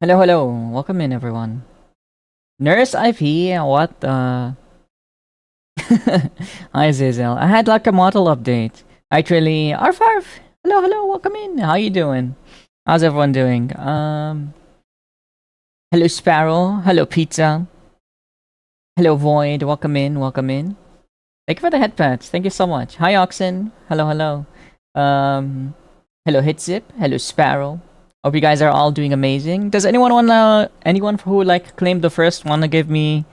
Hello, hello. Welcome in, everyone. Nurse IP, what the? Hi, Zizel. I had like a model update. Actually, Arfarf. Hello, hello. Welcome in. How you doing? How's everyone doing? Hello, Sparrow. Hello, Pizza. Hello, Void. Welcome in. Welcome in. Thank you for the headpats. Thank you so much. Hi, Oxen. Hello, hello. Um, hello, Hitzip. Hello, Sparrow. Hope you guys are all doing amazing. Does anyone who like claimed the first wanna give me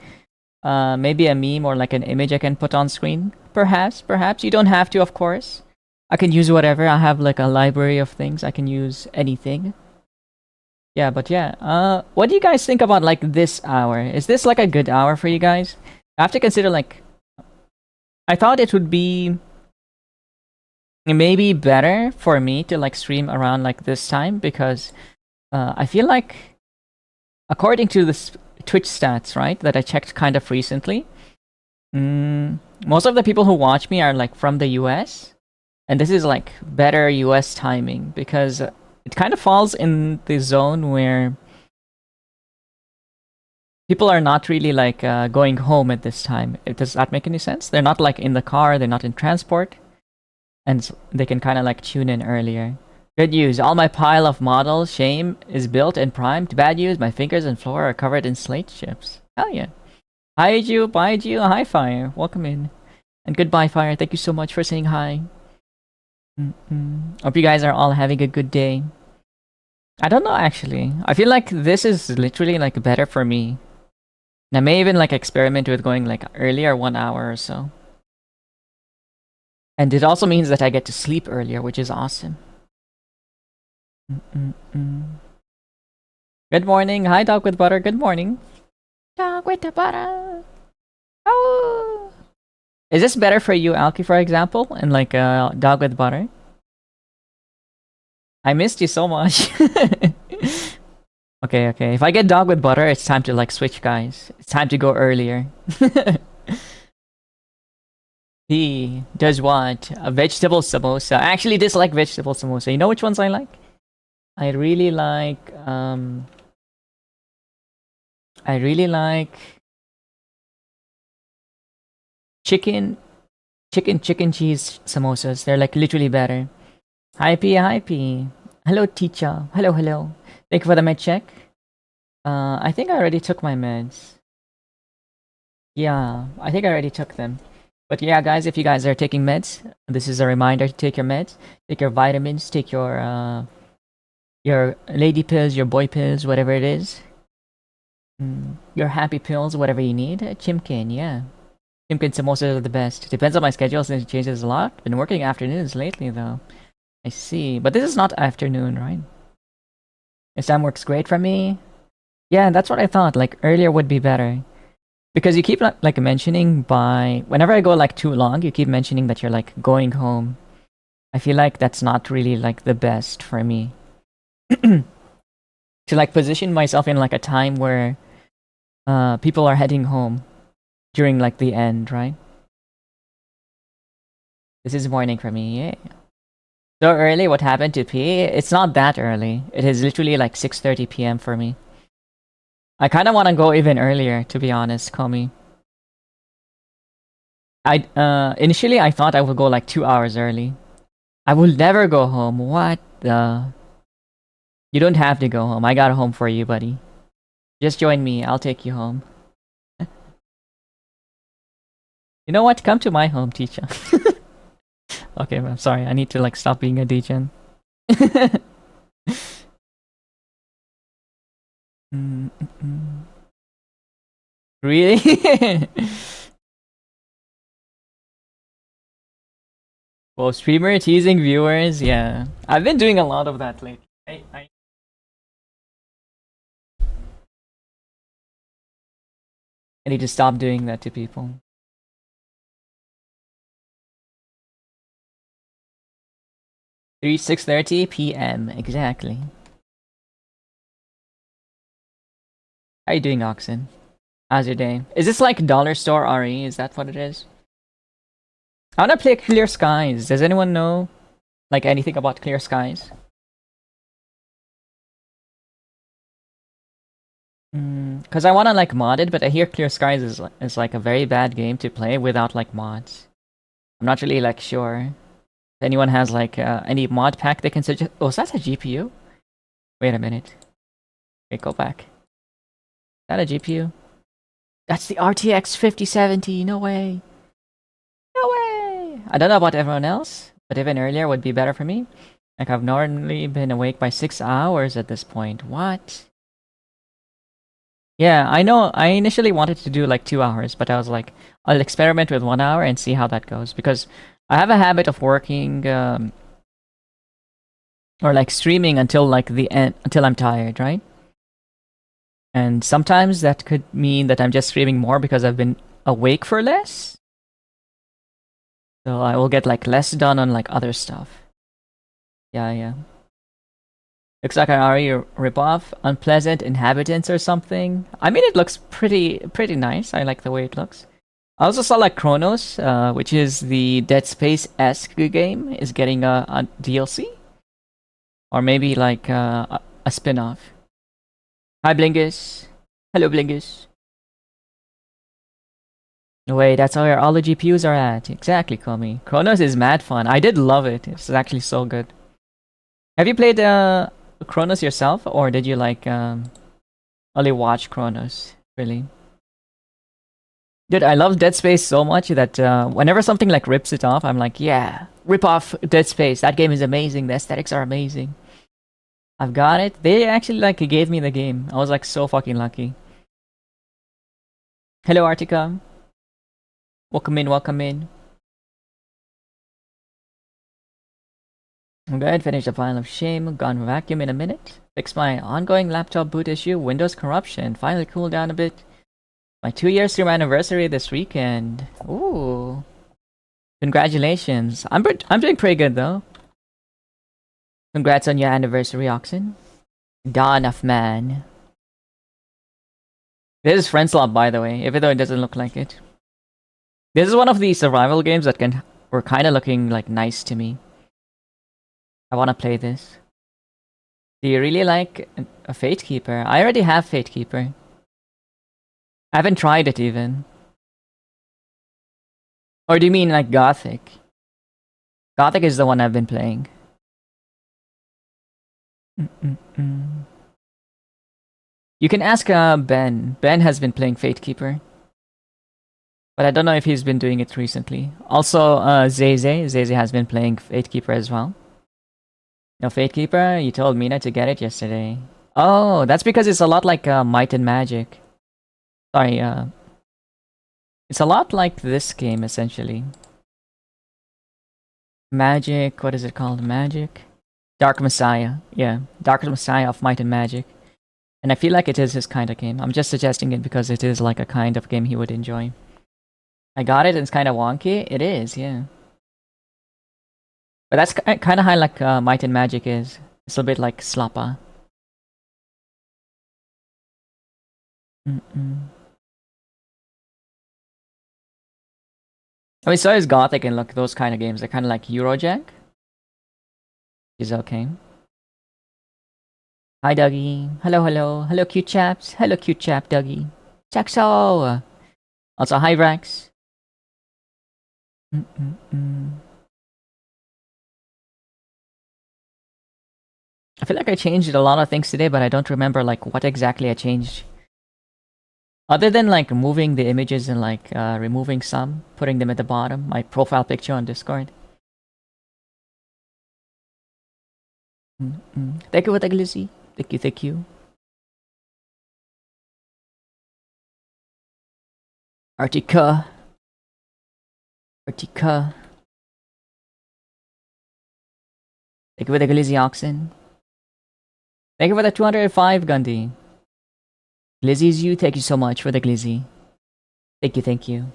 maybe a meme or like an image I can put on screen? Perhaps. You don't have to, of course. I can use whatever. I have like a library of things. I can use anything. Yeah, but yeah. What do you guys think about like this hour? Is this like a good hour for you guys? I have to consider like I thought it would be maybe better for me to like stream around like this time because I feel like according to the Twitch stats, right, that I checked kind of recently, most of the people who watch me are like from the US, and this is like better US timing because it kind of falls in the zone where people are not really like going home at this time. Does that make any sense? They're not like in the car, they're not in transport, and they can kind of like tune in earlier. Good news, all my pile of models, shame, is built and primed. Bad news, my fingers and floor are covered in slate chips. Hell yeah. Hi, you, bye, you, hi, Fire. Welcome in. And goodbye, Fire. Thank you so much for saying hi. Hope you guys are all having a good day. I don't know, actually. I feel like this is literally like better for me. And I may even like experiment with going like earlier 1 hour or so. And it also means that I get to sleep earlier, which is awesome. Good morning. Hi, Dog with Butter. Good morning. Dog with the butter. Oh. Is this better for you, Alki, for example? And like Dog with Butter? I missed you so much. Okay, okay. If I get Dog with Butter, it's time to like switch, guys. It's time to go earlier. He does what? A vegetable samosa. I actually dislike vegetable samosa. You know which ones I like? I really like I really like chicken chicken cheese samosas. They're like literally better. Hi P, hi P. Hello teacher. Hello, hello. Thank you for the med check. I think I already took my meds. Yeah, I think I already took them. But yeah, guys, if you guys are taking meds, this is a reminder to take your meds, take your vitamins, take your lady pills, your boy pills, whatever it is. Your happy pills, whatever you need. Chimkin, yeah. Chimkin samosas are the best. Depends on my schedule since it changes a lot. Been working afternoons lately though. I see. But this is not afternoon, right? This time works great for me. Yeah, that's what I thought. Like earlier would be better. Because you keep like mentioning by whenever I go like too long, you keep mentioning that you're like going home. I feel like that's not really like the best for me. To like position myself in like a time where people are heading home during like the end, right? This is morning for me, yeah. So early, what happened to P? It's not that early. It is literally like 6:30 p.m. for me. I kind of want to go even earlier, to be honest, Komi. I initially I thought I would go like 2 hours early. I will never go home. What the? You don't have to go home. I got a home for you, buddy. Just join me. I'll take you home. You know what? Come to my home, teacher. Okay, I'm sorry. I need to like stop being a degen. Really? Well, streamer teasing viewers, yeah. I've been doing a lot of that lately. I need to stop doing that to people. 6:30 p.m. Exactly. How you doing, Oxen? How's your day? Is this like Dollar Store RE? Is that what it is? I wanna play Clear Skies. Does anyone know like anything about Clear Skies? Because I want to like mod it, but I hear Clear Skies is like a very bad game to play without like mods. I'm not really like sure. If anyone has like any mod pack they can suggest. Oh, so that's a GPU? Wait a minute. Okay, go back. Is that a GPU? That's the RTX 5070. No way. No way. I don't know about everyone else, but even earlier would be better for me. Like I've normally been awake by 6 hours at this point. What? Yeah, I know. I initially wanted to do like 2 hours, but I was like, I'll experiment with 1 hour and see how that goes because I have a habit of working or like streaming until like the end, until I'm tired, right? And sometimes that could mean that I'm just streaming more because I've been awake for less. So I will get like less done on like other stuff. Yeah. Looks like an RE ripoff, Unpleasant Inhabitants or something. I mean, it looks pretty nice. I like the way it looks. I also saw like Chronos, which is the Dead Space-esque game, is getting a DLC. Or maybe like a spin-off. Hi Blingus. Hello Blingus. Wait, that's where all the GPUs are at. Exactly, Komi. Chronos is mad fun. I did love it. It's actually so good. Have you played Chronos yourself, or did you like only watch Chronos? Really? Dude, I love Dead Space so much that whenever something like rips it off, I'm like, yeah, rip off Dead Space. That game is amazing. The aesthetics are amazing. I've got it. They actually like gave me the game. I was like so fucking lucky. Hello, Artica. Welcome in, welcome in. I'm going to finish the pile of shame. Gone vacuum in a minute. Fix my ongoing laptop boot issue. Windows corruption. Finally cool down a bit. My 2-year stream anniversary this weekend. Ooh. Congratulations. I'm doing pretty good though. Congrats on your anniversary, Oxen. Dawn of Man. This is Friendslop, by the way, even though it doesn't look like it. This is one of the survival games that were kind of looking like nice to me. I want to play this. Do you really like a Fate Keeper? I already have Fate Keeper. I haven't tried it even. Or do you mean like Gothic? Gothic is the one I've been playing. You can ask Ben. Ben has been playing Fate Keeper. But I don't know if he's been doing it recently. Also, Zeze. Zeze has been playing Fate Keeper as well. No, Fate Keeper? You told Mina to get it yesterday. Oh, that's because it's a lot like Might and Magic. Sorry, it's a lot like this game, essentially. Magic, what is it called? Magic? Dark Messiah. Yeah, Dark Messiah of Might and Magic. And I feel like it is his kind of game. I'm just suggesting it because it is like a kind of game he would enjoy. I got it and it's kind of wonky. It is, yeah. But that's kind of how like Might and Magic is. It's a bit like Slappa. I mean, so is Gothic and look, those kind of games. They're kind of like Eurojack. Is okay. Hi, Dougie. Hello, hello. Hello, cute chaps. Hello, cute chap, Dougie. Jaxo! Also, hi, Rex. I feel like I changed a lot of things today, but I don't remember like what exactly I changed. Other than like moving the images and like removing some, putting them at the bottom, my profile picture on Discord. Thank you for the glizzy. Thank you. Artica. Thank you for the glizzy, Oxen. Thank you for the 205, Gundy. Glizzy's you, thank you so much for the glizzy. Thank you.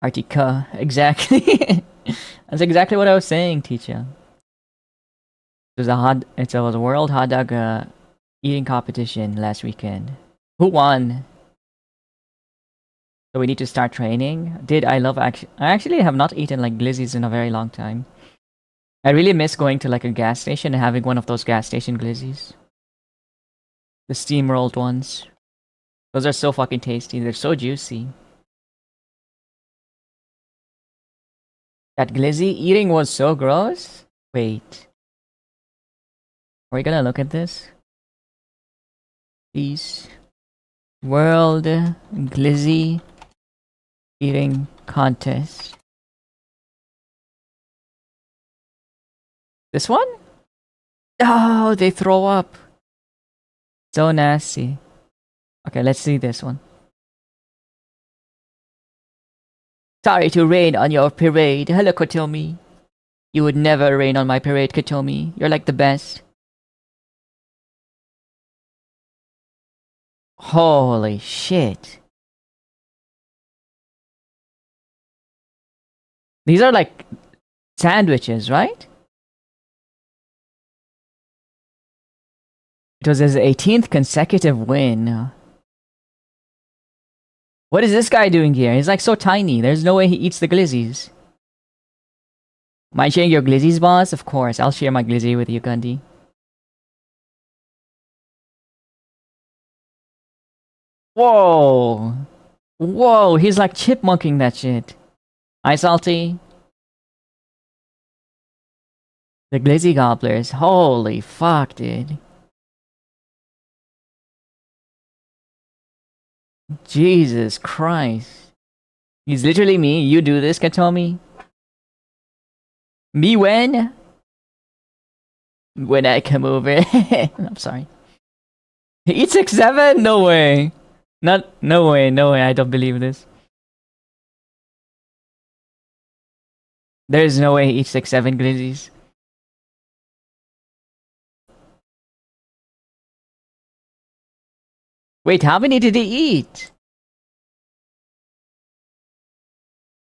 Artica, exactly. That's exactly what I was saying, teacher. It was a world hot dog eating competition last weekend. Who won? So we need to start training. I actually have not eaten like glizzies in a very long time. I really miss going to like a gas station and having one of those gas station glizzies. The steamrolled ones. Those are so fucking tasty. They're so juicy. That glizzy eating was so gross? Wait. Are we gonna look at this? Please. World glizzy eating contest. This one? Oh, they throw up. So nasty. Okay, let's see this one. Sorry to rain on your parade. Hello, Kotomi. You would never rain on my parade, Kotomi. You're like the best. Holy shit. These are like sandwiches, right? It was his 18th consecutive win. What is this guy doing here? He's like so tiny. There's no way he eats the glizzies. Mind sharing your glizzies, boss? Of course. I'll share my glizzy with you, Gundy. Whoa! Whoa, he's like chipmunking that shit. Hi, Salty. The glizzy gobblers. Holy fuck, dude. Jesus Christ. He's literally me. You do this, Katomi? Me when? When I come over. I'm sorry. He eats 6-7? No way. No way, I don't believe this. There's no way he eats 6-7 glizzies. Wait, how many did he eat?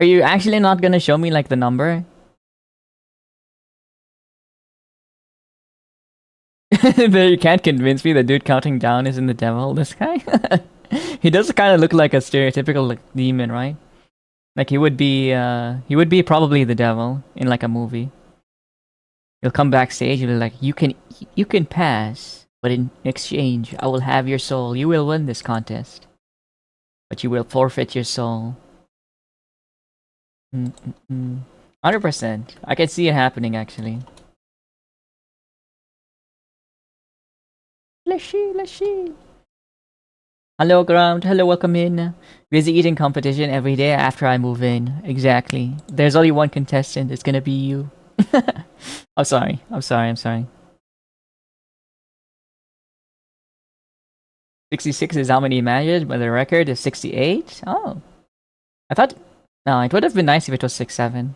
Are you actually not gonna show me like the number? You can't convince me the dude counting down isn't the devil, this guy? He does kind of look like a stereotypical like, demon, right? Like he would be probably the devil in like a movie. He'll come backstage and be like, you can pass, but in exchange, I will have your soul. You will win this contest, but you will forfeit your soul. 100%. I can see it happening actually. Leshy. Hello, ground. Hello, welcome in. Busy eating competition every day after I move in. Exactly. There's only one contestant. It's gonna be you. I'm sorry. 66 is how many matches, but the record is 68? Oh. I thought... No, it would have been nice if it was 6-7.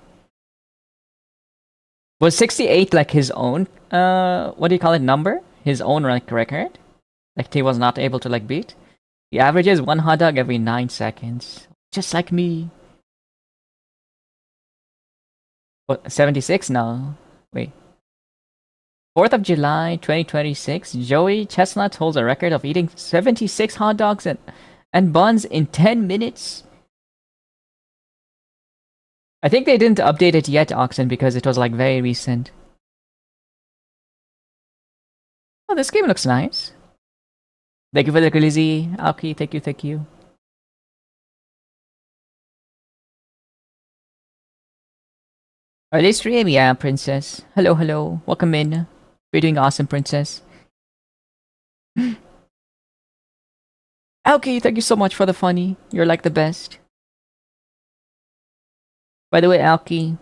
Was 68 like his own, what do you call it, number? His own like record? Like he was not able to like beat? He averages 1 hot dog every 9 seconds. Just like me. What, 76? No. Wait. 4th of July, 2026, Joey Chestnut holds a record of eating 76 hot dogs and buns in 10 minutes. I think they didn't update it yet, Oxen, because it was like very recent. Oh, this game looks nice. Thank you for the glizzy, Aoki. Thank you. Are they streaming? Yeah, princess. Hello. Welcome in. You're doing awesome, princess. Aoki, thank you so much for the funny. You're like the best. By the way, Aoki,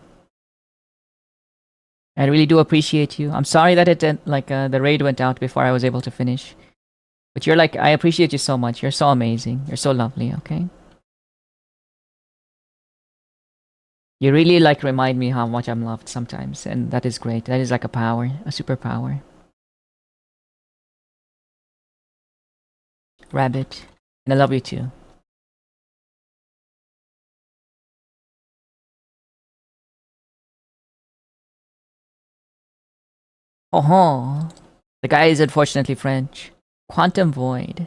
I really do appreciate you. I'm sorry that it didn't, like the raid went out before I was able to finish. But you're like, I appreciate you so much. You're so amazing. You're so lovely, okay? You really like remind me how much I'm loved sometimes, and that is great. That is like a power, a superpower. Rabbit, and I love you too. Oh, the guy is unfortunately French. Quantum Void.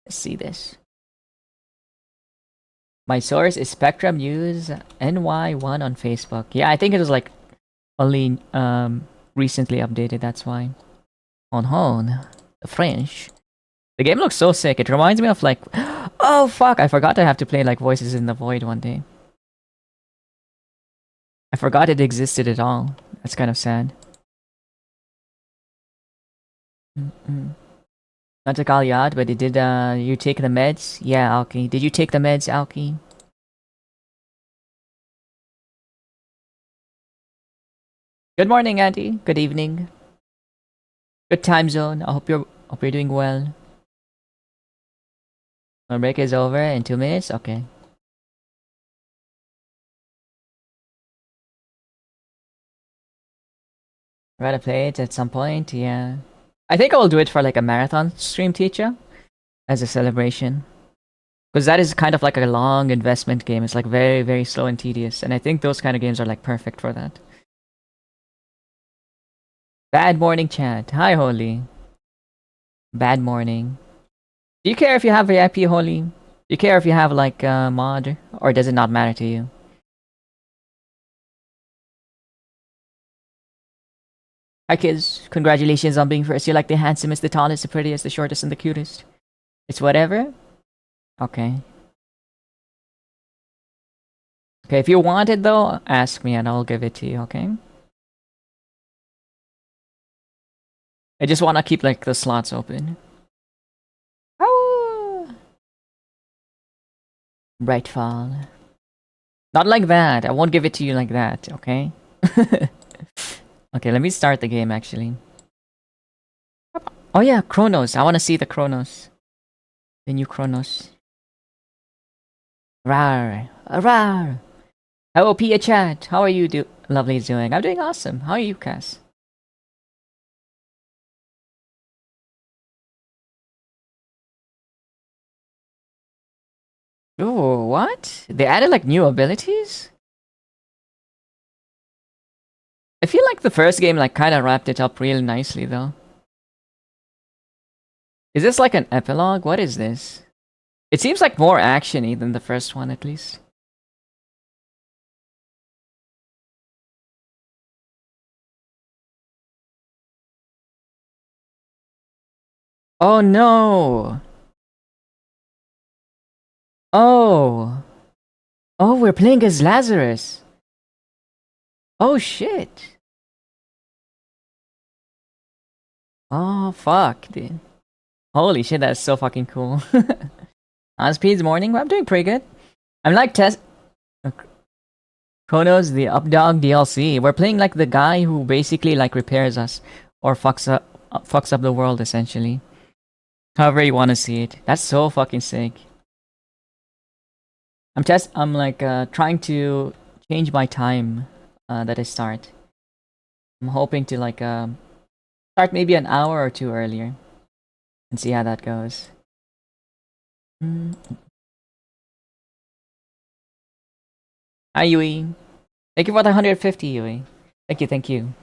Let's see this. My source is Spectrum News NY1 on Facebook. Yeah, I think it was like only recently updated, that's why. On the French. The game looks so sick. It reminds me of like, oh fuck! I forgot I have to play like Voices in the Void one day. I forgot it existed at all. That's kind of sad. Not to call you out, but did you take the meds? Yeah, Alki. Did you take the meds, Alki? Good morning, Andy. Good evening. Good time zone. I hope you're doing well. My break is over in 2 minutes. Okay. Gotta play it at some point. Yeah. I think I will do it for like a marathon stream, teacher, as a celebration. Because that is kind of like a long investment game. It's like very, very slow and tedious. And I think those kind of games are like perfect for that. Bad morning chat. Hi, Holy. Bad morning. Do you care if you have VIP, Holy? Do you care if you have like a mod? Or does it not matter to you? Hi, kids. Congratulations on being first. You're like the handsomest, the tallest, the prettiest, the shortest, and the cutest. It's whatever? Okay. Okay, if you want it though, ask me and I'll give it to you, okay? I just want to keep like the slots open. Oh! Brightfall. Not like that. I won't give it to you like that, okay? Okay, let me start the game actually. Oh yeah, Chronos. I want to see the Chronos. The new Chronos. Rar. Rar. Hello, Pia Chat. How are you lovely doing? I'm doing awesome. How are you, Cass? Oh, what? They added like new abilities? I feel like the first game like kind of wrapped it up real nicely though. Is this like an epilogue? What is this? It seems like more action-y than the first one at least. Oh no! Oh! Oh, we're playing as Lazarus! Oh shit! Oh fuck, dude. Holy shit, that's so fucking cool. On Speed's morning, well, I'm doing pretty good. I'm like Chronos, the Updog DLC. We're playing like the guy who basically like repairs us or fucks up the world essentially. However you want to see it. That's so fucking sick. I'm like trying to change my time that I start. I'm hoping to like start maybe an hour or two earlier and see how that goes. Hi Yui. Thank you for the 150, Yui. Thank you.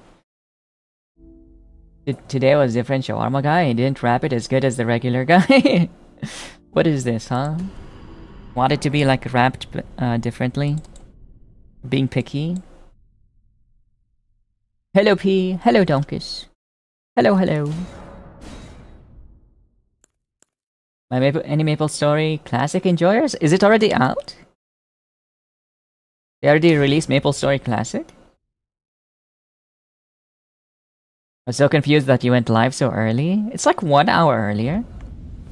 Today was different shawarma guy. He didn't wrap it as good as the regular guy. What is this, huh? Want it to be like wrapped differently? Being picky? Hello P. Hello Donkus. Hello, hello. Any Maple Story Classic enjoyers? Is it already out? They already released Maple Story Classic? I was so confused that you went live so early. It's like 1 hour earlier.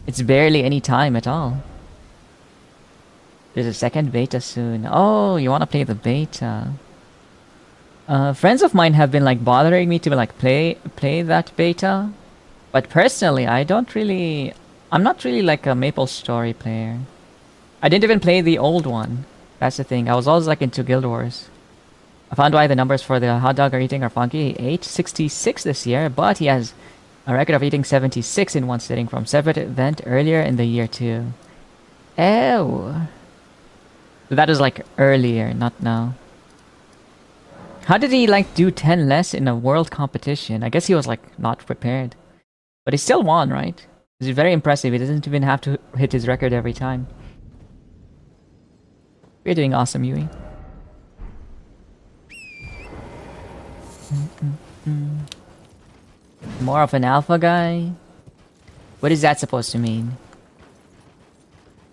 It's barely any time at all. There's a second beta soon. Oh, you want to play the beta? Friends of mine have been like bothering me to like play that beta, but personally, I'm not really like a Maple Story player. I didn't even play the old one. That's the thing. I was always like into Guild Wars. I found why the numbers for the hot dog eating are funky. He ate 66 this year, but he has a record of eating 76 in one sitting from separate event earlier in the year too. Ew. So that is like earlier, not now. How did he like do 10 less in a world competition? I guess he was like not prepared. But he still won, right? It's very impressive. He doesn't even have to hit his record every time. You're doing awesome, Yui. More of an alpha guy. What is that supposed to mean?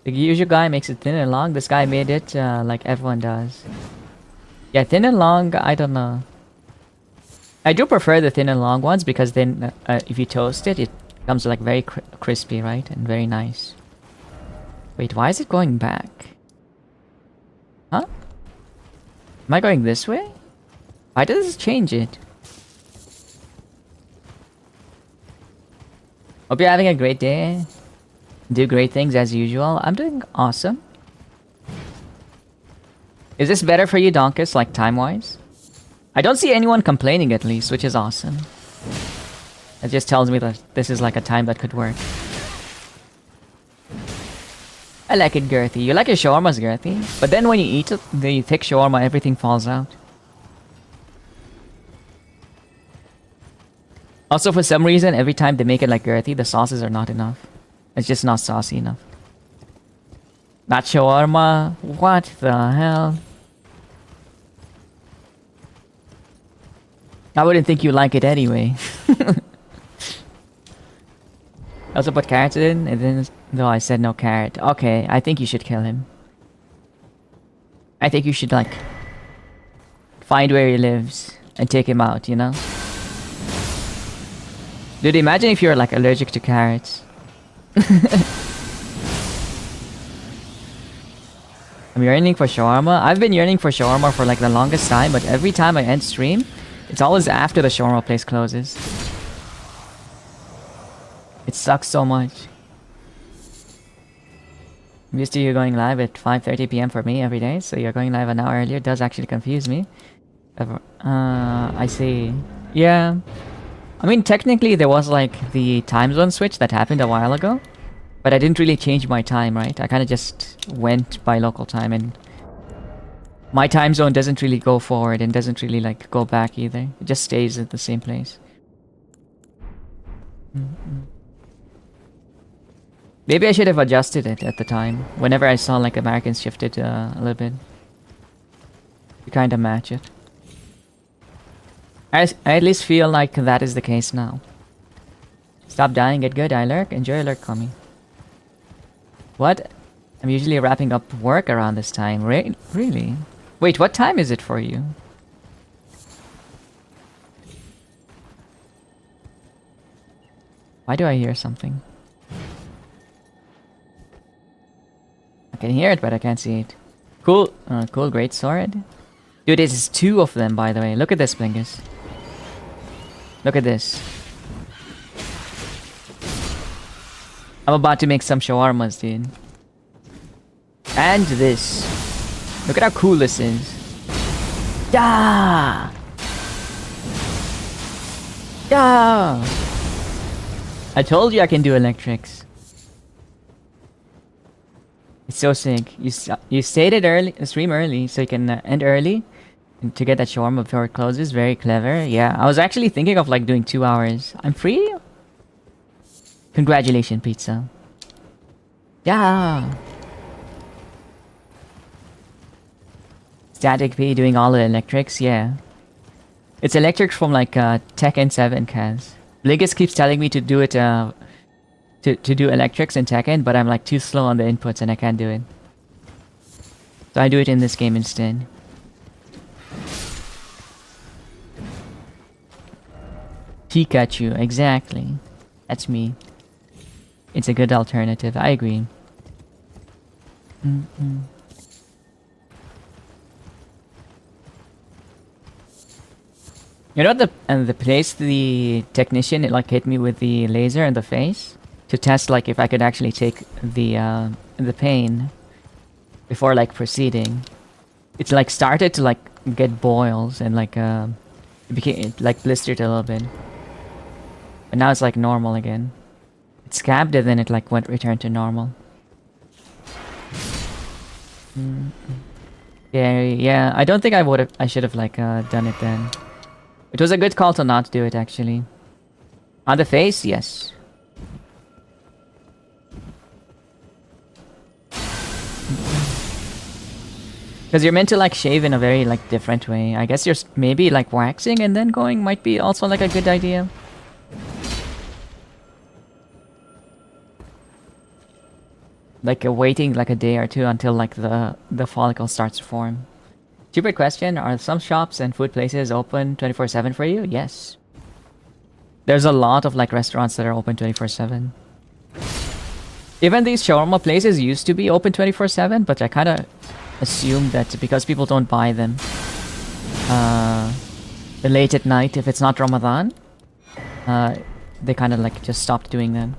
The usual guy makes it thin and long. This guy made it like everyone does. Yeah, thin and long, I don't know. I do prefer the thin and long ones because then if you toast it, it becomes like very crispy, right? And very nice. Wait, why is it going back? Huh? Am I going this way? Why does it change it? Hope you're having a great day. Do great things as usual. I'm doing awesome. Is this better for you, Donkus, like time-wise? I don't see anyone complaining at least, which is awesome. It just tells me that this is like a time that could work. I like it girthy. You like your shawarmas girthy? But then when you eat it, the thick shawarma, everything falls out. Also, for some reason, every time they make it like girthy, the sauces are not enough. It's just not saucy enough. Not shawarma? What the hell? I wouldn't think you like it anyway. I also put carrots in, and then no, I said no carrot. Okay, I think you should kill him. I think you should like find where he lives and take him out, you know? Dude, imagine if you're like allergic to carrots. I'm yearning for shawarma. I've been yearning for shawarma for like the longest time, but every time I end stream, it's always after the shawarma place closes. It sucks so much. I'm used to you going live at 5:30 PM for me every day, so you're going live an hour earlier does actually confuse me. I see. Yeah. I mean, technically there was like the time zone switch that happened a while ago, but I didn't really change my time, right? I kind of just went by local time, and my time zone doesn't really go forward and doesn't really like go back either. It just stays at the same place. Maybe I should have adjusted it at the time, whenever I saw like Americans shifted a little bit. To kind of match it. I at least feel like that is the case now. Stop dying, get good, I lurk, enjoy lurk coming. What? I'm usually wrapping up work around this time. Really? Wait, what time is it for you? Why do I hear something? I can hear it, but I can't see it. Cool, cool, great sword. Dude, it is 2 of them, by the way. Look at this, Blinkus. Look at this. I'm about to make some shawarmas, dude. And this. Look at how cool this is. Yeah! Yeah! I told you I can do electrics. It's so sick. You stated early, stream early, so you can end early to get that shawarma before it closes. Very clever. Yeah, I was actually thinking of like doing 2 hours. I'm free. Congratulations, pizza. Yeah. Static P doing all the electrics. Yeah. It's electrics from like Tekken 7, Kaz. Bligus keeps telling me to do it. To do electrics in Tekken, but I'm like too slow on the inputs and I can't do it. So I do it in this game instead. Pikachu, exactly. That's me. It's a good alternative, I agree. You know the place the technician it like hit me with the laser in the face? To test like if I could actually take the pain before like proceeding. It's like started to like get boils and like it like blistered a little bit. But now it's like normal again. It scabbed and then it like returned to normal. Yeah, I don't think I should have like done it then. It was a good call to not do it actually. On the face, yes. Because you're meant to like shave in a very like different way. I guess you're maybe like waxing and then going might be also like a good idea. like waiting like a day or two until like the follicle starts to form. Stupid question: are some shops and food places open 24/7 for you? Yes. There's a lot of like restaurants that are open 24/7. Even these shawarma places used to be open 24/7, but I kind of assumed that because people don't buy them late at night if it's not Ramadan, they kind of like just stopped doing that.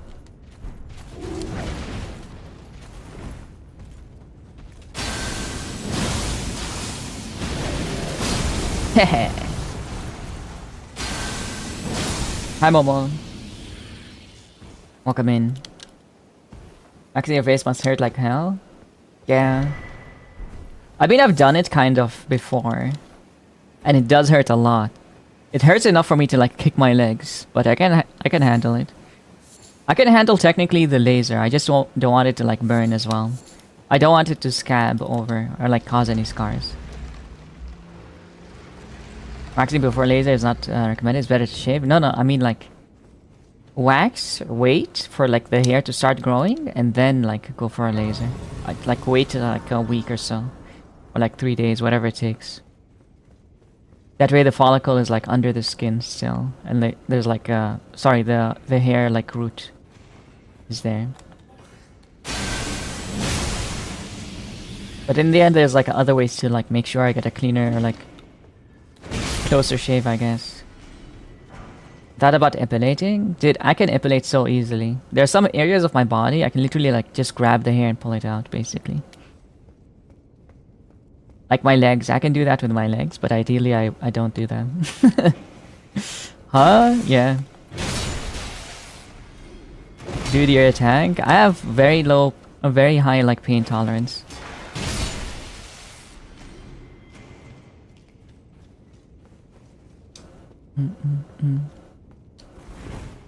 Hi Momo. Welcome in. Actually, your face must hurt like hell. Yeah. I mean, I've done it kind of before. And it does hurt a lot. It hurts enough for me to like kick my legs, but I can handle it. I can handle technically the laser. I just don't want it to like burn as well. I don't want it to scab over or like cause any scars. Actually, before laser is not recommended. It's better to shave. No, I mean like wax, wait for like the hair to start growing, and then like go for a laser. Like wait like a week or so, or like 3 days, whatever it takes. That way the follicle is like under the skin still, and there's like sorry, the hair like root is there. But in the end, there's like other ways to like make sure I get a cleaner or like closer shave, I guess. That about epilating? Dude, I can epilate so easily. There are some areas of my body I can literally like just grab the hair and pull it out, basically. Like my legs, I can do that with my legs, but ideally I don't do that. Huh? Yeah. Dude, you're a tank? I have a very high like pain tolerance.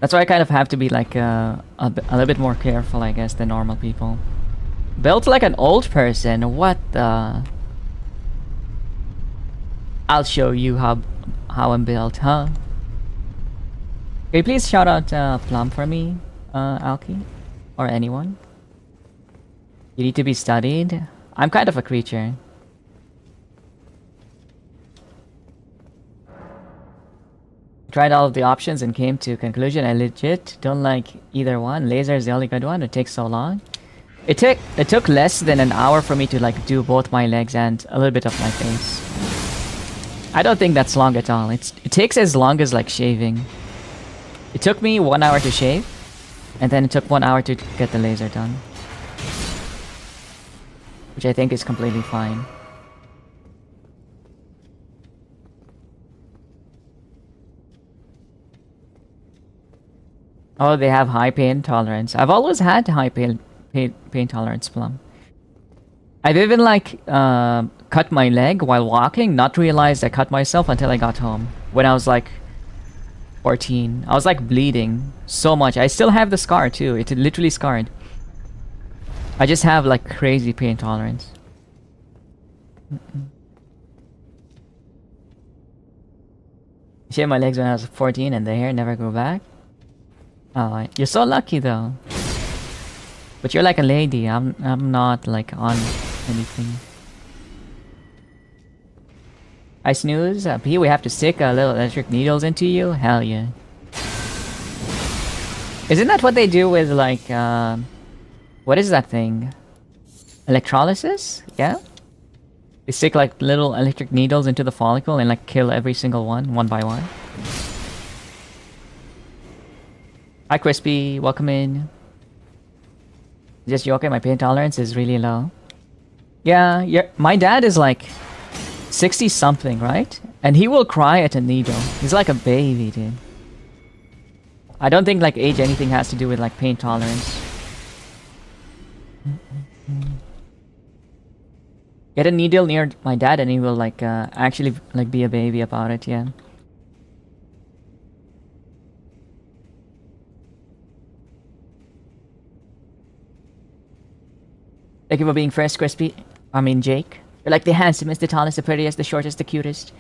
That's why I kind of have to be like a little bit more careful, I guess, than normal people. Built like an old person? What the... I'll show you how I'm built, huh? Can you please shout out Plum for me, Alki? Or anyone? You need to be studied? I'm kind of a creature. Tried all of the options and came to a conclusion I legit don't like either one. Laser is the only good one. It takes so long. It took less than an hour for me to like do both my legs and a little bit of my face. I don't think that's long at all. It takes as long as like shaving. It took me 1 hour to shave, and then it took 1 hour to get the laser done, which I think is completely fine. Oh, they have high pain tolerance. I've always had high pain tolerance, Plum. I've even like cut my leg while walking, not realized I cut myself until I got home. When I was like 14. I was like bleeding so much. I still have the scar too. It literally scarred. I just have like crazy pain tolerance. I shaved my legs when I was 14 and the hair never grew back. Oh, you're so lucky though. But you're like a lady. I'm not like on anything. I snooze. P, we have to stick little electric needles into you? Hell yeah. Isn't that what they do with like what is that thing? Electrolysis? Yeah? They stick like little electric needles into the follicle and like kill every single one by one. Hi Crispy, welcome in. Just joking, my pain tolerance is really low. Yeah, my dad is like 60 something, right? And he will cry at a needle. He's like a baby, dude. I don't think like age anything has to do with like pain tolerance. Get a needle near my dad and he will like actually like be a baby about it, yeah. Thank you for being first, Crispy. I mean, Jake. You're like the handsomest, the tallest, the prettiest, the shortest, the cutest.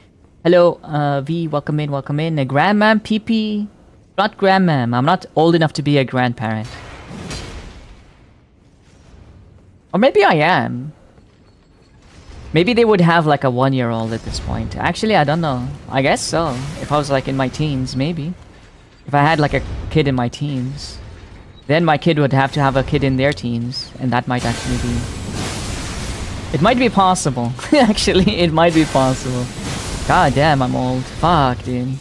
Hello, V, welcome in, welcome in. Grandmam, PP. Not grandmam, I'm not old enough to be a grandparent. Or maybe I am. Maybe they would have like a 1-year-old at this point. Actually, I don't know. I guess so. If I was like in my teens, maybe. If I had like a kid in my teens, then my kid would have to have a kid in their teens. And that might actually be... It might be possible. Actually, it might be possible. God damn, I'm old. Fuck, dude.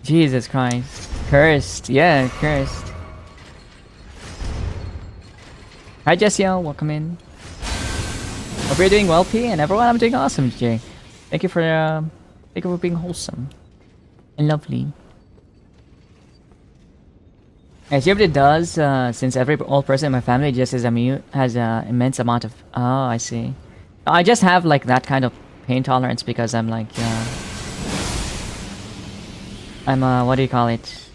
Jesus Christ. Cursed. Yeah, cursed. Hi, Jessiel. Welcome in. Hope you're doing well, P, and everyone. I'm doing awesome, Jay. Thank you for being wholesome and lovely. I assume it does, since every old person in my family just has an immense amount of... Oh, I see. I just have like that kind of pain tolerance because I'm like, what do you call it?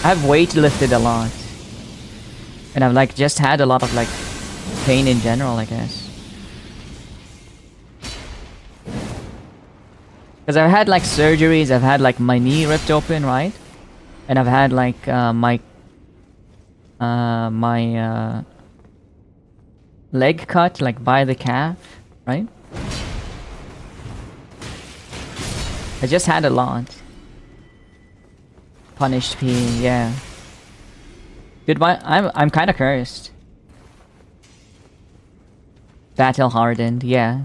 I've weight lifted a lot, and I've like just had a lot of like pain in general, I guess. Because I've had like surgeries, I've had like my knee ripped open, right? And I've had like my leg cut like by the calf, right? I just had a lot. Punished P, yeah. Goodbye. I'm kind of cursed. Battle hardened, yeah.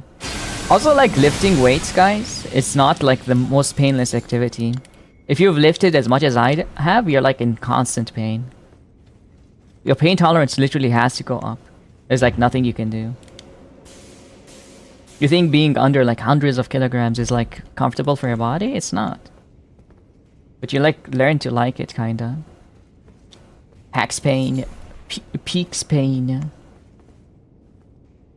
Also, like lifting weights, guys, it's not like the most painless activity. If you've lifted as much as I have, you're like in constant pain. Your pain tolerance literally has to go up. There's like nothing you can do. You think being under like hundreds of kilograms is like comfortable for your body? It's not. But you like learn to like it, kinda. Hacks pain, peaks pain.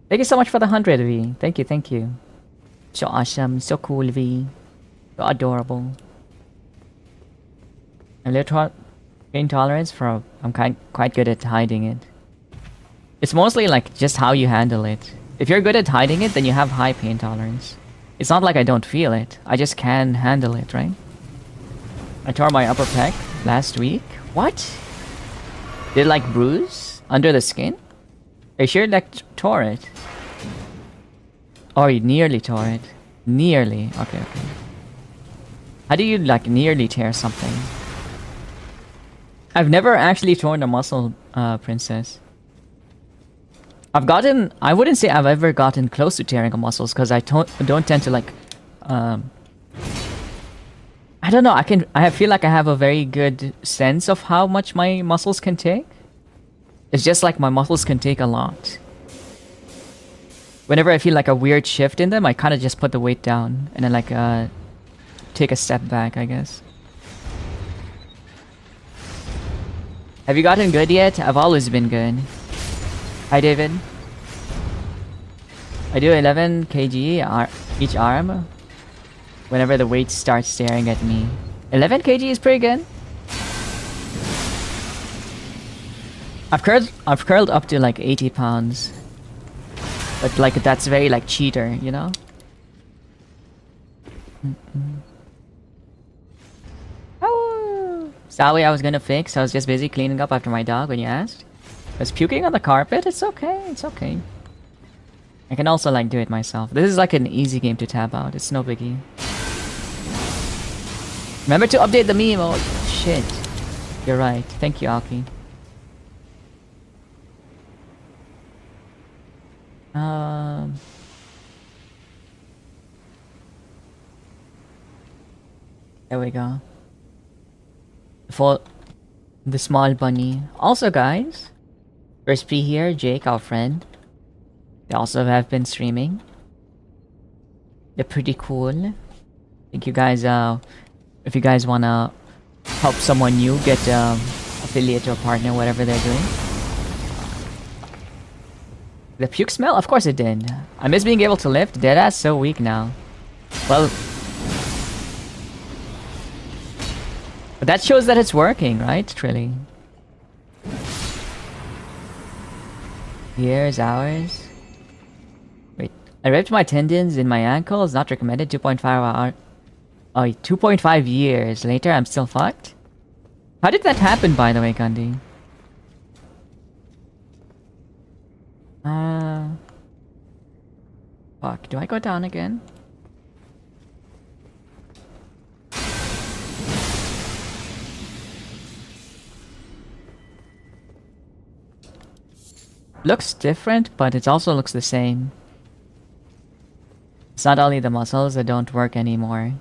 Thank you so much for the 100, V. Thank you, thank you. So awesome, so cool, V. So adorable. A little pain tolerance for... I'm quite good at hiding it. It's mostly like just how you handle it. If you're good at hiding it, then you have high pain tolerance. It's not like I don't feel it. I just can handle it, right? I tore my upper pec last week. What? Did it like bruise under the skin? I sure like tore it. Oh, you nearly tore it. Nearly. Okay, okay. How do you like nearly tear something? I've never actually torn a muscle, Princess. I wouldn't say I've ever gotten close to tearing a muscles because I don't tend to like, I don't know, I feel like I have a very good sense of how much my muscles can take. It's just like my muscles can take a lot. Whenever I feel like a weird shift in them, I kind of just put the weight down and then like take a step back, I guess. Have you gotten good yet? I've always been good. Hi, David. I do 11 kg each arm whenever the weight starts staring at me. 11 kg is pretty good. I've curled up to like 80 pounds. But like that's very like cheater, you know? Oh, sorry, I was gonna fix. I was just busy cleaning up after my dog when you asked. I was puking on the carpet. It's okay. It's okay. I can also like do it myself. This is like an easy game to tab out. It's no biggie. Remember to update the meme. Oh shit. You're right. Thank you, Aki. There we go. For the small bunny. Also, guys, First P here, Jake, our friend. They also have been streaming. They're pretty cool. I think you guys, if you guys wanna help someone new get affiliate or partner, whatever they're doing. The puke smell? Of course it did. I miss being able to lift. Deadass so weak now. Well, but that shows that it's working, right, Trilly? Years, hours. Wait, I ripped my tendons in my ankles. Not recommended. 2.5 hour. Oh, 2.5 years later, I'm still fucked. How did that happen, by the way, Gandhi? Fuck, do I go down again? Looks different, but it also looks the same. It's not only the muscles that don't work anymore.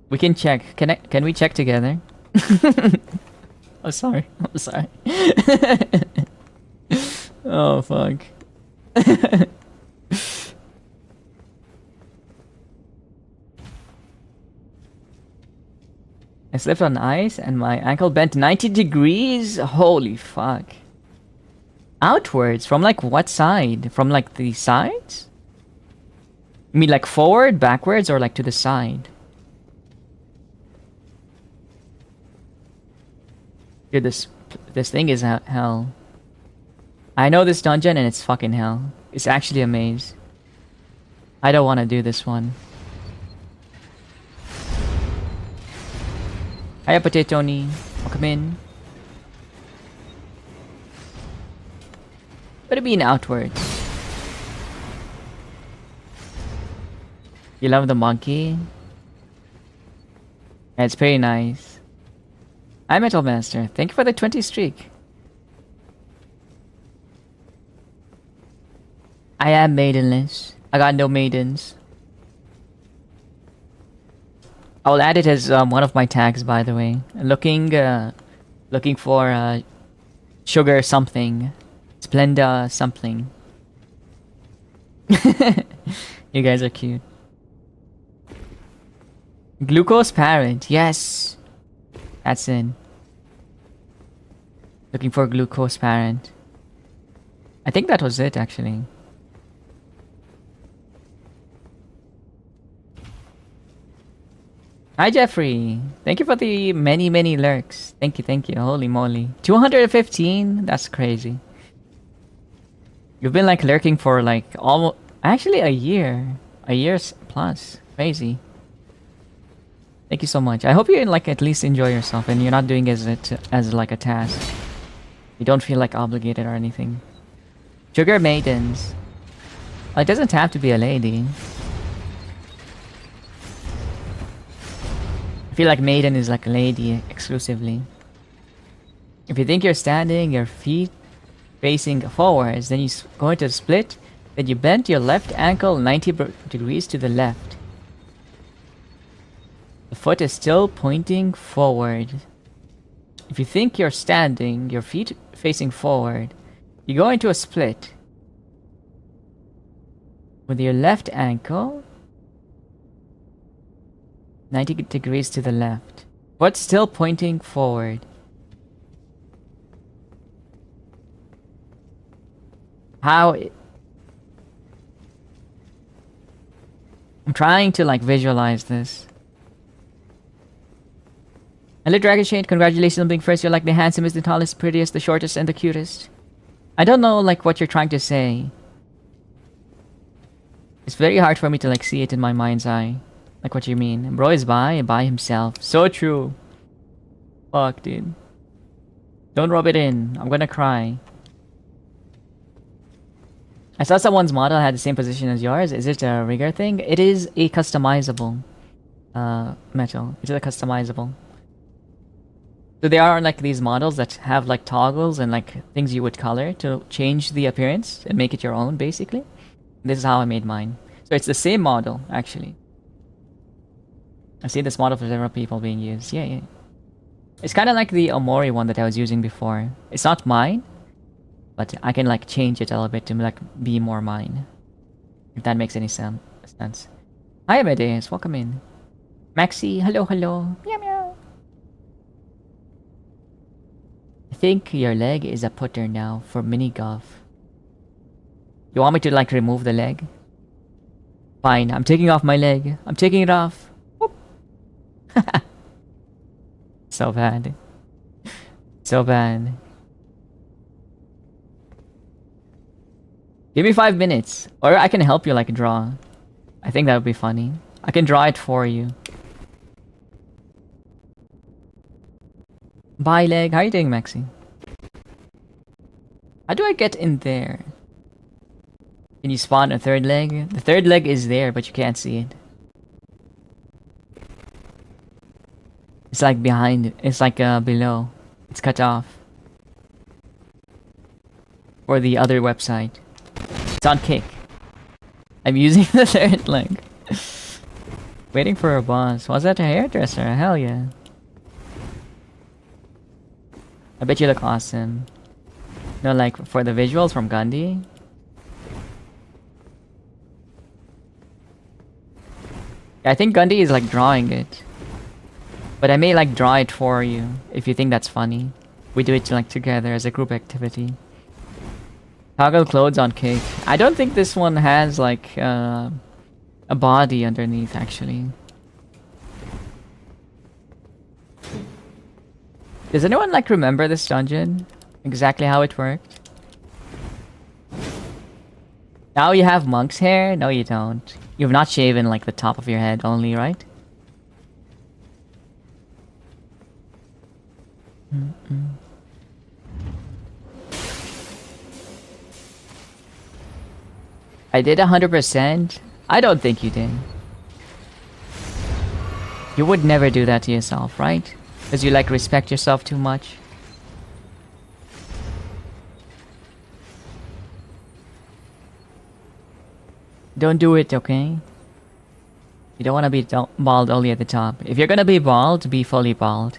We can check. Can we check together? Oh, sorry. I'm sorry. Oh, fuck. I slipped on ice and my ankle bent 90 degrees? Holy fuck. Outwards? From like what side? From like the sides? You mean like forward, backwards, or like to the side? Dude, this thing is hell. I know this dungeon and it's fucking hell. It's actually a maze. I don't want to do this one. Hiya, Potatoni. Welcome in. What do you mean outwards? You love the monkey? Yeah, it's pretty nice. Hi, Metal Master. Thank you for the 20 streak. I am maidenless. I got no maidens. I will add it as one of my tags, by the way. Looking for sugar something, Splenda something. You guys are cute. Glucose parent, yes, that's in. Looking for glucose parent. I think that was it actually. Hi Jeffrey, thank you for the many lurks. Thank you, holy moly. 215? That's crazy. You've been like lurking for like almost, actually a year. A year plus. Crazy. Thank you so much. I hope you like at least enjoy yourself and you're not doing it as like a task. You don't feel like obligated or anything. Sugar maidens. Well, it doesn't have to be a lady. I feel like maiden is like a lady exclusively. If you think you're standing, your feet facing forwards, then you're going to split, then you bend your left ankle 90 degrees to the left. The foot is still pointing forward. If you think you're standing, your feet facing forward, you go into a split. With your left ankle 90 degrees to the left. Foot still pointing forward. How... I'm trying to like visualize this. Hello Dragon Shade, congratulations on being first. You're like the handsomest, the tallest, prettiest, the shortest, and the cutest. I don't know like what you're trying to say. It's very hard for me to like see it in my mind's eye. Like what you mean. Bro is by himself. So true. Fuck, dude. Don't rub it in. I'm gonna cry. I saw someone's model had the same position as yours. Is it a rigger thing? It is a customizable metal. It is a customizable. So there are like these models that have like toggles and like things you would color to change the appearance and make it your own basically. This is how I made mine. So it's the same model actually. I've seen this model for several people being used. Yeah. It's kind of like the Omori one that I was using before. It's not mine, but I can like change it a little bit to like be more mine. If that makes any sense. Hi Amadeus, welcome in. Maxi, hello. Meow meow. I think your leg is a putter now for mini golf. You want me to like remove the leg? Fine, I'm taking off my leg. I'm taking it off. So bad. So bad. Give me 5 minutes. Or I can help you like draw. I think that would be funny. I can draw it for you. Bye leg. How are you doing, Maxi? How do I get in there? Can you spawn a third leg? The third leg is there, but you can't see it. It's like behind it. It's like below. It's cut off. For the other website. It's on Kick. I'm using the third leg. Waiting for a boss. Was that a hairdresser? Hell yeah. I bet you look awesome. No, like for the visuals from Gandhi. I think Gandhi is like drawing it. But I may like draw it for you if you think that's funny. We do it like together as a group activity. Toggle clothes on Cake. I don't think this one has like a body underneath actually. Does anyone like remember this dungeon? Exactly how it worked? Now you have monk's hair? No you don't. You've not shaven like the top of your head only, right? I did 100%? I don't think you did. You would never do that to yourself, right? Because you like respect yourself too much. Don't do it, okay? You don't want to be bald only at the top. If you're gonna be bald, be fully bald.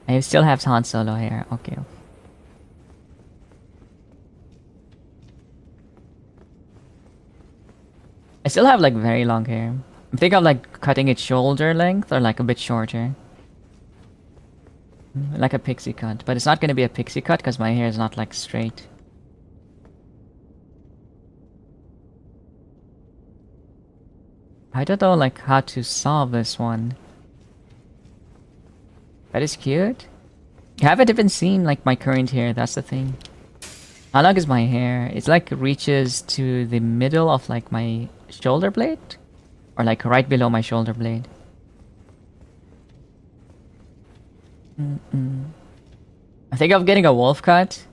And you still have Han Solo hair. Okay. I still have like very long hair. I'm thinking of like cutting it shoulder length or like a bit shorter. Like a pixie cut. But it's not gonna be a pixie cut because my hair is not like straight. I don't know like how to solve this one. That is cute. You haven't even seen like my current hair, that's the thing. How long is my hair? It's like reaches to the middle of like my shoulder blade? Or like right below my shoulder blade. I think of getting a wolf cut.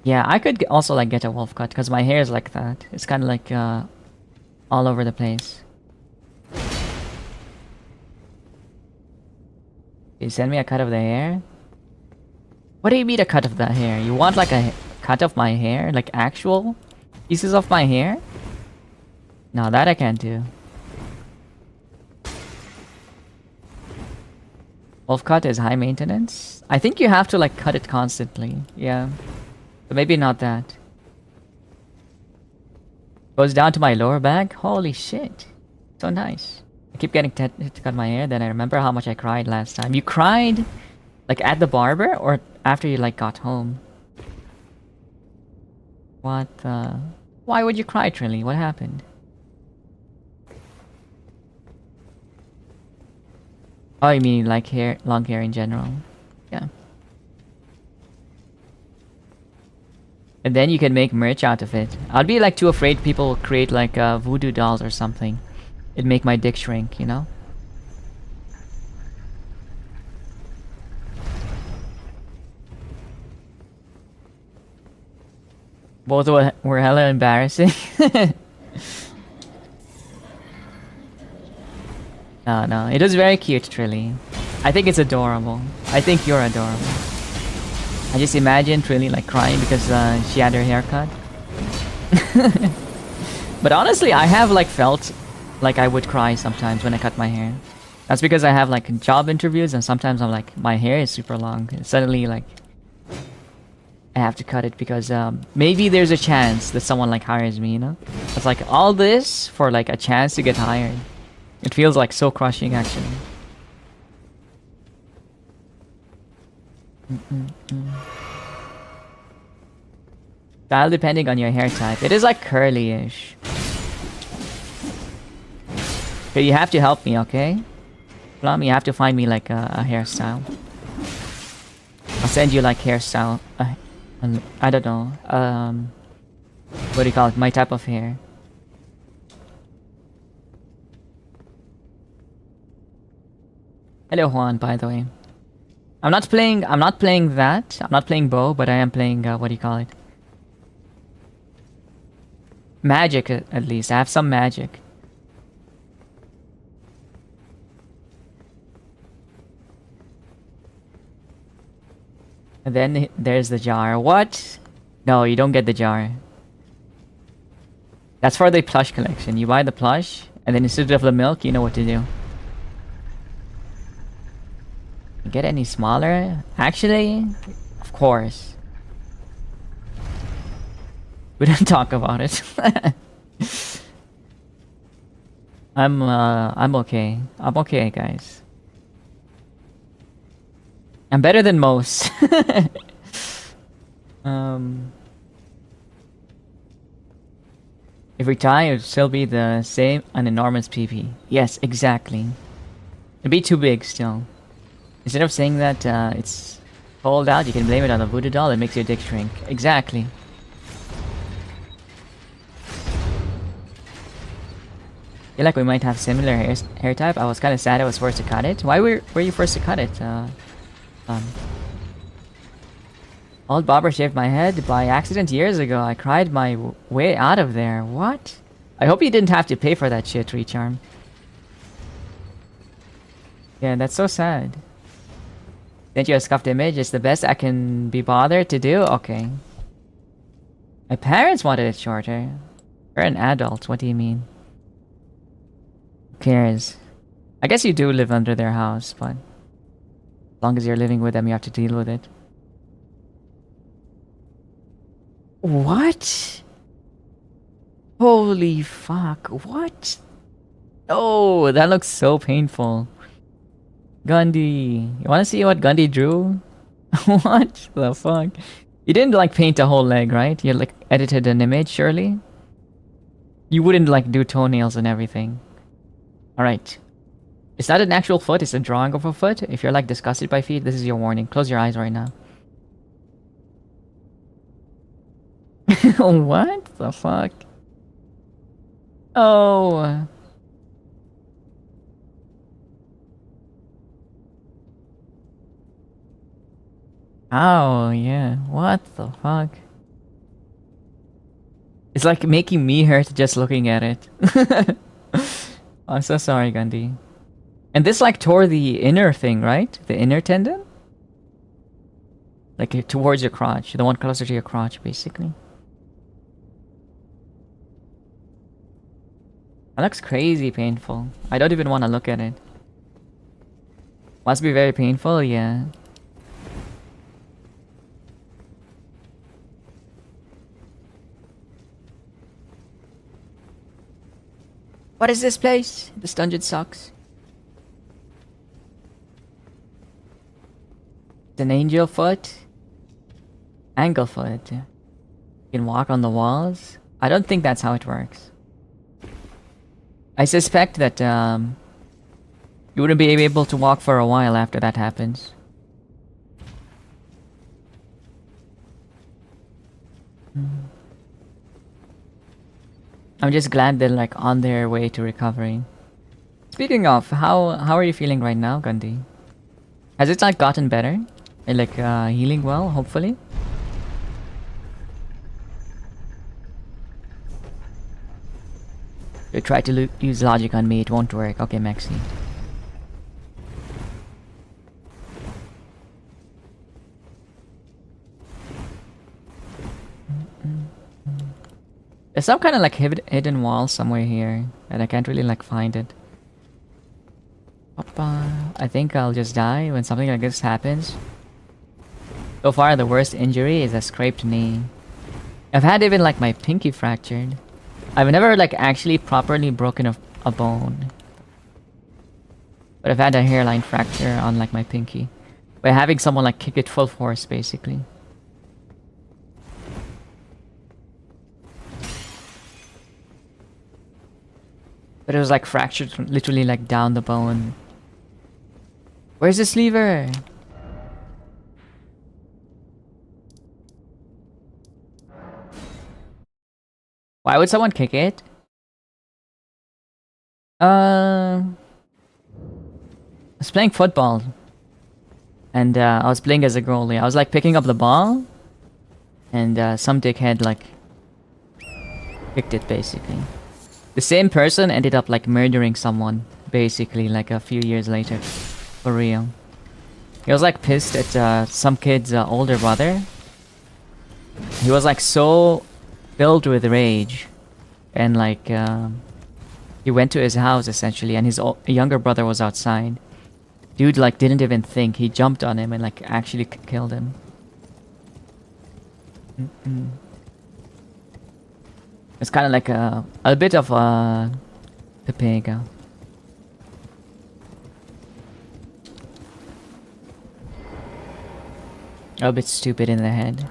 Yeah, I could also like get a wolf cut because my hair is like that. It's kind of like all over the place. You send me a cut of the hair? What do you mean a cut of the hair? You want like a cut of my hair? Like actual pieces of my hair? No, that I can't do. Wolf cut is high maintenance? I think you have to like cut it constantly. Yeah. But maybe not that. Goes down to my lower back? Holy shit. So nice. I keep getting to cut my hair, then I remember how much I cried last time. You cried? Like at the barber? Or after you like got home? What the... Why would you cry, Trilly? What happened? Oh, you mean like hair, long hair in general? Yeah. And then you can make merch out of it. I'd be like too afraid people will create like voodoo dolls or something. It'd make my dick shrink, you know? Both were hella embarrassing. No, it was very cute, Trilly. I think it's adorable. I think you're adorable. I just imagine Trilly like crying because she had her haircut. But honestly, I have like felt like I would cry sometimes when I cut my hair. That's because I have like job interviews and sometimes I'm like, my hair is super long. And suddenly like, I have to cut it because maybe there's a chance that someone like hires me, you know? It's like all this for like a chance to get hired. It feels like so crushing actually. Style depending on your hair type. It is like curly-ish. Okay, you have to help me, okay? Plum, you have to find me like a hairstyle. I'll send you like hairstyle. I don't know. What do you call it? My type of hair. Hello Juan, by the way. I'm not playing. I'm not playing that. I'm not playing bow, but I am playing. What do you call it? Magic, at least. I have some magic. And then there's the jar. What? No, you don't get the jar. That's for the plush collection. You buy the plush, and then instead of the milk, you know what to do. Get any smaller? Actually, of course. We don't talk about it. I'm okay. I'm okay, guys. I'm better than most. If we tie, it would still be the same, an enormous PP. Yes, exactly. It'd be too big still. Instead of saying that it's cold out, you can blame it on the voodoo doll that makes your dick shrink. Exactly. I feel like we might have similar hair type. I was kind of sad I was forced to cut it. Why were you forced to cut it? Old Bobber shaved my head by accident years ago. I cried my way out of there. What? I hope you didn't have to pay for that shit, Recharm. Yeah, that's so sad. Sent you a scuffed image. It's the best I can be bothered to do? Okay. My parents wanted it shorter. You're an adult. What do you mean? Who cares? I guess you do live under their house, but as long as you're living with them, you have to deal with it. What? Holy fuck. What? Oh, that looks so painful. Gundy. You wanna see what Gundy drew? What the fuck? You didn't like paint a whole leg, right? You like edited an image, surely? You wouldn't like do toenails and everything. Alright. Is that an actual foot? It's a drawing of a foot? If you're like disgusted by feet, this is your warning. Close your eyes right now. What the fuck? Oh. Oh, yeah. What the fuck? It's like making me hurt just looking at it. I'm so sorry, Gandhi. And this like tore the inner thing, right? The inner tendon? Like towards your crotch. The one closer to your crotch, basically. That looks crazy painful. I don't even want to look at it. Must be very painful, yeah. What is this place? This dungeon sucks. It's an angel foot? Angle foot. You can walk on the walls? I don't think that's how it works. I suspect that you wouldn't be able to walk for a while after that happens. I'm just glad they're like on their way to recovering. Speaking of, how are you feeling right now, Gandhi? Has it like gotten better? Like healing well, hopefully? You try to use logic on me, it won't work. Okay, Maxi. There's some kind of like hidden wall somewhere here, and I can't really like find it. I think I'll just die when something like this happens. So far, the worst injury is a scraped knee. I've had even like my pinky fractured. I've never like actually properly broken a bone. But I've had a hairline fracture on like my pinky. By having someone like kick it full force, basically. But it was like fractured from literally like down the bone. Where's this lever? Why would someone kick it? I was playing football. And I was playing as a goalie. I was like picking up the ball, and some dickhead like picked it basically. The same person ended up like murdering someone basically like a few years later, for real. He was like pissed at some kid's older brother. He was like so filled with rage, and like he went to his house essentially, and his younger brother was outside. Dude like didn't even think. He jumped on him and like actually killed him. It's kind of like a bit of a Pepega. A bit stupid in the head.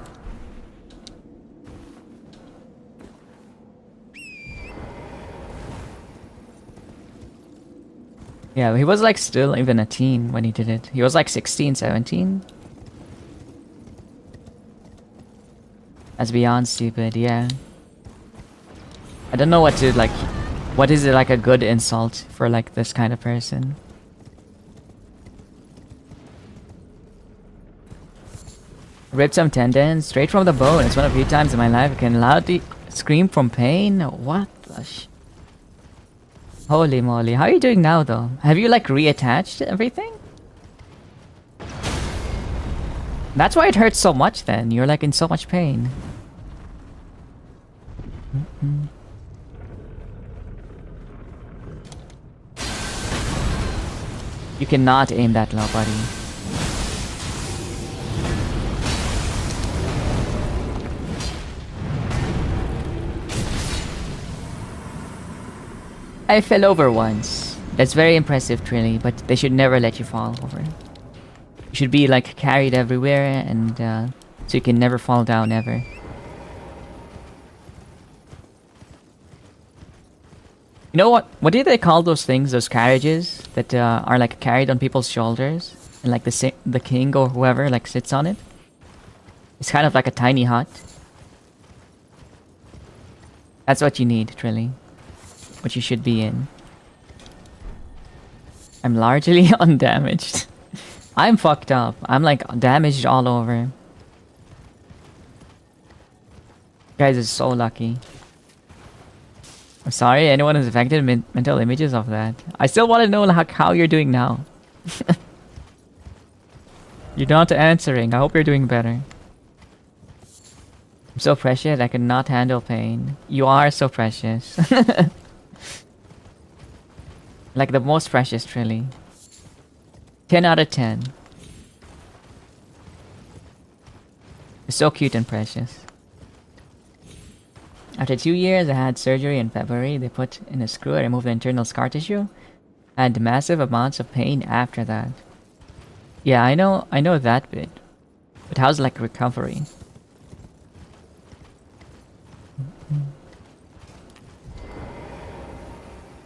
Yeah, he was like still even a teen when he did it. He was like 16, 17. That's beyond stupid, yeah. I don't know what to like. What is it like a good insult for like this kind of person? Ripped some tendons straight from the bone. It's one of the few times in my life I can loudly scream from pain. What the Holy moly. How are you doing now though? Have you like reattached everything? That's why it hurts so much then. You're like in so much pain. You cannot aim that low, buddy. I fell over once. That's very impressive, Trilly, but they should never let you fall over. You should be like carried everywhere, and so you can never fall down ever. You know what? What do they call those things? Those carriages that are like carried on people's shoulders, and like the king or whoever like sits on it. It's kind of like a tiny hut. That's what you need, Trilly. What you should be in. I'm largely undamaged. I'm fucked up. I'm like damaged all over. You guys are so lucky. I'm sorry anyone who's affected mental images of that. I still want to know how you're doing now. You're not answering. I hope you're doing better. I'm so precious. I cannot handle pain. You are so precious. Like the most precious, Trilly. 10 out of 10. You're so cute and precious. After 2 years, I had surgery in February. They put in a screw and removed the internal scar tissue. I had massive amounts of pain after that. Yeah, I know that bit. But how's like recovery?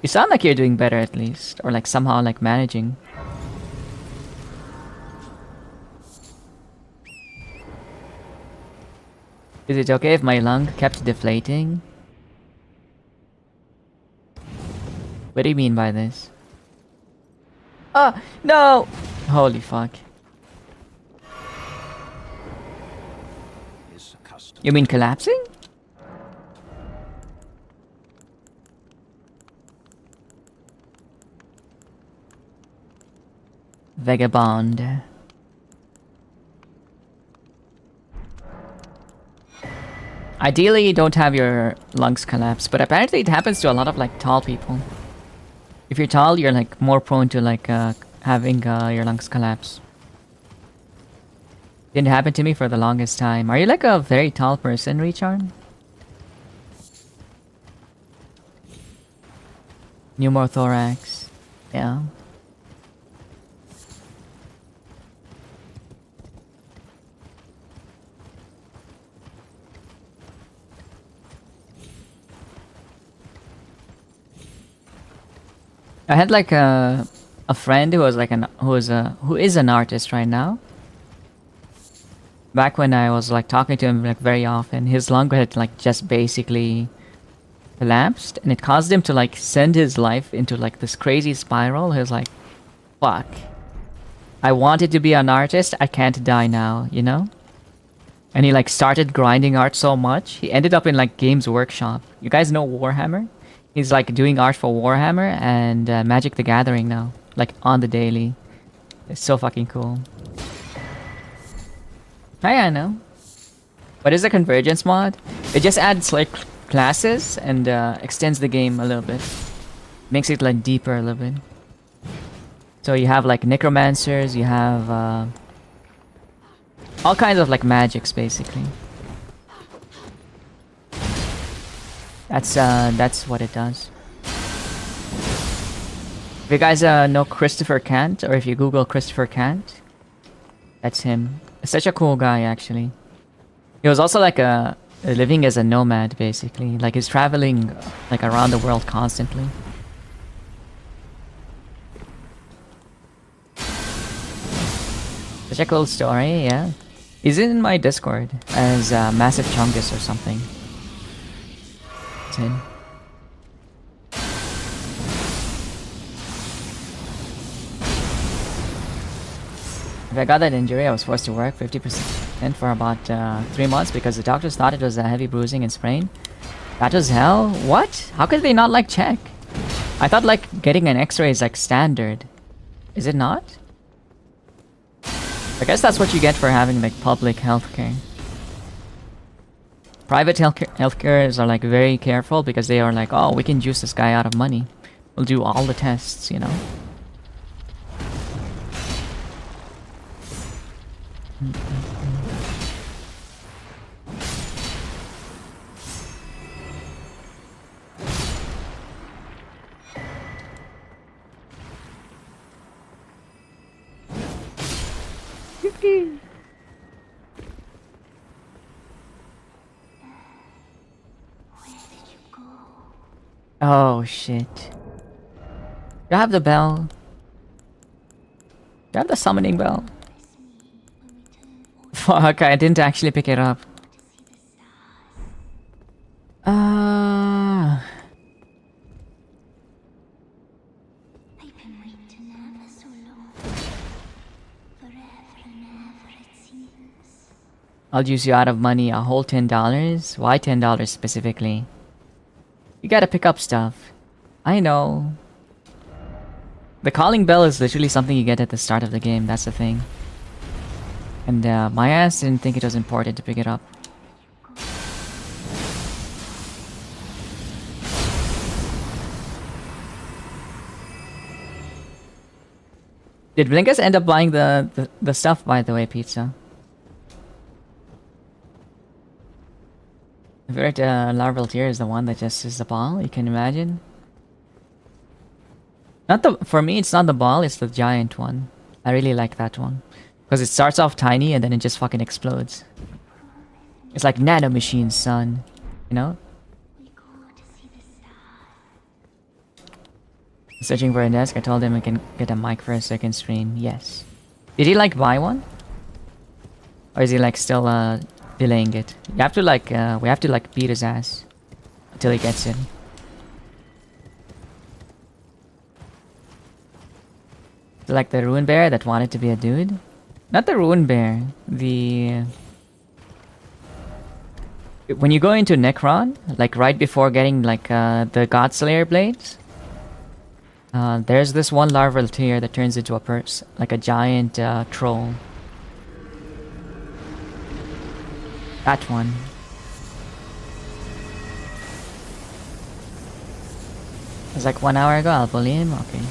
You sound like you're doing better at least, or like somehow like managing. Is it okay if my lung kept deflating? What do you mean by this? Oh, no! Holy fuck. You mean collapsing? Vagabond. Ideally, you don't have your lungs collapse, but apparently it happens to a lot of like tall people. If you're tall, you're like more prone to like having your lungs collapse. Didn't happen to me for the longest time. Are you like a very tall person, Recharm? Pneumothorax. Yeah. I had like a friend who was like who is an artist right now. Back when I was like talking to him like very often, his lung had like just basically collapsed, and it caused him to like send his life into like this crazy spiral. He was like, "Fuck, I wanted to be an artist, I can't die now, you know? And he like started grinding art so much, he ended up in like Games Workshop. You guys know Warhammer? He's like doing art for Warhammer and Magic the Gathering now. Like on the daily. It's so fucking cool. I know. What is a Convergence mod? It just adds like classes and extends the game a little bit. Makes it like deeper a little bit. So you have like necromancers, you have all kinds of like magics basically. That's what it does. If you guys know Christopher Kant, or if you Google Christopher Kant, that's him. Such a cool guy actually. He was also like living as a nomad basically. Like he's traveling like around the world constantly. Such a cool story, yeah. He's in my Discord as Massive Chungus or something. It's him. If I got that injury, I was forced to work 50% for about 3 months because the doctors thought it was a heavy bruising and sprain. That was hell? What? How could they not like check? I thought like getting an x-ray is like standard. Is it not? I guess that's what you get for having like public healthcare. Private healthcares are like very careful because they are like, oh, we can juice this guy out of money. We'll do all the tests, you know? Oh shit. Do you have the bell? Do you have the summoning bell? Fuck, I didn't actually pick it up. I'll juice you out of money, a whole $10? Why $10 specifically? You gotta pick up stuff. I know. The calling bell is literally something you get at the start of the game, that's the thing. And my ass didn't think it was important to pick it up. Did Blinkus end up buying the stuff, by the way, Pizza? The favorite larval tier is the one that just is the ball, you can imagine. Not the For me it's not the ball, it's the giant one. I really like that one. Because it starts off tiny and then it just fucking explodes. It's like nano machines, son. You know? Searching for a desk, I told him I can get a mic for a second stream. Yes. Did he like buy one? Or is he like still delaying it? You have to like we have to like beat his ass until he gets it. So like the Ruin Bear that wanted to be a dude? Not the Ruin Bear, the... When you go into Necron, like right before getting like the Godslayer blades, there's this one larval tier that turns into a like a giant troll. That one. It was like 1 hour ago, I'll bully him? Okay.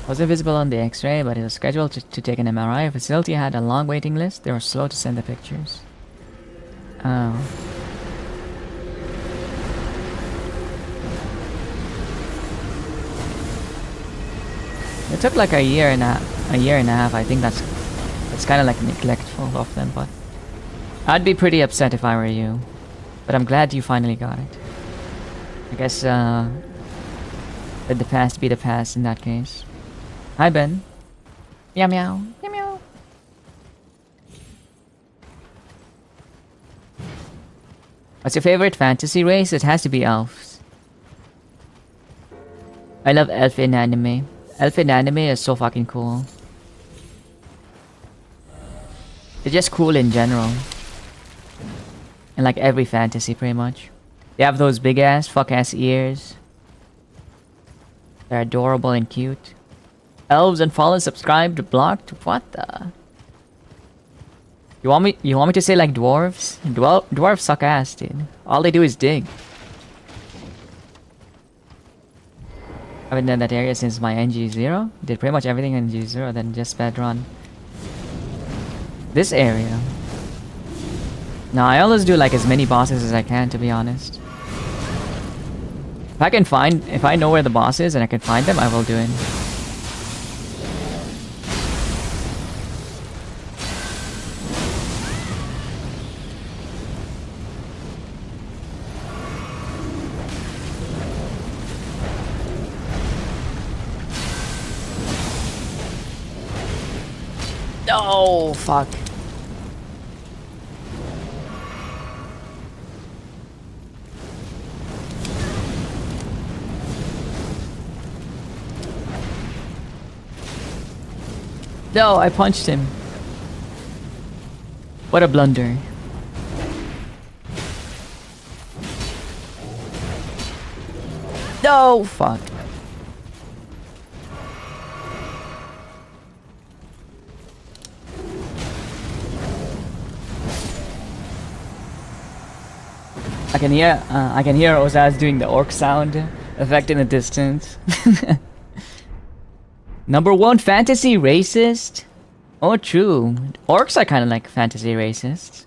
Wasn't visible on the x-ray, but it was scheduled to take an MRI. The facility had a long waiting list. They were slow to send the pictures. Oh. It took like a year and a half. I think that's kind of like neglectful of them, but I'd be pretty upset if I were you. But I'm glad you finally got it. I guess let the past be the past in that case. Hi Ben. Meow meow. Meow meow. What's your favorite fantasy race? It has to be elves. I love Elfin anime. Elfin anime is so fucking cool. It's just cool in general. In like every fantasy pretty much. They have those big ass, fuck ass ears. They're adorable and cute. Elves unfollowed, subscribed, blocked. What the? You want me to say like dwarves? Dwarves suck ass, dude. All they do is dig. I haven't done that area since my NG0. Did pretty much everything in NG0, then just sped run. This area. No, I always do like as many bosses as I can, to be honest. If I know where the boss is and I can find them, I will do it. Oh, fuck. No, I punched him. What a blunder. No, fuck. I can hear Ozaz doing the orc sound effect in the distance. Number 1 fantasy racist? Oh, true. Orcs are kind of like fantasy racists.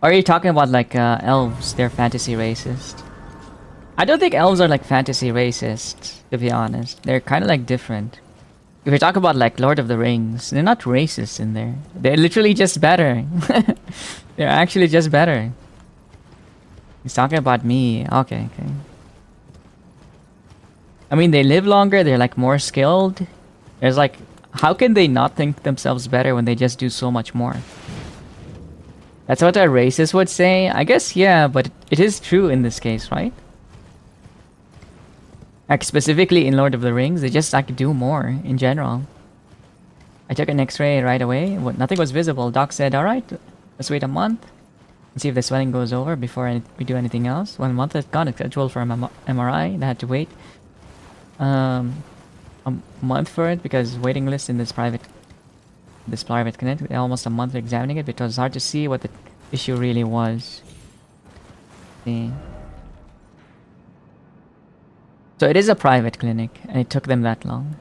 Or are you talking about like elves? They're fantasy racist. I don't think elves are like fantasy racist, to be honest. They're kind of like different. If you talk about like Lord of the Rings, they're not racist in there. They're literally just better. They're actually just better. He's talking about me. Okay, okay. I mean, they live longer. They're like more skilled. There's like, how can they not think themselves better when they just do so much more? That's what a racist would say. I guess, yeah, but it is true in this case, right? Like specifically in Lord of the Rings, they just like do more in general. I took an X-ray right away. Nothing was visible. Doc said, "All right, let's wait a month and see if the swelling goes over before we do anything else." 1 month has gone. It's scheduled for an MRI. I had to wait a month for it because waiting list in this private clinic. Almost a month examining it because it's hard to see what the issue really was. See. So it is a private clinic, and it took them that long.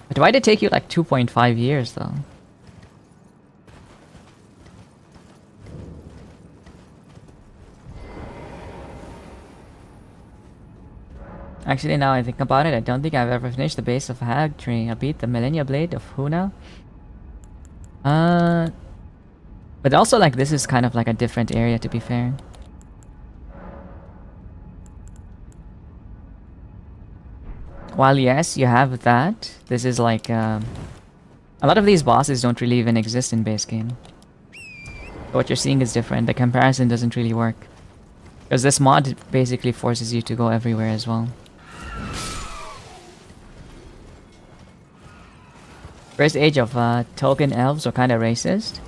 But why did it take you like 2.5 years, though? Actually, now I think about it, I don't think I've ever finished the base of Hag Tree. I beat the Millennia Blade of who now? But also, like, this is kind of like a different area, to be fair. While yes, you have that, this is like, a lot of these bosses don't really even exist in base game. What you're seeing is different. The comparison doesn't really work. Because this mod basically forces you to go everywhere as well. First age of Tolkien elves were kind of racist.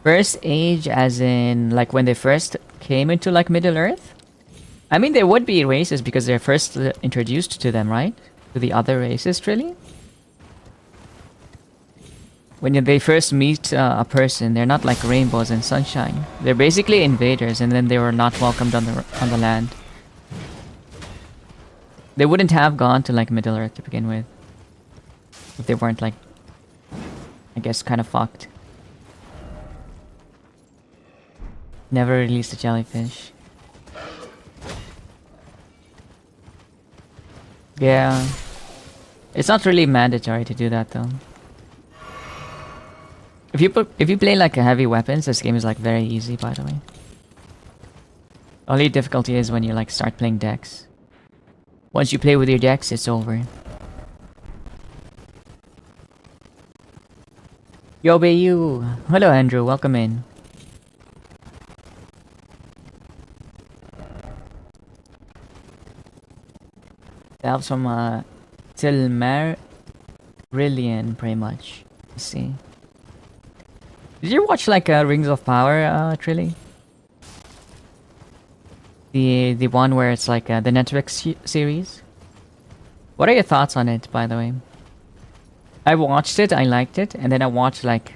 First age as in like when they first came into like Middle Earth? I mean, they would be racist because they're first introduced to them, right? To the other races, really? When they first meet a person, they're not like rainbows and sunshine. They're basically invaders, and then they were not welcomed on the land. They wouldn't have gone to like Middle Earth to begin with if they weren't like, I guess, kind of fucked. Never released a jellyfish. Yeah. It's not really mandatory to do that though. If you play like heavy weapons, this game is like very easy, by the way. Only difficulty is when you like start playing decks. Once you play with your decks, it's over. Yo, Bayu! Hello, Andrew. Welcome in. They have some Silmarillion, pretty much. Let's see. Did you watch like Rings of Power, Trilly? The one where it's like the Netflix series. What are your thoughts on it, by the way? I watched it, I liked it, and then I watched like...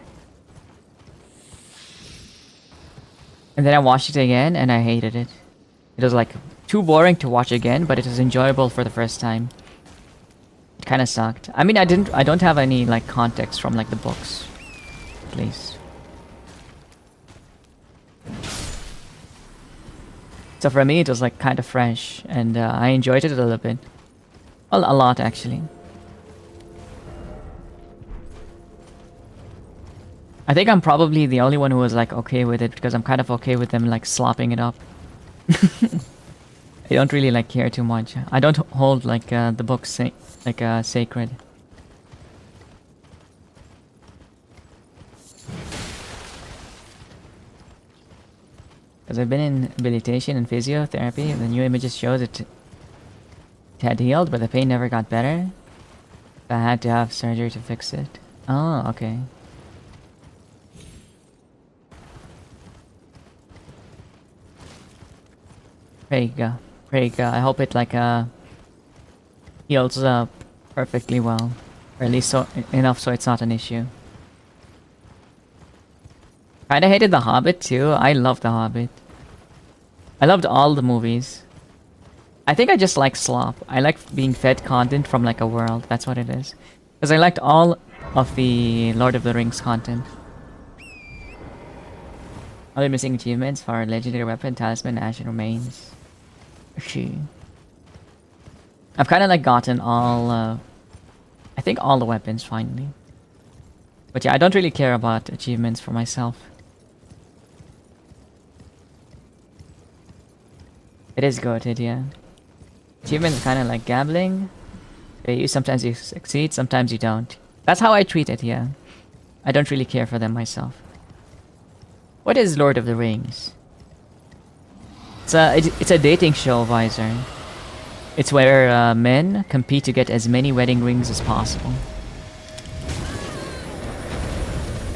And then I watched it again, and I hated it. It was like too boring to watch again, but it was enjoyable for the first time. It kind of sucked. I mean, I don't have any like context from like the books, at least. So for me, it was like kind of fresh, and I enjoyed it a little bit. Well, a lot actually. I think I'm probably the only one who was like okay with it, because I'm kind of okay with them like slopping it up. I don't really like care too much. I don't hold like the books sacred. Because I've been in rehabilitation and physiotherapy, the new images show that it had healed, but the pain never got better. I had to have surgery to fix it. Oh, okay. Prague, I hope it like heals perfectly well, or at least enough so it's not an issue. Kinda hated The Hobbit too. I loved The Hobbit. I loved all the movies. I think I just like slop. I like being fed content from like a world. That's what it is. Because I liked all of the Lord of the Rings content. Other missing achievements for Legendary Weapon, Talisman, Ashen Remains. I've kind of like gotten all, I think all the weapons finally. But yeah, I don't really care about achievements for myself. It is goated, yeah. Achievements are kind of like gambling. Sometimes you succeed, sometimes you don't. That's how I treat it, yeah. I don't really care for them myself. What is Lord of the Rings? It's a dating show, Visor. It's where men compete to get as many wedding rings as possible.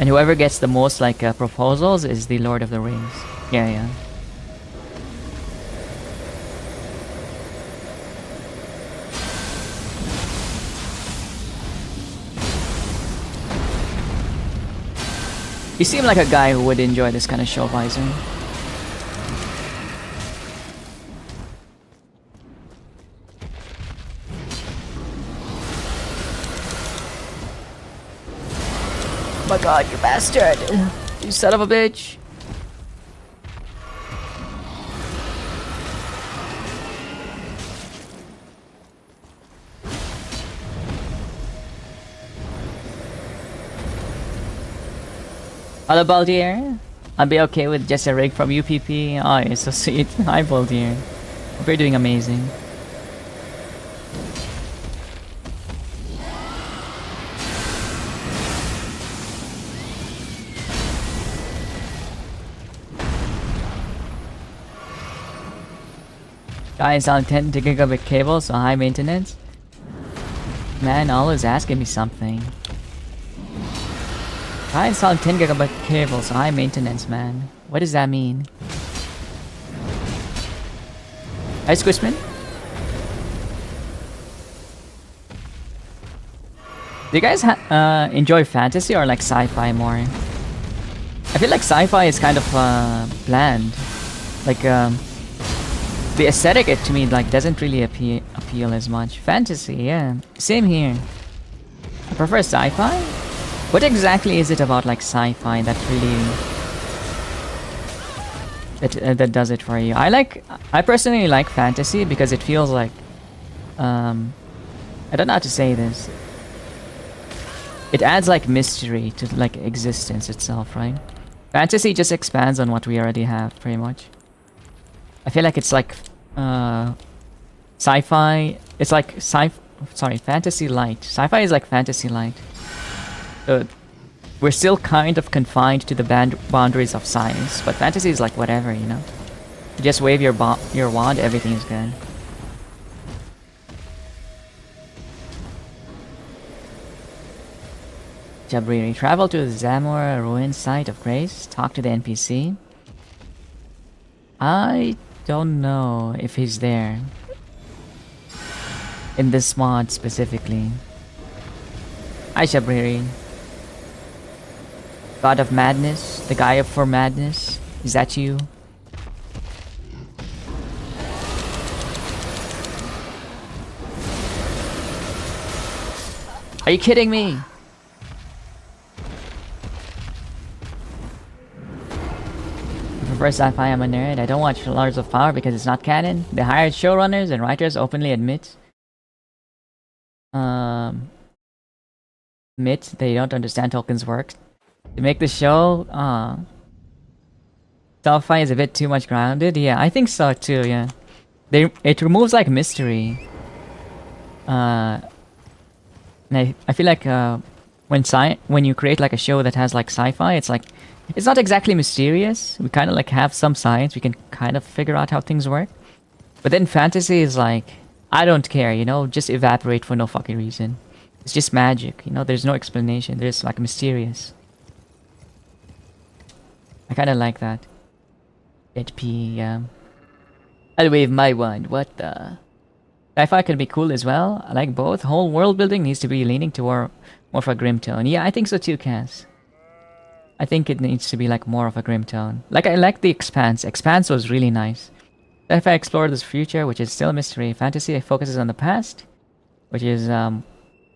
And whoever gets the most like proposals is the Lord of the Rings. Yeah, yeah. You seem like a guy who would enjoy this kind of show, Visor. Oh my god, you bastard! You son of a bitch! Hello, Baldier. I'll be okay with just a rig from UPP. Oh, you're so sweet. Hi, Baldier. Hope you're doing amazing. Guys, on 10 gigabit cable, so high maintenance. Man, always asking me something. I installed 10 gigabit cables, so high maintenance, man. What does that mean? Hi, Squishman. Do you guys enjoy fantasy or like sci-fi more? I feel like sci-fi is kind of bland. Like the aesthetic to me like doesn't really appeal as much. Fantasy, yeah, same here. I prefer sci-fi. What exactly is it about like sci-fi that really that does it for you? I personally like fantasy because it feels like I don't know how to say this. It adds like mystery to like existence itself, right? Fantasy just expands on what we already have, pretty much. I feel like it's like sci-fi. It's like fantasy light. Sci-fi is like fantasy light. We're still kind of confined to the boundaries of science, but fantasy is like whatever, you know. You just wave your wand, everything is good. Shabriri. Travel to the Zamora ruin site of Grace. Talk to the NPC. I don't know if he's there. In this mod specifically. Hi Shabriri. God of Madness. The guy up for madness. Is that you? Are you kidding me? I prefer sci-fi, I'm a nerd. I don't watch Lords of Power because it's not canon. The hired showrunners and writers openly admit they don't understand Tolkien's work. To make the show, sci-fi is a bit too much grounded. Yeah, I think so too, yeah. It removes like mystery. And I feel like when you create like a show that has like sci-fi, it's like it's not exactly mysterious. We kind of like have some science. We can kind of figure out how things work. But then fantasy is like, I don't care, you know, just evaporate for no fucking reason. It's just magic, you know. There's no explanation. There's like mysterious. I kind of like that. HP, yeah. I'll wave my wand. What the? Sci-fi can be cool as well. I like both. Whole world building needs to be leaning toward more of a grim tone. Yeah, I think so too, Cass. I think it needs to be like more of a grim tone. Like I like the Expanse. Expanse was really nice. Sci-fi explores the future, which is still a mystery. Fantasy focuses on the past, which is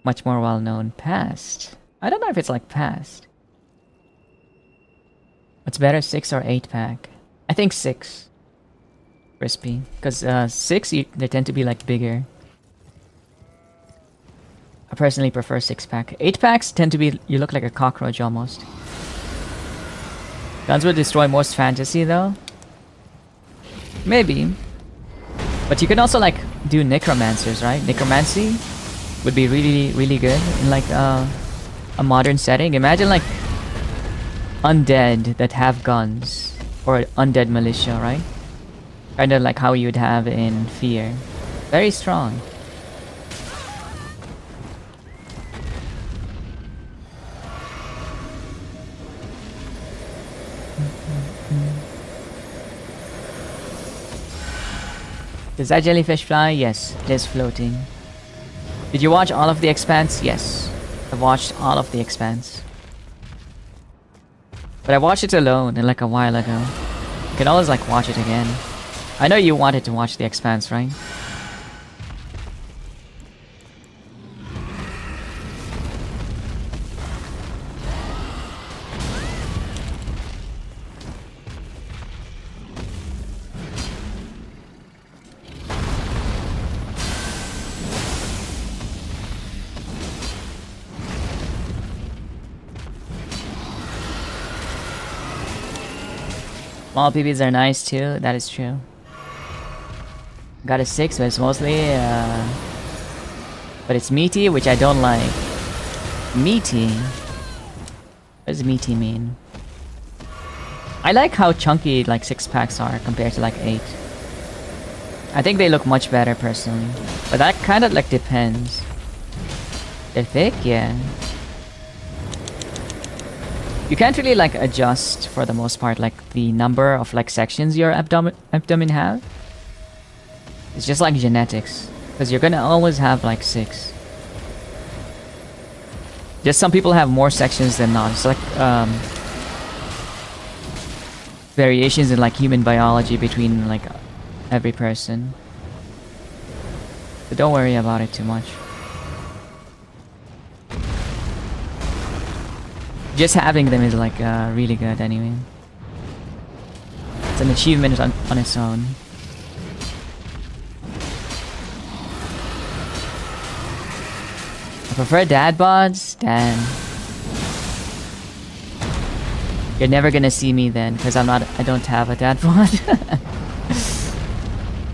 much more well-known. Past. I don't know if it's like past. What's better, 6 or 8-pack? I think 6. Crispy, because 6 they tend to be like bigger. I personally prefer 6-pack. 8-packs tend to be, you look like a cockroach almost. Guns would destroy most fantasy though. Maybe, but you can also like do necromancers, right? Necromancy would be really good in like a modern setting. Imagine like undead that have guns, or undead militia, right? Kind of like how you'd have in Fear. Very strong. Does that jellyfish fly? Yes, it is floating. Did you watch all of The Expanse? Yes. I've watched all of The Expanse. But I watched it alone and like a while ago. You can always like watch it again. I know you wanted to watch The Expanse, right? Small PBs are nice too, that is true. Got a 6, but it's mostly, but it's meaty, which I don't like. Meaty? What does meaty mean? I like how chunky like 6-packs are compared to like 8. I think they look much better personally, but that kind of like depends. They're thick, yeah. You can't really like adjust for the most part like the number of like sections your abdomen have. It's just like genetics, because you're gonna always have like 6. Just some people have more sections than not. It's like variations in like human biology between like every person. So don't worry about it too much. Just having them is like really good anyway. It's an achievement on its own. I prefer dad bods? Damn. You're never gonna see me then, because I don't have a dad bod.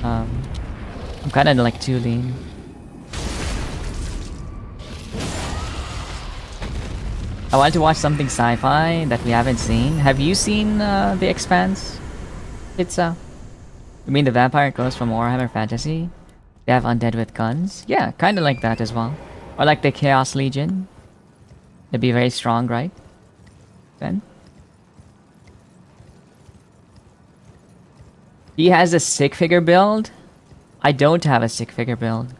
I'm kinda like too lean. I want to watch something sci-fi that we haven't seen. Have you seen The Expanse? Pizza? You mean the vampire ghost from Warhammer Fantasy? They have undead with guns? Yeah, kinda like that as well. Or like the Chaos Legion. It'd be very strong, right? Then he has a sick figure build. I don't have a sick figure build.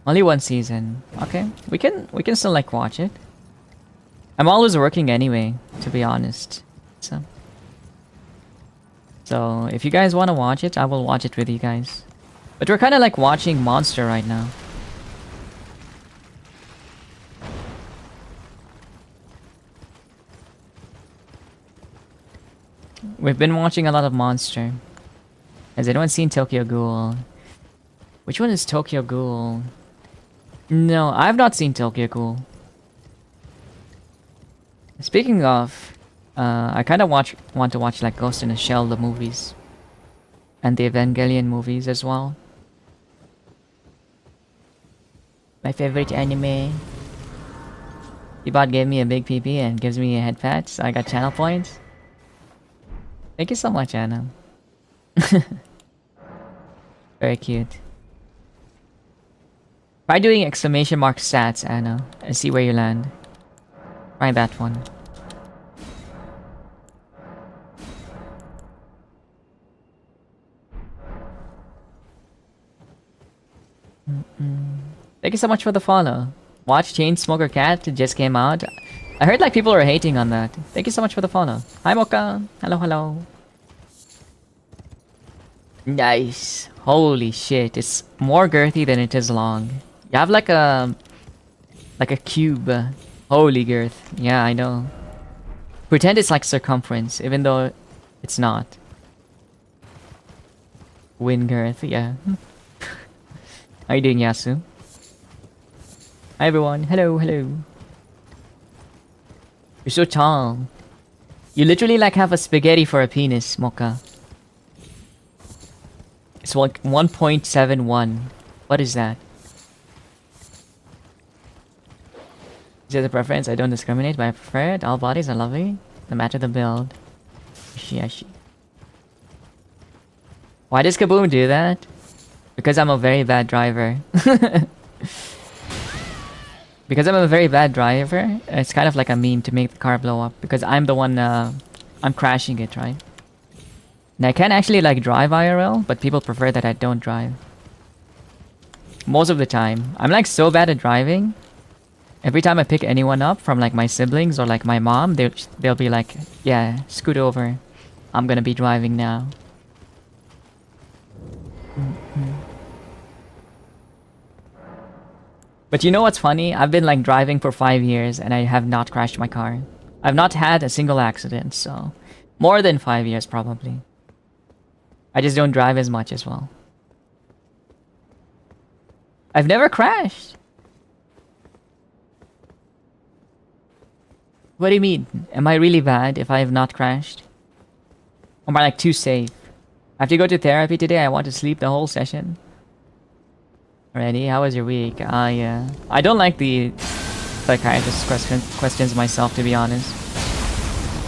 Only one season. Okay, we can still like watch it. I'm always working anyway, to be honest. So if you guys want to watch it, I will watch it with you guys. But we're kind of like watching Monster right now. We've been watching a lot of Monster. Has anyone seen Tokyo Ghoul? Which one is Tokyo Ghoul? No, I've not seen Tokyo Ghoul. Speaking of, I kind of want to watch like Ghost in a Shell, the movies. And the Evangelion movies as well. My favorite anime. Ebot gave me a big PP and gives me a head pat, so I got channel points. Thank you so much, Anna. Very cute. Try doing exclamation mark stats, Anna, and see where you land. Try that one. Thank you so much for the follow. Watch Chainsmoker Cat, it just came out. I heard like people are hating on that. Thank you so much for the follow. Hi Mocha. Hello, hello. Nice. Holy shit, it's more girthy than it is long. You have like a cube. Holy girth. Yeah, I know. Pretend it's like circumference, even though it's not. Win girth, yeah. How you doing, Yasu? Hi everyone. Hello, hello. You're so tall. You literally like have a spaghetti for a penis, Mocha. It's like 1.71. What is that? Is it a preference? I don't discriminate, but I prefer it. All bodies are lovely, no matter the build. Shiashi. Why does Kaboom do that? Because I'm a very bad driver. Because I'm a very bad driver, it's kind of like a meme to make the car blow up. Because I'm the one, I'm crashing it, right? And I can actually like drive IRL, but people prefer that I don't drive. Most of the time. I'm like so bad at driving. Every time I pick anyone up from like my siblings or like my mom, they'll be like, yeah, scoot over. I'm gonna be driving now. But you know what's funny? I've been like driving for 5 years and I have not crashed my car. I've not had a single accident, so more than 5 years probably. I just don't drive as much as well. I've never crashed. What do you mean? Am I really bad if I have not crashed? Or am I like too safe? I have to go to therapy today. I want to sleep the whole session. Alrighty, how was your week? I don't like the psychiatrist questions myself, to be honest.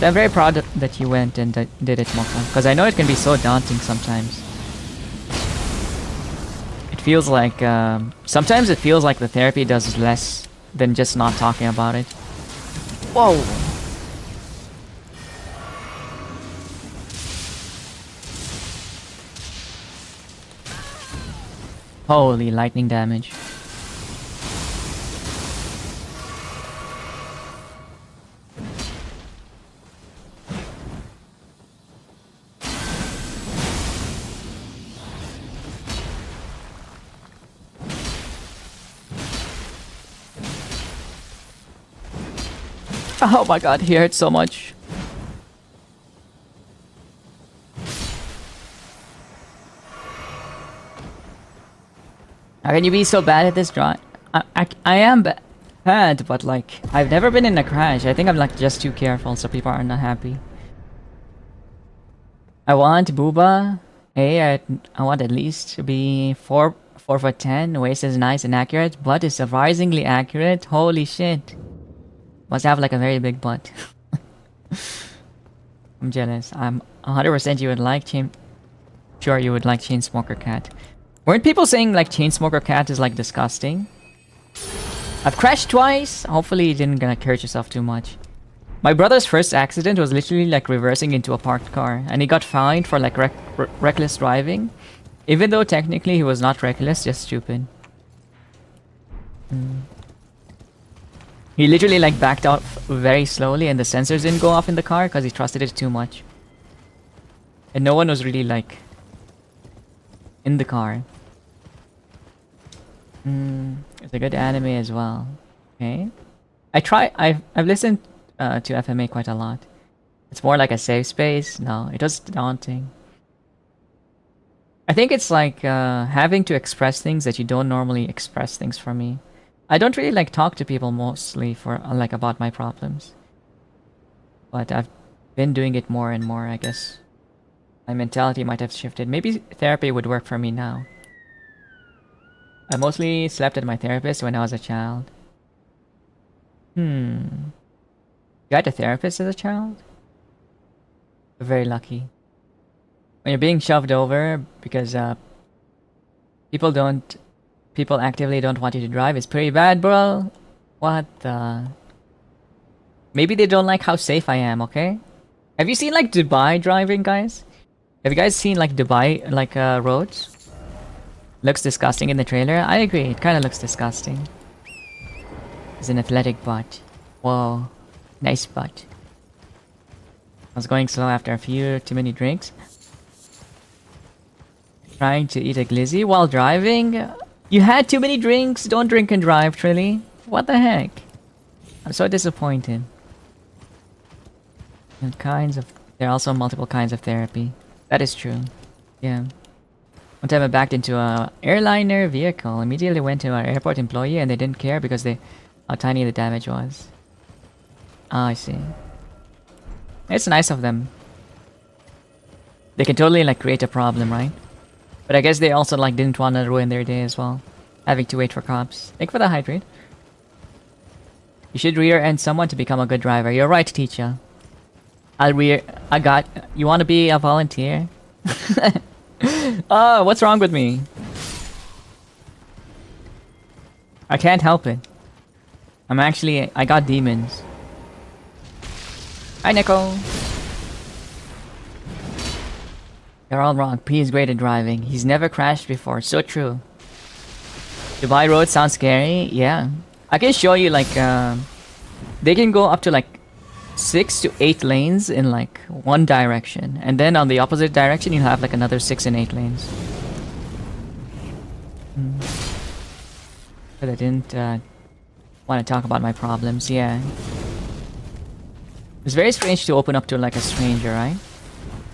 So I'm very proud that you went and did it, Mocha, because I know it can be so daunting sometimes. It feels like sometimes it feels like the therapy does less than just not talking about it. Whoa! Holy lightning damage. Oh my god, he hurts so much. How can you be so bad at this drawing? I am bad, but like, I've never been in a crash. I think I'm like just too careful so people are not happy. I want Booba. Hey, I want at least to be 4'10". Waist is nice and accurate. Butt is surprisingly accurate. Holy shit. Must have like a very big butt. I'm jealous. I'm 100% you would like Sure you would like Chainsmoker Cat. Weren't people saying like Chainsmoker Cat is like disgusting? I've crashed twice. Hopefully you didn't gonna hurt yourself too much. My brother's first accident was literally like reversing into a parked car, and he got fined for like reckless driving, even though technically he was not reckless, just stupid. He literally like backed out very slowly, and the sensors didn't go off in the car because he trusted it too much, and no one was really like in the car. It's a good anime as well. Okay, I've listened to FMA quite a lot. It's more like a safe space. No, it was daunting. I think it's like having to express things that you don't normally express things for me. I don't really like talk to people mostly for like about my problems, but I've been doing it more and more. I guess my mentality might have shifted. Maybe therapy would work for me now. I mostly slept at my therapist when I was a child. You had a therapist as a child? You're very lucky. When you're being shoved over because people actively don't want you to drive, it's pretty bad, bro. What the? Maybe they don't like how safe I am, okay? Have you seen like Dubai driving, guys? Have you guys seen like Dubai like roads? Looks disgusting in the trailer. I agree, it kind of looks disgusting. It's an athletic butt. Whoa, nice butt. I was going slow after a few too many drinks. Trying to eat a glizzy while driving? You had too many drinks? Don't drink and drive, Trilly. What the heck? I'm so disappointed. And there are also multiple kinds of therapy. That is true. Yeah. One time I backed into a airliner vehicle, immediately went to our airport employee and they didn't care because how tiny the damage was. Ah, I see. It's nice of them. They can totally like create a problem, right? But I guess they also like didn't want to ruin their day as well, having to wait for cops. Thank you for the hydrate. You should rear-end someone to become a good driver. You're right, teacher. You want to be a volunteer? Oh, what's wrong with me? I can't help it. I got demons. Hi, Nico. You're all wrong. P is great at driving. He's never crashed before. So true. Dubai road sounds scary. Yeah. I can show you like they can go up to like 6 to 8 lanes in like one direction, and then on the opposite direction you have like another 6 and 8 lanes. But I didn't want to talk about my problems. Yeah. It's very strange to open up to like a stranger, right?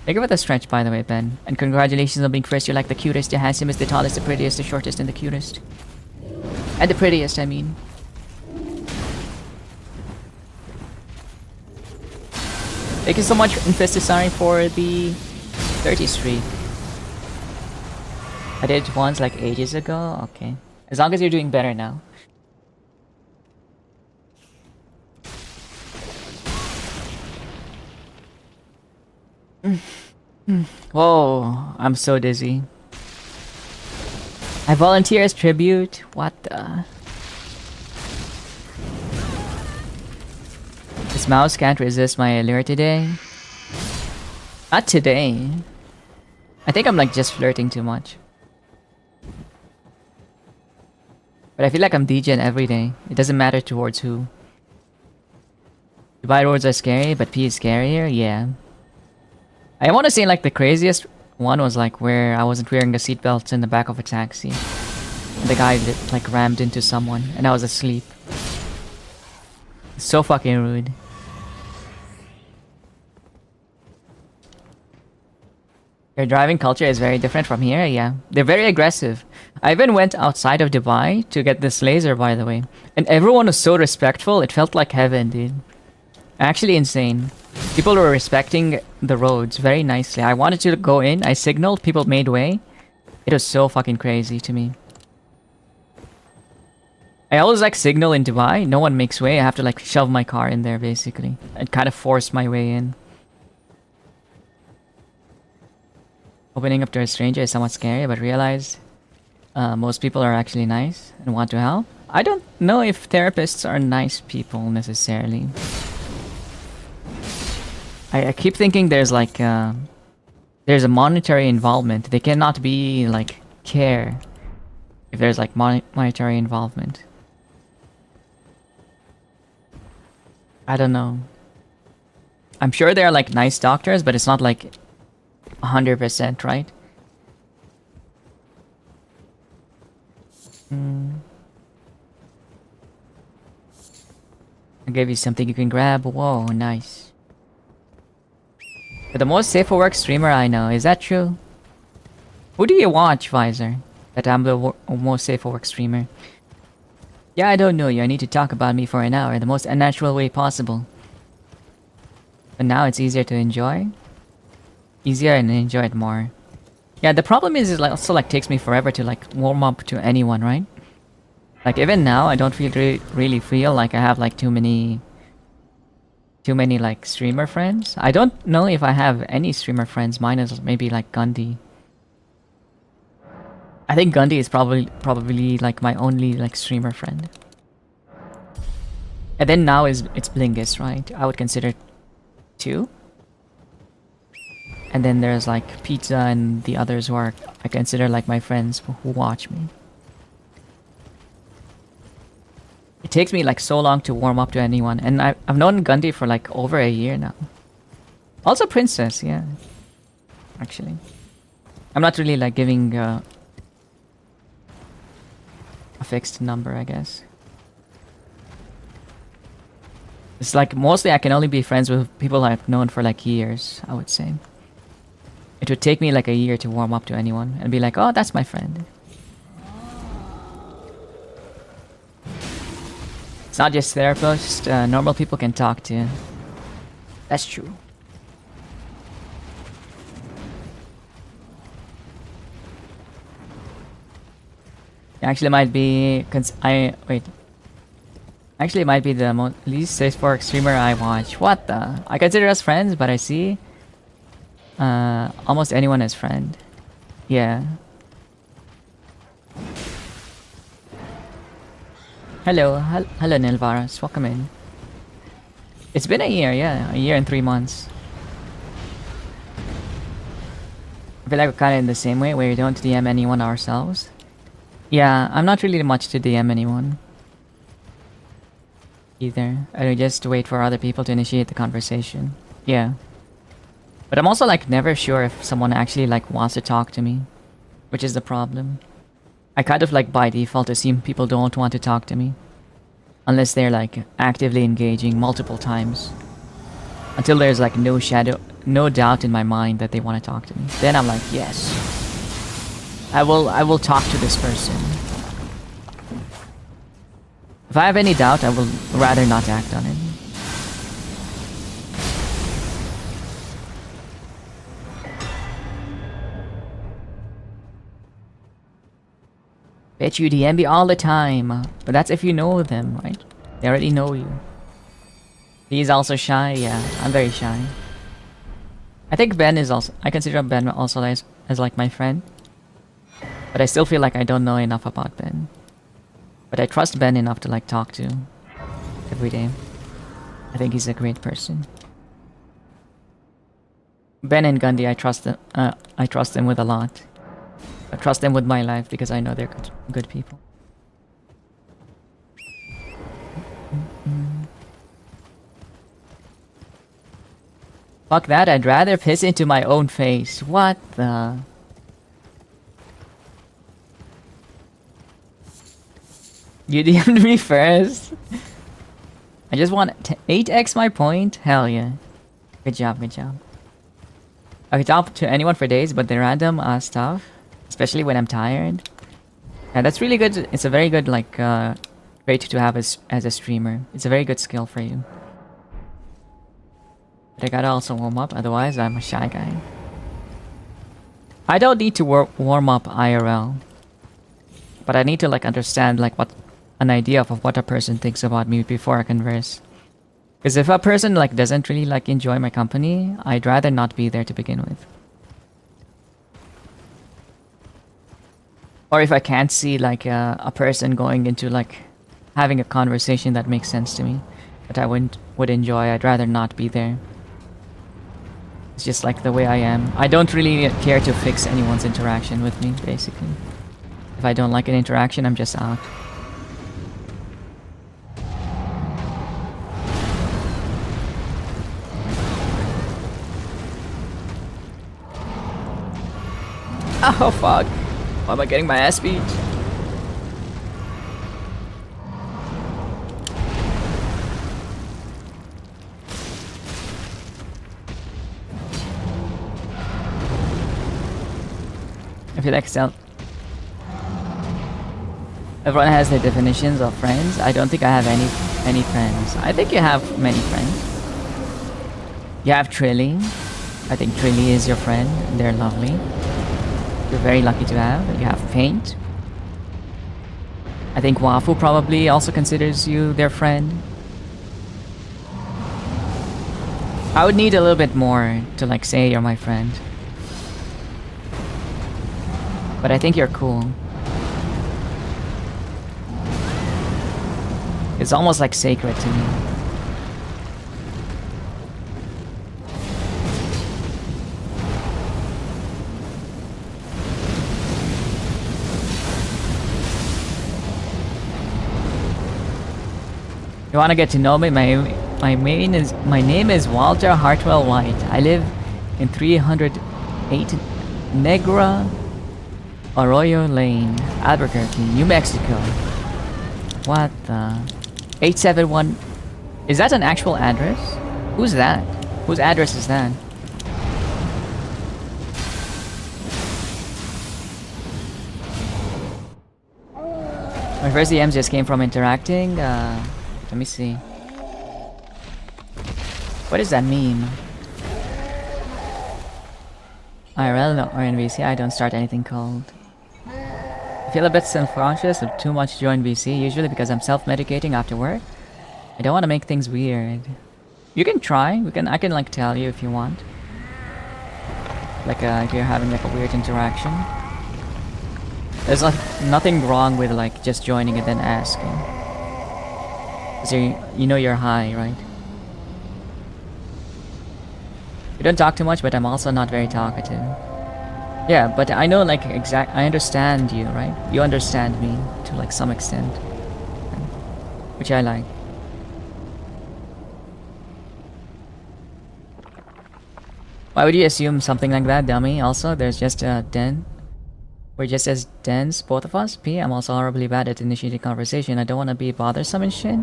Thank you for the stretch, by the way, Ben. And congratulations on being first. You're like the cutest, the handsomest, the tallest, the prettiest, the shortest, and the cutest. And the prettiest, I mean. Thank you so much, Infestisari, for the 30 streak. I did it once like ages ago. Okay. As long as you're doing better now. Whoa, I'm so dizzy. I volunteer as tribute? What the? This mouse can't resist my allure today. Not today. I think I'm like just flirting too much. But I feel like I'm DJing every day. It doesn't matter towards who. Dubai roads are scary, but P is scarier? Yeah. I want to say like the craziest one was like where I wasn't wearing the seatbelts in the back of a taxi. And the guy like rammed into someone and I was asleep. So fucking rude. Your driving culture is very different from here, yeah. They're very aggressive. I even went outside of Dubai to get this laser, by the way. And everyone was so respectful, it felt like heaven, dude. Actually insane. People were respecting the roads very nicely. I wanted to go in, I signaled, people made way. It was so fucking crazy to me. I always like signal in Dubai, no one makes way, I have to like shove my car in there basically. And kind of force my way in. Opening up to a stranger is somewhat scary, but realize most people are actually nice and want to help. I don't know if therapists are nice people necessarily. I keep thinking there's like there's a monetary involvement. They cannot be like care if there's like monetary involvement. I don't know. I'm sure they're like nice doctors, but it's not like 100%, right? I'll give you something you can grab. Whoa, nice. You're the most safe for work streamer I know. Is that true? Who do you watch, Visor? That I'm the most safe for work streamer. Yeah, I don't know you. I need to talk about me for an hour, the most unnatural way possible. But now it's easier to enjoy. Easier and enjoy it more. Yeah, the problem is it also like takes me forever to like warm up to anyone, right? Like even now, I don't really feel like I have like too many like streamer friends. I don't know if I have any streamer friends. Mine is maybe like Gundy. I think Gundy is probably like my only like streamer friend. And then now it's Blingus, right? I would consider 2. And then there's like Pizza and the others who are I consider like my friends who watch me. It takes me like so long to warm up to anyone, and I've known Gundy for like over a year now. Also Princess, yeah. Actually, I'm not really like giving a fixed number, I guess. It's like mostly I can only be friends with people I've known for like years, I would say. It would take me like a year to warm up to anyone and be like, oh, that's my friend. It's not just therapists, normal people can talk to. That's true. Actually, might be Actually, it might be the least safe for streamer I watch. What the? I consider us friends, but I see almost anyone as friend. Yeah. Hello, hello, Nilvaras. Welcome in. It's been a year, yeah, a year and 3 months. I feel like we're kind of in the same way, where we don't DM anyone ourselves. Yeah, I'm not really much to DM anyone either. I just wait for other people to initiate the conversation. Yeah. But I'm also like never sure if someone actually like wants to talk to me, which is the problem. I kind of like by default assume people don't want to talk to me unless they're like actively engaging multiple times. Until there's like no doubt in my mind that they want to talk to me. Then I'm like, yes. I will talk to this person. If I have any doubt, I will rather not act on it. Bet you DM me all the time. But that's if you know them, right? They already know you. He's also shy, yeah. I'm very shy. I think Ben is also... I consider Ben also as like my friend. But I still feel like I don't know enough about Ben. But I trust Ben enough to like talk to every day. I think he's a great person. Ben and Gundy, I trust them with a lot. I trust them with my life because I know they're good people. Fuck that, I'd rather piss into my own face. What the... You DM'd me first? I just want to 8x my point? Hell yeah. Good job, good job. I could talk to anyone for days, but the random stuff, especially when I'm tired. Yeah, that's really good. It's a very good, like, trait to have as a streamer. It's a very good skill for you. But I gotta also warm up, otherwise I'm a shy guy. I don't need to warm up IRL. But I need to, like, understand, like, an idea of what a person thinks about me before I converse. Because if a person like doesn't really like enjoy my company, I'd rather not be there to begin with. Or if I can't see like a person going into like having a conversation that makes sense to me, that I would enjoy. I'd rather not be there. It's just like the way I am. I don't really care to fix anyone's interaction with me, basically. If I don't like an interaction, I'm just out. Oh fuck. Why am I getting my ass beat? I feel like everyone has their definitions of friends. I don't think I have any friends. I think you have many friends. You have Trilly. I think Trilly is your friend. They're lovely. You're very lucky to have. You have Paint. I think Wafu probably also considers you their friend. I would need a little bit more to like say you're my friend. But I think you're cool. It's almost like sacred to me. You wanna get to know me? My name is Walter Hartwell White. I live in 308 Negra Arroyo Lane, Albuquerque, New Mexico. What the? 871. Is that an actual address? Who's that? Whose address is that? My first DMs just came from interacting. Let me see. What does that mean? IRL or NVC, I don't start anything cold. I feel a bit self-conscious of too much join VC, usually because I'm self-medicating after work. I don't want to make things weird. You can try. I can like tell you if you want. Like if you're having like a weird interaction. There's nothing wrong with like just joining and then asking. Cause you know you're high, right? You don't talk too much, but I'm also not very talkative. Yeah, but I know like I understand you, right? You understand me to like some extent. Which I like. Why would you assume something like that, dummy? Also, there's just a den. We're just as dense, both of us. P, I'm also horribly bad at initiating conversation. I don't want to be bothersome and shit.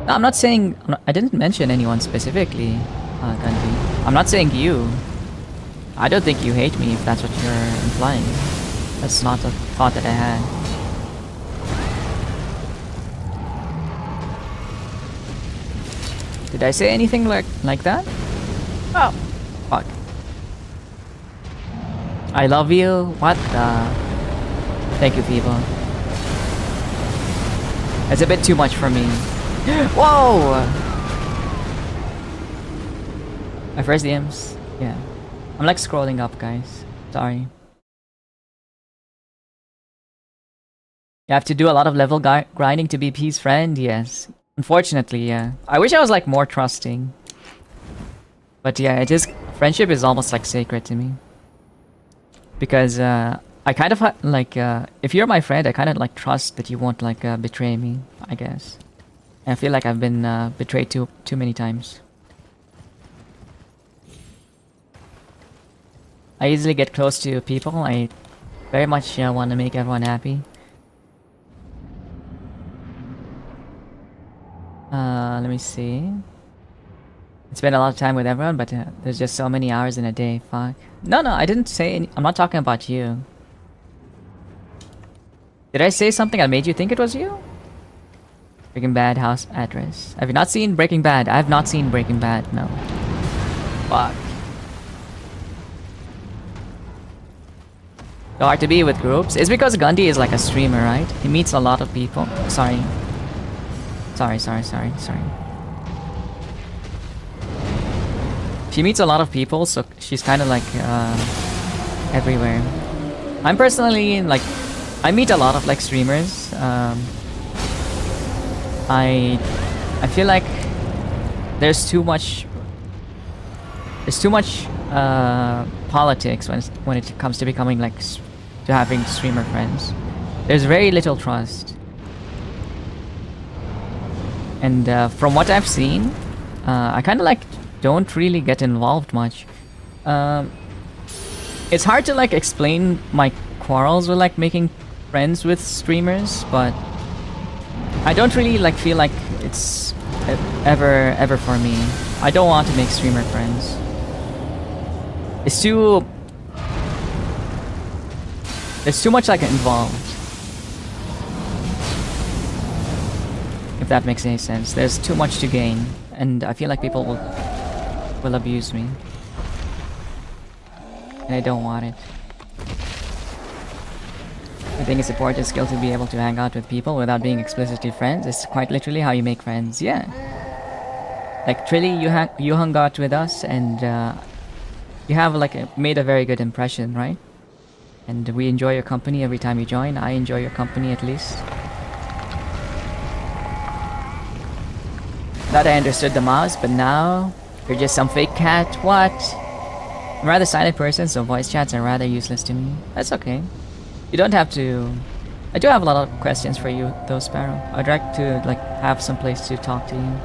No, I'm not saying... I didn't mention anyone specifically, Gandhi. I'm not saying you. I don't think you hate me if that's what you're implying. That's not a thought that I had. Did I say anything like that? Oh, fuck. I love you? What the... Thank you, people. It's a bit too much for me. Whoa! My first DMs? Yeah. I'm like scrolling up, guys. Sorry. You have to do a lot of level grinding to be P's friend? Yes. Unfortunately, yeah. I wish I was like more trusting. But yeah, friendship is almost like sacred to me. Because I kind of like, if you're my friend, I kind of like trust that you won't like betray me, I guess. I feel like I've been betrayed too many times. I easily get close to people. I very much want to make everyone happy. Let me see. I spend a lot of time with everyone, but there's just so many hours in a day. Fuck. No, I didn't say I'm not talking about you. Did I say something that made you think it was you? Breaking Bad house address. Have you not seen Breaking Bad? I have not seen Breaking Bad, no. Fuck. So hard to be with groups. It's because Gandhi is like a streamer, right? He meets a lot of people. Sorry. She meets a lot of people, so she's kind of like everywhere. I'm personally like, I meet a lot of like streamers, I feel like there's too much politics when it comes to becoming like to having streamer friends. There's very little trust, and from what I've seen, I kind of like don't really get involved much. It's hard to like explain my quarrels with like making friends with streamers, but I don't really like feel like it's ever for me. I don't want to make streamer friends. It's too... There's too much like involved. If that makes any sense. There's too much to gain, and I feel like people will abuse me. And I don't want it. I think it's an important skill to be able to hang out with people without being explicitly friends. It's quite literally how you make friends. Yeah. Like Trilly, you hung out with us, and you have like made a very good impression, right? And we enjoy your company every time you join. I enjoy your company at least. Thought I understood the mouse, but now you're just some fake cat. What? I'm a rather silent person, so voice chats are rather useless to me. That's okay. You don't have to... I do have a lot of questions for you though, Sparrow. I'd like to like have some place to talk to you.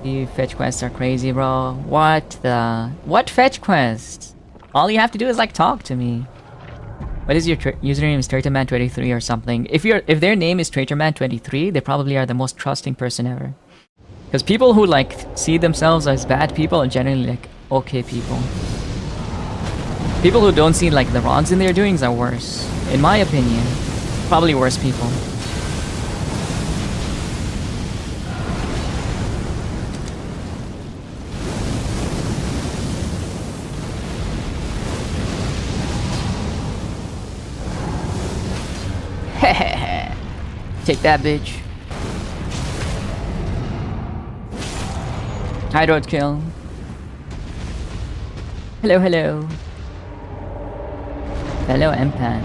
You fetch quests are crazy, bro. What the... What fetch quests? All you have to do is like talk to me. What is your username? Is TraitorMan23 or something? If their name is TraitorMan23, they probably are the most trusting person ever. Because people who like see themselves as bad people are generally like okay people. People who don't see like the wrongs in their doings are worse. In my opinion, probably worse people. Take that, bitch. Hi, Roadkill. Hello, hello. Hello, Empan.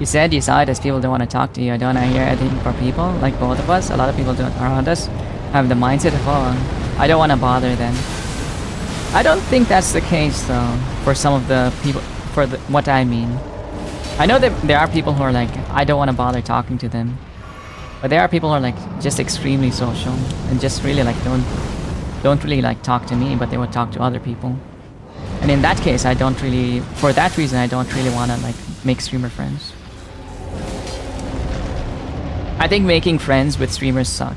You said you saw it as people don't want to talk to you. I don't want to hear anything from people, like both of us. A lot of people around us have the mindset of, oh, I don't want to bother them. I don't think that's the case, though, for some of the people, what I mean. I know that there are people who are like, I don't want to bother talking to them. But there are people who are like, just extremely social, and just really like, don't really like talk to me, but they would talk to other people. And in that case, I don't really, for that reason, I don't really want to like make streamer friends. I think making friends with streamers suck.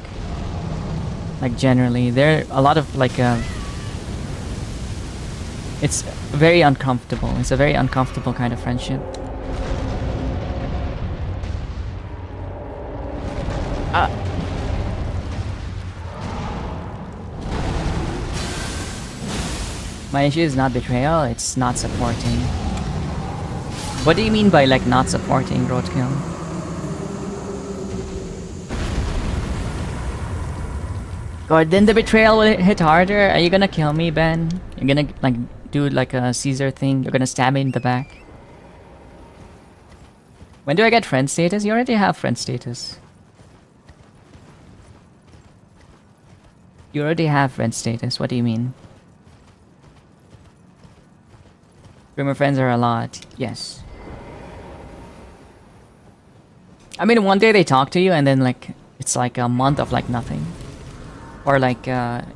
Like generally, there are a lot of like, it's very uncomfortable. It's a very uncomfortable kind of friendship. My issue is not betrayal, it's not supporting. What do you mean by like not supporting, Roadkill? God, then the betrayal will hit harder. Are you gonna kill me, Ben? You're gonna like do like a Caesar thing? You're gonna stab me in the back? When do I get friend status? You already have friend status. You already have friend status. What do you mean? Streamer friends are a lot. Yes. I mean, one day they talk to you and then like it's like a month of like nothing. Or like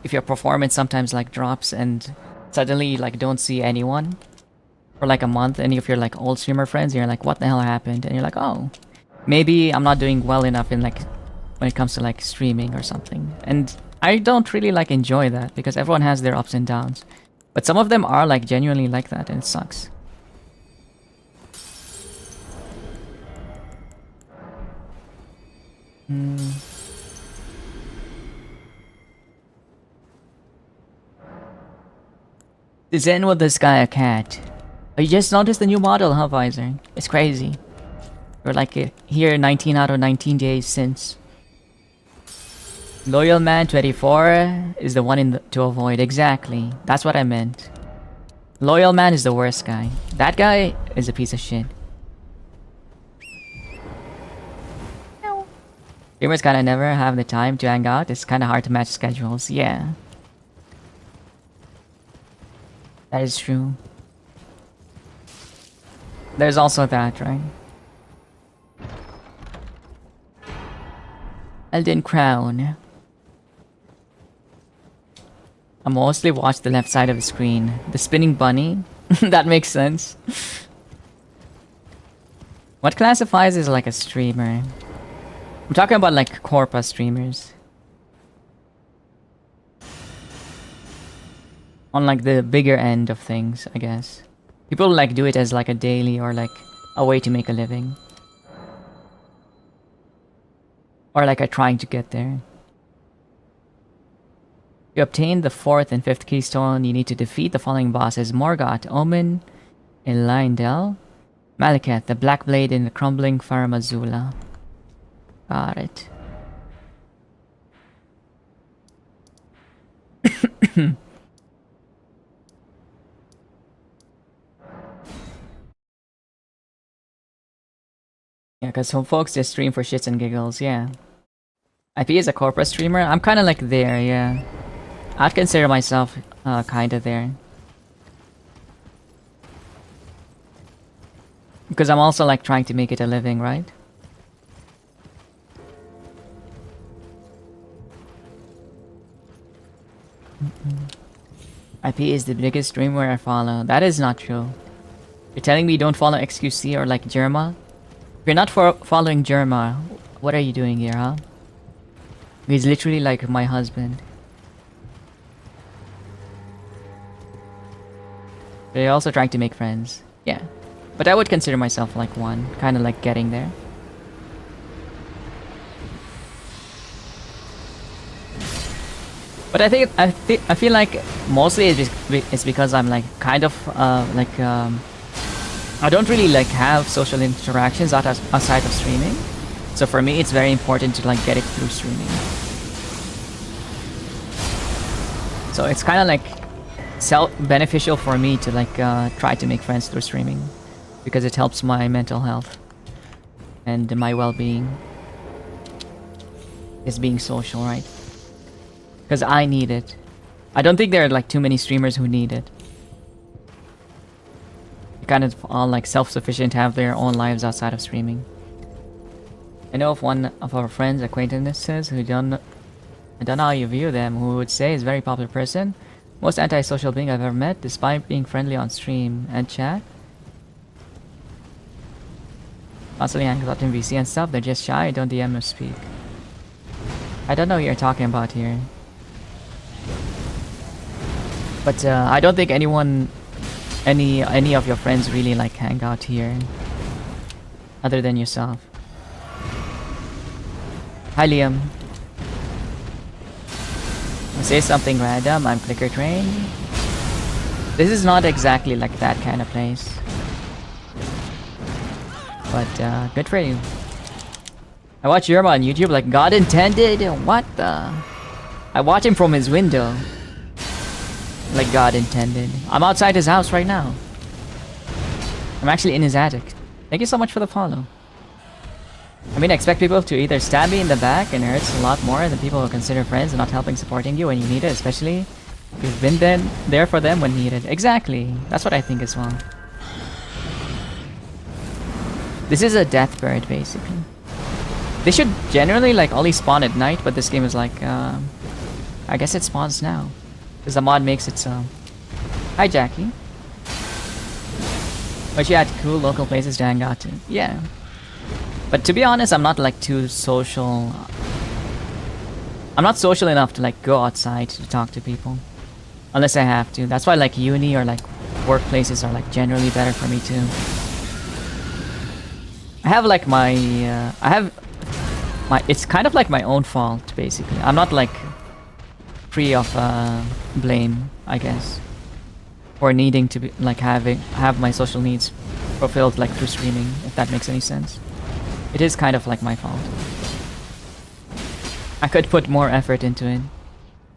if your performance sometimes like drops and suddenly you like don't see anyone for like a month, and if you're like old streamer friends, you're like, what the hell happened? And you're like, oh, maybe I'm not doing well enough in like when it comes to like streaming or something. And I don't really like enjoy that because everyone has their ups and downs. But some of them are like genuinely like that, and it sucks. Zen with this guy a cat. Oh, you just noticed the new model, huh, Visor? It's crazy. We're like here 19 out of 19 days since. Loyal Man 24 is the one to avoid. Exactly. That's what I meant. Loyal Man is the worst guy. That guy is a piece of shit. Streamers kind of never have the time to hang out. It's kind of hard to match schedules. Yeah. That is true. There's also that, right? Elden Crown. I mostly watch the left side of the screen. The spinning bunny? That makes sense. What classifies as like a streamer? I'm talking about like Corpa streamers. On like the bigger end of things, I guess. People like do it as like a daily or like a way to make a living. Or like are trying to get there. To obtain the 4th and 5th keystone, you need to defeat the following bosses: Morgoth, Omen, Elendel, Malekith, the Black Blade, and the Crumbling Farum Azula. Got it. Yeah, because some folks just stream for shits and giggles, yeah. IP is a corporate streamer. I'm kind of like there, yeah. I'd consider myself kind of there. Because I'm also like trying to make it a living, right? IP is the biggest streamer I follow. That is not true. You're telling me you don't follow XQC or like Jerma? If you're not following Jerma, what are you doing here, huh? He's literally like my husband. They're also trying to make friends. Yeah. But I would consider myself like one. Kind of like getting there. But I feel like mostly it's because I'm like kind of I don't really like have social interactions outside of streaming. So for me it's very important to like get it through streaming. So it's kind of like beneficial for me to like try to make friends through streaming, because it helps my mental health and my well-being. Is being social, right? Because I need it. I don't think there are like too many streamers who need it. They're kind of all like self-sufficient, have their own lives outside of streaming. I know of one of our friends, acquaintances, who I don't know how you view them, who would say is a very popular person. Most antisocial being I've ever met, despite being friendly on stream and chat. Constantly hangs out in VC and stuff, they're just shy, don't DM or speak. I don't know what you're talking about here. But I don't think anyone, any of your friends really like hang out here. Other than yourself. Hi Liam. Say something random, I'm Clicker Train. This is not exactly like that kind of place. But good for you. I watch Yerma on YouTube like God intended. What the? I watch him from his window. Like God intended. I'm outside his house right now. I'm actually in his attic. Thank you so much for the follow. I mean, I expect people to either stab me in the back, and it hurts a lot more than people who consider friends and not helping supporting you when you need it, especially if you've been there for them when needed. Exactly. That's what I think as well. This is a death bird, basically. They should generally like only spawn at night, but this game is like, I guess it spawns now. Because the mod makes it so. Hi Jackie. But you had cool local places to hang out to. Yeah. But to be honest, I'm not like too social. I'm not social enough to like go outside to talk to people. Unless I have to. That's why like uni or like workplaces are like generally better for me too. I have like my, it's kind of like my own fault basically. I'm not like free of blame, I guess, for needing to be like have my social needs fulfilled like through streaming, if that makes any sense. It is kind of like my fault. I could put more effort into it,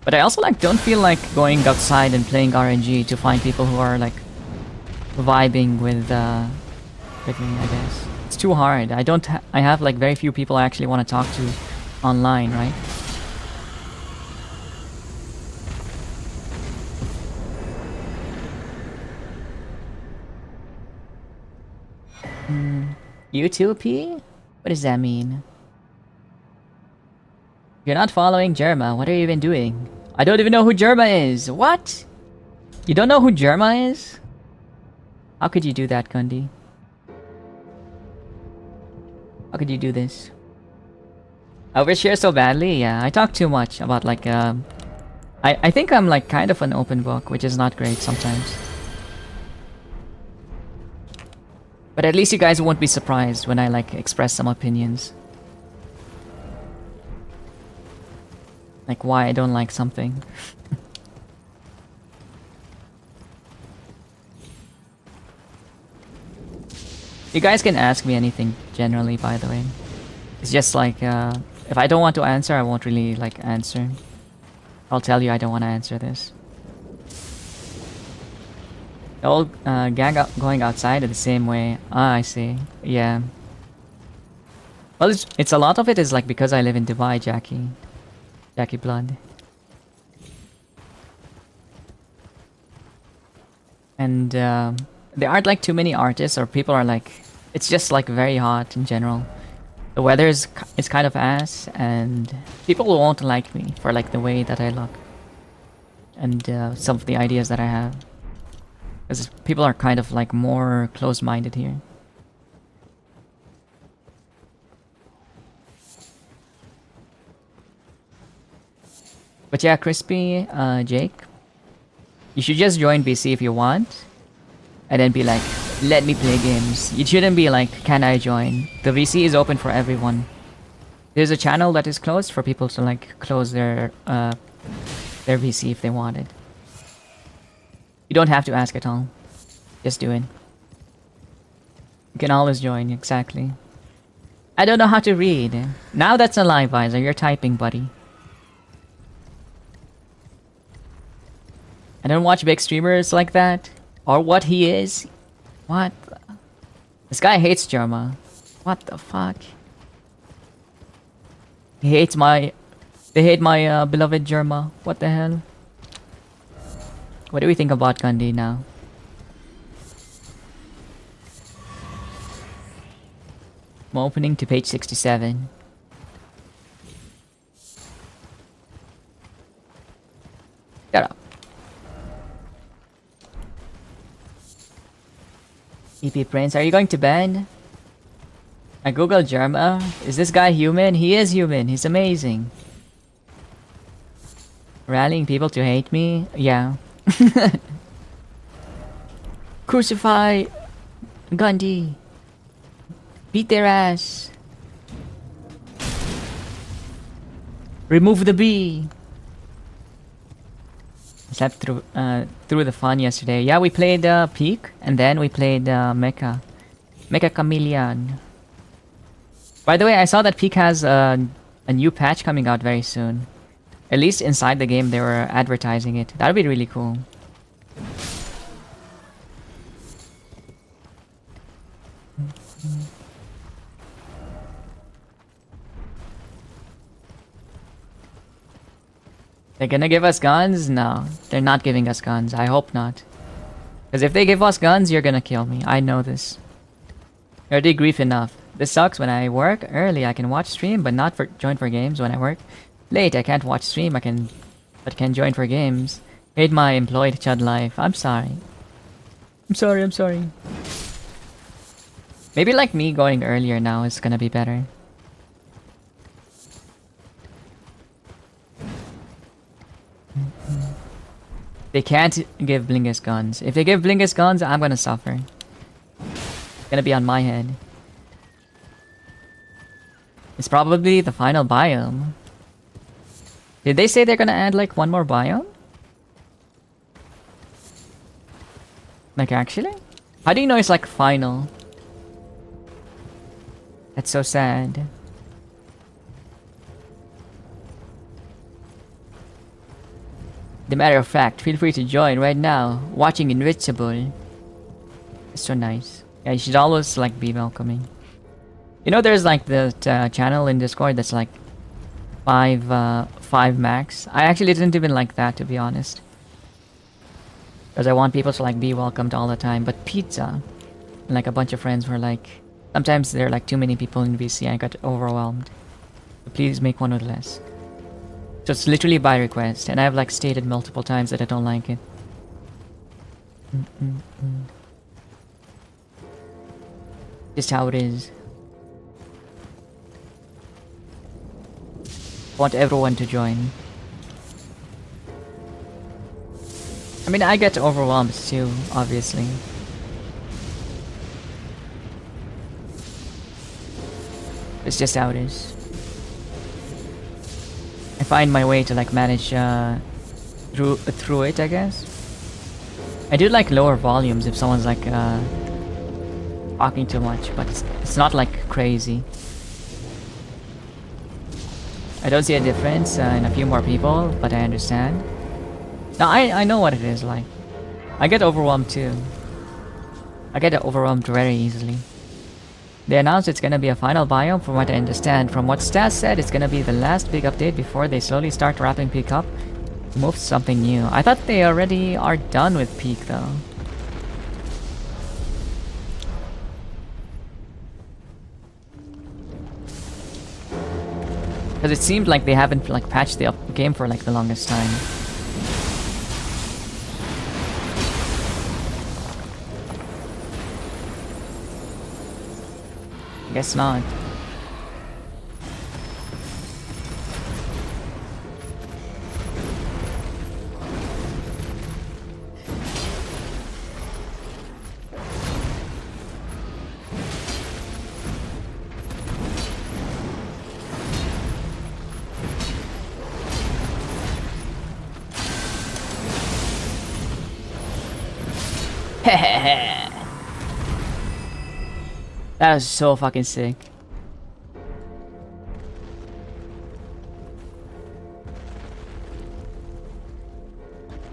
but I also like don't feel like going outside and playing RNG to find people who are like vibing with me. I guess it's too hard. I have like very few people I actually want to talk to online, right? U2P? What does that mean? You're not following Germa. What are you even doing? I don't even know who Germa is. What? You don't know who Germa is? How could you do that, Gundy? How could you do this? Overshare so badly? Yeah, I talk too much about like I think I'm like kind of an open book, which is not great sometimes. But at least you guys won't be surprised when I like express some opinions. Like why I don't like something. You guys can ask me anything generally, by the way. It's just like if I don't want to answer, I won't really like answer. I'll tell you I don't want to answer this. The old gang going outside the same way. Ah, I see. Yeah. Well, it's a lot of it is like because I live in Dubai, Jackie. Jackie Blood. And there aren't like too many artists or people are like... It's just like very hot in general. The weather is kind of ass and people won't like me for like the way that I look. And some of the ideas that I have. Because people are kind of like more close-minded here. But yeah, Crispy, Jake, you should just join BC if you want. And then be like, let me play games. You shouldn't be like, can I join? The VC is open for everyone. There's a channel that is closed for people to like close their VC if they want it. You don't have to ask at all. Just do it. You can always join, exactly. I don't know how to read. Now that's a lie, Visor. You're typing, buddy. I don't watch big streamers like that. Or what he is. What? This guy hates Germa. What the fuck? He hates my... They hate my beloved Germa. What the hell? What do we think about Gandhi now? I'm opening to page 67. Shut up. EP Prince, are you going to bed? I googled Germa. Is this guy human? He is human. He's amazing. Rallying people to hate me? Yeah. Crucify Gandhi. Beat their ass. Remove the bee. Slept through the fun yesterday. Yeah, we played Peak and then we played Mecha Chameleon. By the way, I saw that Peak has a new patch coming out very soon. At least inside the game they were advertising it. That would be really cool. They're gonna give us guns? No, they're not giving us guns. I hope not. Because if they give us guns, you're gonna kill me. I know this. You already grief enough. This sucks. When I work early, I can watch stream, but not join for games. When I work late, I can't watch stream. But can join for games. Hate my employed chud life. I'm sorry. I'm sorry. Maybe like me going earlier now is gonna be better. They can't give Blingus guns. If they give Blingus guns, I'm gonna suffer. It's gonna be on my head. It's probably the final biome. Did they say they're gonna add like one more biome? Like actually? How do you know it's like final? That's so sad. The matter of fact, feel free to join right now. Watching Invincible. It's so nice. Yeah, you should always like be welcoming. You know, there's like the channel in Discord that's like 5 max. I actually didn't even like that, to be honest, because I want people to like be welcomed all the time. But pizza, and like a bunch of friends were like, sometimes there are like too many people in VC and I got overwhelmed. So please make one with less. So it's literally by request, and I've like stated multiple times that I don't like it. Just how it is. Want everyone to join. I mean, I get overwhelmed too, obviously. It's just how it is. I find my way to like manage through it, I guess. I do like lower volumes if someone's like talking too much, but it's not like crazy. I don't see a difference in a few more people, but I understand. Now I know what it is like. I get overwhelmed too. I get overwhelmed very easily. They announced it's gonna be a final biome from what I understand. From what Stas said, it's gonna be the last big update before they slowly start wrapping Peak up. Move to something new. I thought they already are done with Peak though. Because it seemed like they haven't like patched the game for like the longest time. Guess not. That was so fucking sick.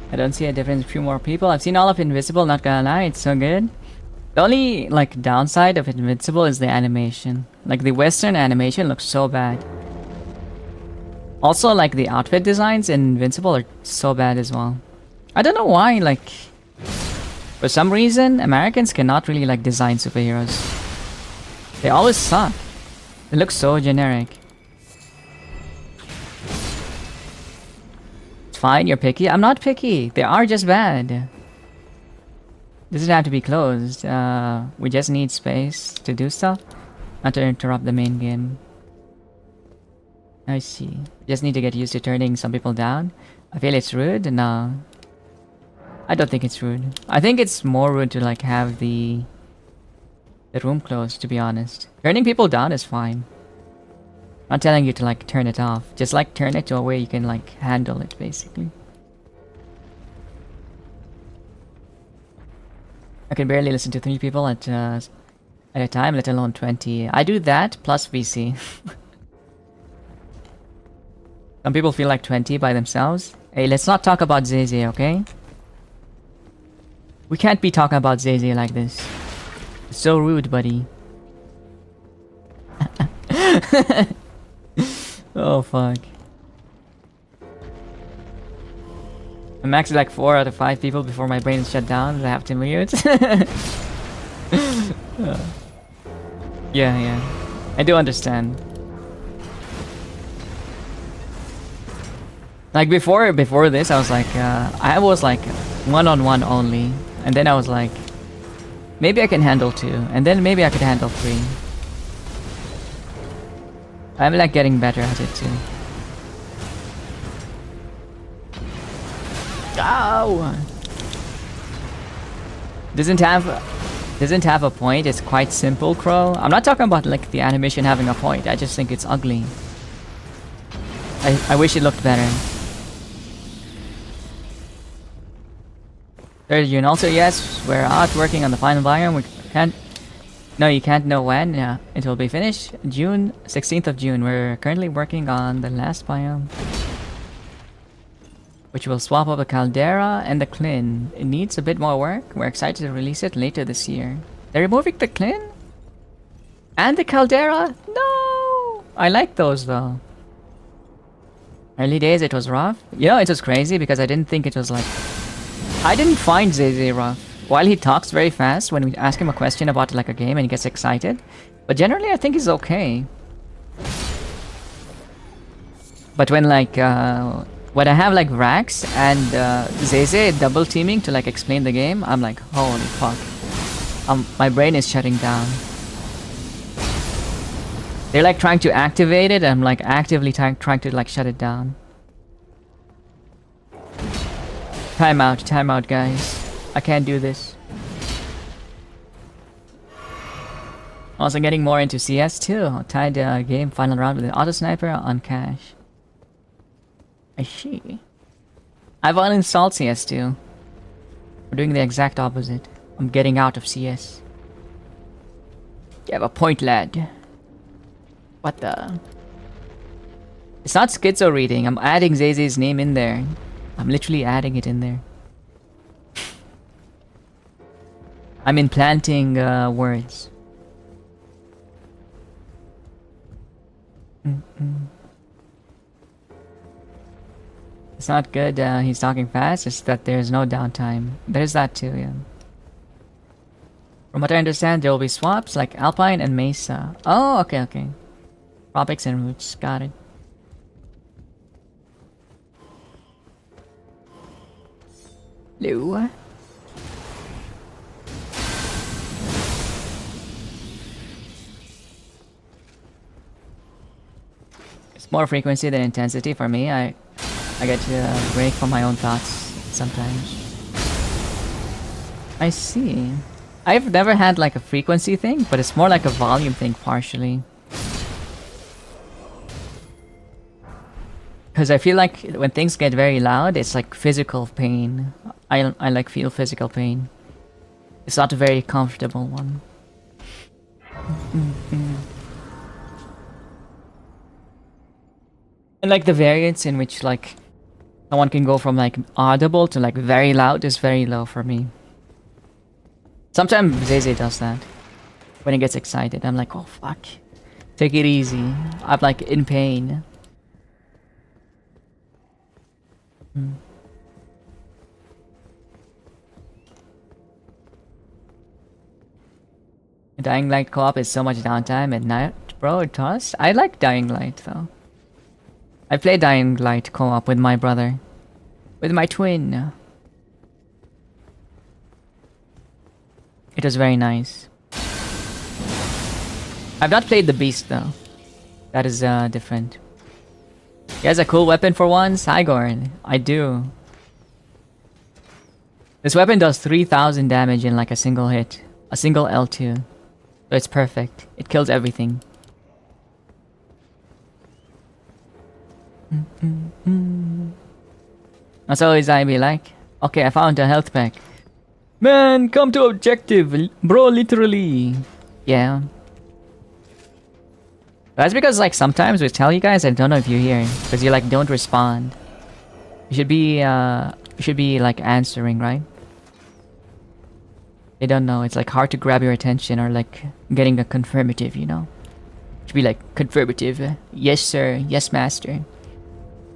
I don't see a difference. A few more people. I've seen all of Invincible, not gonna lie, it's so good. The only like downside of Invincible is the animation. Like the Western animation looks so bad. Also like the outfit designs in Invincible are so bad as well. I don't know why, like for some reason Americans cannot really like design superheroes. They always suck. They look so generic. It's fine, you're picky. I'm not picky. They are just bad. Doesn't have to be closed. We just need space to do stuff, not to interrupt the main game. I see. Just need to get used to turning some people down. I feel it's rude. No. I don't think it's rude. I think it's more rude to like have the room closed, to be honest. Turning people down is fine. I'm not telling you to like turn it off. Just like turn it to a way you can like handle it, basically. I can barely listen to 3 people at a time, let alone 20. I do that plus VC. Some people feel like 20 by themselves. Hey, let's not talk about Zay, okay? We can't be talking about Zay like this. It's so rude, buddy. Oh, fuck. I'm actually like 4 out of 5 people before my brain is shut down. I have to mute. Yeah. I do understand. Like before this, I was like one-on-one only. And then I was like, maybe I can handle 2. And then maybe I could handle 3. I'm like getting better at it too. Ow! Doesn't have a point. It's quite simple, Crow. I'm not talking about like the animation having a point. I just think it's ugly. I wish it looked better. Third June. Also, yes, we're out working on the final biome. We can't. No, you can't know when. Yeah, it will be finished. June 16th of June. We're currently working on the last biome, which will swap up the caldera and the Clin. It needs a bit more work. We're excited to release it later this year. They're removing the Clin and the caldera. No, I like those though. Early days, it was rough. You know, it was crazy because I didn't think it was like... I didn't find Zay rough. While he talks very fast when we ask him a question about like a game and he gets excited. But generally, I think he's okay. But when like... when I have like Rax and Zay double teaming to like explain the game, I'm like, holy fuck. My brain is shutting down. They're like trying to activate it, and I'm like actively trying to like shut it down. Time out, guys. I can't do this. Also getting more into CS too. Tied game final round with an auto sniper on cash. I see. I've uninstalled CS too. We're doing the exact opposite. I'm getting out of CS. You have a point, lad. What the? It's not schizo reading. I'm adding Zay's name in there. I'm literally adding it in there. I'm implanting words. It's not good he's talking fast, it's that there's no downtime. There's that too, yeah. From what I understand, there will be swaps like Alpine and Mesa. Oh, okay. Tropics and Roots, got it. Hello. It's more frequency than intensity for me. I get to break from my own thoughts sometimes. I see. I've never had like a frequency thing, but it's more like a volume thing partially. Because I feel like when things get very loud, it's like physical pain. I like feel physical pain. It's not a very comfortable one. And like the variance in which like someone can go from like audible to like very loud is very low for me. Sometimes Zay does that. When he gets excited, I'm like, oh fuck. Take it easy. I'm like in pain. Dying Light co-op is so much downtime at night, bro. It does. I like Dying Light though. I played Dying Light co-op with my brother, with my twin. It was very nice. I've not played the Beast though. That is different. He has a cool weapon for once. Hi Gorn. I do. This weapon does 3,000 damage in like a single hit. A single L2. So it's perfect. It kills everything. That's always I be like. Okay, I found a health pack. Man, come to objective. Bro, literally. Yeah. That's because like sometimes we tell you guys, I don't know if you hear, because you like don't respond. You should be like answering, right? They don't know. It's like hard to grab your attention or like getting a confirmative, you know? It should be like confirmative. Yes sir, yes master.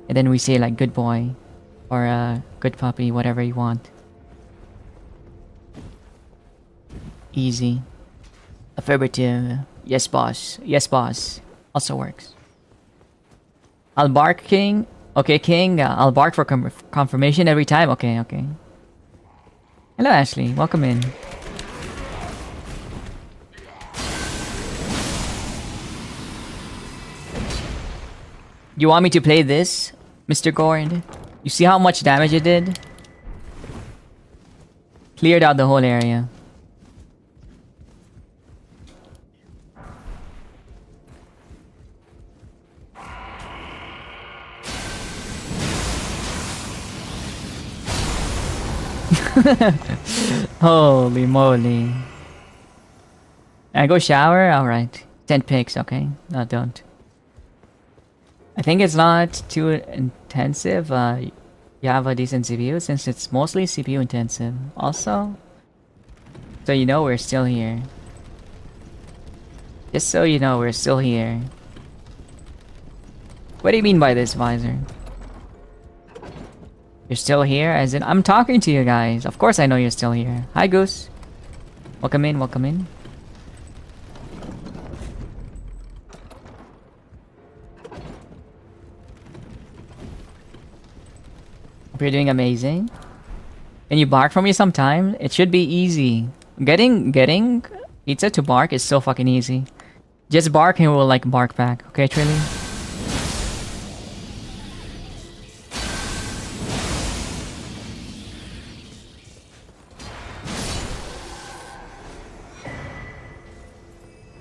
And then we say like good boy or good puppy, whatever you want. Easy. Affirmative. Yes boss. Yes boss. Also works. I'll bark king. Okay king. I'll bark for confirmation every time. Okay. Hello Ashley. Welcome in. You want me to play this, Mr. Gord? You see how much damage it did? Cleared out the whole area. Holy moly. I go shower? Alright. 10 pics, okay. No, don't. I think it's not too intensive. You have a decent CPU since it's mostly CPU intensive. Also, so you know we're still here. Just so you know we're still here. What do you mean by this, Visor? You're still here? As in, I'm talking to you guys. Of course I know you're still here. Hi, Goose. Welcome in, welcome in. Hope you're doing amazing. Can you bark for me sometime? It should be easy. Getting pizza to bark is so fucking easy. Just bark and we'll like bark back. Okay, Trilly?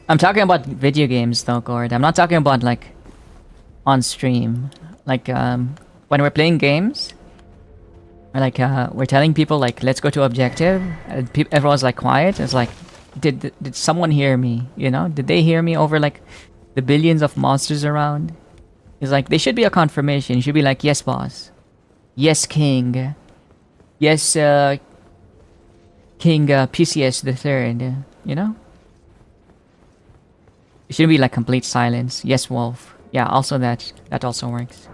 I'm talking about video games though, Gord. I'm not talking about like on stream. Like when we're playing games, or like we're telling people like let's go to objective, and everyone's like quiet. It's like did someone hear me? You know? Did they hear me over like the billions of monsters around? It's like they should be a confirmation. You should be like, yes, boss. Yes, king. Yes, King PCS the third. You know? It shouldn't be like complete silence. Yes, wolf. Yeah, also that also works.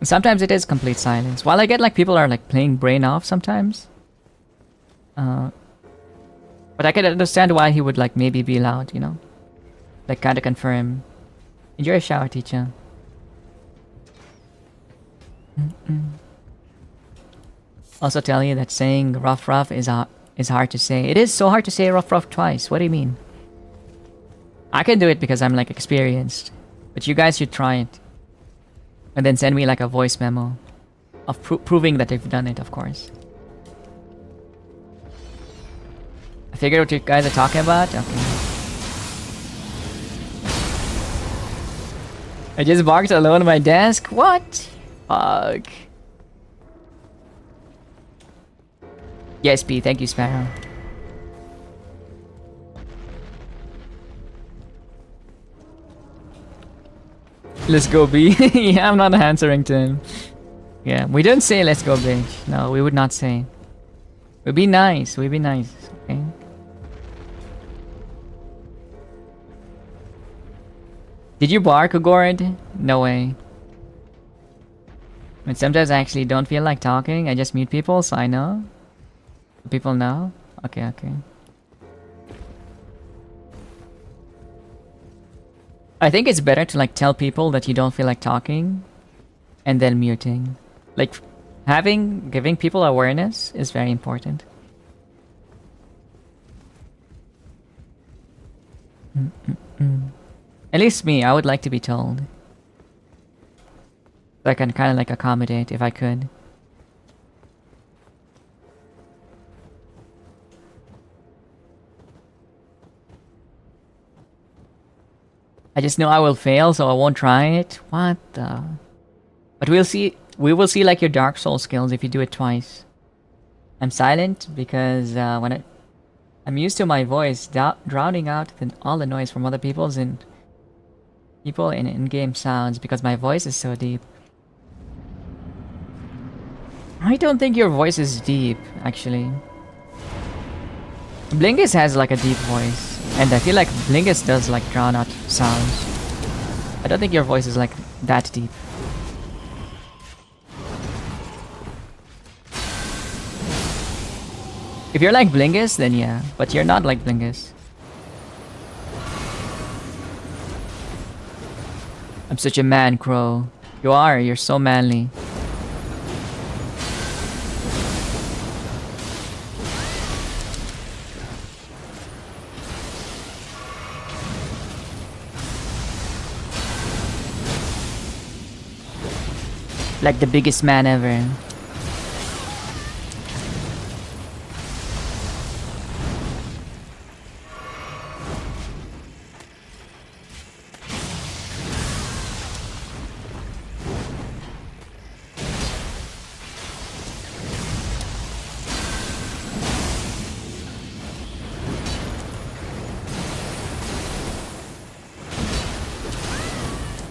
And sometimes it is complete silence. While I get like people are like playing brain off sometimes. But I can understand why he would like maybe be loud, you know? Like kinda confirm. Enjoy a shower, teacher. Also tell you that saying rough is hard to say. It is so hard to say rough twice. What do you mean? I can do it because I'm like experienced. But you guys should try it. And then send me like a voice memo. Of proving that they've done it, of course. I figured what you guys are talking about? Okay. I just barked alone on my desk? What? Fuck. Yes, P. Thank you, Sparrow. Let's go, B. Yeah, I'm not answering to him. Yeah, we don't say let's go, bitch. No, we would not say. We'd be nice. We'd be nice. Okay. Did you bark, Gord? No way. But sometimes I actually don't feel like talking. I just mute people, so I know. People know? Okay, okay. I think it's better to like tell people that you don't feel like talking and then muting. Like giving people awareness is very important. At least me, I would like to be told. So I can kind of like accommodate if I could. I just know I will fail, so I won't try it. What the? But we'll see. We will see like your Dark Souls skills if you do it twice. I'm silent because I'm used to my voice drowning out all the noise from other people's and people in in-game sounds because my voice is so deep. I don't think your voice is deep, actually. Blingus has like a deep voice. And I feel like Blingus does like drown out sounds. I don't think your voice is like that deep. If you're like Blingus, then yeah. But you're not like Blingus. I'm such a man, Crow. You are, you're so manly. Like the biggest man ever.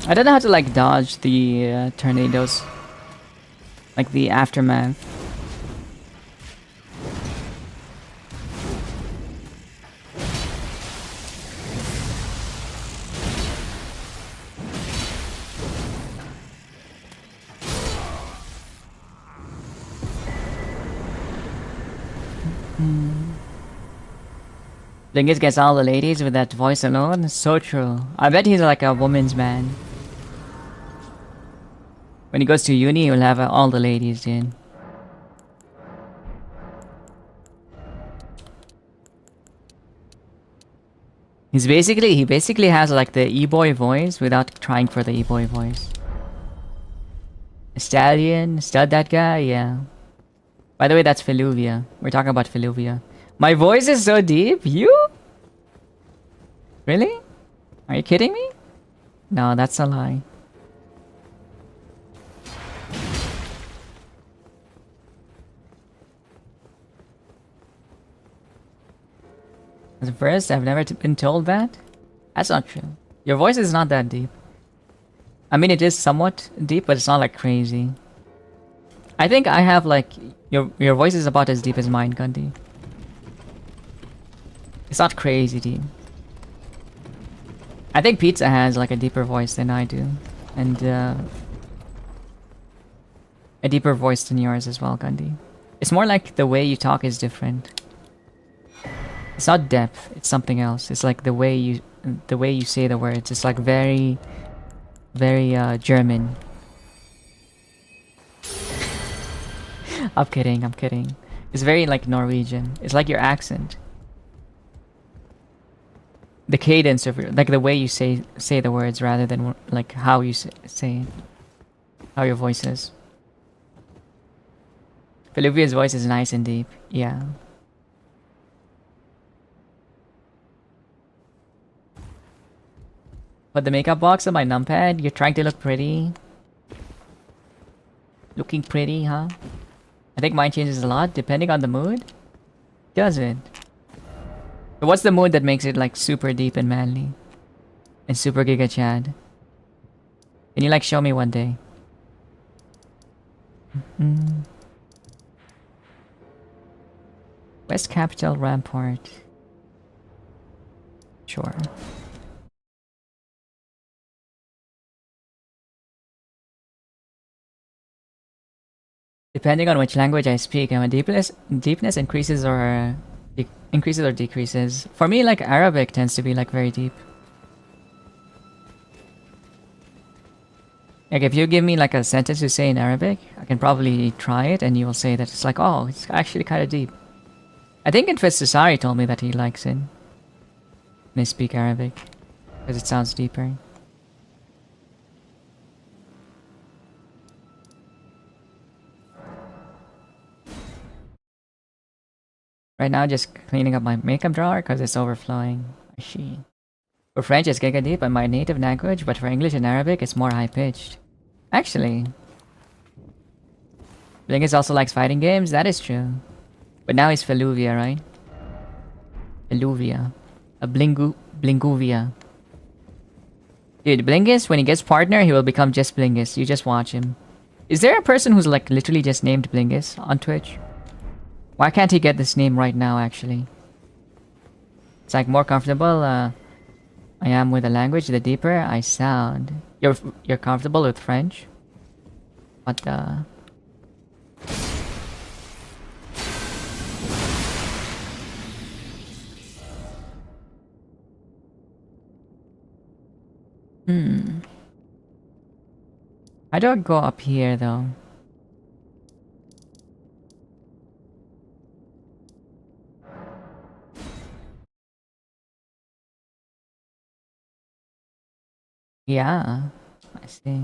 I don't know how to like dodge the tornadoes. Like the aftermath. Blingus gets all the ladies with that voice alone. So true. I bet he's like a woman's man. When he goes to uni, he'll have all the ladies in. He basically has like the e-boy voice without trying for the e-boy voice. Stallion, stud that guy, yeah. By the way, that's Filuvia. We're talking about Filuvia. My voice is so deep? You? Really? Are you kidding me? No, that's a lie. First, I've never been told that. That's not true. Your voice is not that deep. I mean, it is somewhat deep, but it's not like crazy. I think I have like your voice is about as deep as mine, Gundy. It's not crazy deep. I think Pizza has like a deeper voice than I do, and a deeper voice than yours as well, Gundy. It's more like the way you talk is different. It's not depth. It's something else. It's like the way you say the words. It's like very German. I'm kidding. I'm kidding. It's very like Norwegian. It's like your accent. The cadence of like the way you say the words rather than like how you say it. How your voice is. Filipia's voice is nice and deep. Yeah. Put the makeup box on my numpad. You're trying to look pretty. Looking pretty, huh? I think mine changes a lot depending on the mood. Does it? But what's the mood that makes it like super deep and manly? And super giga chad? Can you like show me one day? West Capital Rampart. Sure. Depending on which language I speak, deepness increases or decreases. For me, like Arabic tends to be like very deep. Like if you give me like a sentence to say in Arabic, I can probably try it, and you will say that it's like, oh, it's actually kind of deep. I think Infestusari told me that he likes it when I speak Arabic because it sounds deeper. Right now, just cleaning up my makeup drawer because it's overflowing. I see. For French, it's giga deep in my native language, but for English and Arabic, it's more high-pitched. Actually, Blingus also likes fighting games. That is true. But now he's Filuvia, right? Filuvia. A Blinguvia. Dude, Blingus, when he gets partner, he will become just Blingus. You just watch him. Is there a person who's like literally just named Blingus on Twitch? Why can't he get this name right now, actually? It's like more comfortable I am with the language, the deeper I sound. You're comfortable with French? What the... How do I go up here, though? Yeah, I see.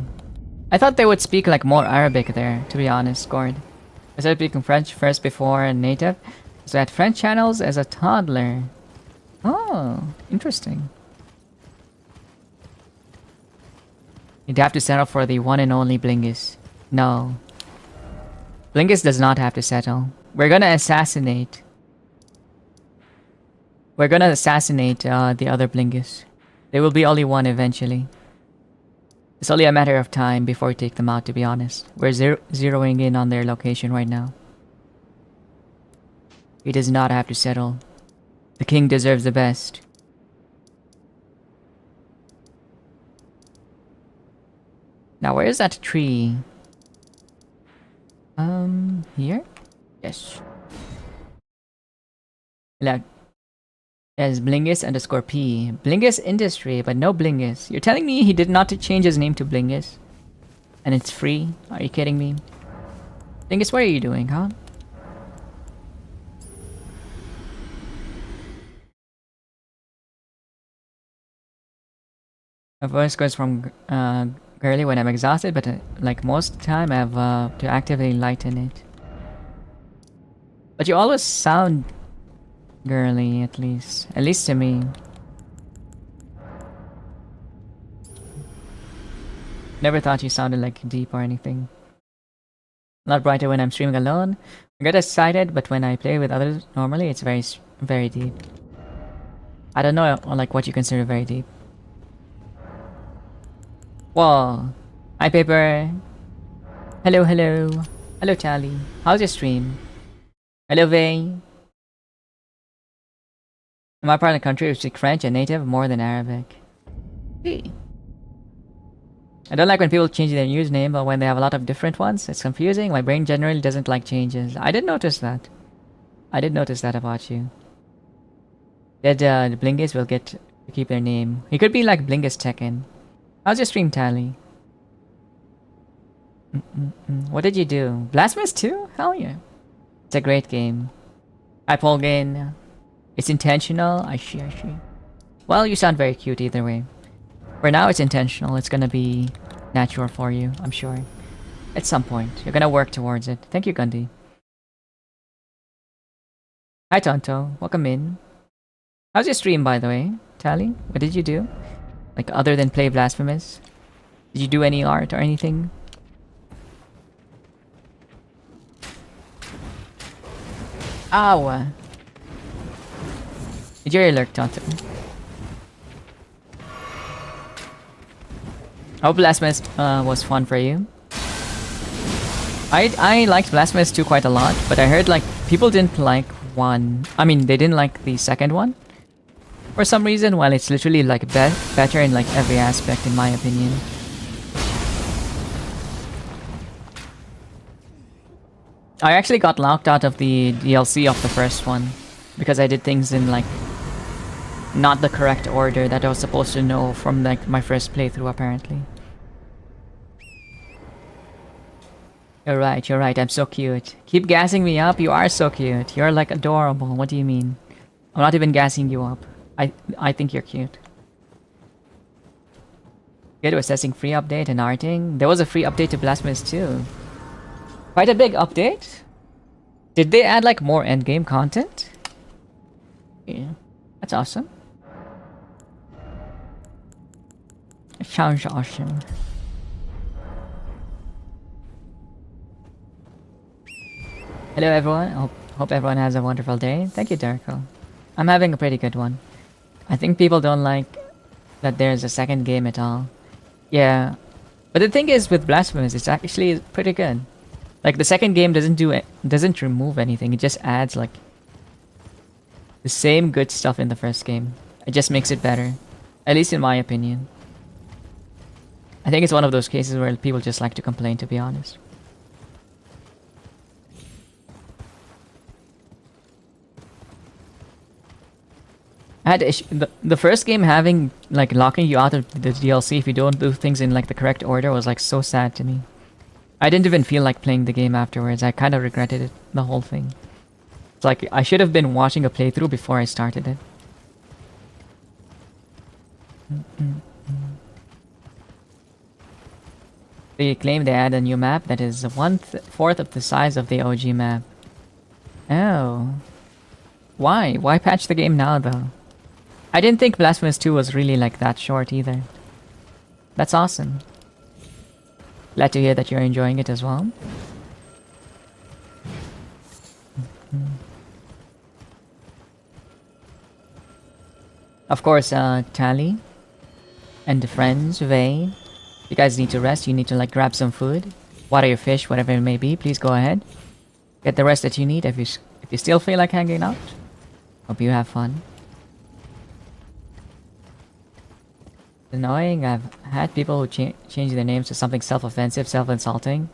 I thought they would speak like more Arabic there, to be honest, Gord. I started speaking French first before native, so I had French channels as a toddler. Oh, interesting. You'd have to settle for the one and only Blingus. No. Blingus does not have to settle. We're gonna assassinate. We're gonna assassinate the other Blingus. There will be only one eventually. It's only a matter of time before we take them out, to be honest. We're zeroing in on their location right now. He does not have to settle. The king deserves the best. Now, where is that tree? Here? Yes. Like, as Blingus underscore P. Blingus Industry, but no Blingus. You're telling me he did not change his name to Blingus? And it's free? Are you kidding me? Blingus, what are you doing, huh? My voice goes from girly when I'm exhausted, but like most of the time I have to actively lighten it. But you always sound girly, at least to me. Never thought you sounded like deep or anything. Not brighter when I'm streaming alone. I get excited, but when I play with others, normally it's very deep. I don't know, like what you consider very deep. Whoa. Hi, Paper. Hello, hello. Hello, Tally. How's your stream? Hello, Vay. In my part of the country, we speak French and native more than Arabic. Hey. I don't like when people change their username, but when they have a lot of different ones, it's confusing. My brain generally doesn't like changes. I did notice that. I did notice that about you. That the Blingus will get to keep their name. He could be like Blingus Tekken. How's your stream, Tally? What did you do? Blasphemous 2? Hell yeah. It's a great game. Hi, Polgin. It's intentional. I see. Well, you sound very cute either way. For now, it's intentional. It's gonna be natural for you, I'm sure. At some point. You're gonna work towards it. Thank you, Gundy. Hi, Tonto. Welcome in. How's your stream, by the way? Tally? What did you do? Like, other than play Blasphemous? Did you do any art or anything? Ow! Enjoy your lurk, Tonto. I hope Blasphemous was fun for you. I liked Blasphemous 2 quite a lot, but I heard like people didn't like one. I mean, they didn't like the second one for some reason. While it's literally like better in like every aspect, in my opinion. I actually got locked out of the DLC of the first one because I did things in like not the correct order that I was supposed to know from like my first playthrough, apparently. You're right, I'm so cute. Keep gassing me up, you are so cute. You're like adorable, what do you mean? I'm not even gassing you up. I think you're cute. Good to assessing free update and arting. There was a free update to Blasphemous 2. Quite a big update. Did they add like more endgame content? Yeah, that's awesome. It sounds awesome. Hello everyone, hope everyone has a wonderful day. Thank you, Darko. I'm having a pretty good one. I think people don't like that there's a second game at all. Yeah, but the thing is with Blasphemous, it's actually pretty good. Like the second game doesn't remove anything. It just adds like the same good stuff in the first game. It just makes it better, at least in my opinion. I think it's one of those cases where people just like to complain, to be honest. I had the first game having like locking you out of the DLC if you don't do things in like the correct order was like so sad to me. I didn't even feel like playing the game afterwards. I kind of regretted it, the whole thing. It's like I should have been watching a playthrough before I started it. They claim they add a new map that is 1/4 of the size of the OG map. Oh. Why? Why patch the game now though? I didn't think Blasphemous 2 was really like that short either. That's awesome. Glad to hear that you're enjoying it as well. Of course, Tally and the friends, Vay. You guys need to rest. You need to like grab some food, water your fish, whatever it may be. Please go ahead. Get the rest that you need if you still feel like hanging out. Hope you have fun. It's annoying. I've had people who change their names to something self-offensive, self-insulting.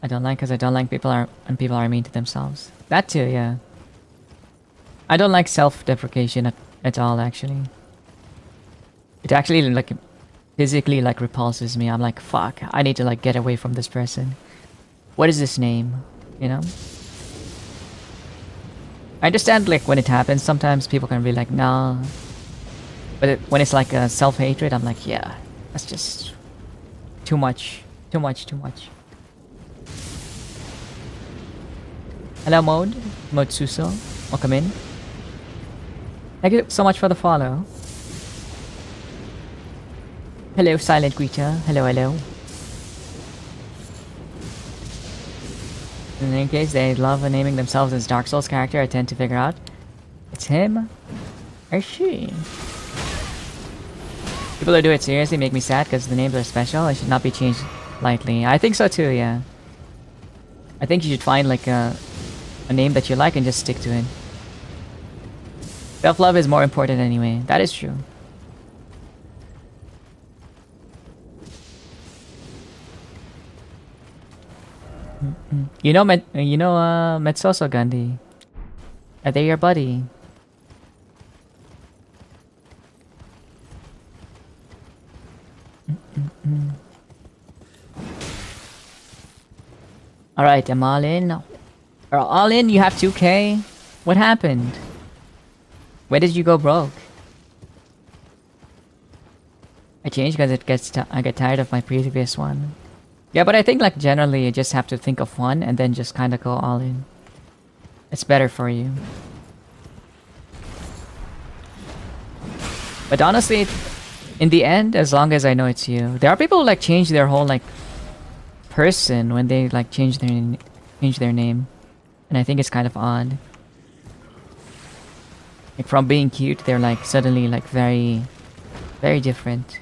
I don't like because I don't like people are mean to themselves. That too, yeah. I don't like self-deprecation at all, actually. It actually, like, physically, like, repulses me. I'm like, fuck, I need to, like, get away from this person. What is this name? You know? I understand, like, when it happens, sometimes people can be like, nah. But when it's like a self-hatred, I'm like, yeah, that's just too much. Too much, too much. Hello, Mode Suso. Welcome in. Thank you so much for the follow. Hello, Silent Creature. Hello, hello. And in case they love naming themselves as Dark Souls character, I tend to figure out it's him or she. People who do it seriously make me sad because the names are special and should not be changed lightly. I think so too, yeah. I think you should find like a name that you like and just stick to it. Self-love is more important anyway. That is true. You know, Metsoso Gandhi. Are they your buddy? Alright, I'm all in. All in? You have 2k? What happened? Where did you go broke? I changed because I get tired of my previous one. Yeah, but I think like generally you just have to think of one and then just kind of go all in. It's better for you. But honestly, in the end, as long as I know it's you, there are people who like change their whole like person when they like change their name, and I think it's kind of odd. Like from being cute, they're like suddenly like very different,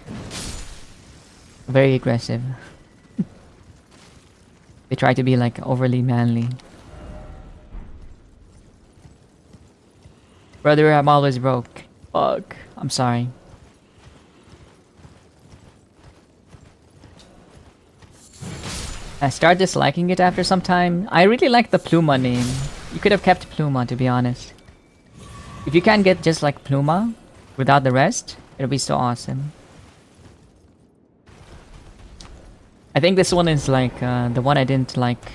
very aggressive. They try to be like overly manly. Brother, I'm always broke. Fuck. I'm sorry. I start disliking it after some time. I really like the Pluma name. You could have kept Pluma, to be honest. If you can get just like Pluma without the rest, it'll be so awesome. I think this one is like the one I didn't like.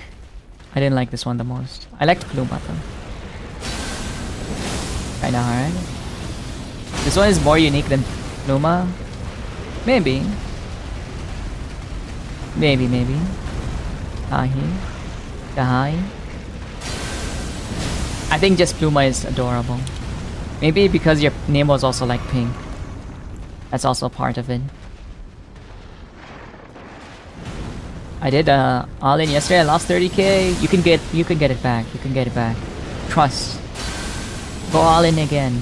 I didn't like this one the most. I liked Pluma though. Kinda hard. This one is more unique than Pluma. Maybe. Maybe. Kahi. I think just Pluma is adorable. Maybe because your name was also like pink. That's also part of it. I did all in yesterday. I lost 30k. You can get it back. You can get it back. Trust. Go all in again.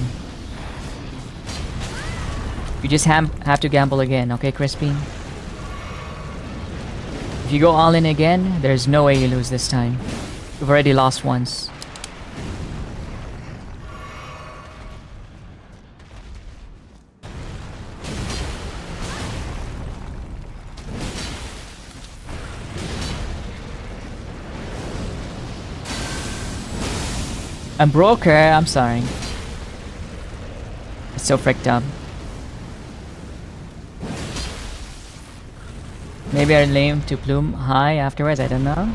You just have to gamble again, okay, Crispy? If you go all in again, there's no way you lose this time. You've already lost once. I'm broker, I'm sorry. It's so fricked up. Maybe I lame to plume high afterwards, I don't know.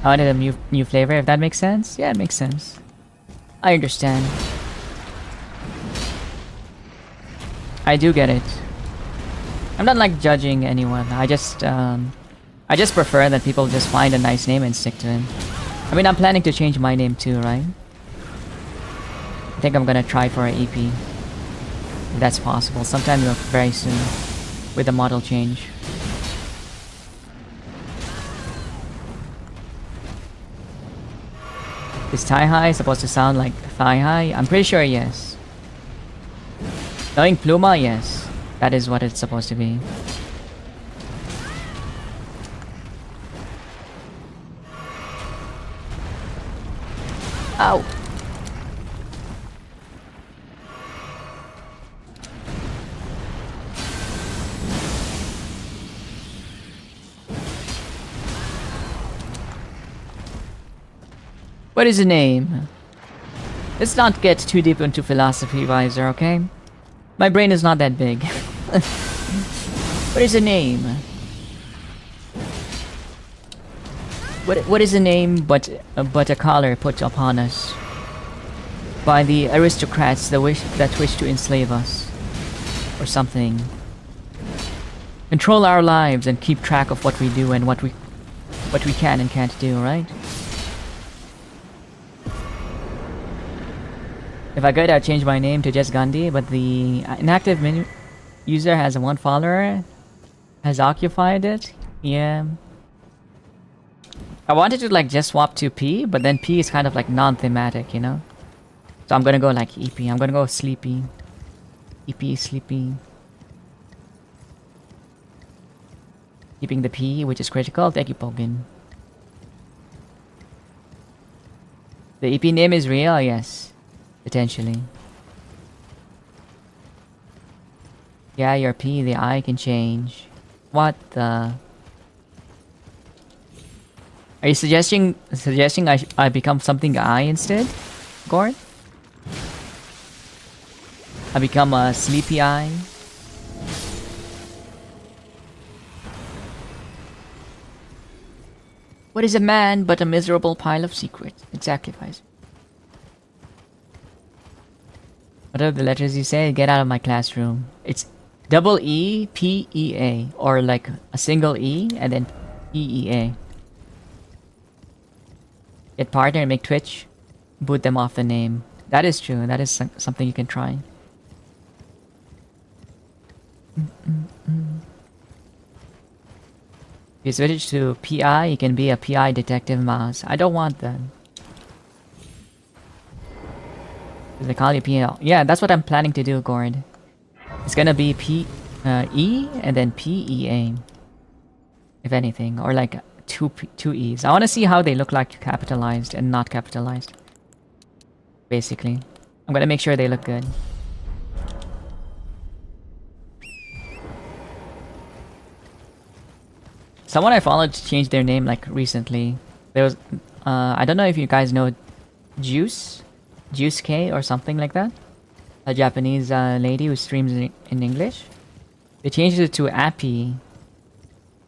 I wanted a new flavor, if that makes sense. Yeah, it makes sense. I understand. I do get it. I'm not like judging anyone. I just prefer that people just find a nice name and stick to it. I mean, I'm planning to change my name too, right? I think I'm gonna try for an EP. If that's possible. Sometime very soon. With the model change. Is thigh high supposed to sound like thigh high? I'm pretty sure yes. Knowing Pluma, yes. That is what it's supposed to be. Ow! What is the name? Let's not get too deep into philosophy, Visor, okay? My brain is not that big. What is a name? What is a name but a collar put upon us by the aristocrats that wish to enslave us, or something? Control our lives and keep track of what we do and what we can and can't do, right? If I could, I'd change my name to just Gandhi, but the inactive menu user has one follower, has occupied it. Yeah. I wanted to like just swap to P, but then P is kind of like non-thematic, you know? So I'm gonna go like EP. I'm gonna go sleepy. EP, sleepy. Keeping the P, which is critical. Thank you, Poggin. The EP name is real, yes. Potentially. Yeah, your P, the I can change. What the? Are you suggesting I become something I instead, Gord? I become a sleepy eye. What is a man but a miserable pile of secrets? Exactly, Vice. What are the letters you say? Get out of my classroom. It's double E P E A, or like a single E and then P E A. Get partner and make Twitch. Boot them off the name. That is true. That is something you can try. If you switch to PI, you can be a PI detective mouse. I don't want that. They call you PL. Yeah, that's what I'm planning to do, Gord. It's gonna be E and then PEA. If anything. Or like two E's. I wanna see how they look like capitalized and not capitalized. Basically. I'm gonna make sure they look good. Someone I followed changed their name like recently. There was I don't know if you guys know Juice K or something like that. A Japanese lady who streams in English. They changed it to Appy,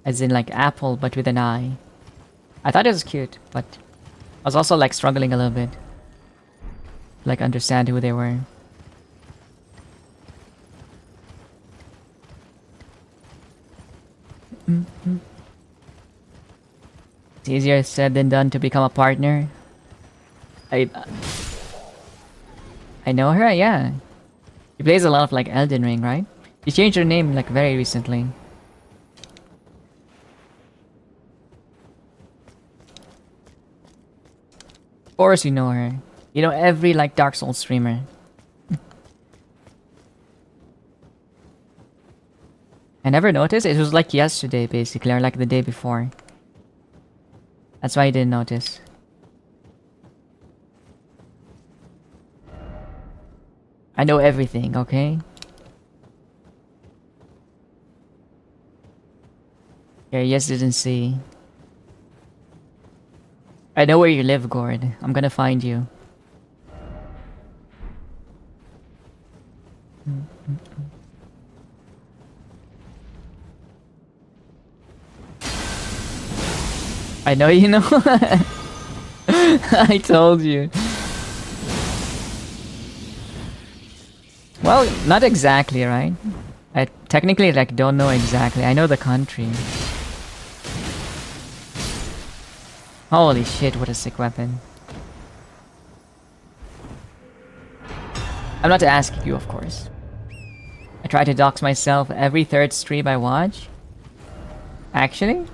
as in like apple but with an I. I thought it was cute, but I was also like struggling a little bit, like understand who they were. It's easier said than done to become a partner. I know her, yeah. She plays a lot of like Elden Ring, right? She changed her name like very recently. Of course you know her. You know every like Dark Souls streamer. I never noticed. It was like yesterday basically, or like the day before. That's why I didn't notice. I know everything, okay? Yeah, yes, didn't see. I know where you live, Gord. I'm gonna find you. I know you know. I told you. Well, not exactly, right? I technically like don't know exactly. I know the country. Holy shit, what a sick weapon. I'm not asking you, of course. I try to dox myself every third stream I watch. Actually?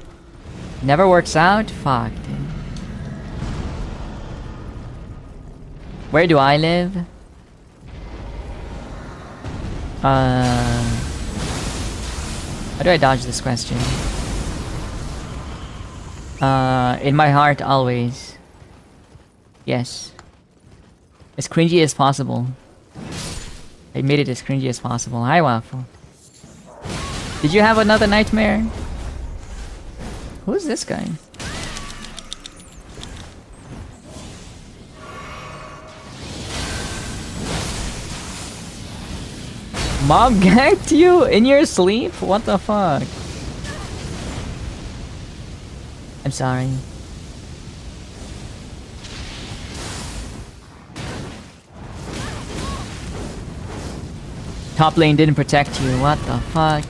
Never works out? Fuck, dude. Where do I live? How do I dodge this question? In my heart, always. Yes. As cringy as possible. I made it as cringy as possible. Hi, Waffle. Did you have another nightmare? Who's this guy? Mob ganked you in your sleep? What the fuck? I'm sorry. Top lane didn't protect you. What the fuck?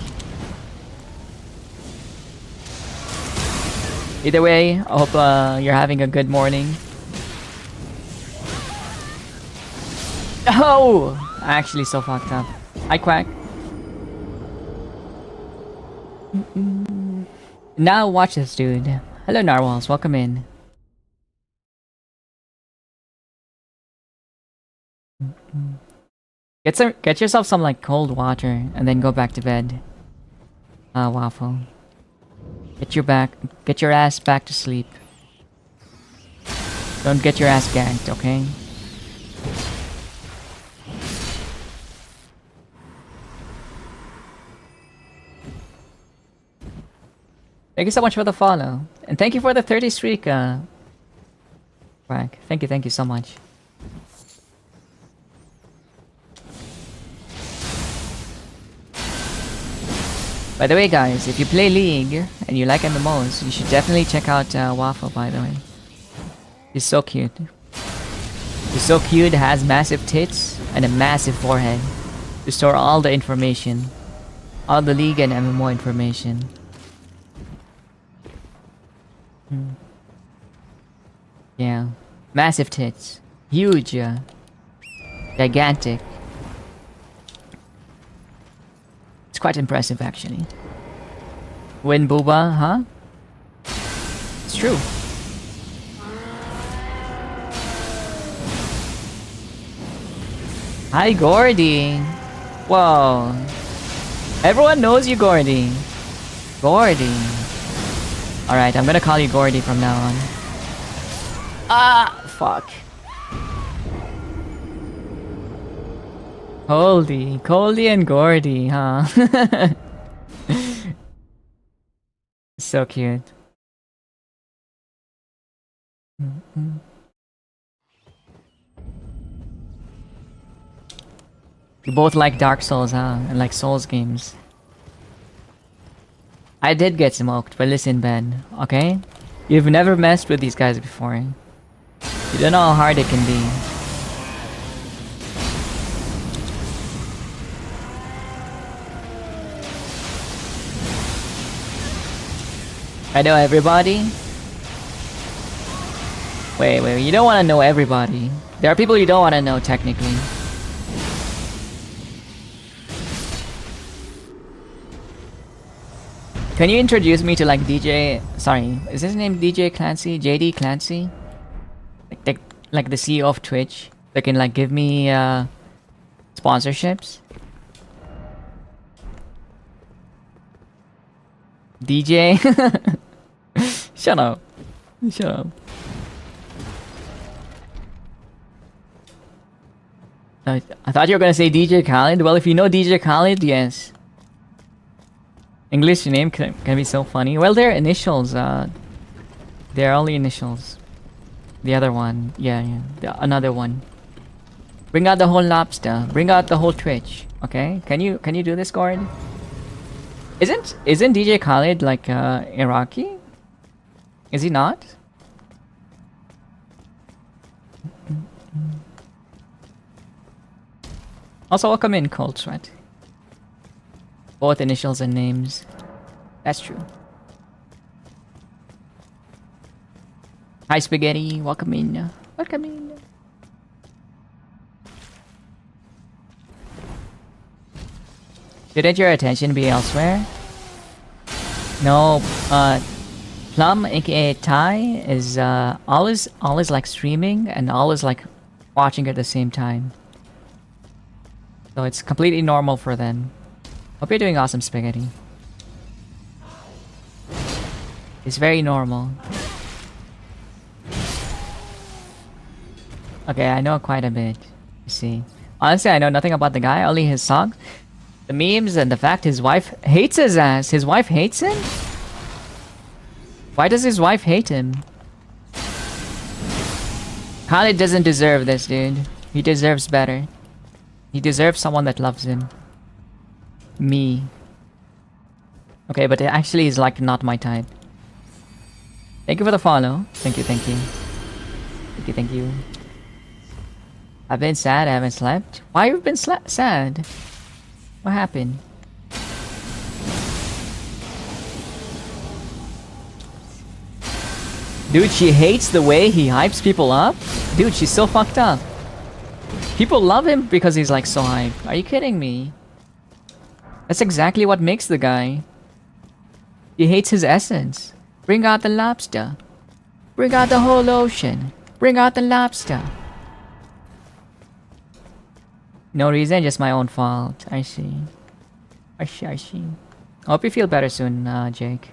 Either way, I hope you're having a good morning. Oh! Actually so fucked up. Hi, Quack. Now watch this, dude. Hello, Narwhals. Welcome in. Get yourself some like cold water and then go back to bed. Waffle. Get your ass back to sleep. Don't get your ass ganked, okay? Thank you so much for the follow. And thank you for the 30 streak, Quack. Thank you so much. By the way, guys, if you play League and you like MMOs, you should definitely check out Waffle, by the way. He's so cute. He's so cute, has massive tits and a massive forehead to store all the information. All the League and MMO information. Yeah. Massive tits. Huge. Gigantic. It's quite impressive, actually. Win Booba, huh? It's true. Hi, Gordy. Whoa. Everyone knows you, Gordy. Gordy. Alright, I'm gonna call you Gordy from now on. Ah, fuck. Coldy and Gordy, huh? So cute. You both like Dark Souls, huh? And like Souls games. I did get smoked, but listen, Ben, okay? You've never messed with these guys before. You don't know how hard it can be. I know everybody? Wait, you don't want to know everybody. There are people you don't want to know, technically. Can you introduce me to like DJ... Sorry, is his name DJ Clancy? JD Clancy? Like the CEO of Twitch? That can like give me sponsorships? DJ? Shut up. Shut up. I thought you were gonna say DJ Khaled. Well, if you know DJ Khaled, yes. English name can be so funny. Well, they're initials. They're only initials. The other one, yeah. Another one. Bring out the whole lobster. Bring out the whole Twitch. Okay? Can you do this, Gord? Isn't DJ Khaled like Iraqi? Is he not? Also, welcome in, Cold Sweat. Both initials and names. That's true. Hi, Spaghetti. Welcome in. Welcome in. Shouldn't your attention be elsewhere? No, Plum, aka Ty, is always like streaming and always like watching at the same time. So it's completely normal for them. Hope you're doing awesome, Spaghetti. It's very normal. Okay, I know quite a bit. You see. Honestly, I know nothing about the guy, only his songs. The memes and the fact his wife hates his ass. His wife hates him? Why does his wife hate him? Khaled doesn't deserve this, dude. He deserves better. He deserves someone that loves him. Me. Okay, but it actually is like not my type. Thank you for the follow. Thank you, thank you. Thank you, thank you. I've been sad, I haven't slept. Why have you been sad? What happened? Dude, she hates the way he hypes people up? Dude, she's so fucked up. People love him because he's like so hype. Are you kidding me? That's exactly what makes the guy. He hates his essence. Bring out the lobster. Bring out the whole ocean. Bring out the lobster. No reason, just my own fault. I see. I see. Hope you feel better soon, Jake.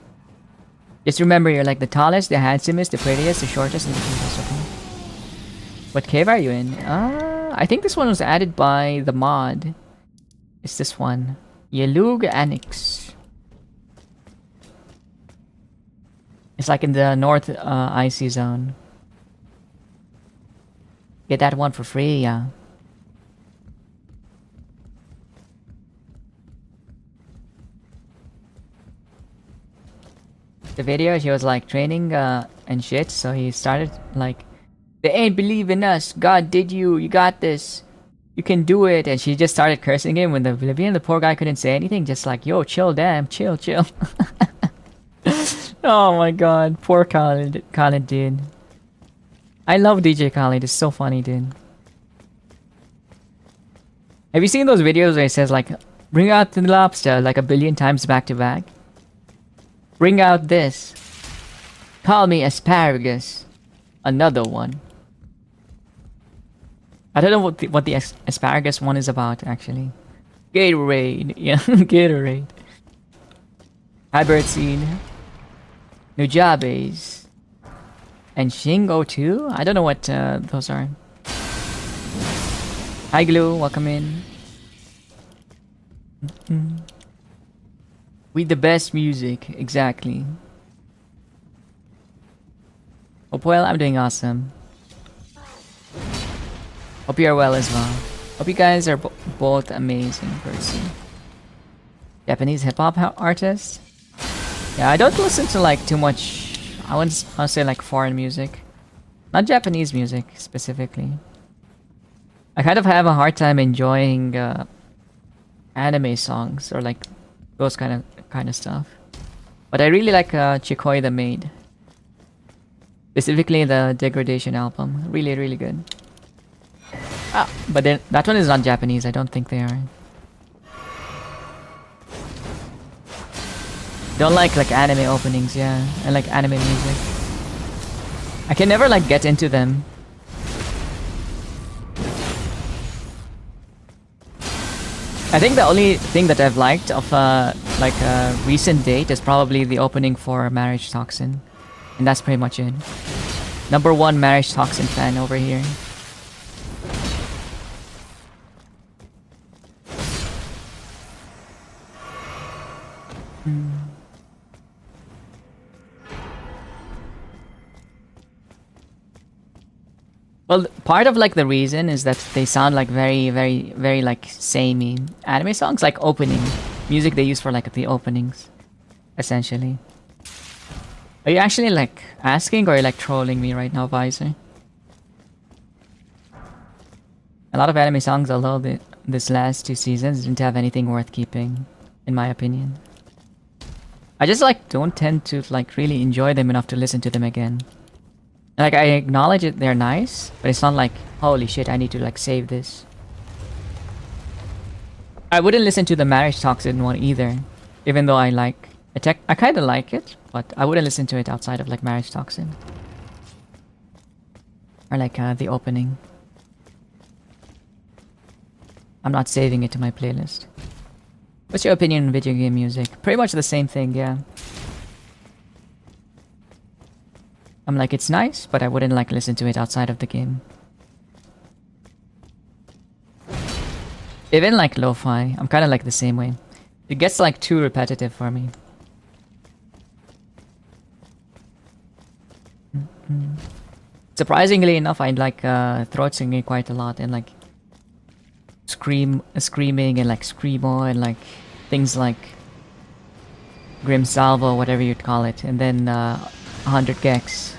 Just remember, you're like the tallest, the handsomest, the prettiest, the shortest, and the cutest, okay? What cave are you in? I think this one was added by the mod. It's this one. Yelug Annex. It's like in the north icy zone. Get that one for free, yeah. The video, she was like training and shit, so he started like, they ain't believe in us, God did you, you got this, you can do it, and she just started cursing him when the poor guy couldn't say anything, just like, yo, chill, damn, chill. Oh my god, poor Khaled, dude. I love DJ Khaled, it's so funny, dude. Have you seen those videos where it says like, bring out the lobster like a billion times back to back? Bring out this. Call me asparagus. Another one. I don't know what the asparagus one is about, actually. Gatorade. Yeah, Gatorade. Hi, Birdseed. Nujabes. And Shingo, too? I don't know what those are. Hi, Glue. Welcome in. With the best music, exactly. Hope well, I'm doing awesome. Hope you're well as well. Hope you guys are both amazing person. Japanese hip-hop artists? Yeah, I don't listen to like too much, I want to say like foreign music. Not Japanese music, specifically. I kind of have a hard time enjoying anime songs or like those kind of stuff. But I really like Chikoi the Maid. Specifically the Degradation album. Really, really good. Ah, but then that one is not Japanese. I don't think they are. Don't like anime openings, yeah. I like anime music. I can never like get into them. I think the only thing that I've liked of like a recent date is probably the opening for Marriage Toxin. And that's pretty much it. Number one Marriage Toxin fan over here. Well, part of like the reason is that they sound like very like samey anime songs, like opening music they use for like the openings, essentially. Are you actually like asking or are you like trolling me right now, Visor? A lot of anime songs, although this last 2 seasons didn't have anything worth keeping, in my opinion. I just like don't tend to like really enjoy them enough to listen to them again. Like I acknowledge it, they're nice, but it's not like, holy shit, I need to like save this. I wouldn't listen to the Marriage Toxin one either, even though I like I kind of like it, but I wouldn't listen to it outside of like Marriage Toxin. Or like the opening. I'm not saving it to my playlist. What's your opinion on video game music? Pretty much the same thing, yeah. I'm like, it's nice, but I wouldn't like listen to it outside of the game. Even like lo-fi, I'm kind of like the same way. It gets like too repetitive for me. Surprisingly enough, I like throat singing quite a lot and like screaming and like screamo and like things like Grim Salvo, whatever you'd call it, and then 100 gex.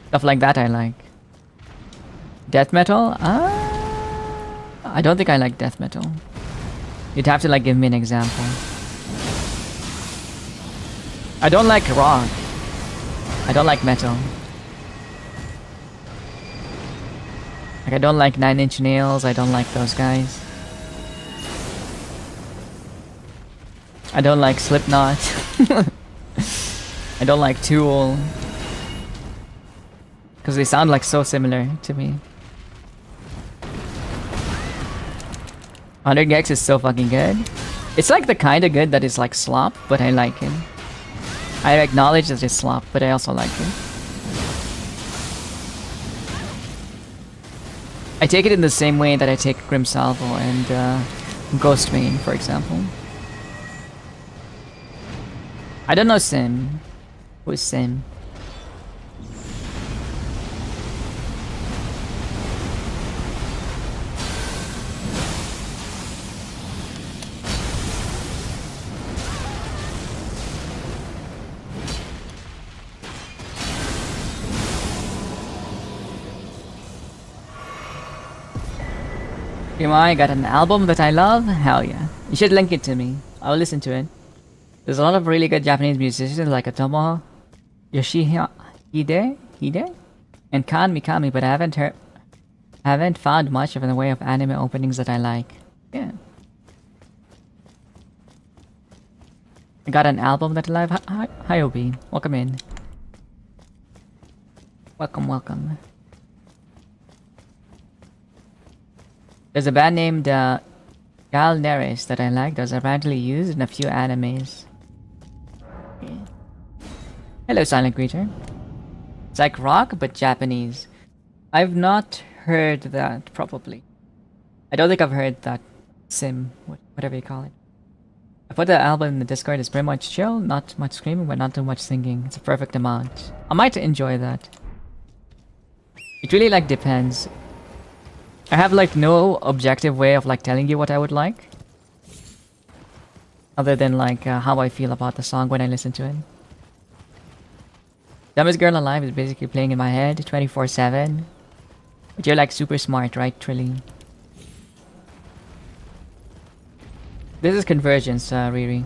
Stuff like that I like. Death metal? I don't think I like death metal. You'd have to like give me an example. I don't like rock. I don't like metal. Like I don't like Nine Inch Nails. I don't like those guys. I don't like Slipknot. I don't like Tool. Because they sound like so similar to me. 100 gex is so fucking good. It's like the kind of good that is like slop, but I like it. I acknowledge that it's slop, but I also like it. I take it in the same way that I take Grim Salvo and Ghost Main, for example. I don't know Sim. Who is Sim? I got an album that I love? Hell yeah. You should link it to me. I will listen to it. There's a lot of really good Japanese musicians like Otomo Yoshihide, and Kan Mikami, but I haven't found much of in the way of anime openings that I like. Yeah. I got an album that I love. Hi Obi. Welcome in. Welcome. There's a band named Gal Neres that I like that's apparently used in a few animes. Yeah. Hello, Silent Creature. It's like rock, but Japanese. I've not heard that, probably. I don't think I've heard that Sim, whatever you call it. I put the album in the Discord. It's pretty much chill, not much screaming, but not too much singing. It's a perfect amount. I might enjoy that. It really like depends. I have like no objective way of like telling you what I would like. Other than like how I feel about the song when I listen to it. Dumbest Girl Alive is basically playing in my head 24/7. But you're like super smart, right, Trilly? This is Convergence, Riri.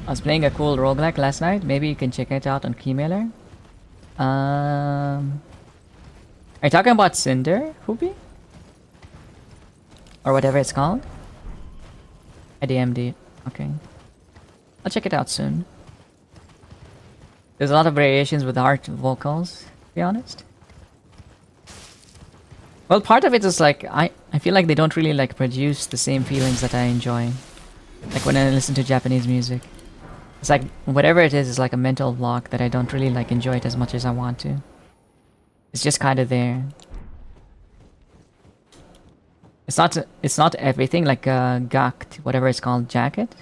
I was playing a cool roguelike last night. Maybe you can check it out on Keymailer. Are you talking about Cinder, Hoopy? Or whatever it's called? IDMD. Okay. I'll check it out soon. There's a lot of variations with art vocals, to be honest. Well, part of it is like, I feel like they don't really like produce the same feelings that I enjoy. Like when I listen to Japanese music. It's like, whatever it is like a mental block that I don't really like enjoy it as much as I want to. It's just kind of there. It's not everything like Gakt, whatever it's called, Jacket.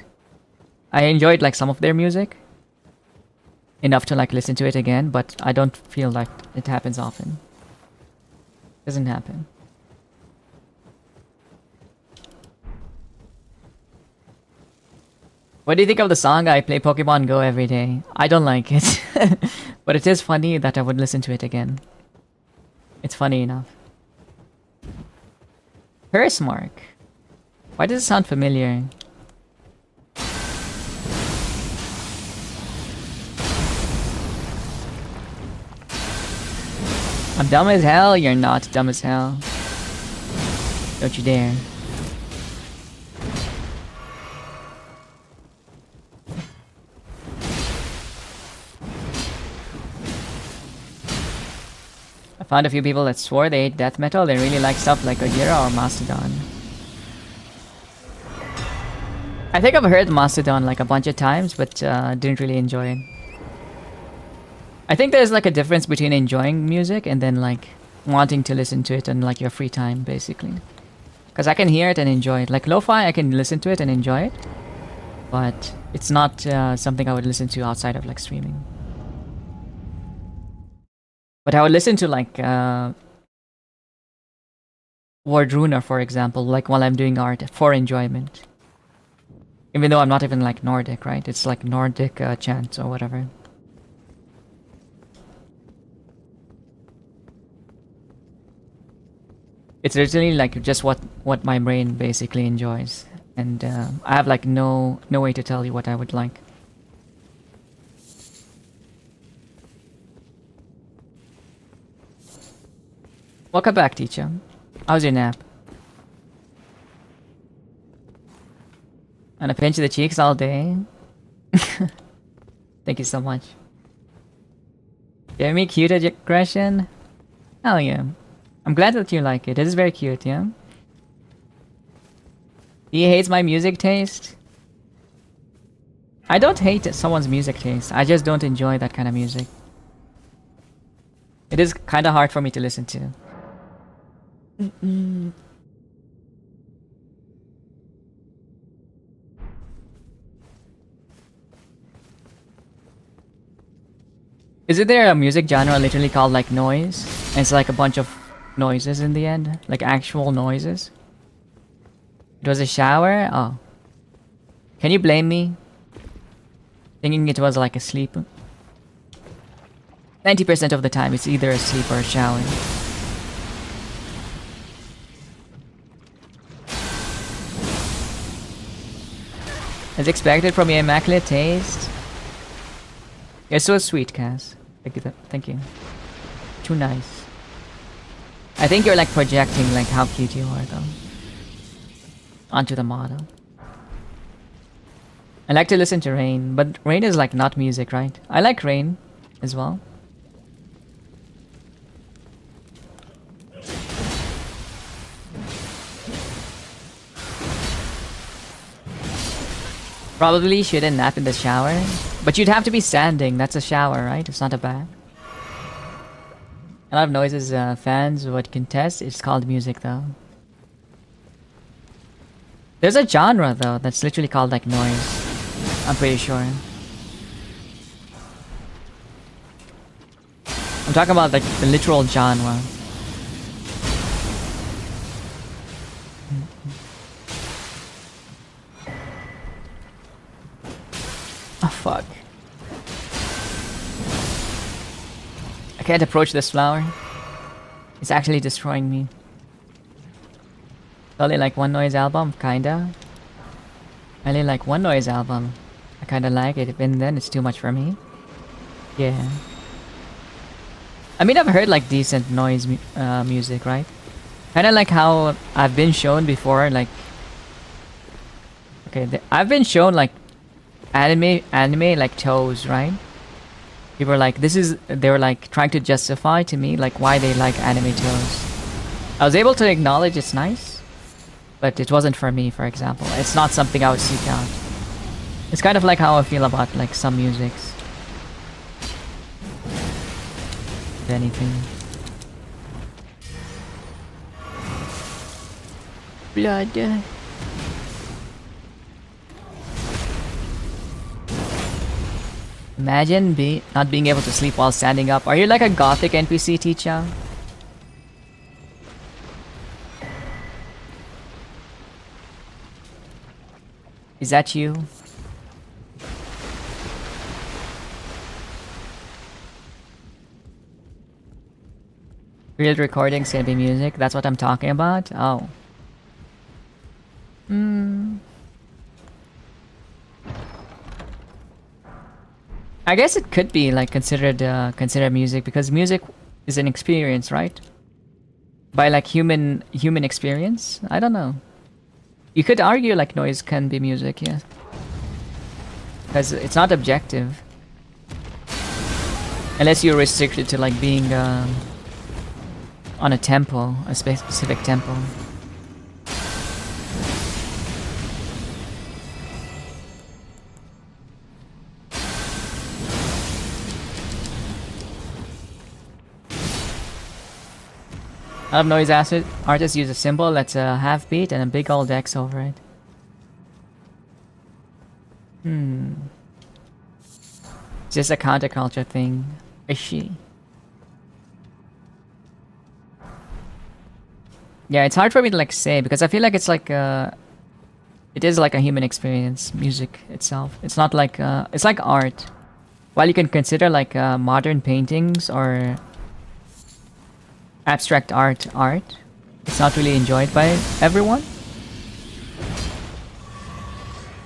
I enjoyed like some of their music. Enough to like listen to it again, but I don't feel like it happens often. Doesn't happen. What do you think of the song I play Pokemon Go every day? I don't like it. But it is funny that I would listen to it again. It's funny enough. Curse Mark. Why does it sound familiar? I'm dumb as hell? You're not dumb as hell. Don't you dare. I found a few people that swore they hate death metal. They really like stuff like Gojira or Mastodon. I think I've heard Mastodon like a bunch of times, but didn't really enjoy it. I think there's like a difference between enjoying music and then like wanting to listen to it in like your free time, basically. Because I can hear it and enjoy it. Like lo-fi, I can listen to it and enjoy it. But it's not something I would listen to outside of like streaming. But I would listen to like word runa, for example, like while I'm doing art for enjoyment. Even though I'm not even like Nordic, right? It's like Nordic chants or whatever. It's literally like just what my brain basically enjoys, and I have like no way to tell you what I would like. Welcome back, teacher. How's your nap? And a pinch of the cheeks all day. Thank you so much. Give me cute aggression. Hell yeah. I'm glad that you like it. It is very cute, yeah? He hates my music taste. I don't hate someone's music taste. I just don't enjoy that kind of music. It is kind of hard for me to listen to. Isn't there a music genre literally called like noise? And it's like a bunch of noises in the end? Like actual noises? It was a shower? Oh. Can you blame me? Thinking it was like a sleep? 90% of the time it's either a sleep or a shower. As expected from your immaculate taste. You're so sweet, Cass. Thank you. Too nice. I think you're like projecting like how cute you are though. Onto the model. I like to listen to Rain, but Rain is like not music, right? I like Rain as well. Probably shouldn't nap in the shower. But you'd have to be standing. That's a shower, right? It's not a bath. A lot of noises fans would contest. It's called music, though. There's a genre, though, that's literally called, like, noise. I'm pretty sure. I'm talking about, like, the literal genre. Oh, fuck. I can't approach this flower. It's actually destroying me. Only like one noise album, kinda. I only like one noise album. I kinda like it, and then it's too much for me. Yeah. I mean, I've heard like decent noise music, right? Kinda like how I've been shown before, like... Okay, I've been shown like anime like Toes, right? People were like, they were like trying to justify to me like why they like anime Toes. I was able to acknowledge it's nice, but it wasn't for me, for example. It's not something I would seek out. It's kind of like how I feel about like some musics. If anything. Blood. Imagine not being able to sleep while standing up. Are you like a gothic NPC, Ticha? Is that you? Real recordings can be music? That's what I'm talking about? Oh. I guess it could be like considered music because music is an experience, right? By like human experience? I don't know. You could argue like noise can be music, yeah. Because it's not objective. Unless you're restricted to like being on a tempo, a specific tempo. A lot of noise artists use a cymbal that's a half beat and a big old X over it. Just a counterculture thing. Is she? Yeah, it's hard for me to like say because I feel like it's like it is like a human experience, music itself. It's not like it's like art. While you can consider like modern paintings or abstract art, it's not really enjoyed by everyone.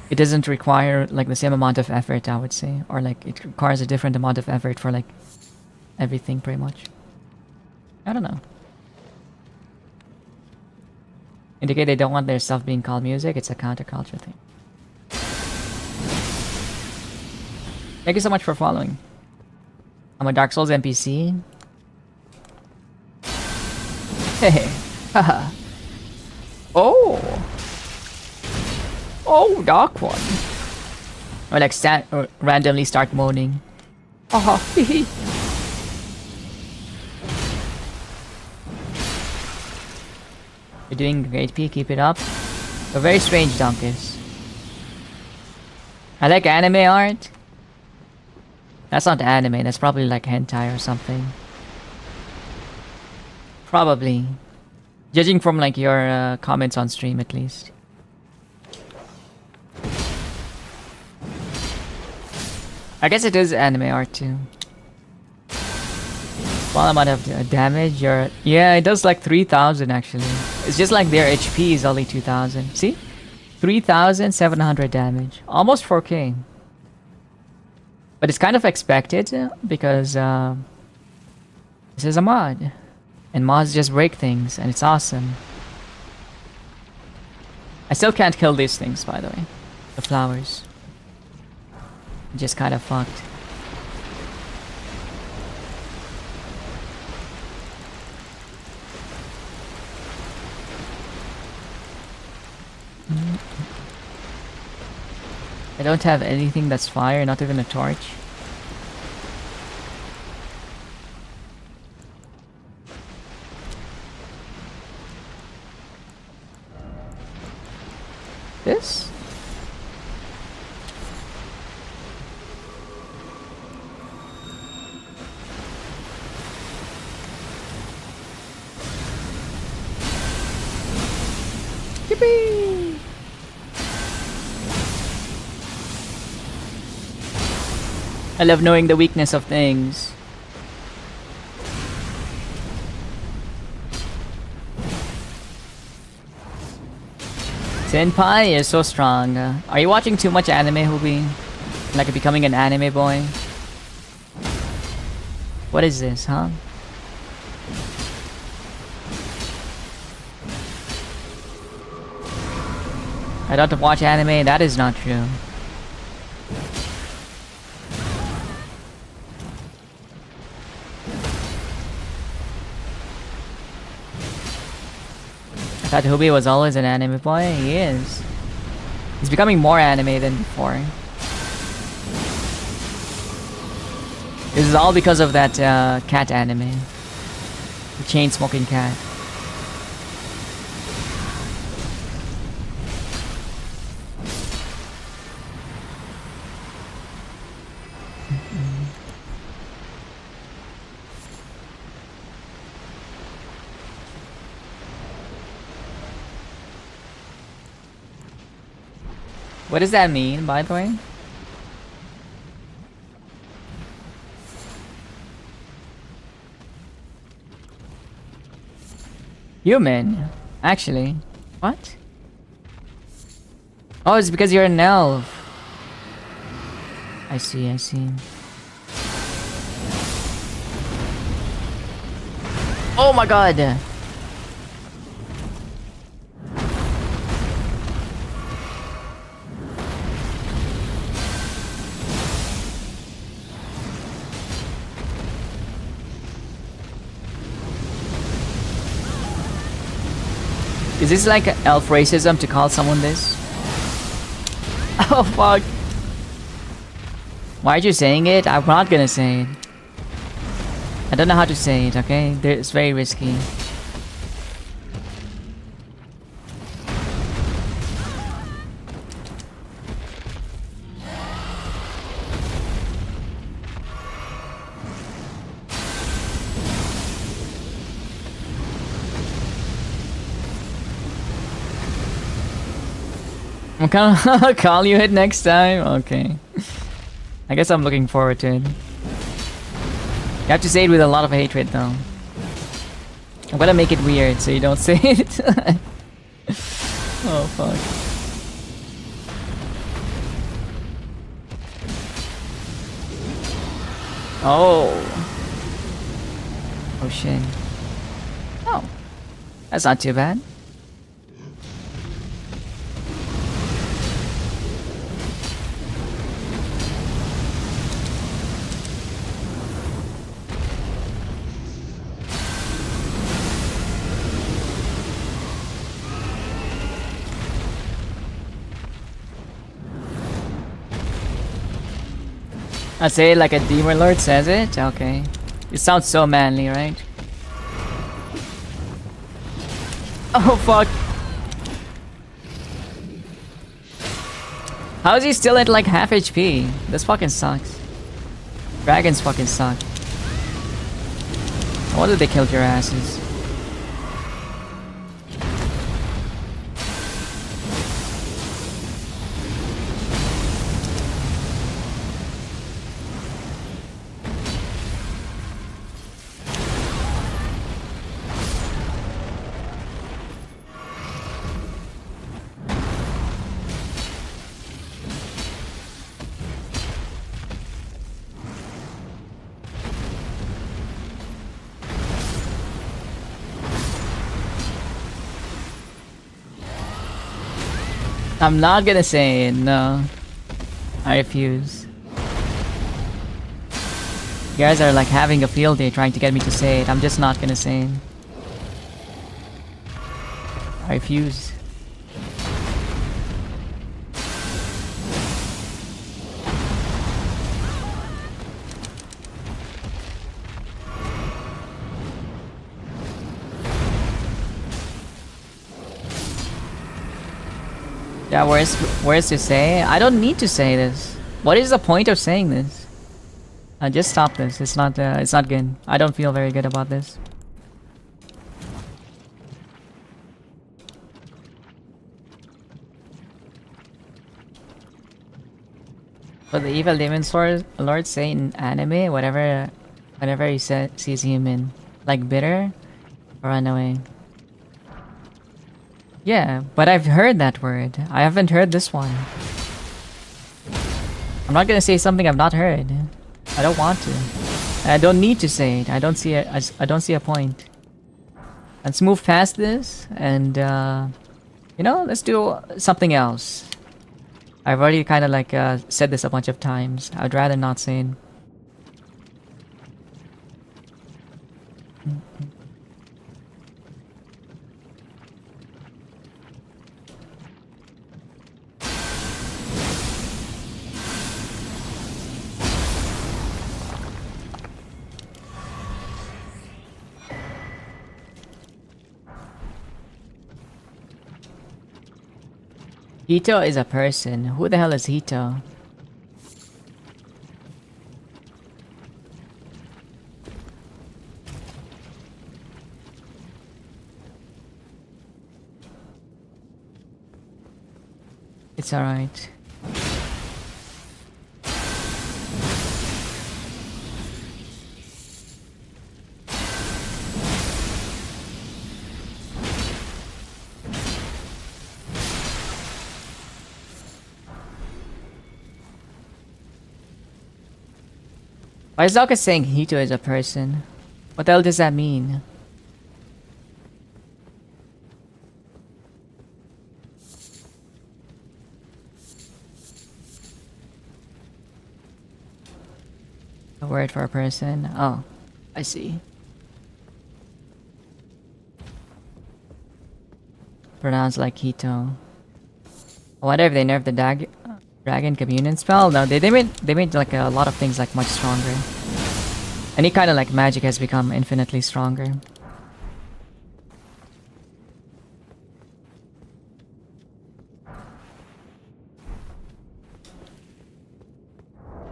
It doesn't require like the same amount of effort, I would say, or like it requires a different amount of effort for like everything, pretty much. I don't know. Indicate they don't want their stuff being called music. It's a counterculture thing. Thank you so much for following. I'm a Dark Souls NPC. Hey, haha. Oh. Oh, dark one. Or like or randomly start moaning. Haha. You're doing great, P. Keep it up. A very strange Dunkus. I like anime art. That's not anime. That's probably like hentai or something. Probably. Judging from like your comments on stream, at least. I guess it is anime art too. Small amount of damage. Yeah, it does like 3,000 actually. It's just like their HP is only 2,000. See, 3,700 damage, almost 4K. But it's kind of expected because this is a mod, and mods just break things, and it's awesome. I still can't kill these things, by the way. The flowers. Just kind of fucked. I don't have anything that's fire, not even a torch. This? Yippee! I love knowing the weakness of things. Senpai is so strong. Are you watching too much anime, Hubi? Like becoming an anime boy? What is this, huh? I don't watch anime, that is not true. I thought Hubi was always an anime boy. He is. He's becoming more anime than before. This is all because of that cat anime. The chain-smoking cat. What does that mean, by the way? Human, actually. What? Oh, it's because you're an elf. I see, I see. Oh my god! Is this like elf racism to call someone this? Oh fuck. Why are you saying it? I'm not gonna say it. I don't know how to say it, okay? It's very risky. I'm gonna call you it next time. Okay. I guess I'm looking forward to it. You have to say it with a lot of hatred, though. I'm gonna make it weird so you don't say it. Oh fuck. Oh. Oh shit. Oh. That's not too bad. I say it like a demon lord says it? Okay. It sounds so manly, right? Oh fuck. How is he still at like half HP? This fucking sucks. Dragons fucking suck. No wonder they killed your asses. I'm not gonna say it, no. I refuse. You guys are like having a field day trying to get me to say it. I'm just not gonna say it. I refuse. Yeah, where's to say? I don't need to say this. What is the point of saying this? Just stop this. It's not good. I don't feel very good about this. But the evil demon lord say in anime, whenever he sees human, like bitter or run away. Yeah, but I've heard that word. I haven't heard this one. I'm not gonna say something I've not heard. I don't want to. I don't need to say it. I don't see a point. Let's move past this and you know, let's do something else. I've already kind of like said this a bunch of times. I'd rather not say it. Hito is a person. Who the hell is Hito? It's alright. Why is Zaka saying Hito is a person? What the hell does that mean? A word for a person? Oh, I see. Pronounced like Hito. I wonder if they nerfed the Dragon Communion spell? No, they made like a lot of things like much stronger. Any kind of like magic has become infinitely stronger.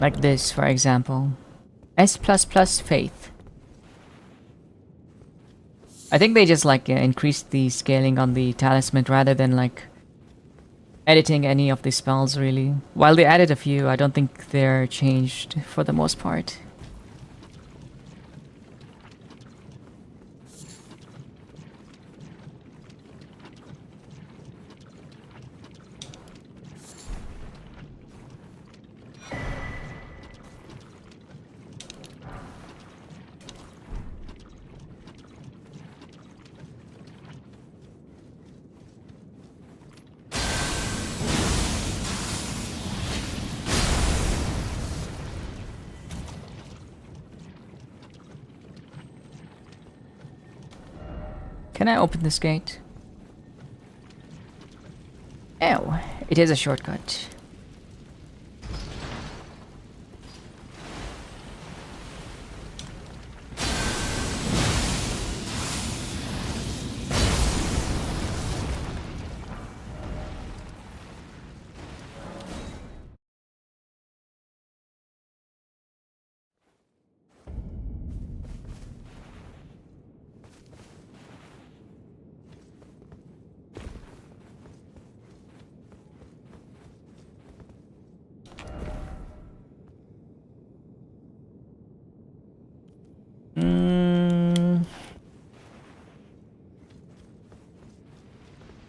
Like this, for example. S++ Faith. I think they just like increased the scaling on the talisman rather than like editing any of the spells really. While they added a few, I don't think they're changed for the most part. Can I open this gate? Oh, it is a shortcut.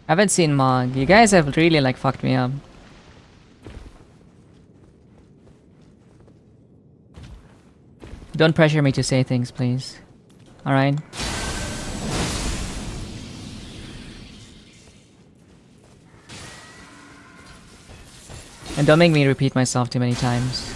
Haven't seen Mog. You guys have really like fucked me up. Don't pressure me to say things, please. Alright? And don't make me repeat myself too many times.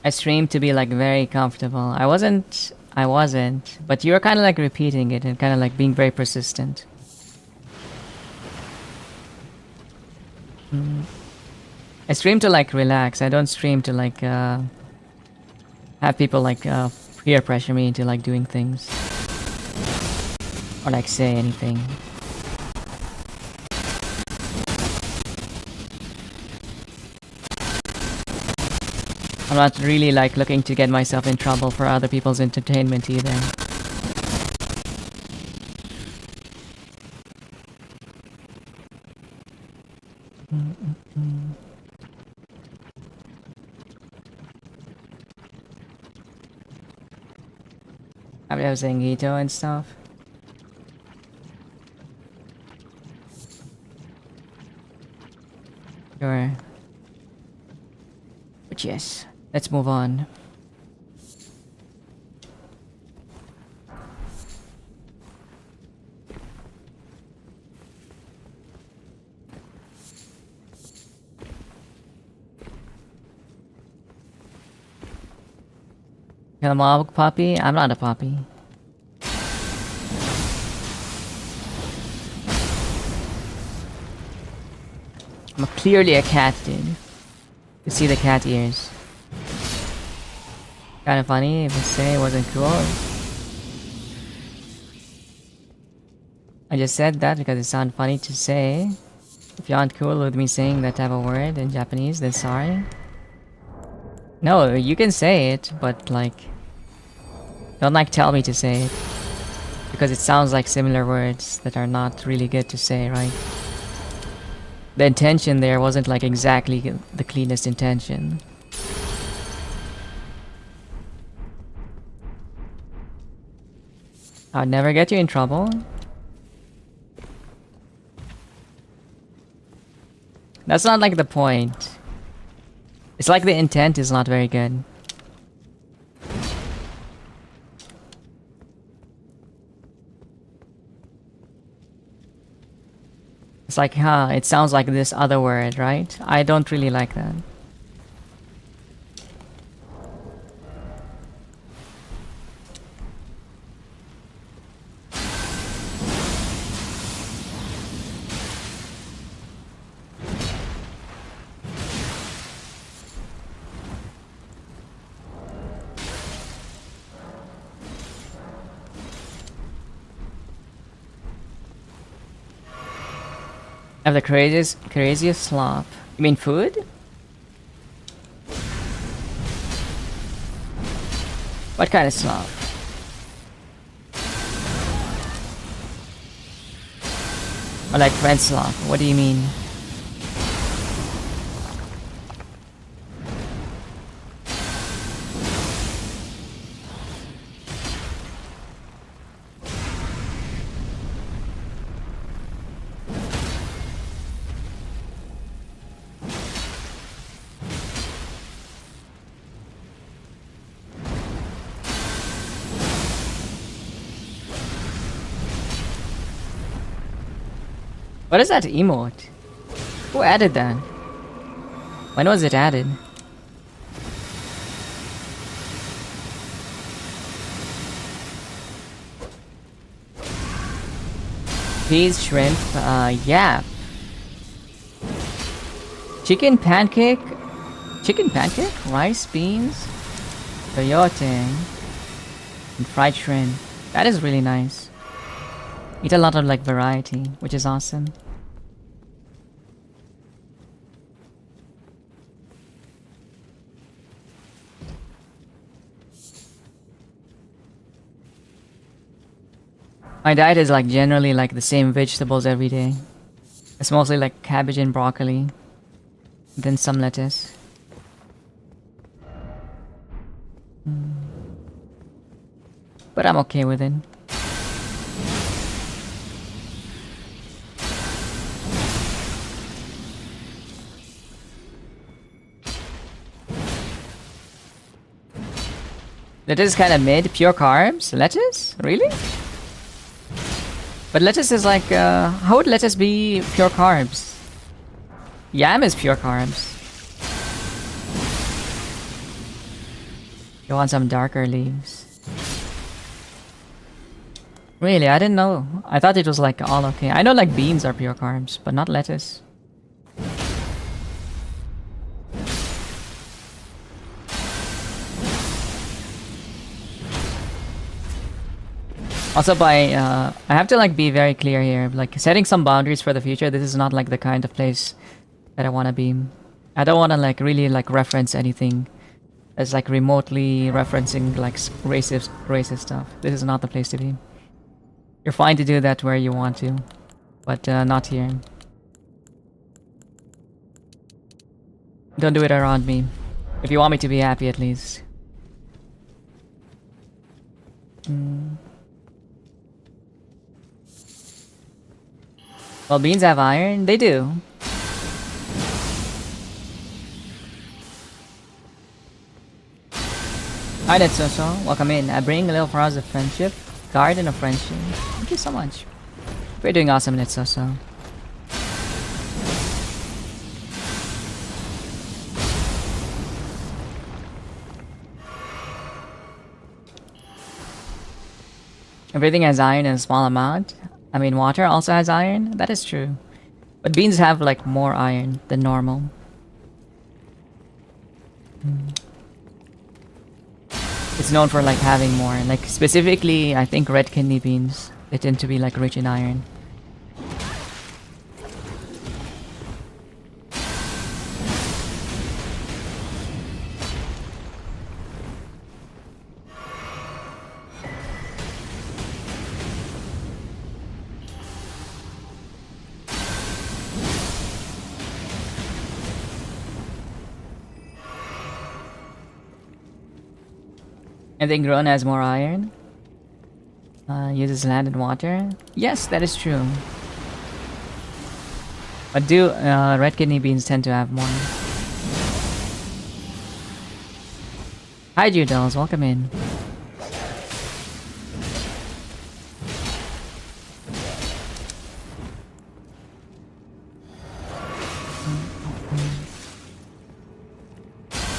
I streamed to be like very comfortable. I wasn't, but you were kind of like repeating it and kind of like being very persistent. I stream to like relax. I don't stream to like have people like peer pressure me into like doing things or like say anything. I'm not really like looking to get myself in trouble for other people's entertainment either. I was saying Hito and stuff. Sure. But yes, let's move on. You're a mob puppy? I'm not a puppy. I'm clearly a cat, dude. You see the cat ears. Kinda funny if I say it wasn't cool. I just said that because it sounded funny to say. If you aren't cool with me saying that type of word in Japanese, then sorry. No, you can say it, but like... don't like tell me to say it. Because it sounds like similar words that are not really good to say, right? The intention there wasn't like exactly the cleanest intention. I'd never get you in trouble. That's not like the point. It's like the intent is not very good. It's like, huh, it sounds like this other word, right? I don't really like that. have the craziest slop. You mean food? What kind of slop? Or like red slop? What do you mean? What is that emote? Who added that? When was it added? Peas, shrimp, yeah. Chicken pancake, rice, beans, coyote, and fried shrimp. That is really nice. Eat a lot of like variety, which is awesome. My diet is like generally like the same vegetables every day. It's mostly like cabbage and broccoli, then some lettuce. But I'm okay with it. Lettuce is kind of mid. Pure carbs? Lettuce? Really? But lettuce is like, how would lettuce be pure carbs? Yam is pure carbs. You want some darker leaves. Really? I didn't know. I thought it was like all okay. I know like beans are pure carbs, but not lettuce. Also I have to like be very clear here, like setting some boundaries for the future. This is not like the kind of place that I want to be. I don't want to like really like reference anything as like remotely referencing like racist stuff. This is not the place to be. You're fine to do that where you want to, but not here. Don't do it around me. If you want me to be happy at least. Well, beans have iron? They do. Hi, Netsoso. Welcome in. I bring a little flowers of friendship. Garden of friendship. Thank you so much. You're doing awesome, Netsoso. Everything has iron in a small amount. I mean, water also has iron. That is true. But beans have like more iron than normal. It's known for like having more. Like specifically, I think red kidney beans. They tend to be like rich in iron. Anything grown has more iron. Uses land and water. Yes, that is true. But do red kidney beans tend to have more? Hi, Judels. Welcome in.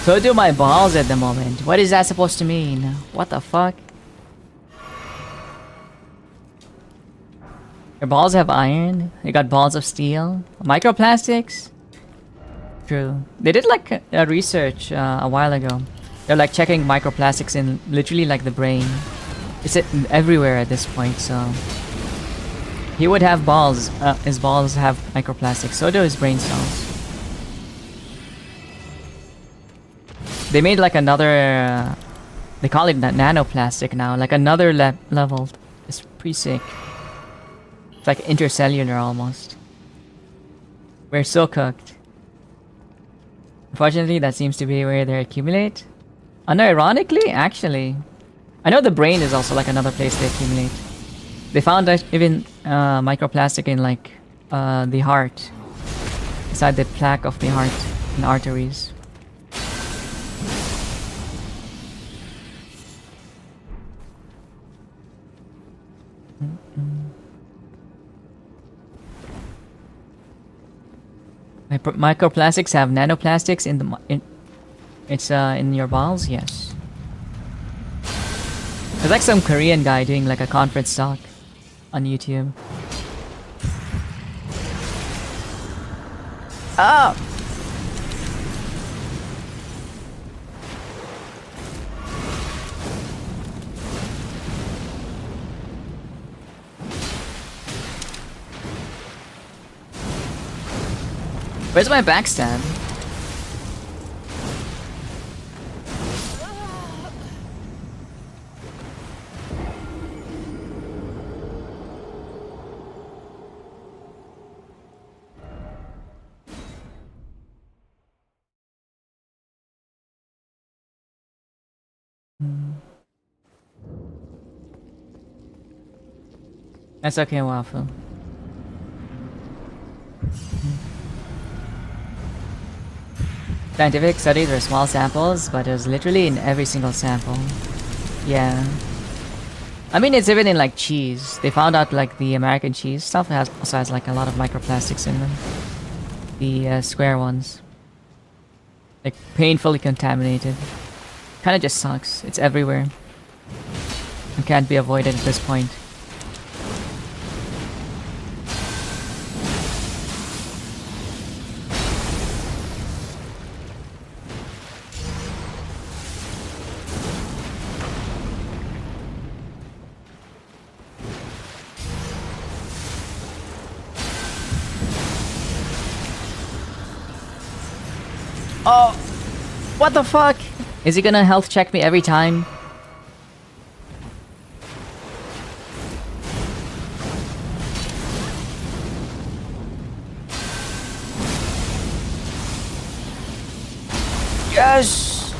So do my balls at the moment. What is that supposed to mean? What the fuck? Your balls have iron? You got balls of steel? Microplastics? True. They did like a research a while ago. They're like checking microplastics in literally like the brain. It's everywhere at this point, so... He would have balls. His balls have microplastics. So do his brain cells. They made like another... they call it nanoplastic now. Like another level. It's pretty sick. It's like intercellular almost. We're so cooked. Unfortunately, that seems to be where they accumulate. Unironically, actually. I know the brain is also like another place they accumulate. They found that even microplastic in like the heart. Inside the plaque of the heart and arteries. Microplastics have nanoplastics in the in your balls. Yes. There's like some Korean guy doing like a conference talk on YouTube. Oh. Where's my backstab? That's okay, Waffle. Scientific studies were small samples, but it was literally in every single sample. Yeah. I mean, it's even in like cheese. They found out like the American cheese stuff also has like a lot of microplastics in them. The square ones. Like painfully contaminated. Kinda just sucks. It's everywhere. And can't be avoided at this point. Oh! What the fuck? Is he gonna health check me every time? Yes!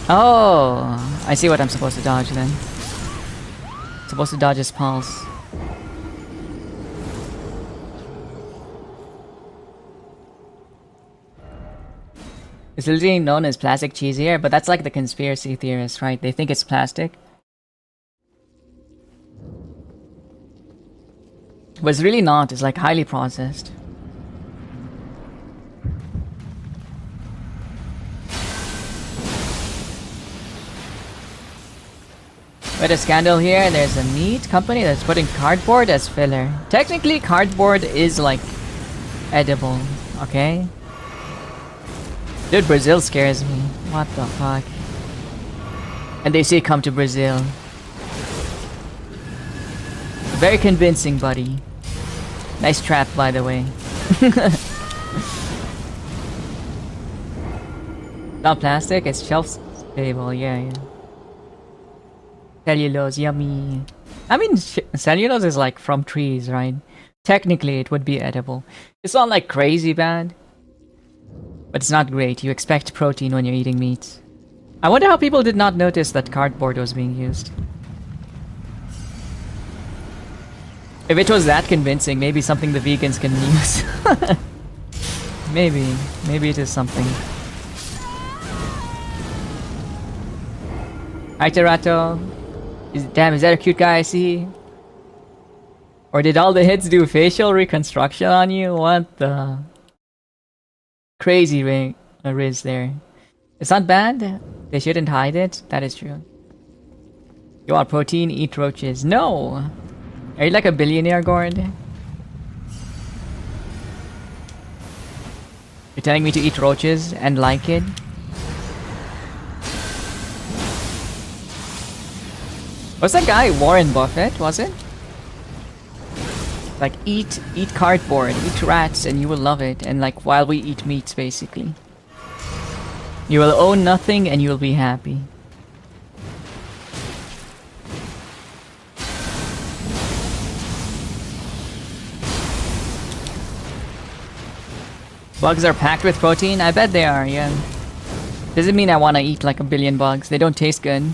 Oh! I see what I'm supposed to dodge then. Supposed to dodge his pulse. It's literally known as plastic cheese here, but that's like the conspiracy theorists, right? They think it's plastic. But it's really not, it's like highly processed. But a scandal here, there's a meat company that's putting cardboard as filler. Technically, cardboard is like edible, okay? Dude, Brazil scares me. What the fuck? And they say come to Brazil. Very convincing, buddy. Nice trap, by the way. Not plastic, it's shelf stable, yeah. Cellulose, yummy. I mean, cellulose is like from trees, right? Technically, it would be edible. It's not like crazy bad. But it's not great. You expect protein when you're eating meat. I wonder how people did not notice that cardboard was being used. If it was that convincing, maybe something the vegans can use. Maybe it is something. Hi, Terato. Damn, is that a cute guy I see? Or did all the hits do facial reconstruction on you? What the... Crazy Riz there. It's not bad. They shouldn't hide it. That is true. You want protein? Eat roaches. No! Are you like a billionaire, Gord? You're telling me to eat roaches and like it? What's that guy? Warren Buffett, was it? Like eat cardboard, eat rats, and you will love it. And like while we eat meats, basically, you will own nothing and you will be happy. Bugs are packed with protein? I bet they are, yeah. Doesn't mean I want to eat like a billion bugs. They don't taste good.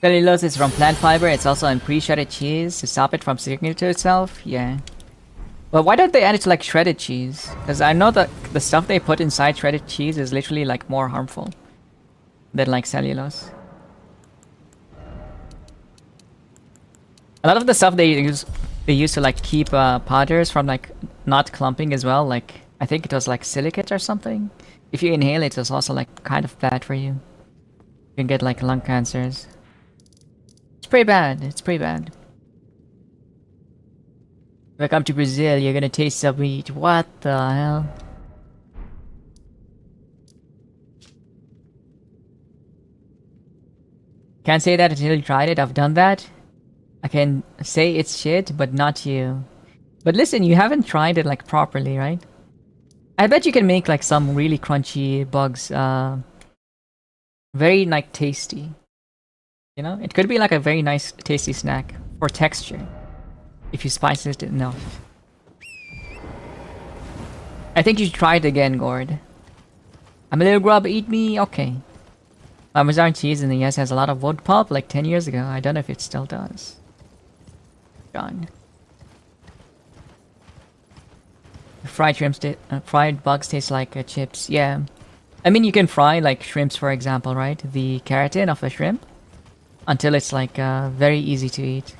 Cellulose is from plant fiber. It's also in pre-shredded cheese to stop it from sticking to itself. Yeah. But why don't they add it to like shredded cheese? Because I know that the stuff they put inside shredded cheese is literally like more harmful than like cellulose. A lot of the stuff they use to like keep powders from like not clumping as well. Like I think it was like silicate or something. If you inhale it, it's also like kind of bad for you. You can get like lung cancers. It's pretty bad. It's pretty bad. If I come to Brazil, you're gonna taste some meat. What the hell? Can't say that until you tried it. I've done that. I can say it's shit, but not you. But listen, you haven't tried it like properly, right? I bet you can make like some really crunchy bugs, very like tasty. You know, it could be like a very nice, tasty snack for texture if you spice it enough. I think you should try it again, Gord. I'm a little grub, eat me, okay. Parmesan cheese in the US has a lot of wood pulp like 10 years ago. I don't know if it still does. Gone. Fried shrimps, fried bugs taste like chips. Yeah. I mean, you can fry like shrimps, for example, right? The keratin of the shrimp until it's like very easy to eat.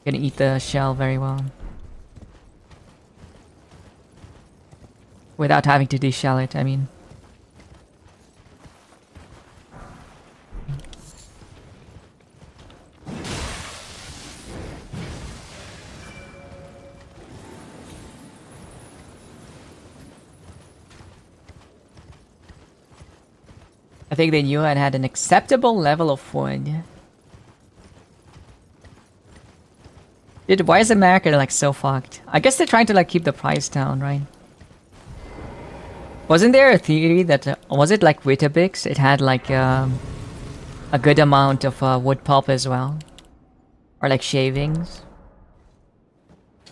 You can eat the shell very well without having to deshell it. I mean. I think they knew and had an acceptable level of food. Dude, why is America like so fucked? I guess they're trying to like keep the price down, right? Wasn't there a theory that was it like Weetabix? It had like a good amount of wood pulp as well, or like shavings,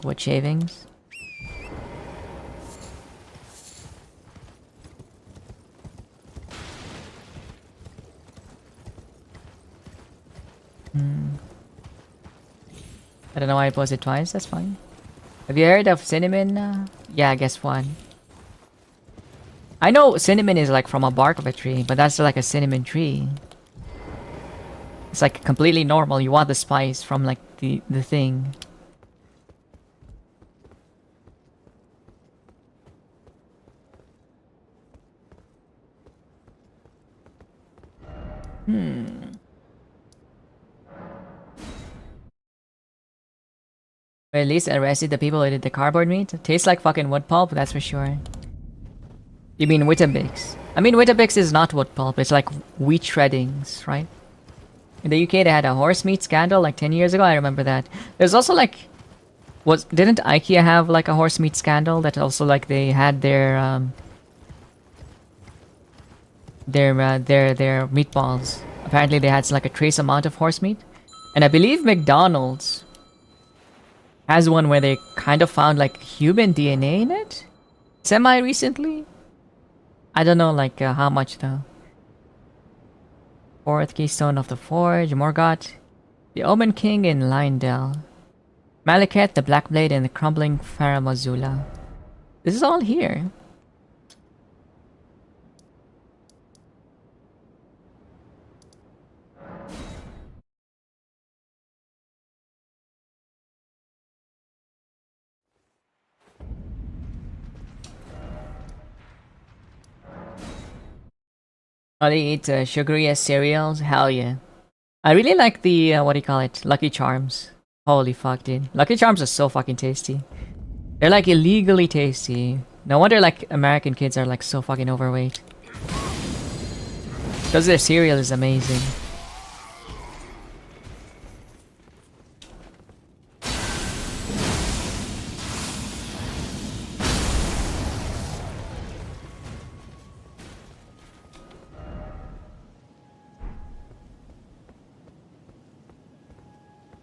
wood shavings. I don't know why I posted twice. That's fine. Have you heard of cinnamon? Yeah, I guess one. I know cinnamon is like from a bark of a tree, but that's like a cinnamon tree. It's like completely normal. You want the spice from like the thing. But at least arrested the people who did the cardboard meat. It tastes like fucking wood pulp, that's for sure. You mean Weetabix? I mean Weetabix is not wood pulp. It's like wheat shreddings, right? In the UK, they had a horse meat scandal like 10 years ago. I remember that. There's also like, didn't IKEA have like a horse meat scandal that also like they had their meatballs. Apparently, they had like a trace amount of horse meat, and I believe McDonald's has one where they kind of found like human DNA in it, semi recently. I don't know like how much though. Fourth Keystone of the Forge, Morgoth, the Omen King in Lindell, Malekith, the Black Blade, and the Crumbling Faramazula. This is all here. Oh, they eat sugary as cereals? Hell yeah. I really like the, what do you call it? Lucky Charms. Holy fuck, dude. Lucky Charms are so fucking tasty. They're like illegally tasty. No wonder like American kids are like so fucking overweight. Because their cereal is amazing.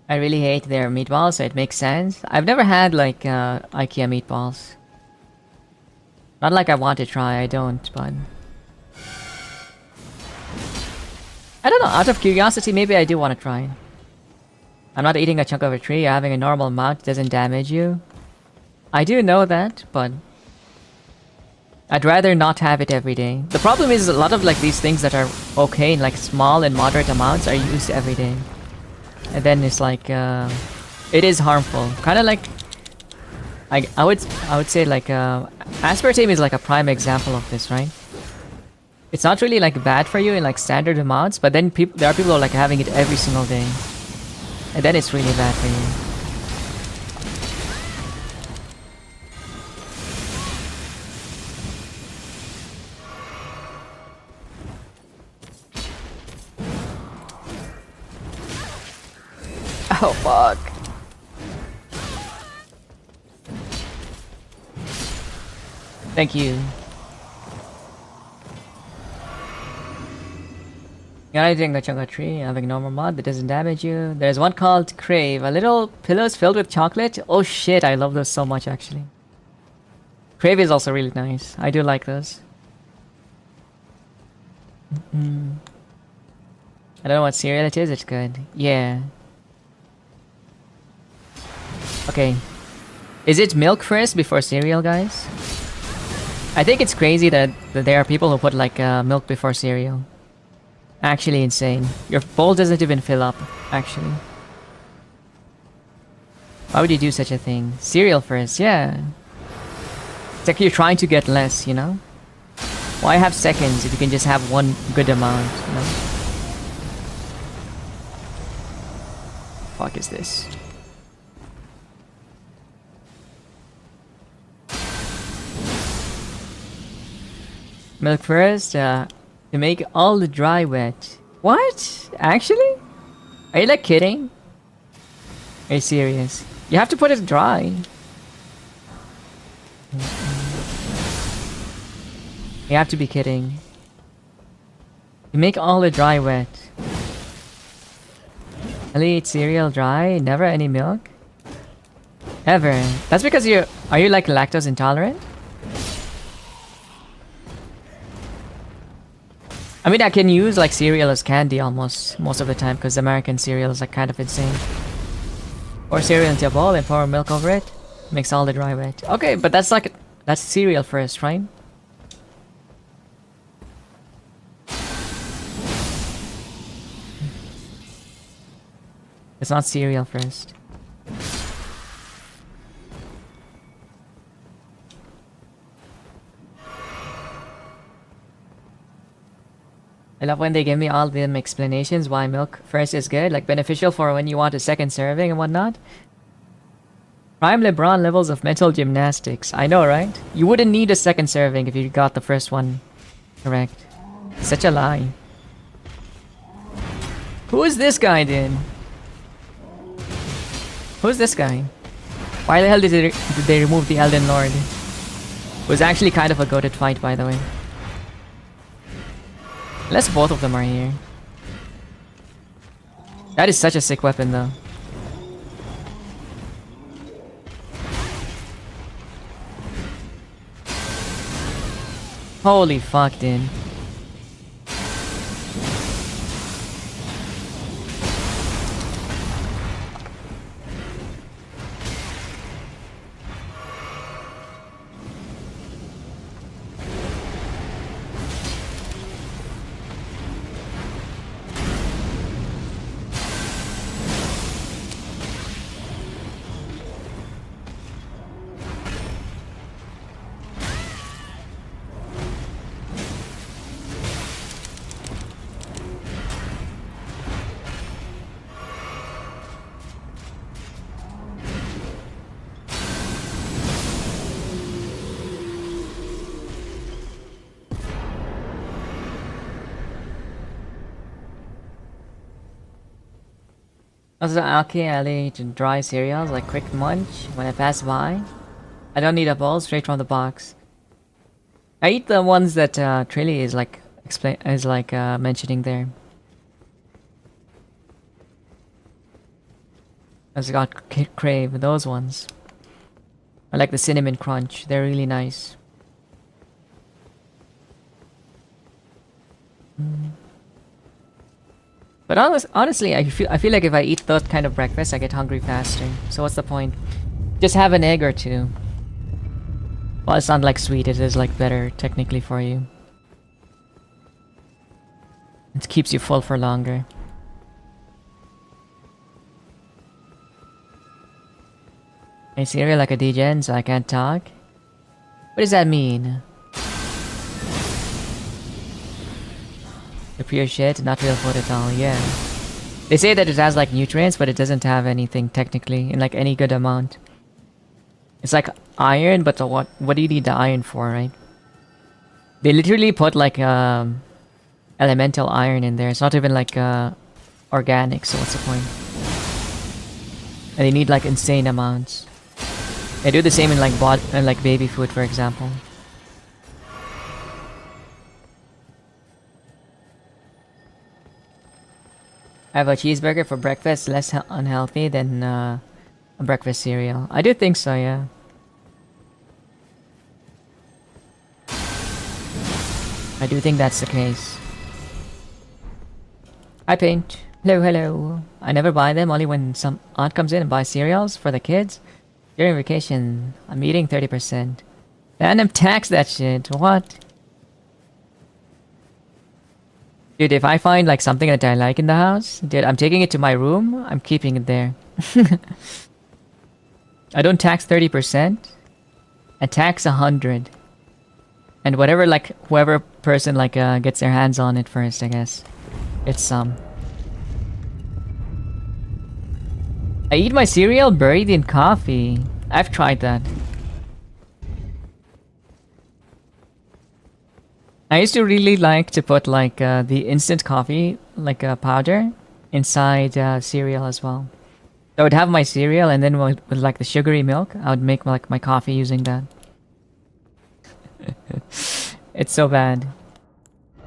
I really hate their meatballs, so it makes sense. I've never had like IKEA meatballs. Not like I want to try, I don't, but... I don't know, out of curiosity, maybe I do want to try. I'm not eating a chunk of a tree, having a normal amount doesn't damage you. I do know that, but... I'd rather not have it every day. The problem is a lot of like these things that are okay in like small and moderate amounts are used every day. And then it's like, it is harmful. Kind of like... I would say like, aspartame is like a prime example of this, right? It's not really like bad for you in like standard amounts, but then there are people who are like having it every single day. And then it's really bad for you. Oh fuck. Thank you. You're not eating a chunk of tree, having a normal mod that doesn't damage you. There's one called Crave, a little pillows filled with chocolate. Oh shit, I love those so much actually. Crave is also really nice. I do like those. I don't know what cereal it is, it's good. Yeah. Okay. Is it milk first before cereal, guys? I think it's crazy that there are people who put like milk before cereal. Actually insane. Your bowl doesn't even fill up, actually. Why would you do such a thing? Cereal first, yeah. It's like you're trying to get less, you know? Why have seconds if you can just have one good amount, you know? Fuck is this? Milk first, to make all the dry wet. What? Actually? Are you like kidding? Are you serious? You have to put it dry. You have to be kidding. You make all the dry wet. Only eat cereal dry, never any milk? Ever. That's because are you like lactose intolerant? I mean, I can use like cereal as candy almost most of the time because American cereal is like kind of insane. Pour cereal into a bowl and pour milk over it. Makes all the dry wet. Okay, but that's cereal first, right? It's not cereal first. I love when they give me all them explanations why milk first is good, like beneficial for when you want a second serving and whatnot. Prime LeBron levels of mental gymnastics. I know, right? You wouldn't need a second serving if you got the first one correct. Such a lie. Who is this guy then? Who's this guy? Why the hell did they remove the Elden Lord? It was actually kind of a goated fight, by the way. Unless both of them are here. That is such a sick weapon though. Holy fuck, dude. Also, okay, I eat dry cereals like Quick Munch when I pass by. I don't need a bowl, straight from the box. I eat the ones that Trilly is like mentioning there. I just got crave those ones. I like the cinnamon crunch. They're really nice. But honestly, I feel like if I eat that kind of breakfast, I get hungry faster. So what's the point? Just have an egg or two. Well, it's not like sweet. It is like better technically for you. It keeps you full for longer. I cereal like a degen, so I can't talk. What does that mean? The pure shit, not real food at all, yeah. They say that it has like nutrients, but it doesn't have anything technically in like any good amount. It's like iron, but what do you need the iron for, right? They literally put like elemental iron in there. It's not even like organic, so what's the point? And they need like insane amounts. They do the same in like baby food, for example. I have a cheeseburger for breakfast, less unhealthy than a breakfast cereal. I do think so, yeah. I do think that's the case. Hi, Paint. Hello, hello. I never buy them, only when some aunt comes in and buys cereals for the kids. During vacation, I'm eating 30%. Random tax that shit. What? Dude, if I find like something that I like in the house, dude, I'm taking it to my room. I'm keeping it there. I don't tax 30%. I tax 100. And whatever like whoever person like gets their hands on it first, I guess. It's some. I eat my cereal buried in coffee. I've tried that. I used to really like to put like the instant coffee, like powder, inside cereal as well. So I would have my cereal and then with like the sugary milk, I would make like my coffee using that. It's so bad.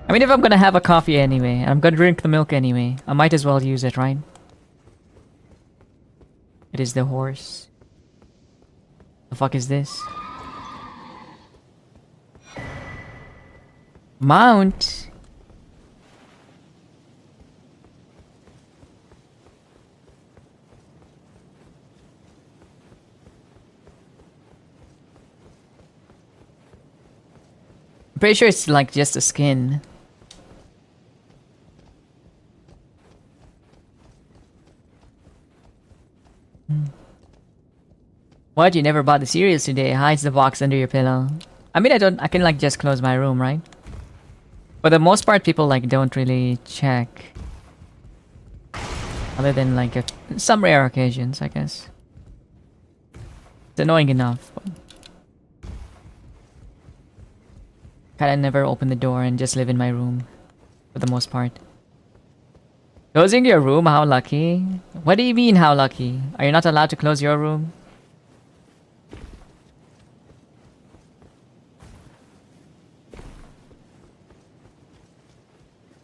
I mean, if I'm gonna have a coffee anyway, and I'm gonna drink the milk anyway, I might as well use it, right? It is the horse. The fuck is this? Mount? I'm pretty sure it's like just a skin. What? You never bought the cereals today? Hides the box under your pillow. I mean, I can like just close my room, right? For the most part, people like don't really check. Other than like some rare occasions, I guess. It's annoying enough. Kinda never open the door and just live in my room. For the most part. Closing your room? How lucky? What do you mean, how lucky? Are you not allowed to close your room?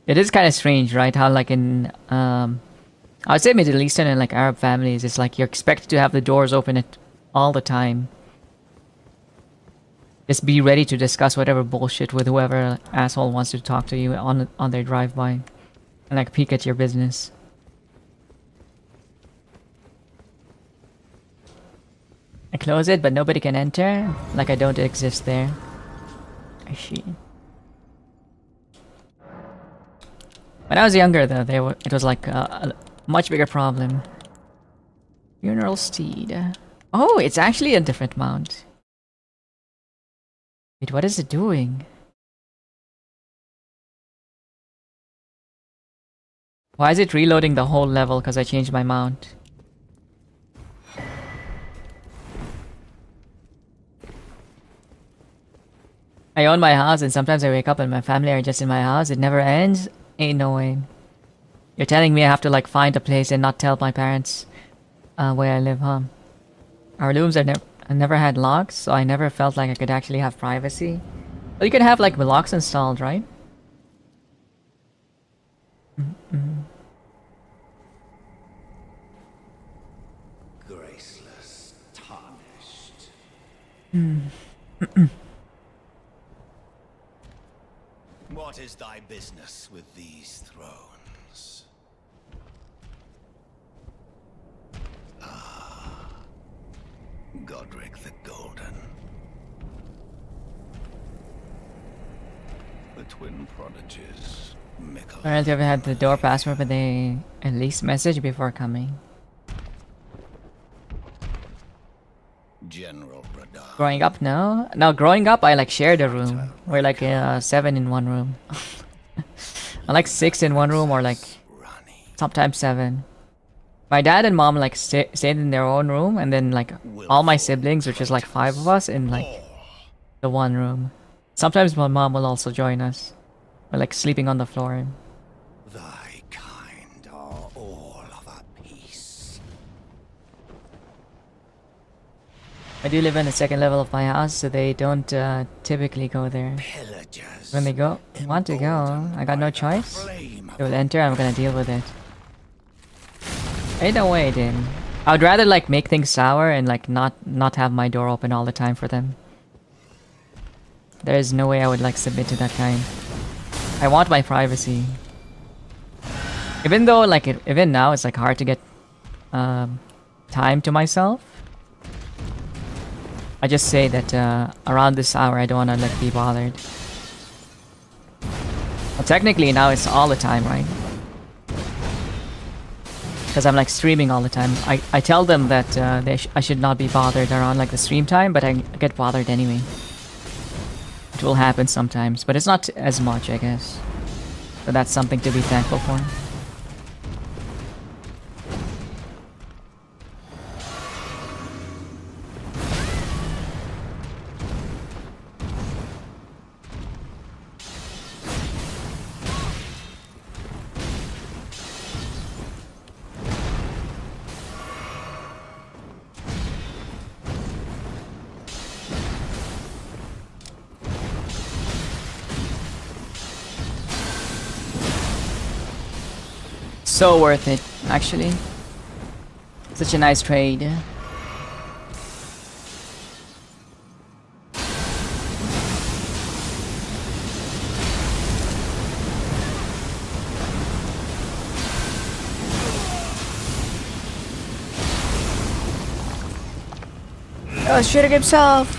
It is kind of strange, right? How like in I would say Middle Eastern and like Arab families, it's like you're expected to have the doors open at all the time. Just be ready to discuss whatever bullshit with whoever asshole wants to talk to you on their drive-by, and like peek at your business. I close it, but nobody can enter. Like I don't exist there. I see. When I was younger, though, it was like a much bigger problem. Funeral steed. Oh, it's actually a different mount. Wait, what is it doing? Why is it reloading the whole level because I changed my mount? I own my house and sometimes I wake up and my family are just in my house. It never ends. Ain't no way. You're telling me I have to like find a place and not tell my parents where I live, huh? Our rooms are never had locks, so I never felt like I could actually have privacy. But you can have like locks installed, right? Graceless, tarnished. What is thy business with these thrones? Godric the Golden. The twin prodigies, Mikkel. Apparently, I've had the door password, but they at least message before coming. General Radar. Growing up, no. No, growing up, I like shared a room. We're like 7 in one room. I like 6 in one room, or like sometimes 7. My dad and mom like stayed in their own room, and then like all my siblings, which is like 5 of us, in like the one room. Sometimes my mom will also join us. We're like sleeping on the floor. Thy kind are all of a piece. I do live in the second level of my house, so they don't typically go there. Pillagers. When they want to go, I got no choice. They will enter, I'm gonna deal with it. Ain't no way, dude. I would rather like make things sour and like not have my door open all the time for them. There is no way I would like submit to that kind. I want my privacy. Even though like even now it's like hard to get time to myself. I just say that around this hour I don't wanna like be bothered. Well, technically now it's all the time, right? Because I'm like streaming all the time. I tell them that I should not be bothered around like the stream time, but I get bothered anyway. It will happen sometimes, but it's not as much, I guess. So that's something to be thankful for. So worth it, actually. Such a nice trade. Oh, shooting himself!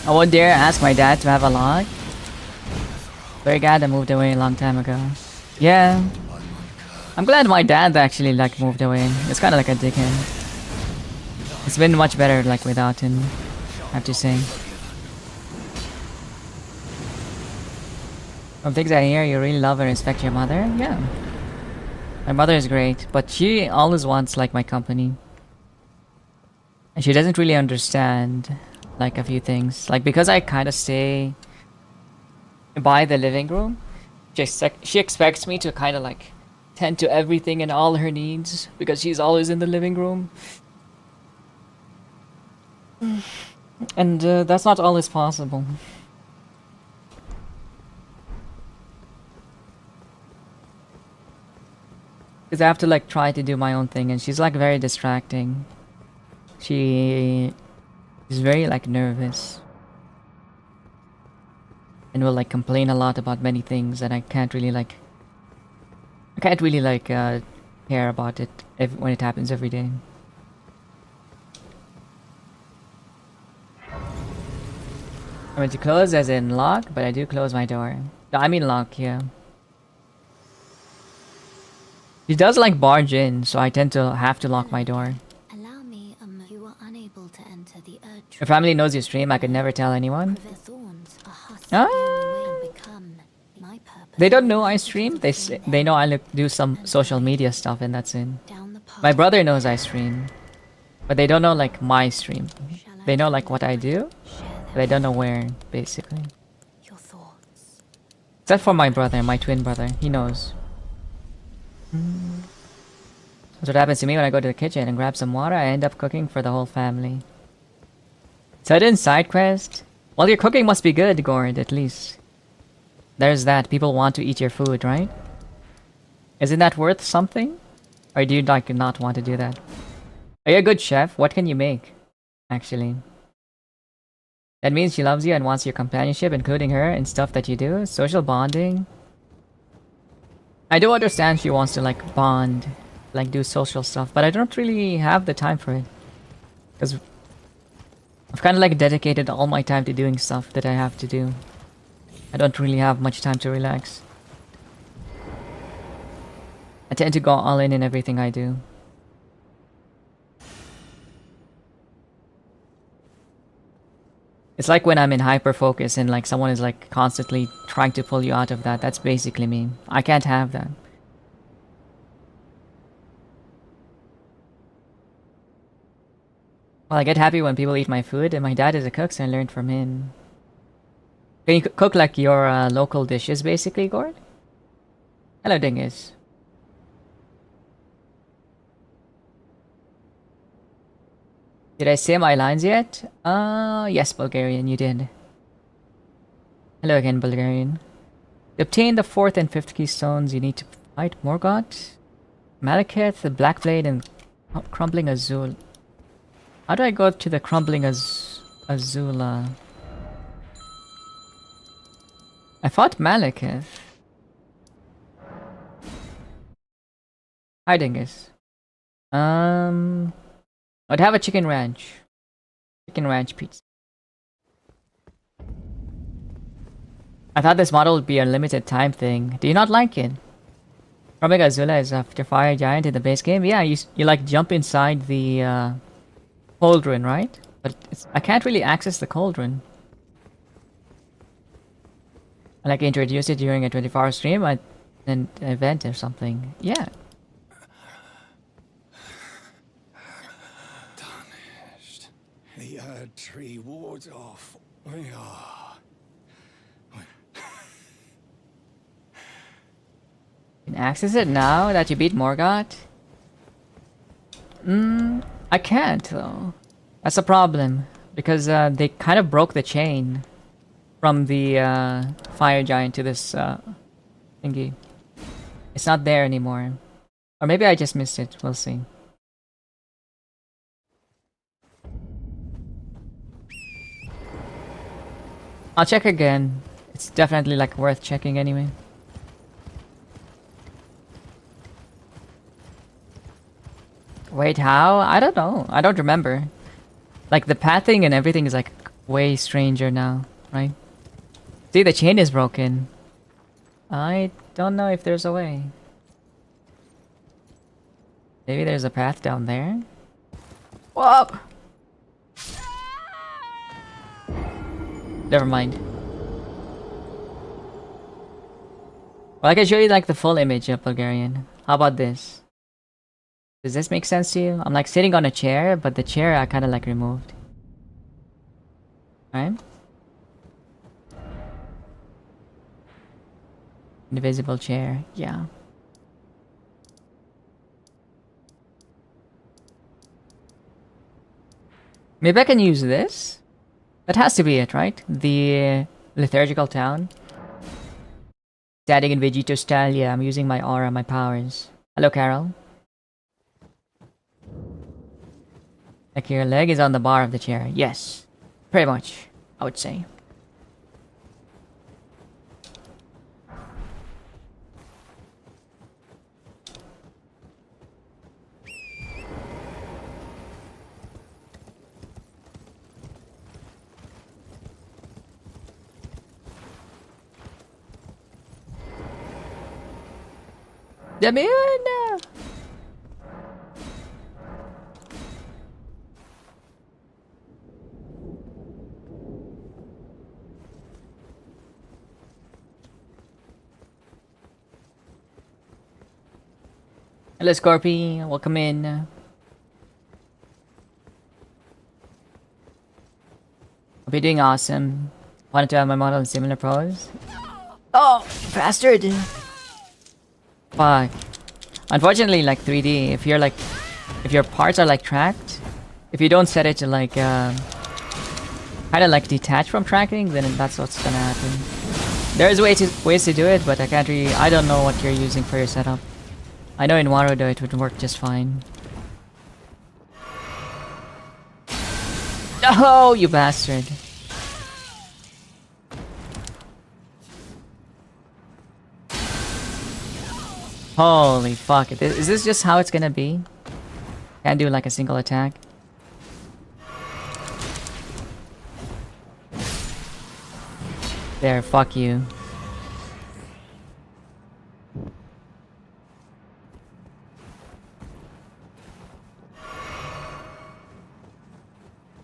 I won't dare ask my dad to have a log. Very glad I moved away a long time ago. Yeah. I'm glad my dad actually like moved away. It's kind of like a dickhead. It's been much better like without him, I have to say. From things I hear, you really love and respect your mother? Yeah. My mother is great, but she always wants like my company. And she doesn't really understand like a few things. Like because I kind of stay by the living room, she expects me to kind of like tend to everything and all her needs because she's always in the living room. And that's not always possible. Because I have to like try to do my own thing, and she's like very distracting. She is very like nervous. And will like complain a lot about many things that I can't really like care about it when it happens every day. I mean to close as in lock, but I do close my door. No, I mean lock, yeah. She does like barge in, so I tend to have to lock my door. Allow me you were unable to enter the earth. Your family knows you stream, I could never tell anyone. They don't know I stream. They know I do some social media stuff, and that's it. My brother knows I stream, but they don't know like my stream. They know like what I do, but they don't know where, basically. Your thoughts. Except for my brother, my twin brother. He knows. That's what happens to me when I go to the kitchen and grab some water. I end up cooking for the whole family. Sudden side quest? Well, your cooking must be good, Gord, at least. There's that. People want to eat your food, right? Isn't that worth something? Or do you like not want to do that? Are you a good chef? What can you make? Actually. That means she loves you and wants your companionship, including her and stuff that you do. Social bonding. I do understand she wants to like bond, like do social stuff, but I don't really have the time for it. Because I've kind of like dedicated all my time to doing stuff that I have to do. I don't really have much time to relax. I tend to go all in everything I do. It's like when I'm in hyper focus and like someone is like constantly trying to pull you out of that. That's basically me. I can't have that. Well, I get happy when people eat my food, and my dad is a cook, so I learned from him. Can you cook like your local dishes, basically, Gord? Hello, Dingus. Did I say my lines yet? Yes, Bulgarian, you did. Hello again, Bulgarian. To obtain the 4th and 5th keystones, you need to fight Morgoth, Malekith, the Black Blade, and Crumbling Azul. How do I go to the Crumbling Azula? I fought Malekith. Hi, Dingus. I'd have a chicken ranch. Chicken ranch pizza. I thought this model would be a limited time thing. Do you not like it? Crumbling Azula is after Fire Giant in the base game. Yeah, you like jump inside the cauldron, right? But I can't really access the cauldron. I like introduce it during a 24-hour stream, an event or something. Yeah. Tarnished. The Erd tree wards off. We are. You can access it now that you beat Morgoth? I can't though. That's a problem. Because they kind of broke the chain from the Fire Giant to this thingy. It's not there anymore. Or maybe I just missed it. We'll see. I'll check again. It's definitely like worth checking anyway. Wait, how? I don't know. I don't remember. Like the pathing and everything is like way stranger now, right? See, the chain is broken. I don't know if there's a way. Maybe there's a path down there? Whoa! Never mind. Well, I can show you like the full image of Bulgarian. How about this? Does this make sense to you? I'm like sitting on a chair, but the chair I kind of like removed. Right? Invisible chair, yeah. Maybe I can use this? That has to be it, right? The liturgical town. Standing in Vegito style, yeah, I'm using my aura, my powers. Hello, Carol. Like your leg is on the bar of the chair. Yes. Pretty much, I would say. Damien! Hello, Scorpy. Welcome in. I'll be doing awesome. Wanted to have my model in similar pose. Oh, bastard! Fuck. Unfortunately, like 3D, if your parts are like tracked, if you don't set it to like kind of like detach from tracking, then that's what's gonna happen. There's ways to do it, but I don't know what you're using for your setup. I know in Warudo it would work just fine. Oh, you bastard! Holy fuck! Is this just how it's gonna be? Can't do like a single attack. There, fuck you.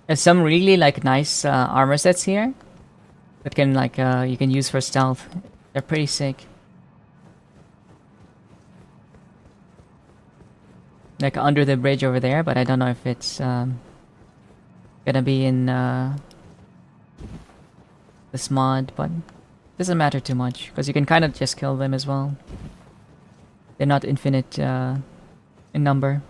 There's some really like nice armor sets here that can like you can use for stealth. They're pretty sick. Like under the bridge over there, but I don't know if it's gonna be in this mod, but doesn't matter too much because you can kind of just kill them as well. They're not infinite in number.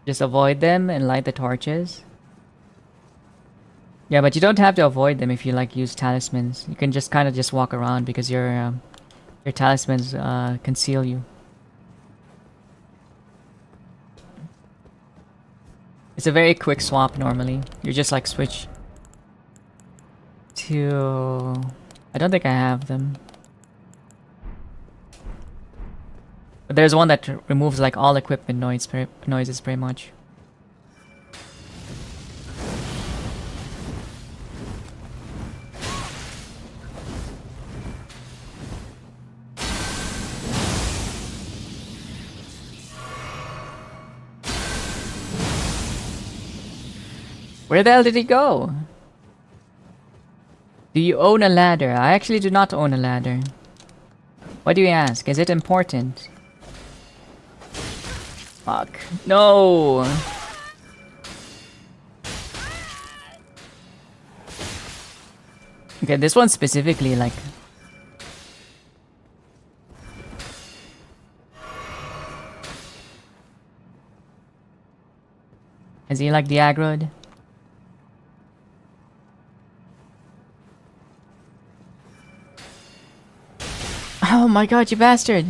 Just avoid them and light the torches. Yeah, but you don't have to avoid them if you like use talismans. You can just kind of just walk around because your talismans conceal you. It's a very quick swap normally. You just like switch to... I don't think I have them. But there's one that removes like all equipment noises pretty much. Where the hell did he go? Do you own a ladder? I actually do not own a ladder. Why do you ask? Is it important? Fuck. No! Okay, this one specifically, like... Is he like the aggroed? Oh my god, you bastard!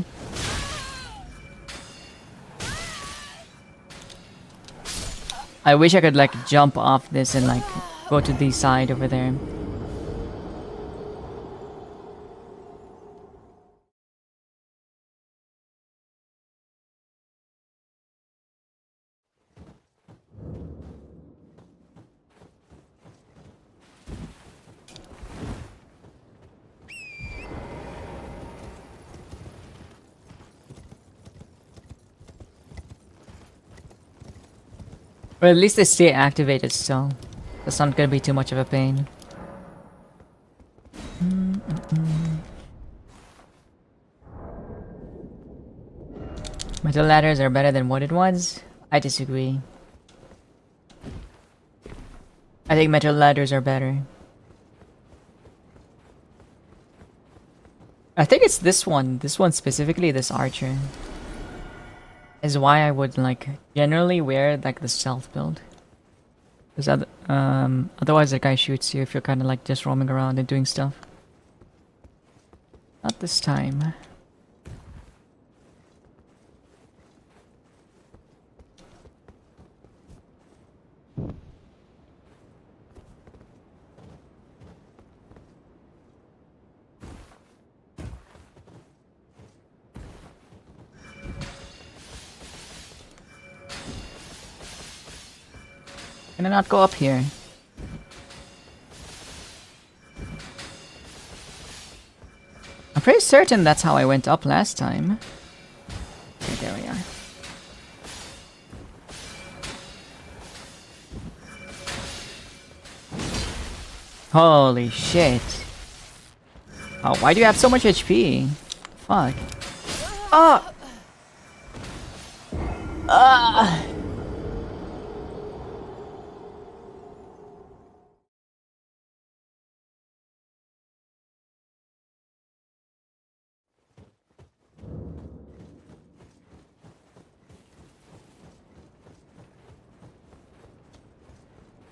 I wish I could like jump off this and like go to the side over there. But at least they stay activated still. That's not gonna be too much of a pain. Metal ladders are better than wooden ones? I disagree. I think metal ladders are better. I think it's this one specifically, this archer. Is why I would like generally wear like the stealth build. Because otherwise the guy shoots you if you're kind of like just roaming around and doing stuff. Not this time. Can I not go up here? I'm pretty certain that's how I went up last time. Okay, there we are. Holy shit. Oh, why do you have so much HP? Fuck. Oh!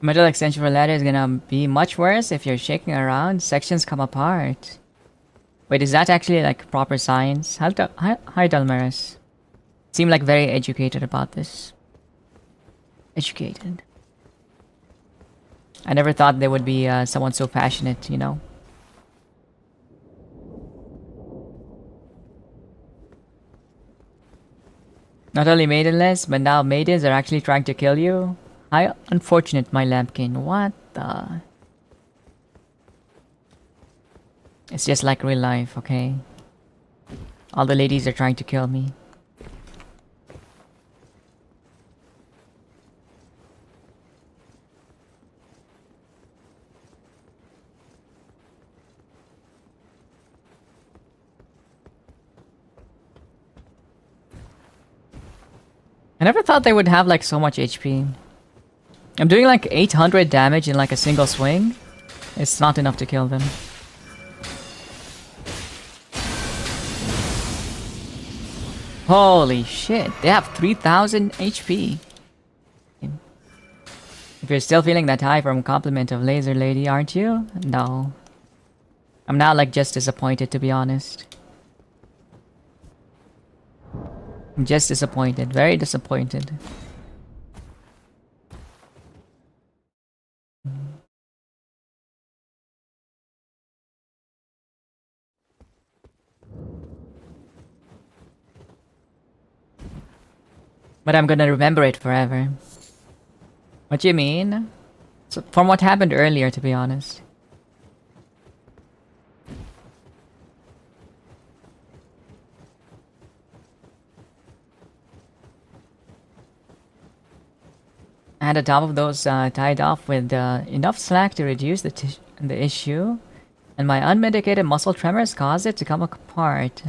Metal extension for ladder is gonna be much worse if you're shaking around. Sections come apart. Wait, is that actually like proper science? Hi, Dalmaris. Seem like very educated about this. Educated. I never thought there would be someone so passionate, you know? Not only maidenless, but now maidens are actually trying to kill you. How unfortunate, my lambkin. What the? It's just like real life, okay? All the ladies are trying to kill me. I never thought they would have like so much HP. I'm doing like 800 damage in like a single swing. It's not enough to kill them. Holy shit, they have 3000 HP. If you're still feeling that high from compliment of Laser Lady, aren't you? No. I'm now like just disappointed, to be honest. I'm just disappointed, very disappointed. But I'm gonna remember it forever. What do you mean? So, from what happened earlier, to be honest. And the top of those tied off with enough slack to reduce the issue, and my unmedicated muscle tremors caused it to come apart.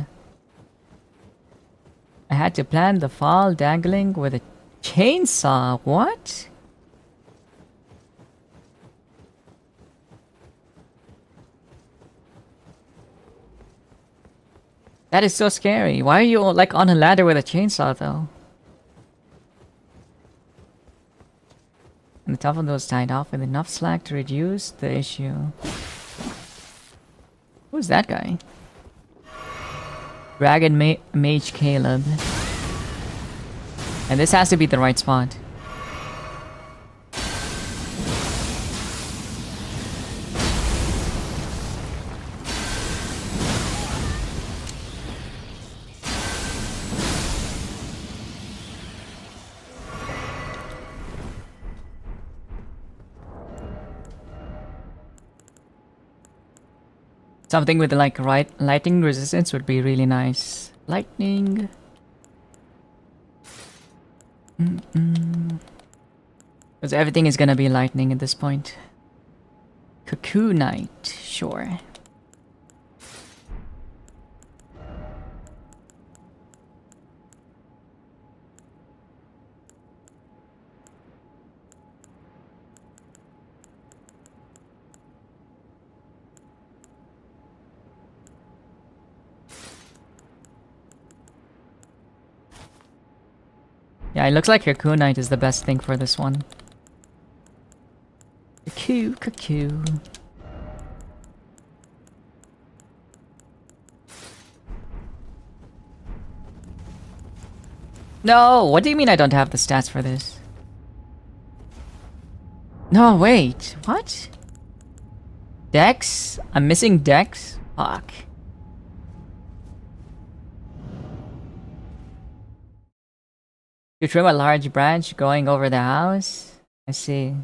I had to plan the fall dangling with a chainsaw. What? That is so scary. Why are you like on a ladder with a chainsaw though? And the top of those tied off with enough slack to reduce the issue. Who's that guy? Ragged Mage Caleb. And this has to be the right spot. Something with like lightning resistance would be really nice. Lightning. Because everything is gonna be lightning at this point. Cocoon Knight, sure. Yeah, it looks like Cocoon Knight is the best thing for this one. Cuckoo. No, what do you mean I don't have the stats for this? No, wait, what? Dex? I'm missing Dex? Fuck. You trim a large branch going over the house? I see.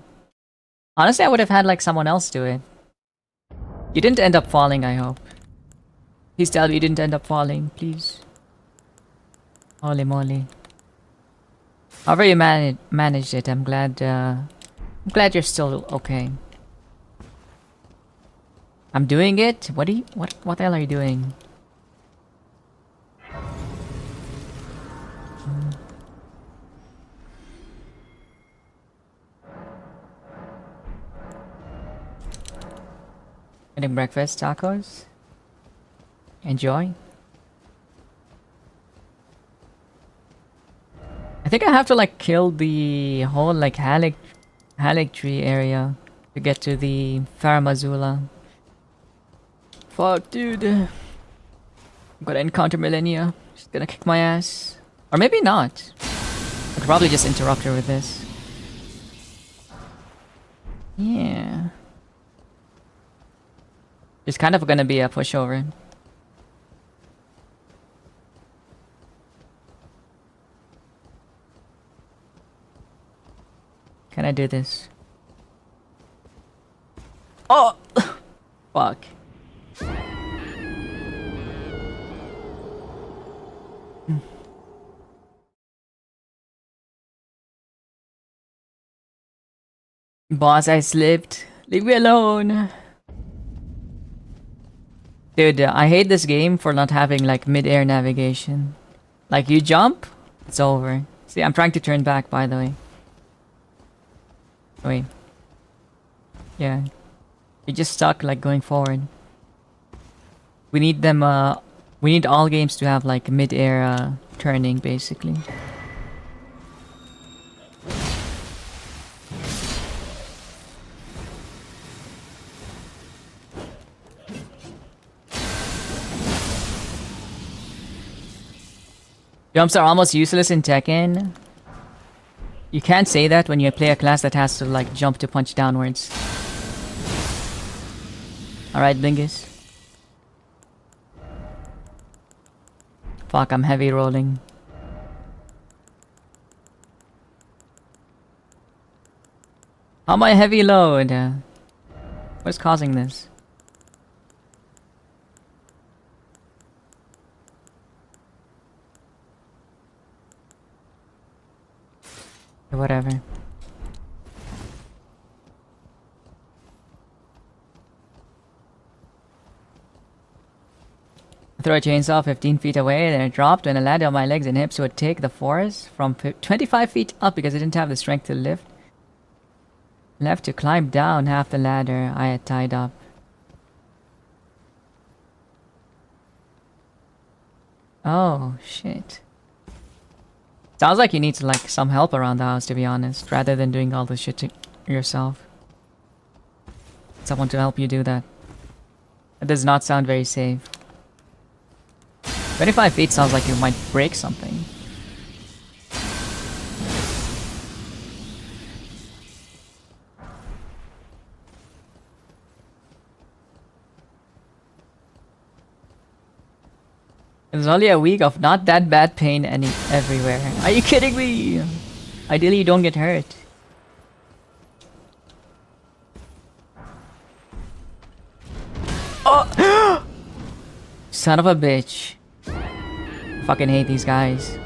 Honestly, I would have had like someone else do it. You didn't end up falling, I hope. Please tell me you didn't end up falling, please. Holy moly. However you managed it, I'm glad you're still okay. I'm doing it? What the hell are you doing? Getting breakfast tacos? Enjoy. I think I have to like kill the whole like Halleck Halleck Tree area to get to the Faramazula. Fuck, dude. I'm gonna encounter Millennia. She's gonna kick my ass. Or maybe not. I could probably just interrupt her with this. Yeah. It's kind of gonna be a pushover. Can I do this? Oh! Fuck. Boss, I slipped. Leave me alone. Dude, I hate this game for not having like mid-air navigation. Like you jump, it's over. See, I'm trying to turn back by the way. Wait. Yeah. You're just stuck like going forward. We need them, we need all games to have like mid-air turning basically. Jumps are almost useless in Tekken. You can't say that when you play a class that has to like jump to punch downwards. Alright, Bingus. Fuck, I'm heavy rolling. How am I heavy load? What's causing this? Whatever. I throw a chainsaw 15 feet away, then it dropped when I landed on my legs and hips would take the force from 25 feet up because I didn't have the strength to lift. Left to climb down half the ladder I had tied up. Oh, shit. Sounds like you need like some help around the house, to be honest, rather than doing all this shit yourself. Someone to help you do that. That does not sound very safe. 25 feet sounds like you might break something. It's only a week of not that bad pain everywhere. Are you kidding me? Ideally you don't get hurt. Oh! Son of a bitch. Fucking hate these guys.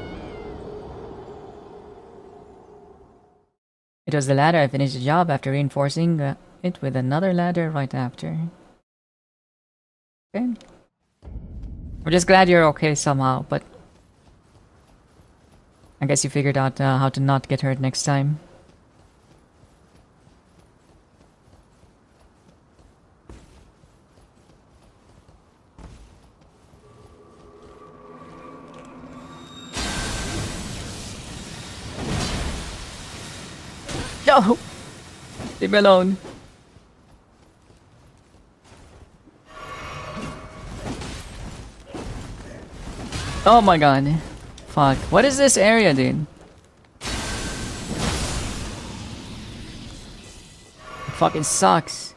It was the ladder. I finished the job after reinforcing it with another ladder right after. Okay. We're just glad you're okay somehow, but I guess you figured out how to not get hurt next time. No! Leave me alone. Oh my god. Fuck. What is this area, dude? It fucking sucks.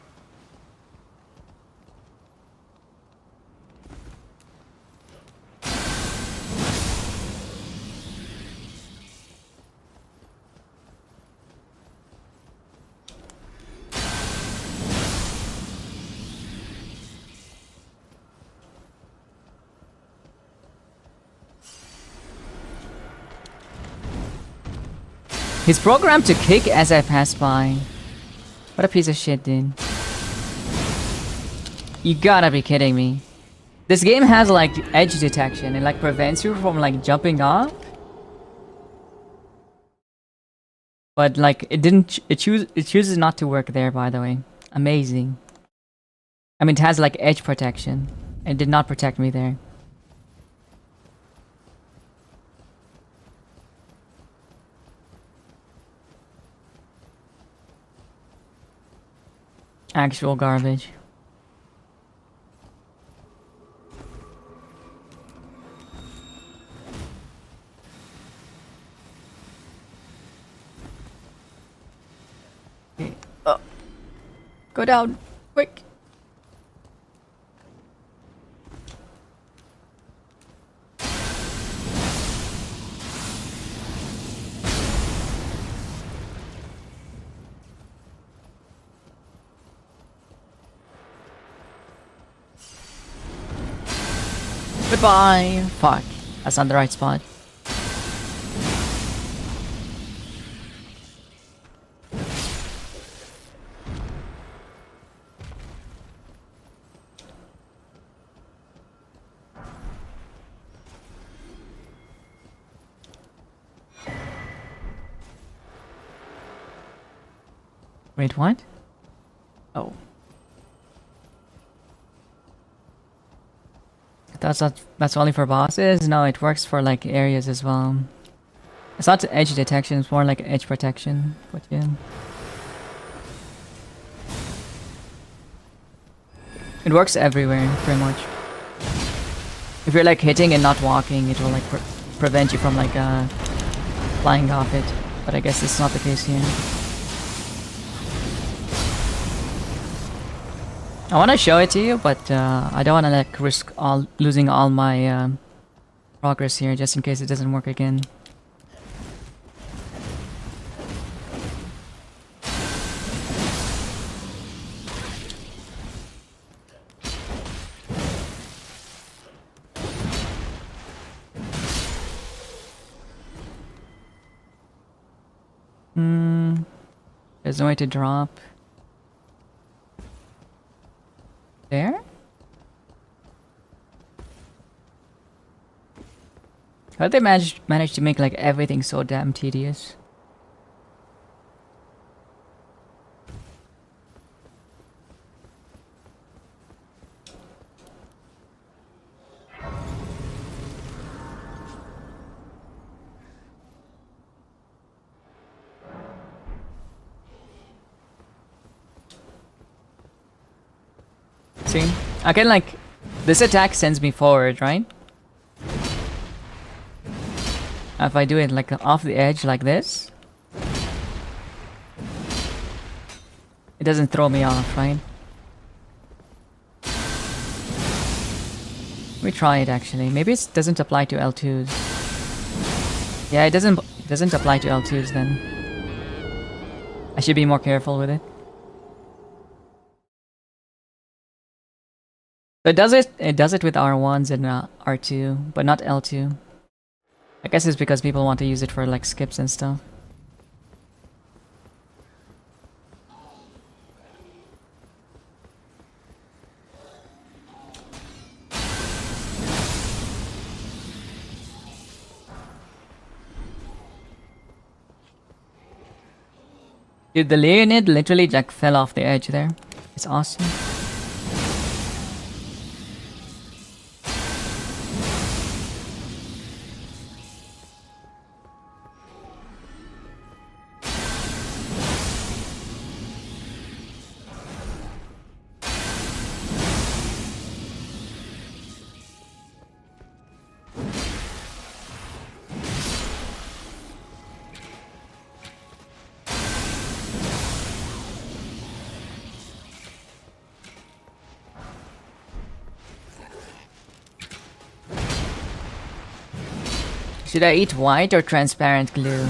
He's programmed to kick as I pass by. What a piece of shit, dude. You gotta be kidding me. This game has like edge detection. It like prevents you from like jumping off. But like it didn't. It chooses not to work there. By the way, amazing. I mean, it has like edge protection. It did not protect me there. Actual garbage. Okay. Go down, quick. Goodbye. Fuck. That's not the right spot. Wait, what? Oh. That's only for bosses? No, it works for like areas as well. It's not edge detection, it's more like edge protection. But yeah. It works everywhere, pretty much. If you're like hitting and not walking, it will like prevent you from like flying off it. But I guess this is not the case here. I want to show it to you, but I don't want to like risk losing all my progress here, just in case it doesn't work again. There's no way to drop. There? How'd they manage to make like everything so damn tedious? See? I can like... This attack sends me forward, right? If I do it like off the edge like this, it doesn't throw me off, right? Let me try it actually. Maybe it doesn't apply to L2s. Yeah, it doesn't apply to L2s then. I should be more careful with it. So it does it with R1s and R2, but not L2. I guess it's because people want to use it for like skips and stuff. Dude, the Leonid literally like fell off the edge there. It's awesome. Should I eat white or transparent glue?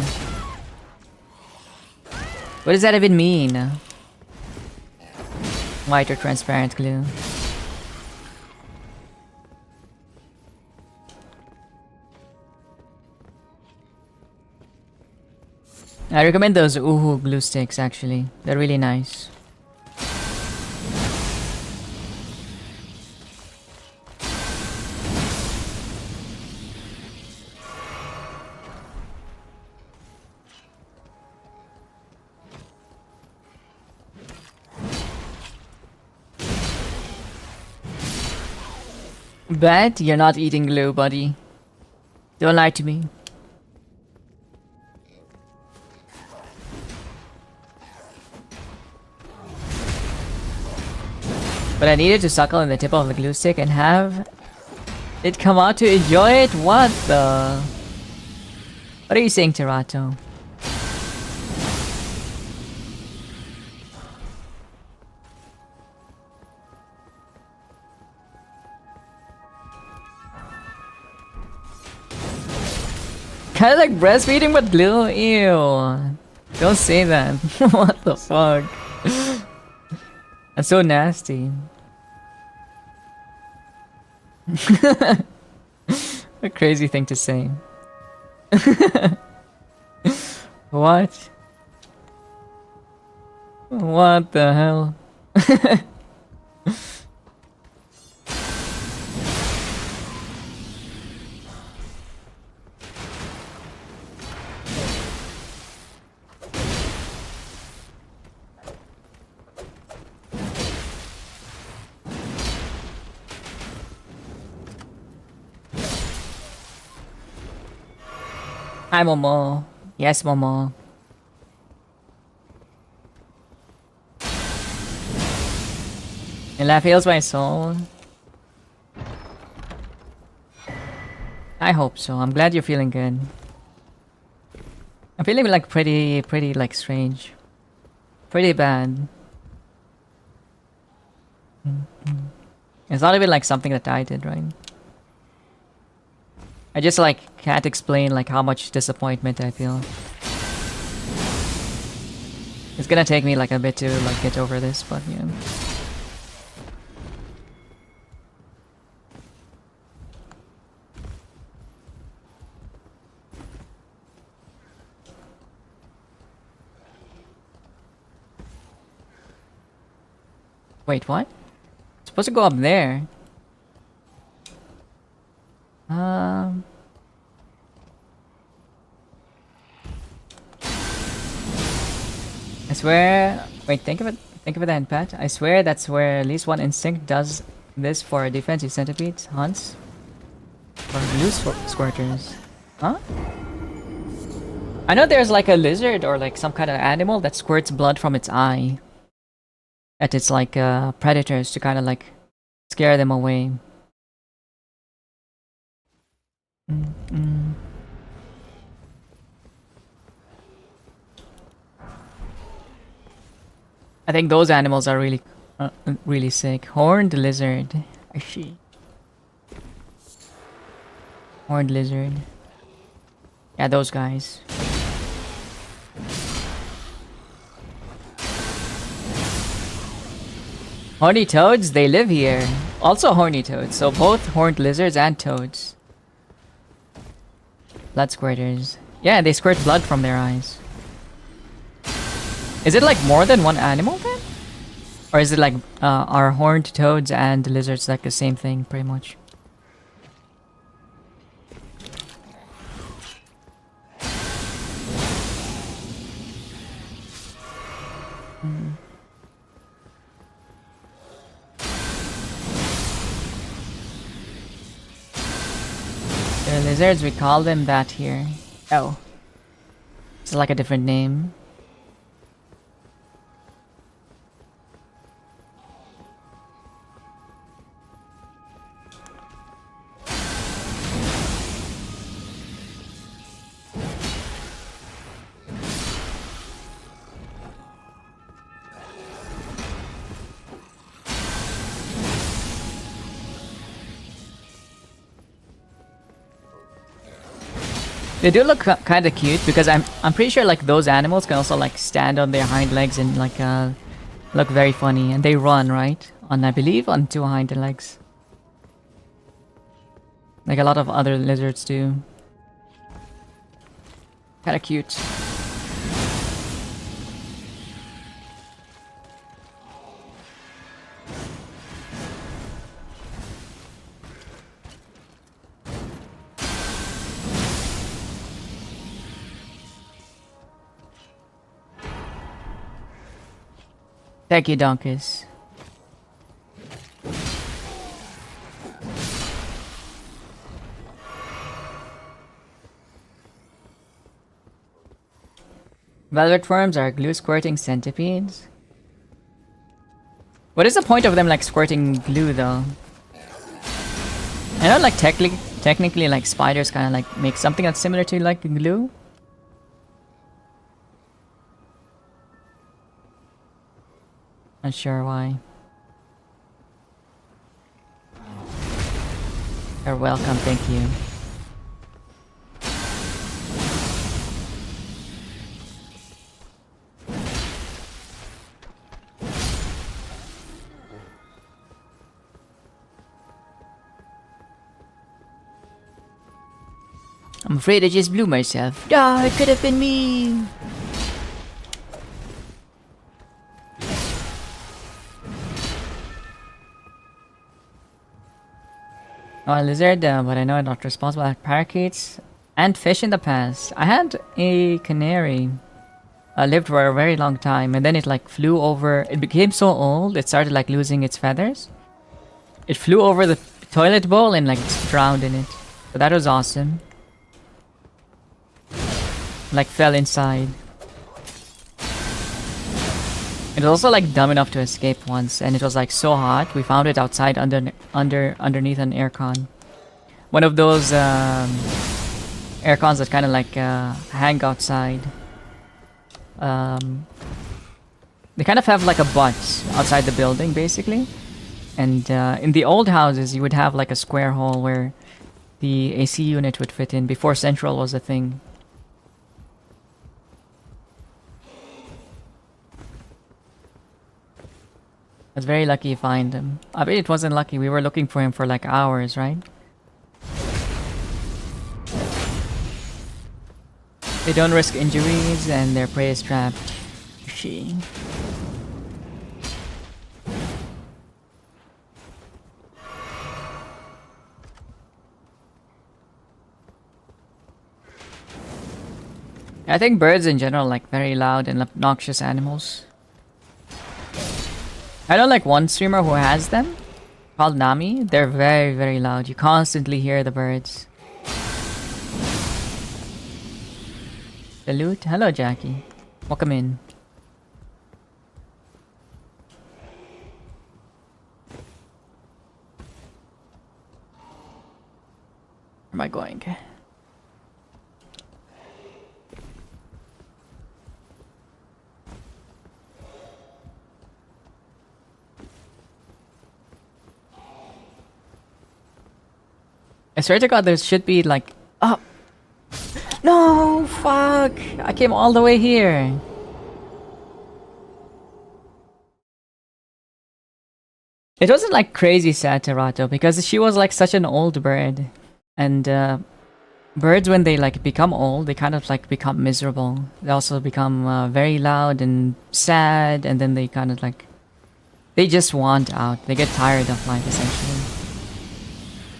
What does that even mean? White or transparent glue? I recommend those Uhu glue sticks actually. They're really nice. Bet you're not eating glue, buddy. Don't lie to me. But I needed to suckle in the tip of the glue stick and have it come out to enjoy it? What the? What are you saying, Terato? Kind of like breastfeeding but glue? Ew. Don't say that. What the fuck? That's so nasty. A crazy thing to say. What? What the hell? Hi, Momo. Yes, Momo. And that heals my soul. I hope so. I'm glad you're feeling good. I'm feeling like pretty like strange. Pretty bad. It's not even like something that I did, right? I just like can't explain like how much disappointment I feel. It's gonna take me like a bit to like get over this, but yeah. Wait, what? It's supposed to go up there. I swear. Wait, think of it. Think of it, then, Pat. I swear that's where at least one instinct does this for defensive centipedes, hunts, or blue squirters. Huh? I know there's like a lizard or like some kind of animal that squirts blood from its eye at its like predators to kind of like scare them away. I think those animals are really sick. Horned lizard. I see. Horned lizard. Yeah, those guys. Horny toads, they live here. Also horny toads, so both horned lizards and toads. Blood squirters. Yeah, they squirt blood from their eyes. Is it like more than one animal then? Or is it like are horned toads and lizards like the same thing pretty much? The lizards, we call them that here. Oh. It's like a different name. They do look kind of cute because I'm pretty sure like those animals can also like stand on their hind legs and like look very funny, and they run, right? On, I believe, on two hind legs. Like a lot of other lizards do. Kind of cute. Thank you, Donkus. Velvet worms are glue squirting centipedes. What is the point of them like squirting glue though? I know like technically like spiders kind of like make something that's similar to like glue. Not sure why. You're welcome, thank you. I'm afraid I just blew myself. Ah, it could have been me. Oh, a lizard, but I know I'm not responsible for parakeets and fish in the past. I had a canary. Lived for a very long time, and then it like flew over. It became so old, it started like losing its feathers. It flew over the toilet bowl and like drowned in it. So that was awesome. Like fell inside. It was also like dumb enough to escape once, and it was like so hot. We found it outside underneath an aircon. One of those aircons that kind of like hang outside. They kind of have like a butt outside the building, basically. And in the old houses, you would have like a square hole where the AC unit would fit in before Central was a thing. I was very lucky to find him. I bet it wasn't lucky. We were looking for him for like hours, right? They don't risk injuries and their prey is trapped. She. I think birds in general like very loud and obnoxious animals. I know like one streamer who has them, called Nami. They're very, very loud. You constantly hear the birds. Salute. Hello, Jackie. Welcome in. Where am I going? I swear to God, there should be like... Oh! No! Fuck! I came all the way here. It wasn't like crazy sad Terato because she was like such an old bird. And birds when they like become old, they kind of like become miserable. They also become very loud and sad, and then they kind of like... They just want out. They get tired of life essentially.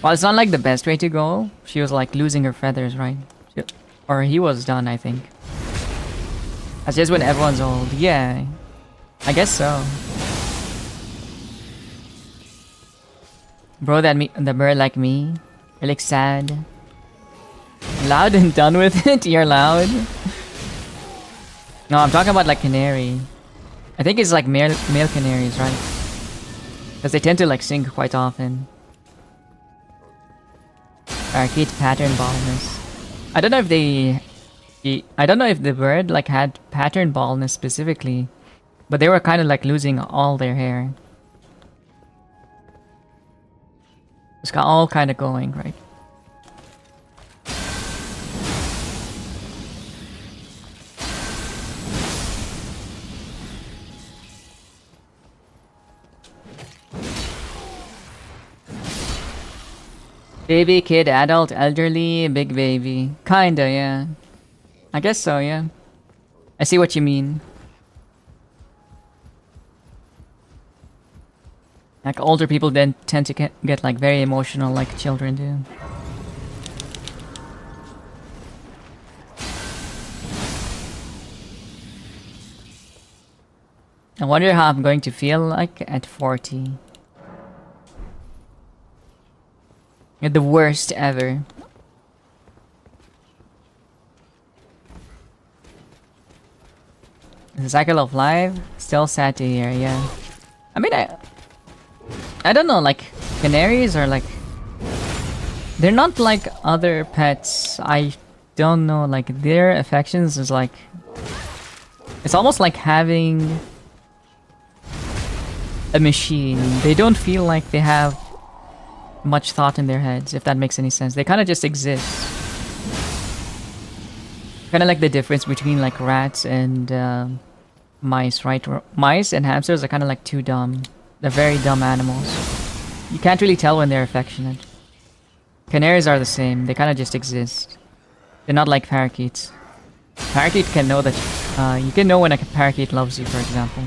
Well, it's not like the best way to go. She was like losing her feathers, right? Or he was done, I think. That's just when everyone's old. Yeah. I guess so. Bro, the bird like me. You're like sad. Loud and done with it? You're loud? No, I'm talking about like canary. I think it's like male canaries, right? Because they tend to like sing quite often. Parakeet pattern baldness. I don't know if I don't know if the bird like had pattern baldness specifically, but they were kind of like losing all their hair. It's all kind of going, right? Baby, kid, adult, elderly, big baby. Kinda, yeah. I guess so, yeah. I see what you mean. Like older people then tend to get like very emotional like children do. I wonder how I'm going to feel like at 40. You're the worst ever. The cycle of life, still sad to hear, yeah. I mean, I don't know, like, canaries are like... They're not like other pets. I don't know, like, their affections is like... It's almost like having a machine. They don't feel like they have much thought in their heads, if that makes any sense. They kind of just exist. Kind of like the difference between like rats and mice, right? Mice and hamsters are kind of like too dumb. They're very dumb animals. You can't really tell when they're affectionate. Canaries are the same. They kind of just exist. They're not like parakeets. Parakeet can know that... you can know when a parakeet loves you, for example.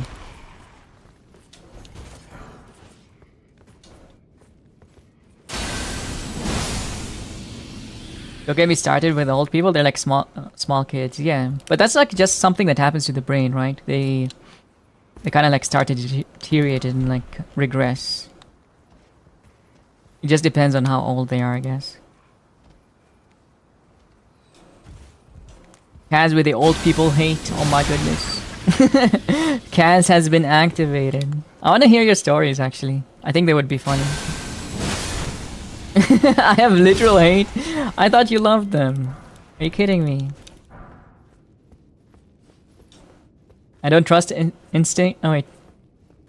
Don't get me started with old people. They're like small kids, yeah. But that's like just something that happens to the brain, right? They kind of like start to deteriorate and like regress. It just depends on how old they are, I guess. Kaz with the old people hate. Oh my goodness. Kaz has been activated. I want to hear your stories, actually. I think they would be funny. I have literal hate. I thought you loved them. Are you kidding me? I don't trust instinct. Oh wait,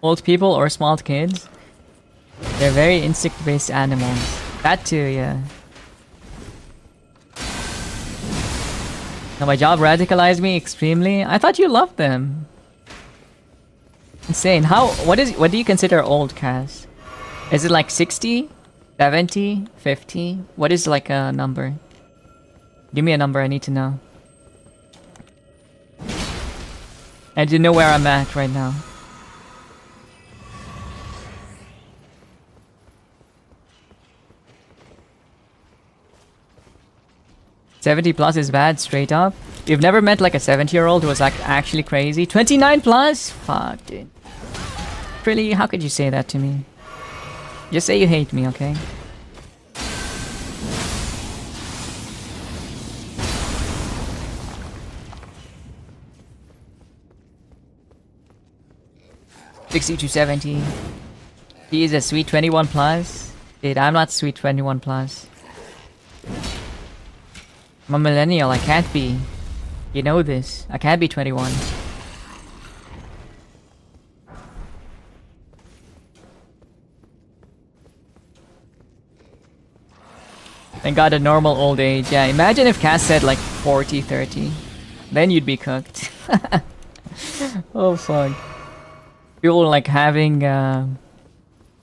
old people or small kids. They're very instinct-based animals. That too, yeah. Now my job radicalized me extremely. I thought you loved them. Insane. How? What do you consider old, Kaz? Is it like 60? 70? 50? What is like a number? Give me a number, I need to know. I do know where I'm at right now. $70 plus is bad, straight up. You've never met like a 70-year-old who was like actually crazy? 29 plus? Fuck, dude. Really? How could you say that to me? Just say you hate me, okay? $60 to $70. He is a sweet 21 plus. Dude, I'm not sweet 21 plus. I'm a millennial, I can't be. You know this. I can't be 21. Thank God a normal old age. Yeah, imagine if Cass said like 40, 30. Then you'd be cooked. Oh fuck. People are like having they're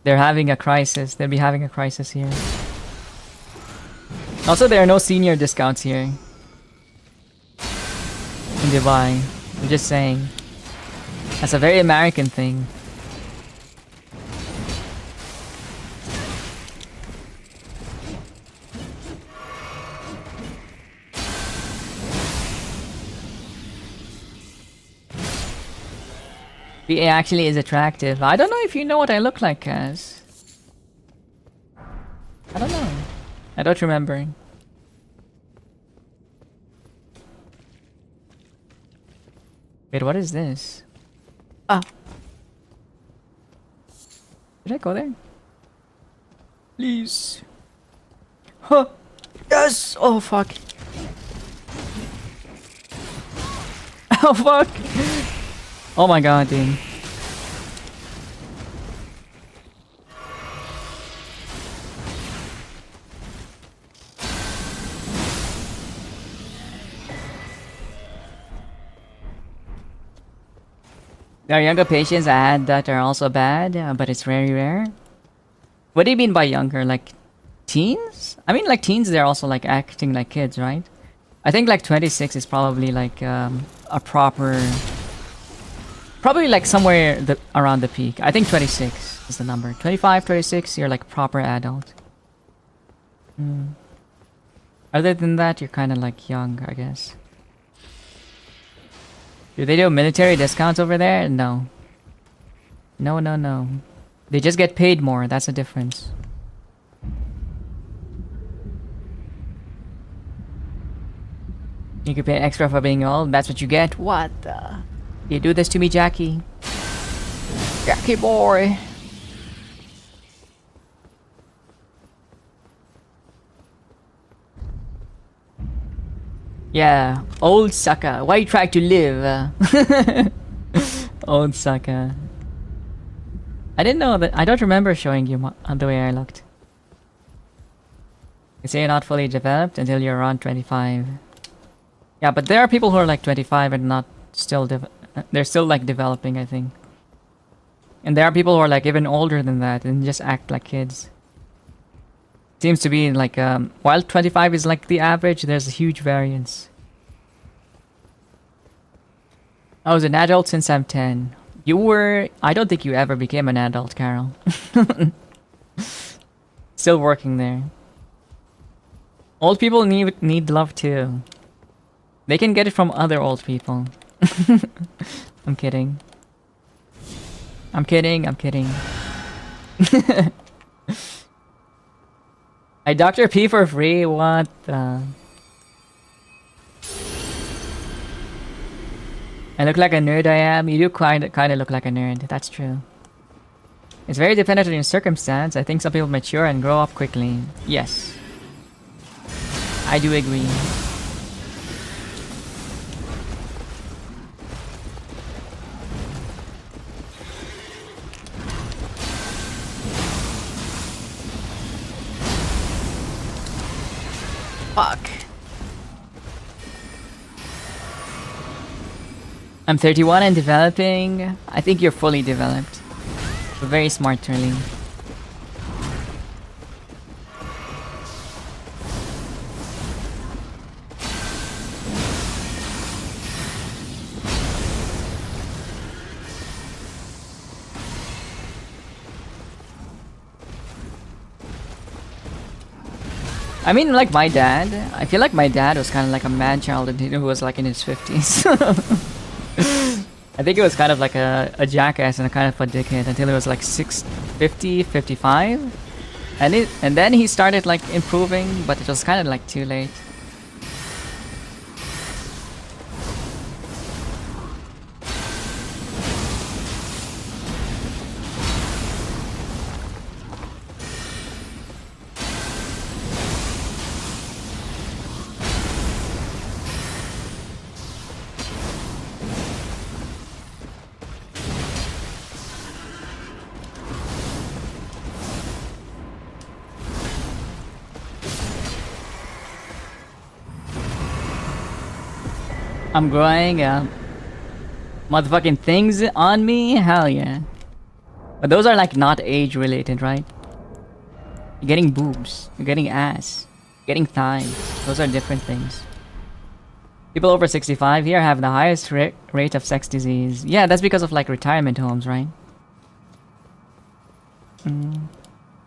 having a crisis. They'll be having a crisis here. Also, there are no senior discounts here in Dubai. I'm just saying. That's a very American thing. VA actually is attractive. I don't know if you know what I look like as. I don't know. I don't remember. Wait, what is this? Ah. Did I go there? Please. Huh. Yes! Oh fuck. Oh fuck. Oh my god, dude. There are younger patients I had that are also bad, but it's very rare. What do you mean by younger? Like teens? I mean like teens, they're also like acting like kids, right? I think like 26 is probably like a proper... Probably like somewhere around the peak. I think 26 is the number. 25, 26, you're like proper adult. Other than that, you're kind of like young, I guess. Do they do military discounts over there? No. No, no, no. They just get paid more. That's the difference. You can pay extra for being old. That's what you get. What the... You do this to me, Jackie. Jackie boy. Yeah, old sucker. Why you try to live? Old sucker. I didn't know that. I don't remember showing you the way I looked. You say you're not fully developed until you're around 25. Yeah, but there are people who are like 25 and not still they're still like developing, I think. And there are people who are like even older than that and just act like kids. Seems to be like while 25 is like the average, there's a huge variance. I was an adult since I'm 10. You were... I don't think you ever became an adult, Carol. Still working there. Old people need love too. They can get it from other old people. I'm kidding. I'm kidding, I'm kidding. I Dr. P for free? What the... I look like a nerd, I am. You do kinda look like a nerd. That's true. It's very dependent on your circumstance. I think some people mature and grow up quickly. Yes. I do agree. Fuck. I'm 31 and developing. I think you're fully developed. You're very smart, Turling. I mean, like my dad. I feel like my dad was kind of like a man child who was like in his 50s. I think it was kind of like a jackass and a kind of a dickhead until he was like 50, 55. And then he started like improving, but it was kind of like too late. I'm growing motherfucking things on me? Hell yeah. But those are like not age related, right? You're getting boobs, you're getting ass, you're getting thighs. Those are different things. People over 65 here have the highest rate of sex disease. Yeah, that's because of like retirement homes, right?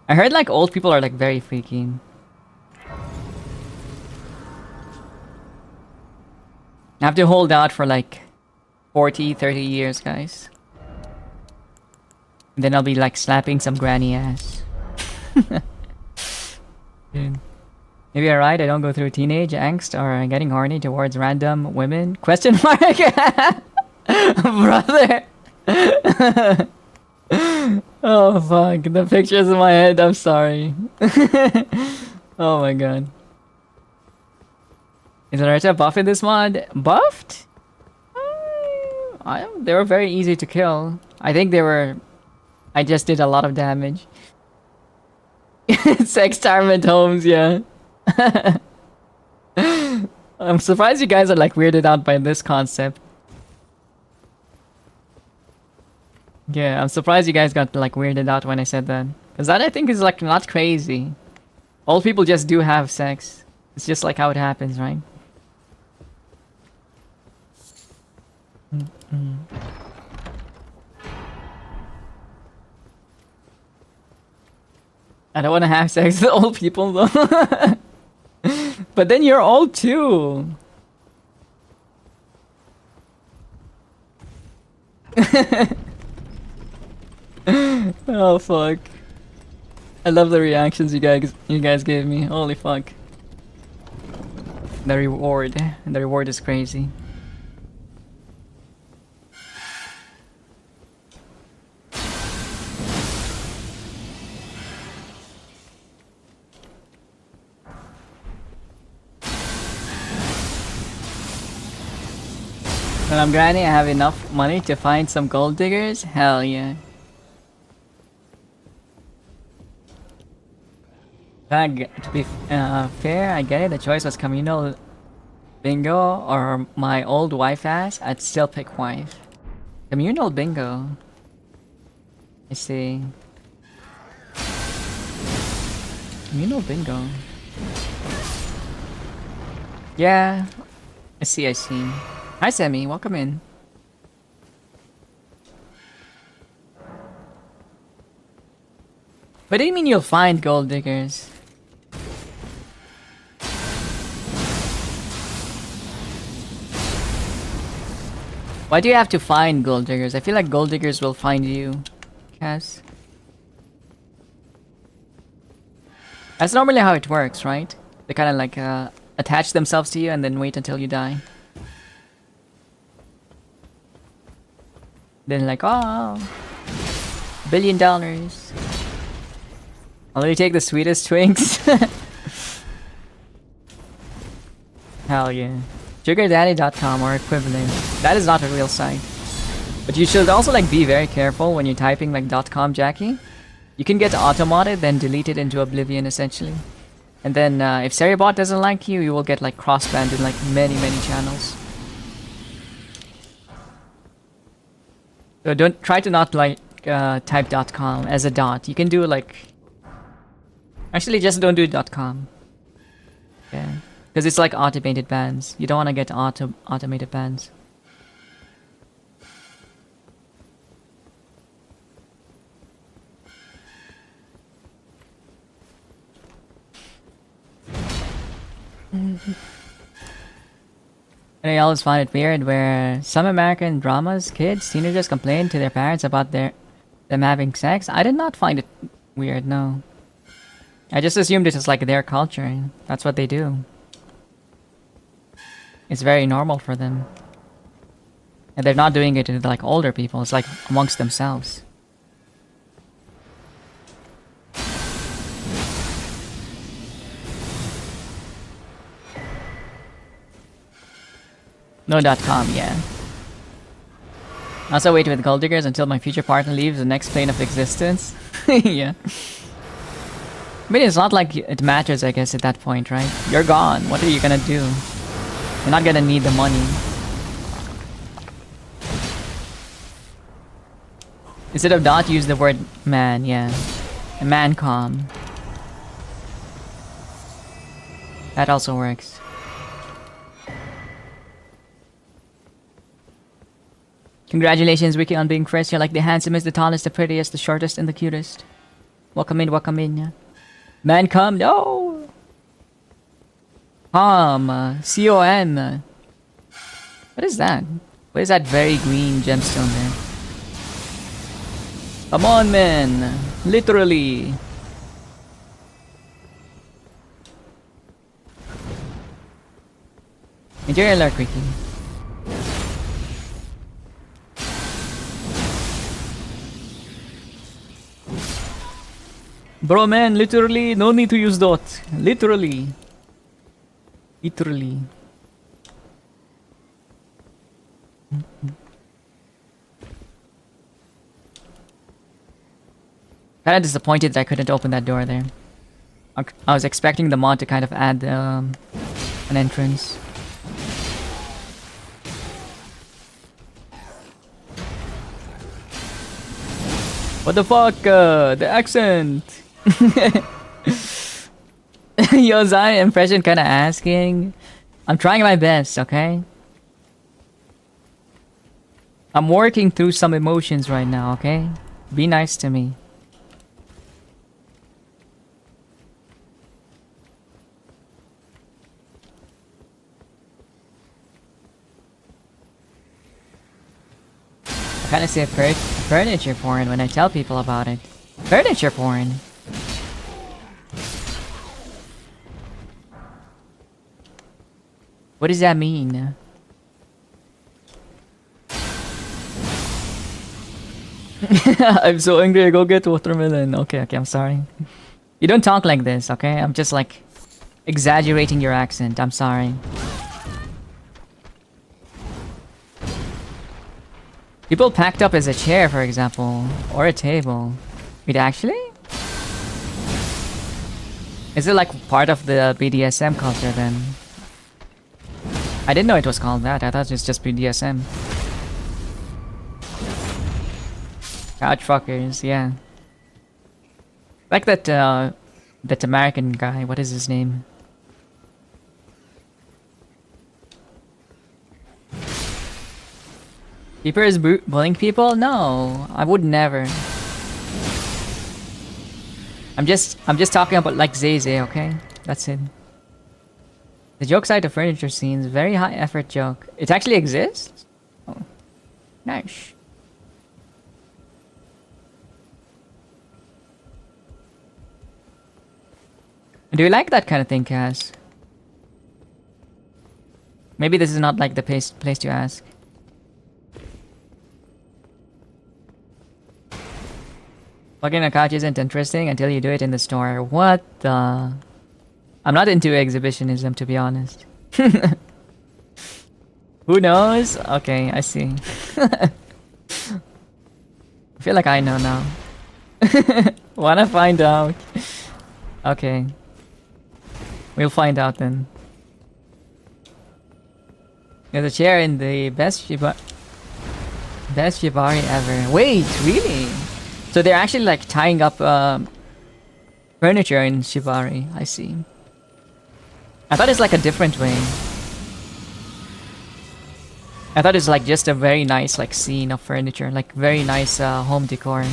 I heard like old people are like very freaky. I have to hold out for like 40, 30 years, guys. And then I'll be like slapping some granny ass. Dude. Maybe you're right, I don't go through teenage angst or getting horny towards random women? Question mark? Brother! Oh fuck, the pictures in my head, I'm sorry. Oh my god. Is Naruto buff in this mod? Buffed? They were very easy to kill. I think they were... I just did a lot of damage. Sextarment homes, yeah. I'm surprised you guys are like weirded out by this concept. Yeah, I'm surprised you guys got like weirded out when I said that. Because that I think is like not crazy. Old people just do have sex. It's just like how it happens, right? I don't want to have sex with old people though. But then you're old too. Oh fuck. I love the reactions you guys gave me. Holy fuck. The reward is crazy. When I'm grinding, I have enough money to find some gold diggers? Hell yeah. To be fair, I get it. The choice was communal bingo or my old wife ass. I'd still pick wife. Communal bingo. I see. Communal bingo. Yeah. I see, I see. Hi, Sammy. Welcome in. What do you mean you'll find gold diggers? Why do you have to find gold diggers? I feel like gold diggers will find you, Cass. That's normally how it works, right? They kind of like attach themselves to you and then wait until you die. Then like, oh, $1 billion. I'll only take the sweetest twinks. Hell yeah. SugarDaddy.com or equivalent. That is not a real site. But you should also like be very careful when you're typing like .com Jackie. You can get auto-modded, then delete it into oblivion essentially. And then if Seriebot doesn't like you, you will get like cross-banned in like many channels. So don't try to not like type .com as a dot. You can do like... Actually just don't do .com. Yeah. Because it's like automated bans. You don't want to get automated bans. And I always find it weird where some American dramas, teenagers complain to their parents about them having sex. I did not find it weird, no. I just assumed it was like their culture. That's what they do. It's very normal for them. And they're not doing it to like older people, it's like amongst themselves. No .com, yeah. Also wait with gold diggers until my future partner leaves the next plane of existence. Yeah. I mean, it's not like it matters, I guess, at that point, right? You're gone. What are you gonna do? You're not gonna need the money. Instead of dot, use the word man, yeah. A man-com. That also works. Congratulations, Wiki, on being first. You're like the handsomest, the tallest, the prettiest, the shortest, and the cutest. Welcome in, yeah. Man, come, no! C-O-M. What is that? What is that very green gemstone there? Come on, man! Literally! Enjoy your lurk, Ricky. Bro, man, literally, no need to use dot. Literally. Literally. Kinda disappointed that I couldn't open that door there. I was expecting the mod to kind of add an entrance. What the fuck? The accent! Yo, Zai, impression kinda asking. I'm trying my best, okay? I'm working through some emotions right now, okay? Be nice to me. I kinda say furniture porn when I tell people about it. Furniture porn? What does that mean? I'm so angry, go get watermelon. Okay, I'm sorry. You don't talk like this, okay? I'm just like exaggerating your accent. I'm sorry. People packed up as a chair, for example, or a table. Wait, actually? Is it like part of the BDSM culture then? I didn't know it was called that. I thought it was just BDSM. Couch fuckers, yeah. Like that, that American guy. What is his name? Keeper is bullying people? No, I would never. I'm just talking about like Zay, okay? That's it. The joke side of furniture scenes, very high effort joke. It actually exists? Oh, nice. Do you like that kind of thing, Cass? Maybe this is not like the place to ask. Fucking a couch isn't interesting until you do it in the store. What the? I'm not into exhibitionism, to be honest. Who knows? Okay, I see. I feel like I know now. Wanna find out? Okay. We'll find out then. There's a chair in the best shibari ever. Wait, really? So they're actually like tying up furniture in shibari. I see. I thought it's like a different way. I thought it's like just a very nice like scene of furniture, like very nice home decor.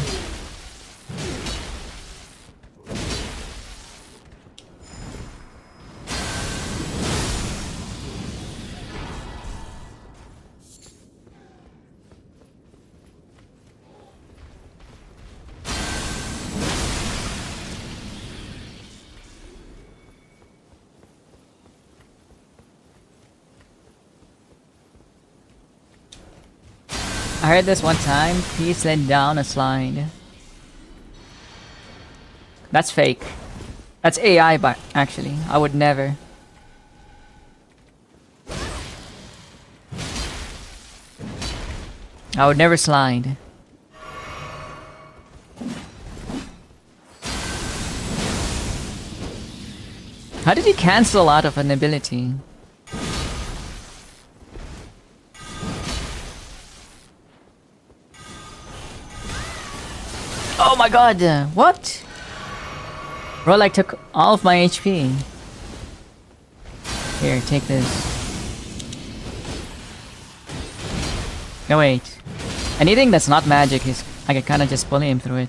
I heard this one time, he slid down a slide. That's fake. That's AI, but actually, I would never. I would never slide. How did he cancel out of an ability? Oh my god, what? Bro, like took all of my HP. Here, take this. No, wait. Anything that's not magic is I can kinda just bully him through it.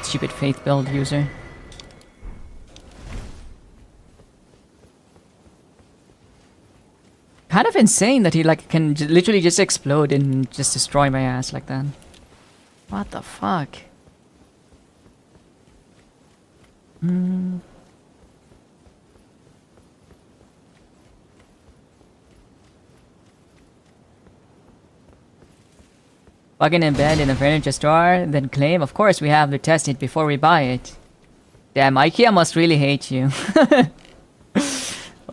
Stupid faith build user. Kind of insane that he like can literally just explode and just destroy my ass like that. What the fuck? Fucking in bed in a furniture store, then claim, of course we have to test it before we buy it. Damn, IKEA must really hate you.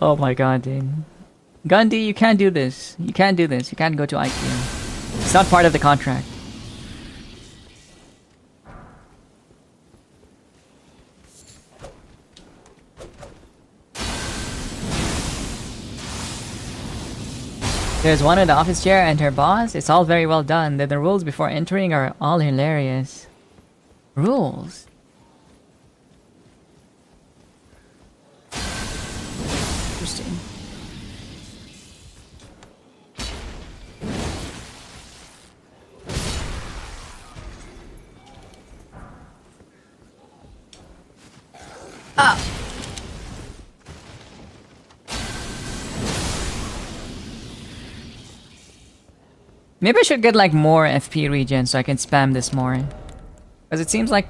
Oh my god, dude. Gandhi, you can't do this. You can't do this. You can't go to IKEA. It's not part of the contract. There's one in the office chair and her boss. It's all very well done. The rules before entering are all hilarious. Rules? Interesting. Ah! Maybe I should get like more FP regen so I can spam this more. Because it seems like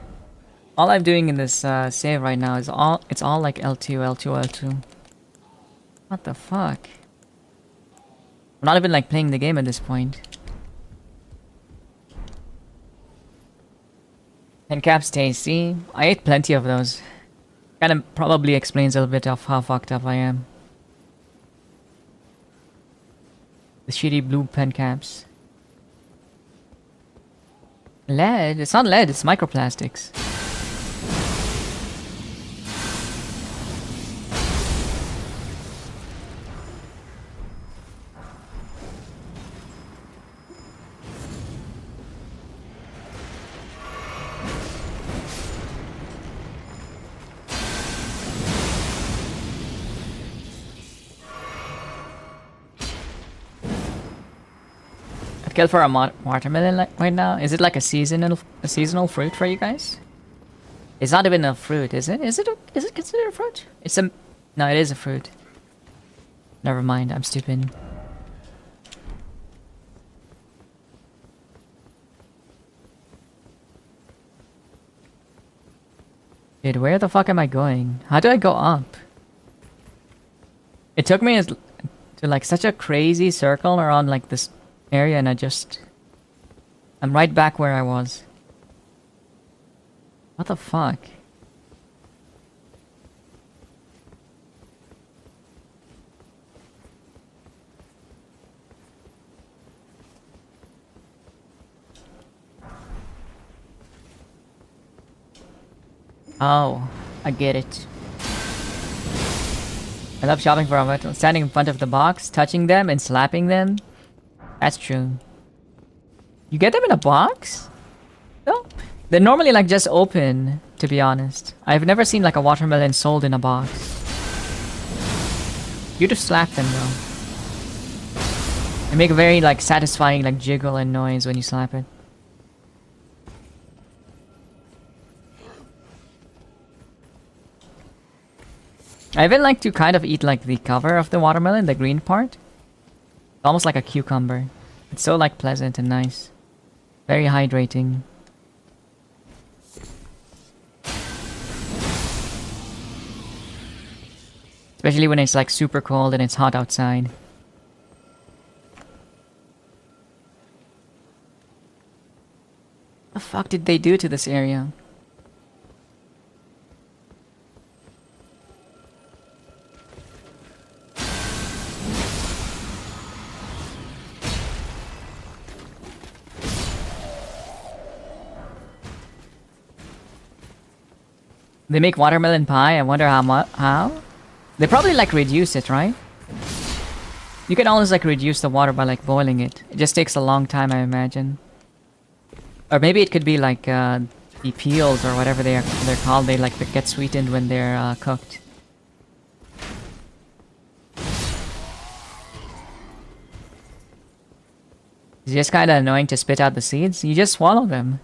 all I'm doing in this save right now is it's all like L2, L2, L2. What the fuck? I'm not even like playing the game at this point. And caps tasty. I ate plenty of those. Kind of probably explains a little bit of how fucked up I am. The shitty blue pen caps. Lead? It's not lead, it's microplastics. I'd kill for a watermelon right now. Is it like a seasonal fruit for you guys? It's not even a fruit, is it? Is it considered a fruit? It's a... No, it is a fruit. Never mind, I'm stupid. Dude, where the fuck am I going? How do I go up? It took me to like such a crazy circle around like this area and I'm right back where I was. What the fuck? Oh, I get it. I love shopping for a metal, standing in front of the box, touching them and slapping them. That's true. You get them in a box? No? They're normally like just open, to be honest. I've never seen like a watermelon sold in a box. You just slap them though. They make a very like satisfying like jiggle and noise when you slap it. I even like to kind of eat like the cover of the watermelon, the green part. Almost like a cucumber. It's so like pleasant and nice. Very hydrating. Especially when it's like super cold and it's hot outside. What the fuck did they do to this area? They make watermelon pie. I wonder how? They probably like reduce it, right? You can always like reduce the water by like boiling it. It just takes a long time, I imagine. Or maybe it could be like the peels or whatever they're called. They like get sweetened when they're cooked. It's just kind of annoying to spit out the seeds. You just swallow them.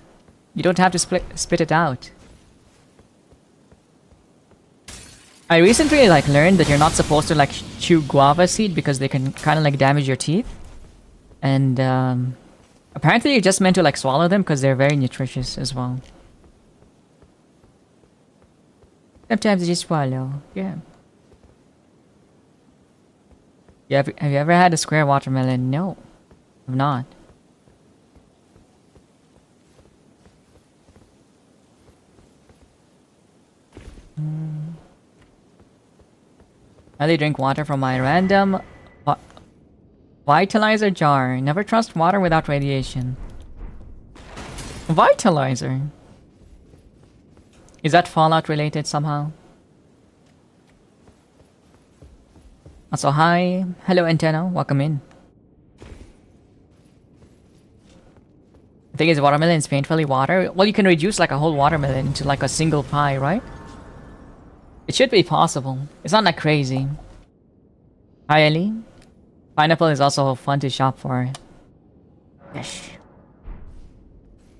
You don't have to spit it out. I recently like learned that you're not supposed to like chew guava seed because they can kind of like damage your teeth. And apparently you're just meant to like swallow them because they're very nutritious as well. Sometimes you just swallow. Yeah. Have you ever had a square watermelon? No. I've not. I only drink water from my random vitalizer jar. Never trust water without radiation. Vitalizer? Is that Fallout related somehow? Also, hi. Hello, Antenna. Welcome in. The thing is, watermelon is painfully water. Well, you can reduce like a whole watermelon into like a single pie, right? It should be possible. It's not that crazy. Hi, Ellie. Pineapple is also fun to shop for. Yes.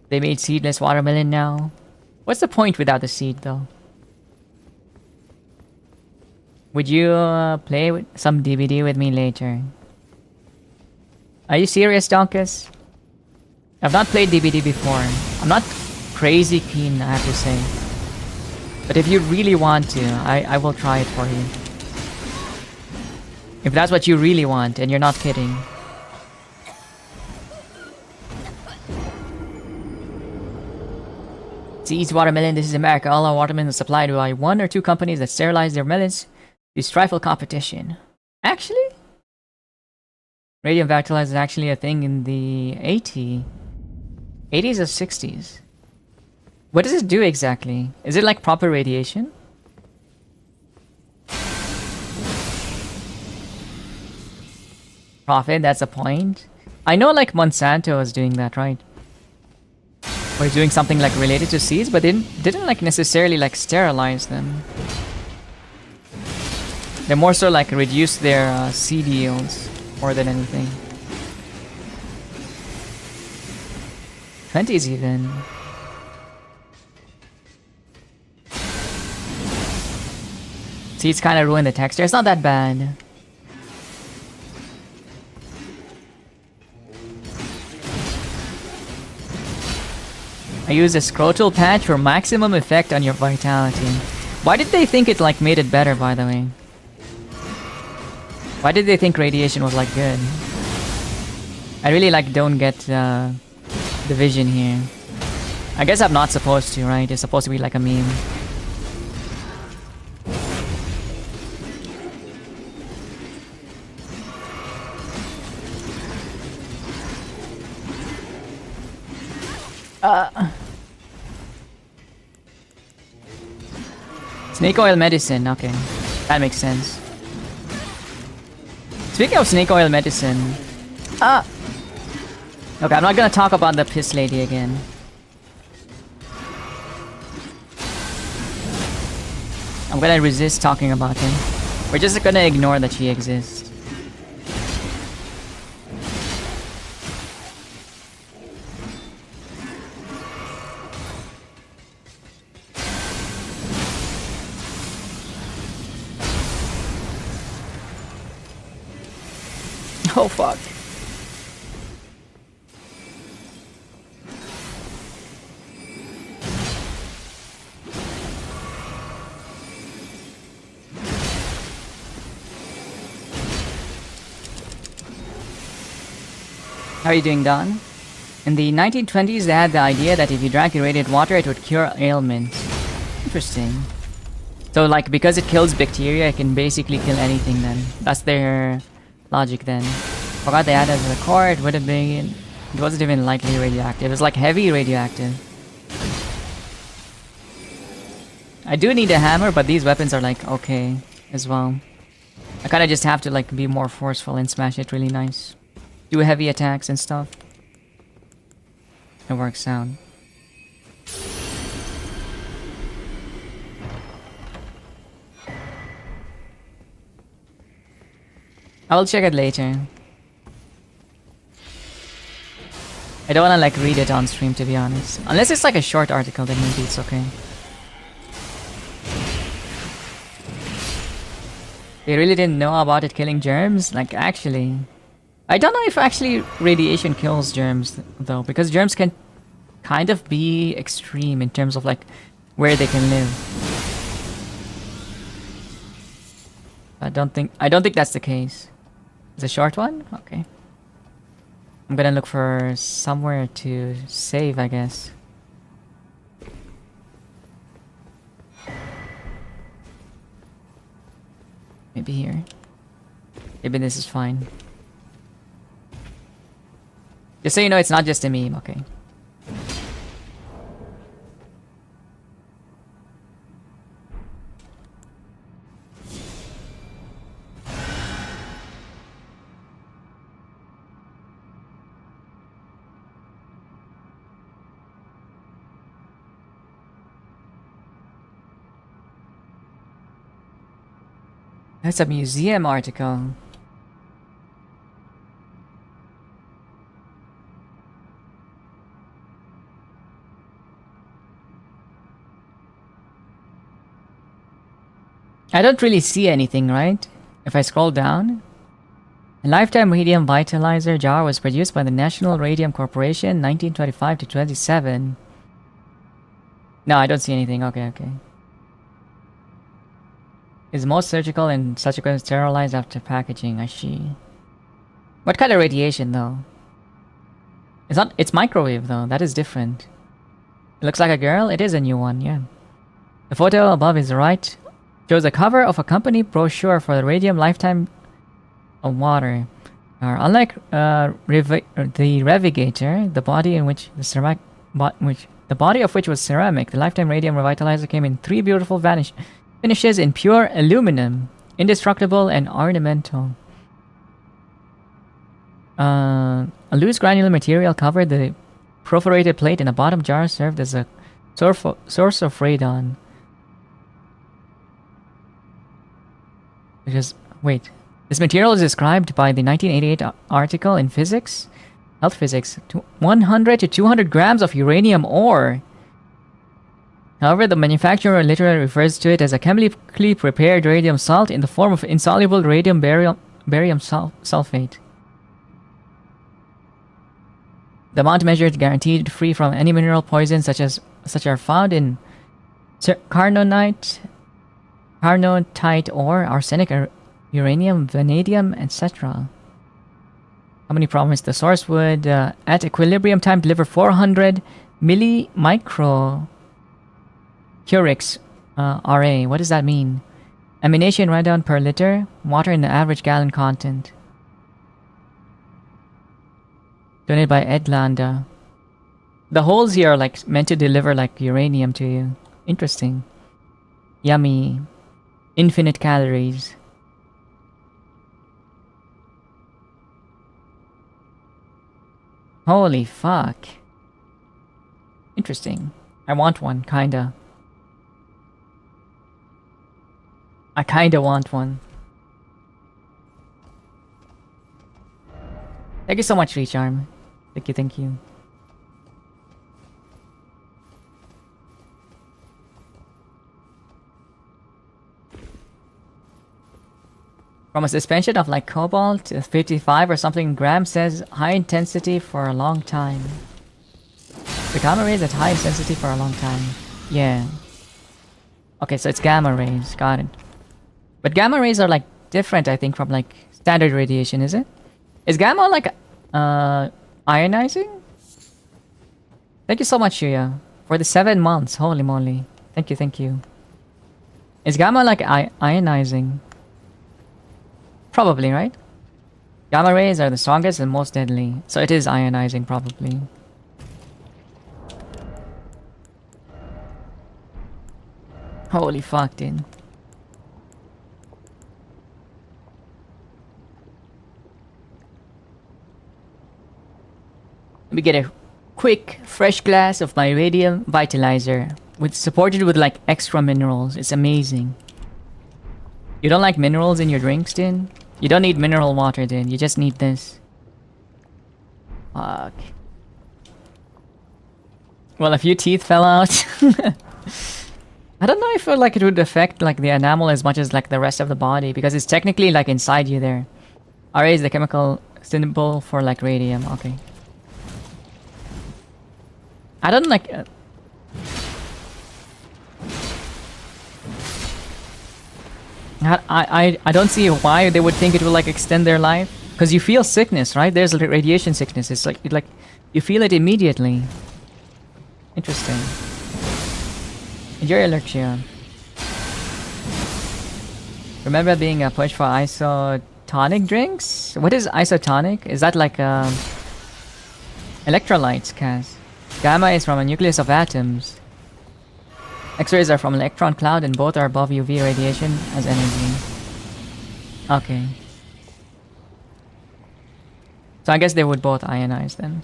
They made seedless watermelon now. What's the point without the seed, though? Would you play with some DVD with me later? Are you serious, Donkus? I've not played DVD before. I'm not crazy keen, I have to say. But if you really want to, I will try it for you. If that's what you really want, and you're not kidding. Seeds watermelon, this is America. All our watermelons are supplied by one or two companies that sterilize their melons to stifle competition. Actually? Radium Vitalizer is actually a thing in the 80s or 60s. What does it do exactly? Is it like proper radiation? Profit, that's a point. I know like Monsanto was doing that, right? Or doing something like related to seeds, but didn't like necessarily like sterilize them. They more so like reduce their seed yields more than anything. 20s even. Seeds kind of ruin the texture. It's not that bad. I use a scrotal patch for maximum effect on your vitality. Why did they think it like made it better, by the way? Why did they think radiation was like good? I really like don't get the vision here. I guess I'm not supposed to, right? It's supposed to be like a meme. Snake oil medicine, okay. That makes sense. Speaking of snake oil medicine... Okay, I'm not gonna talk about the piss lady again. I'm gonna resist talking about him. We're just gonna ignore that she exists. Oh fuck. How are you doing, Don? In the 1920s, they had the idea that if you drank irradiated water, it would cure ailments. Interesting. So, like, because it kills bacteria, it can basically kill anything then. That's their logic then. Forgot they added the core, it would have been... It wasn't even lightly radioactive, it was like heavy radioactive. I do need a hammer, but these weapons are like okay as well. I kinda just have to like be more forceful and smash it really nice. Do heavy attacks and stuff. It works out. I'll check it later. I don't wanna like read it on stream, to be honest. Unless it's like a short article, then maybe it's okay. They really didn't know about it killing germs? Like, actually... I don't know if actually radiation kills germs, though, because germs can kind of be extreme in terms of, like, where they can live. I don't think that's the case. It's a short one? Okay. I'm gonna look for somewhere to save, I guess. Maybe here. Maybe this is fine. Just so you know, it's not just a meme, okay? That's a museum article. I don't really see anything, right? If I scroll down. A lifetime radium vitalizer jar was produced by the National Radium Corporation 1925 to 27. No, I don't see anything. Okay. Is most surgical and subsequently sterilized after packaging. I see. What kind of radiation though? It's microwave though. That is different. It looks like a girl. It is a new one, yeah. The photo above is right. Shows a cover of a company brochure for the radium lifetime of water. Unlike the Revigator, the body in which the ceramic, the body of which was ceramic, the lifetime radium revitalizer came in 3 beautiful finishes in pure aluminum, indestructible and ornamental. A loose granular material covered the perforated plate, and a bottom jar served as a source of radon. Wait. This material is described by the 1988 article in Health Physics, 100 to 200 grams of uranium ore. However, the manufacturer literally refers to it as a chemically prepared radium salt in the form of insoluble radium barium sulfate. The amount measured guaranteed free from any mineral poisons such are found in carnotite ore, arsenic, uranium, vanadium, etc. Company promised the source would, at equilibrium time, deliver 400 millimicro curics RA. What does that mean? Amination rundown per liter, water in the average gallon content. Donated by Ed Landa. The holes here are like meant to deliver like uranium to you. Interesting. Yummy. Infinite calories. Holy fuck. Interesting. I want one, kinda. I kinda want one. Thank you so much, Recharm. Thank you. From a suspension of like cobalt, 55 or something grams, says high intensity for a long time. The gamma rays at high intensity for a long time. Yeah. Okay, so it's gamma rays. Got it. But gamma rays are like different, I think, from like standard radiation, is it? Is gamma like ionizing? Thank you so much, Shuya, for the 7 months. Holy moly. Thank you. Is gamma like ionizing? Probably, right? Gamma rays are the strongest and most deadly, so it is ionizing probably. Holy fuck, dude. Let me get a quick, fresh glass of my radium vitalizer, supported with like extra minerals. It's amazing. You don't like minerals in your drinks, Din? You don't need mineral water, Din. You just need this. Fuck. Well, a few teeth fell out. I don't know if it would affect like the enamel as much as like the rest of the body, because it's technically like inside you there. Ra is the chemical symbol for like radium. Okay. I don't like. I don't see why they would think it will like extend their life, because you feel sickness, right? There's like radiation sickness. It's like you feel it immediately. Interesting. Enjoy your lecture. Remember being a push for isotonic drinks? What is isotonic? Is that like electrolytes, Kaz? Gamma is from a nucleus of atoms. X-rays are from an electron cloud, and both are above UV radiation as energy. Okay. So I guess they would both ionize then.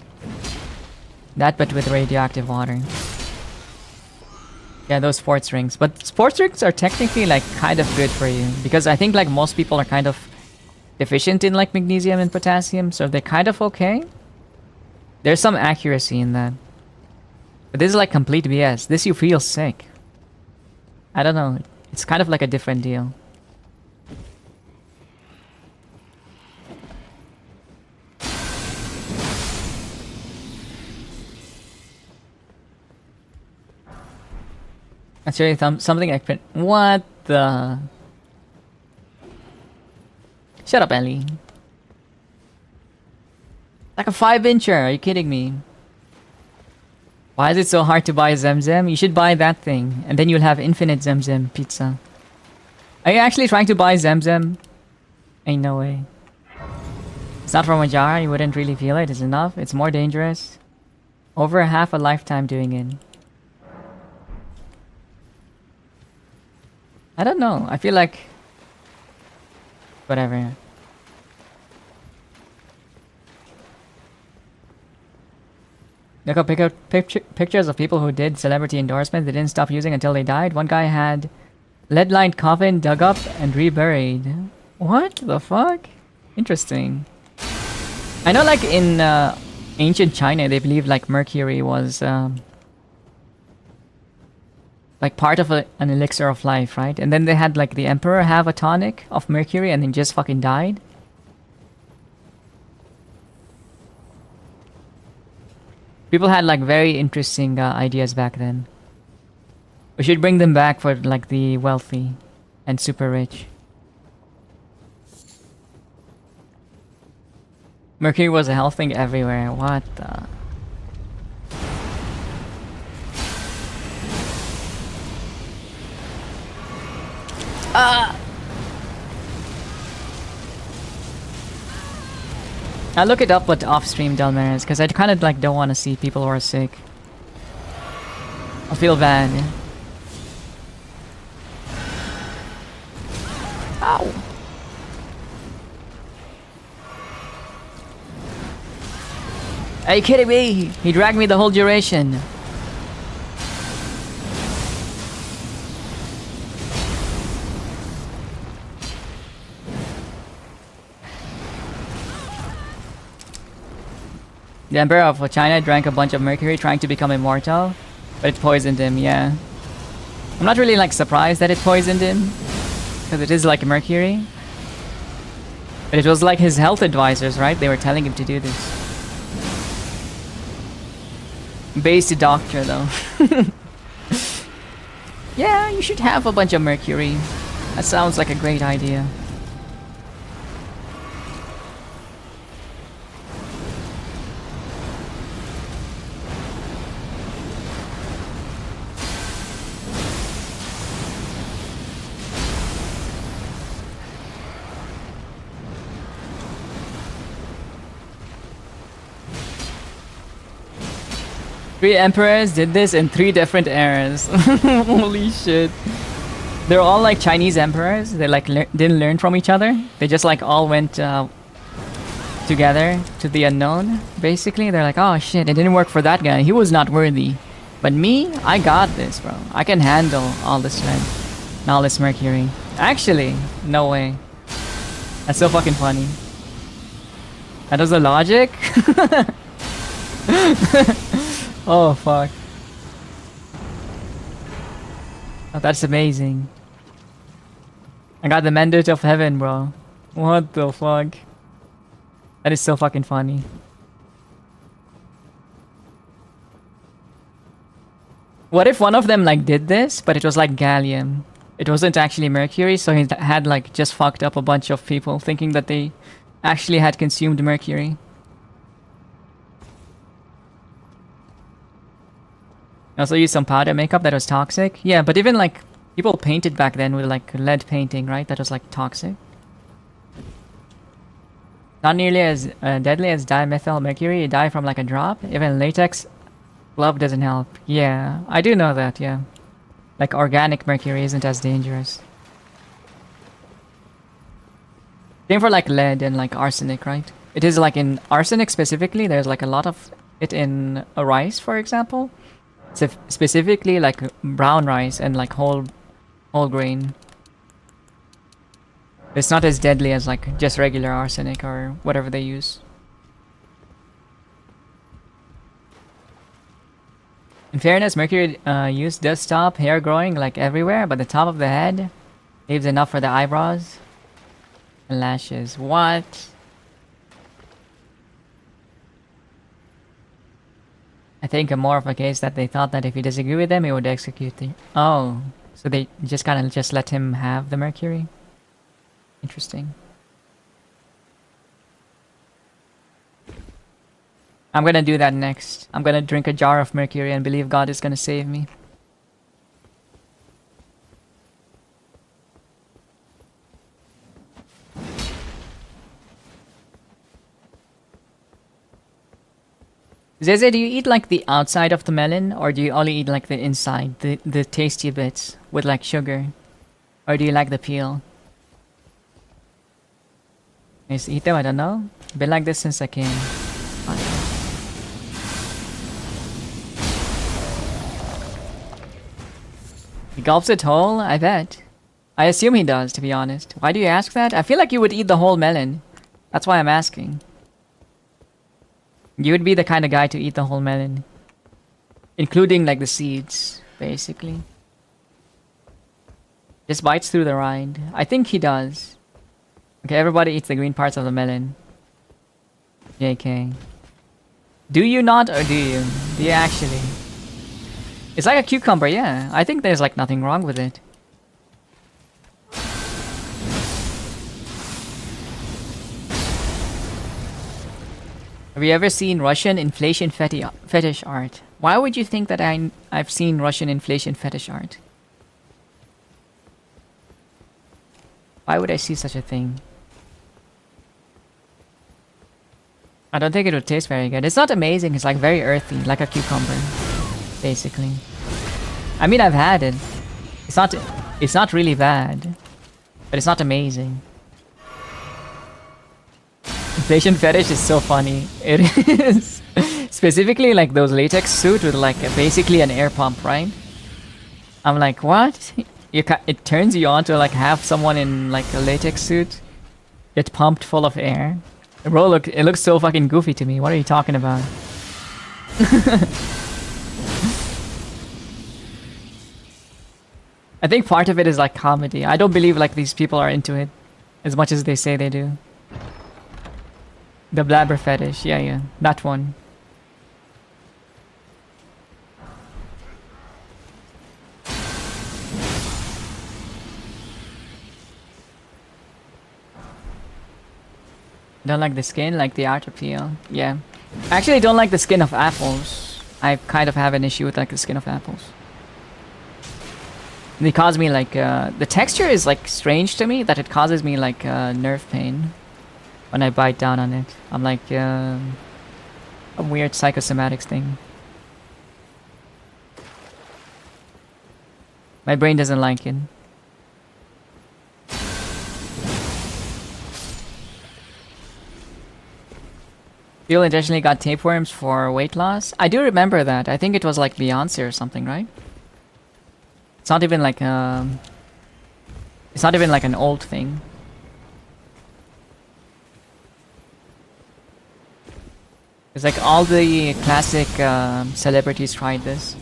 That, but with radioactive water. Yeah, those sports drinks. But sports drinks are technically like kind of good for you, because I think like most people are kind of deficient in like magnesium and potassium, so they're kind of okay. There's some accuracy in that. But this is like complete BS. This you feel sick. I don't know. It's kind of like a different deal. I'll show you something I print. What the? Shut up, Ellie. Like a 5-incher. Are you kidding me? Why is it so hard to buy Zemzem? You should buy that thing, and then you'll have infinite Zemzem pizza. Are you actually trying to buy Zemzem? Ain't no way. It's not from a jar, you wouldn't really feel it, it's enough. It's more dangerous. Over half a lifetime doing it. I don't know, I feel like... Whatever. Look up, pick up pictures of people who did celebrity endorsements. They didn't stop using until they died. One guy had lead-lined coffin dug up and reburied. What the fuck? Interesting. I know, like in ancient China, they believed like mercury was like part of an elixir of life, right? And then they had like the emperor have a tonic of mercury and then just fucking died. People had like very interesting ideas back then. We should bring them back for like the wealthy and super rich. Mercury was a health thing everywhere. What the... I'll look it up with off-stream Delmaris, because I kind of like don't want to see people who are sick. I feel bad. Ow! Are you kidding me? He dragged me the whole duration. The Emperor of China drank a bunch of mercury trying to become immortal, but it poisoned him, yeah. I'm not really like surprised that it poisoned him, because it is like mercury. But it was like his health advisors, right? They were telling him to do this. Based doctor though. Yeah, you should have a bunch of mercury. That sounds like a great idea. Three emperors did this in 3 different eras. Holy shit. They're all like Chinese emperors. They like didn't learn from each other. They just like all went together to the unknown. Basically, they're like, oh shit, it didn't work for that guy. He was not worthy. But me, I got this, bro. I can handle all this strength and all this mercury. Actually, no way. That's so fucking funny. That was the logic? Oh fuck. Oh, that's amazing. I got the mandate of heaven, bro. What the fuck? That is so fucking funny. What if one of them like did this, but it was like gallium? It wasn't actually mercury, so he had like just fucked up a bunch of people thinking that they actually had consumed mercury. I also used some powder makeup that was toxic. Yeah, but even like people painted back then with like lead painting, right? That was like toxic. Not nearly as deadly as dimethyl mercury. You die from like a drop. Even latex glove doesn't help. Yeah, I do know that, yeah. Like organic mercury isn't as dangerous. Same for like lead and like arsenic, right? It is like in arsenic specifically, there's like a lot of it in a rice, for example. Specifically like brown rice and like whole grain. It's not as deadly as like just regular arsenic or whatever they use. In fairness, mercury use does stop hair growing like everywhere, but the top of the head leaves enough for the eyebrows and lashes. What? I think more of a case that they thought that if you disagree with them, he would execute the... Oh, so they just kind of just let him have the mercury? Interesting. I'm gonna do that next. I'm gonna drink a jar of mercury and believe God is gonna save me. Zeze, do you eat like the outside of the melon, or do you only eat like the inside, the tasty bits with like sugar? Or do you like the peel? I just eat them, I don't know. Been like this since I came. He gulps it whole, I bet. I assume he does, to be honest. Why do you ask that? I feel like you would eat the whole melon. That's why I'm asking. You would be the kind of guy to eat the whole melon. Including like the seeds, basically. Just bites through the rind. I think he does. Okay, everybody eats the green parts of the melon. JK. Do you not, or do you? Do you actually? It's like a cucumber, yeah. I think there's like nothing wrong with it. Have you ever seen Russian inflation fetish art? Why would you think that I've seen Russian inflation fetish art? Why would I see such a thing? I don't think it would taste very good. It's not amazing. It's like very earthy, like a cucumber, basically. I mean, I've had it. It's not really bad, but it's not amazing. Inflation fetish is so funny. It is. Specifically like those latex suit with like basically an air pump, right? I'm like, what? It turns you on to like have someone in like a latex suit get pumped full of air. Bro, look, it looks so fucking goofy to me. What are you talking about? I think part of it is like comedy. I don't believe like these people are into it as much as they say they do. The blabber fetish, yeah, that one. Don't like the skin, like the outer peel. Yeah. I actually don't like the skin of apples. I kind of have an issue with like the skin of apples. They cause me like, the texture is like strange to me that it causes me like nerve pain when I bite down on it. I'm like, a weird psychosomatics thing. My brain doesn't like it. People intentionally got tapeworms for weight loss. I do remember that. I think it was like Beyonce or something, right? It's not even like it's not even like an old thing. It's like all the classic celebrities tried this.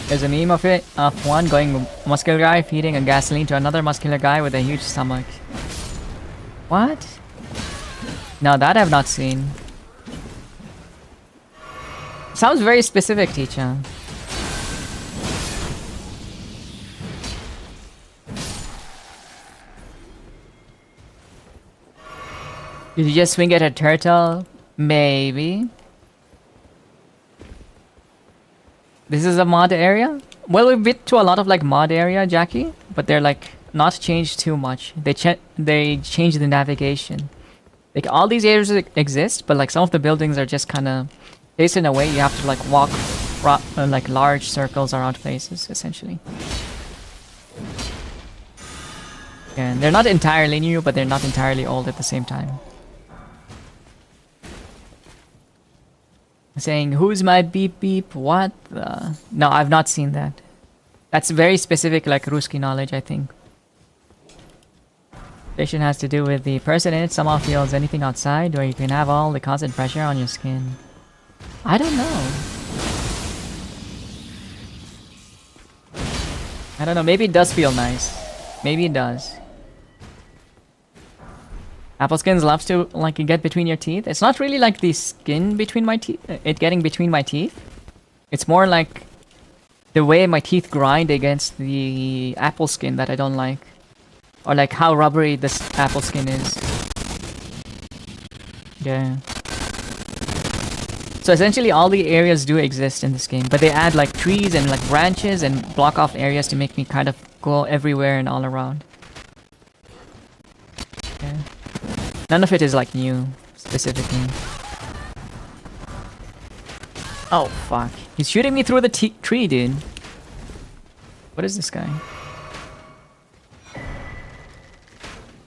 There's a meme of it, of one going muscular guy feeding a gasoline to another muscular guy with a huge stomach. What? No, that I've not seen. Sounds very specific, teacher. Did you just swing at a turtle? Maybe. This is a mod area? Well, we've been to a lot of like mod area, Jackie, but they're like not changed too much. They changed the navigation. Like all these areas exist, but like some of the buildings are just kind of placed in a way you have to like walk like large circles around places, essentially. And they're not entirely new, but they're not entirely old at the same time. Saying, who's my beep beep? What the? No, I've not seen that. That's very specific, like Ruski knowledge, I think. Inflation has to do with the person in it somehow feels anything outside, where you can have all the constant pressure on your skin. I don't know. I don't know, maybe it does feel nice. Maybe it does. Apple skins loves to like get between your teeth. It's not really like the skin between my teeth, it getting between my teeth. It's more like the way my teeth grind against the apple skin that I don't like. Or like how rubbery this apple skin is. Yeah. So essentially all the areas do exist in this game, but they add like trees and like branches and block off areas to make me kind of go everywhere and all around. Yeah. None of it is like new, specifically. Oh, fuck. He's shooting me through the tree, dude. What is this guy?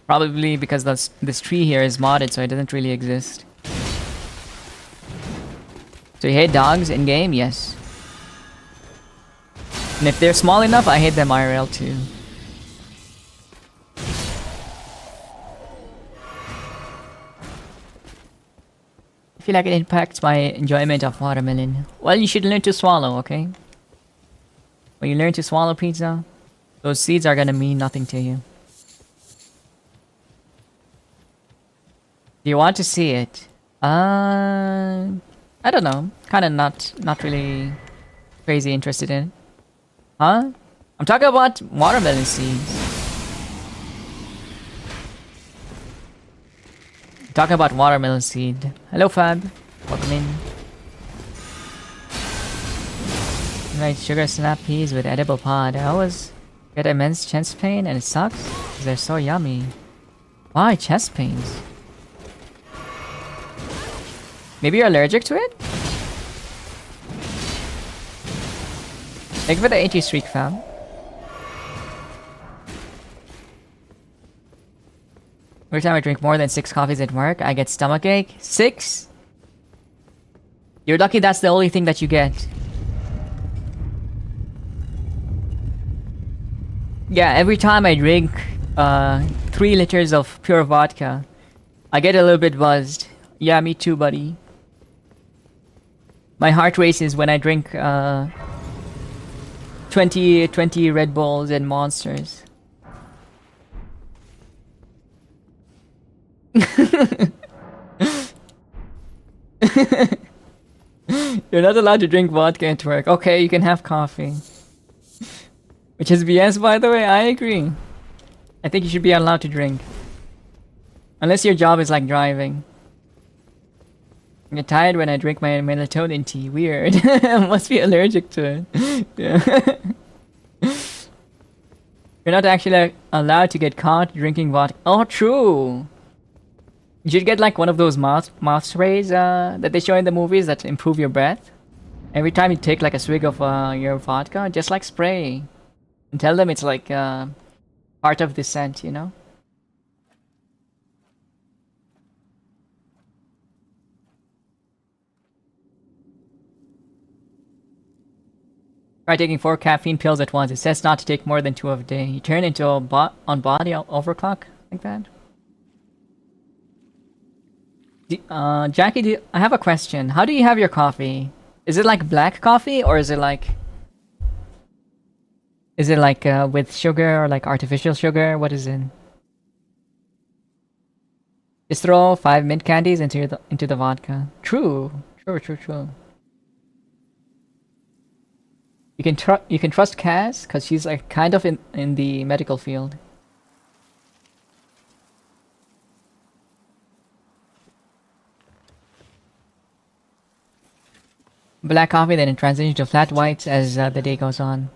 Probably because this tree here is modded, so it doesn't really exist. So you hate dogs in-game? Yes. And if they're small enough, I hate them IRL too. I feel like it impacts my enjoyment of watermelon. Well, you should learn to swallow, okay? When you learn to swallow pizza, those seeds are gonna mean nothing to you. Do you want to see it? I don't know. Kind of not really crazy interested in it. Huh? I'm talking about watermelon seeds. Talking about watermelon seed. Hello, Fab. Welcome in. Right, sugar snap peas with edible pod. I always get immense chest pain and it sucks because they're so yummy. Why chest pains? Maybe you're allergic to it? Thank you for the 80 streak, fam. Every time I drink more than 6 coffees at work, I get stomachache. 6? You're lucky that's the only thing that you get. Yeah, every time I drink 3 liters of pure vodka, I get a little bit buzzed. Yeah, me too, buddy. My heart races when I drink 20 Red Bulls and Monsters. You're not allowed to drink vodka at work. Okay, you can have coffee. Which is BS, by the way. I agree. I think you should be allowed to drink. Unless your job is like driving. I get tired when I drink my melatonin tea. Weird. Must be allergic to it. Yeah. You're not actually allowed to get caught drinking vodka. Oh, true. You should get like one of those mouth sprays that they show in the movies that improve your breath. Every time you take like a swig of your vodka, just like spray. And tell them it's like part of the scent, you know? Try taking 4 caffeine pills at once. It says not to take more than 2 a day. You turn into a on body overclock like that. Jackie, I have a question. How do you have your coffee? Is it like black coffee or is it like with sugar or like artificial sugar? What is it? Just throw 5 mint candies into the vodka. True. You can trust Kaz because she's like kind of in the medical field. Black coffee, then it transitions to flat whites as the day goes on.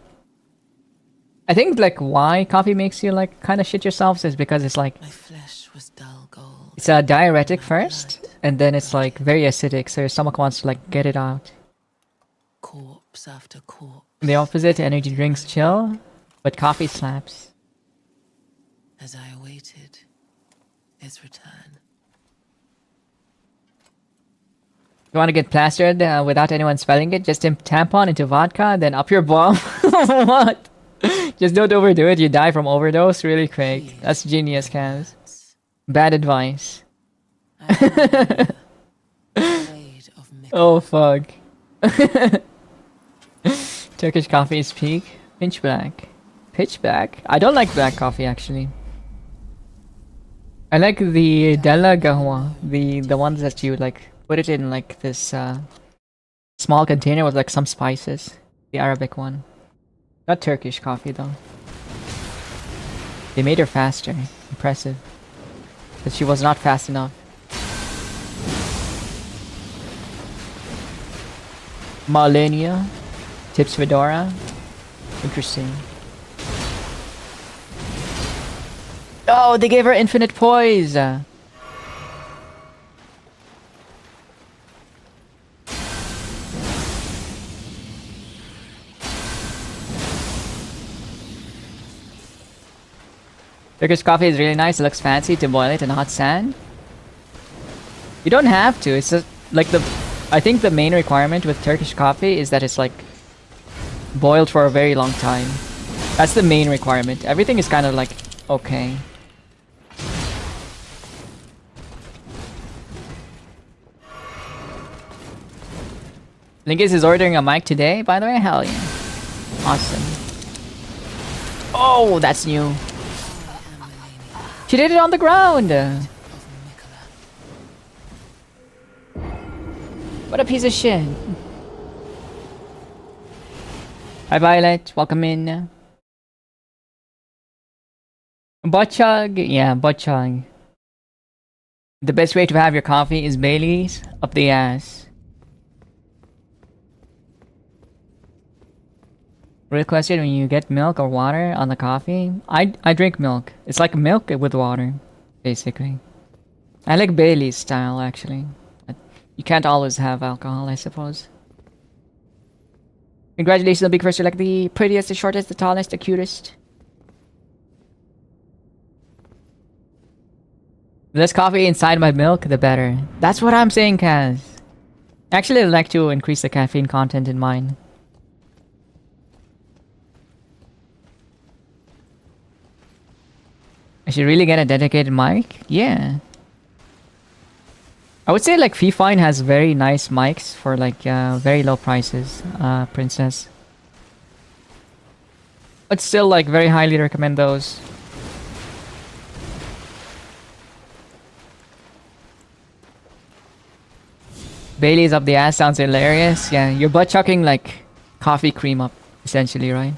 I think like why coffee makes you like kind of shit yourselves is because it's like my flesh was dull gold. It's a diuretic first, and then it's like very acidic, so your stomach wants to like get it out. Corpse after corpse. The opposite, energy drinks chill, but coffee slaps. As I awaited his return. You want to get plastered without anyone spelling it? Just tampon into vodka, then up your bum. What? Just don't overdo it. You die from overdose really quick. That's genius, Kaz. Bad advice. Oh fuck. Turkish coffee is peak. Pitch black. Pitch black? I don't like black coffee actually. I like the Della Gahwa. The ones that you like put it in like this small container with like some spices. The Arabic one. Not Turkish coffee though. They made her faster. Impressive. But she was not fast enough. Malenia. Tips Fedora. Interesting. Oh, they gave her infinite poise. Turkish coffee is really nice. It looks fancy to boil it in hot sand. You don't have to. It's just like I think the main requirement with Turkish coffee is that it's like boiled for a very long time. That's the main requirement. Everything is kind of like okay. Lingus is ordering a mic today, by the way. Hell yeah. Awesome. Oh, that's new. She did it on the ground. What a piece of shit. Hi Violet, welcome in. Butt chug, yeah, butt chug. The best way to have your coffee is Bailey's up the ass. Real question, when you get milk or water on the coffee, I drink milk. It's like milk with water, basically. I like Bailey's style actually. But you can't always have alcohol, I suppose. Congratulations, Big First. You're like the prettiest, the shortest, the tallest, the cutest. The less coffee inside my milk, the better. That's what I'm saying, Kaz. Actually, I'd like to increase the caffeine content in mine. I should really get a dedicated mic? Yeah. I would say like Fifine has very nice mics for like very low prices, Princess. But still like very highly recommend those. Bailey's up the ass sounds hilarious. Yeah, you're butt chucking like coffee cream up, essentially, right?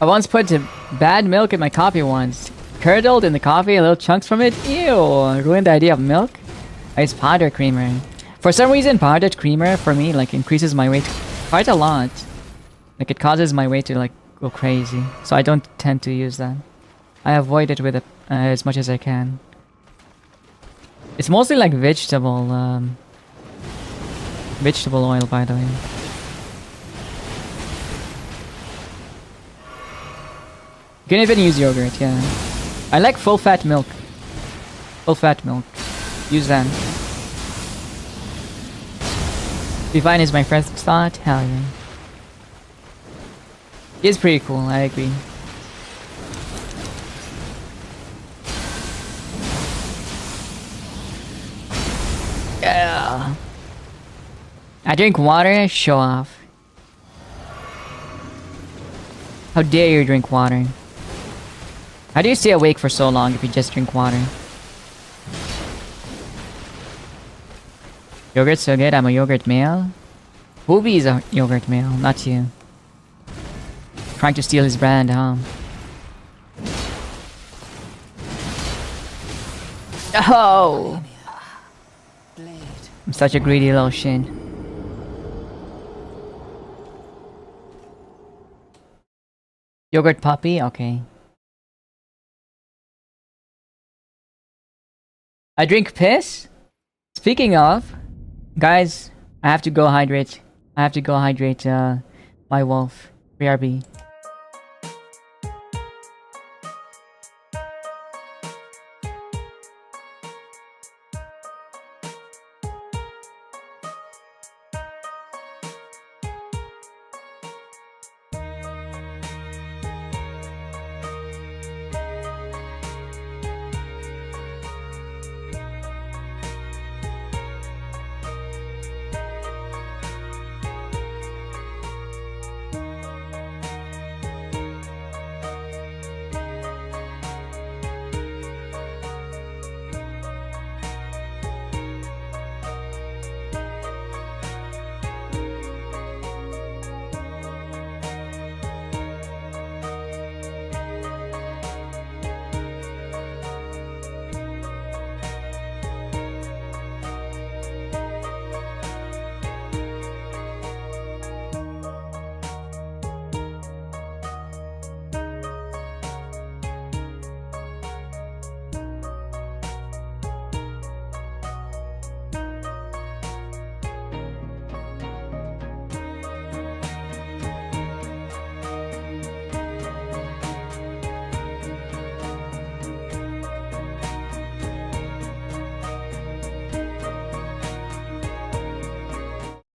I once put bad milk in my coffee once. Curdled in the coffee, little chunks from it. Ew, ruined the idea of milk. I use powdered creamer. For some reason, powdered creamer for me like increases my weight quite a lot. Like it causes my weight to like go crazy. So I don't tend to use that. I avoid it with it as much as I can. It's mostly like vegetable oil, by the way. You can even use yogurt, yeah. I like full fat milk. Full fat milk. Use that. Divine is my first thought? Hell yeah. He is pretty cool, I agree. Yeah. I drink water, show off. How dare you drink water? How do you stay awake for so long if you just drink water? Yogurt's so good, I'm a yogurt male. Booby is a yogurt male, not you. Trying to steal his brand, huh? Oh! I'm such a greedy little shit. Yogurt puppy? Okay. I drink piss? Speaking of, guys, I have to go hydrate. I have to go hydrate my wolf. BRB.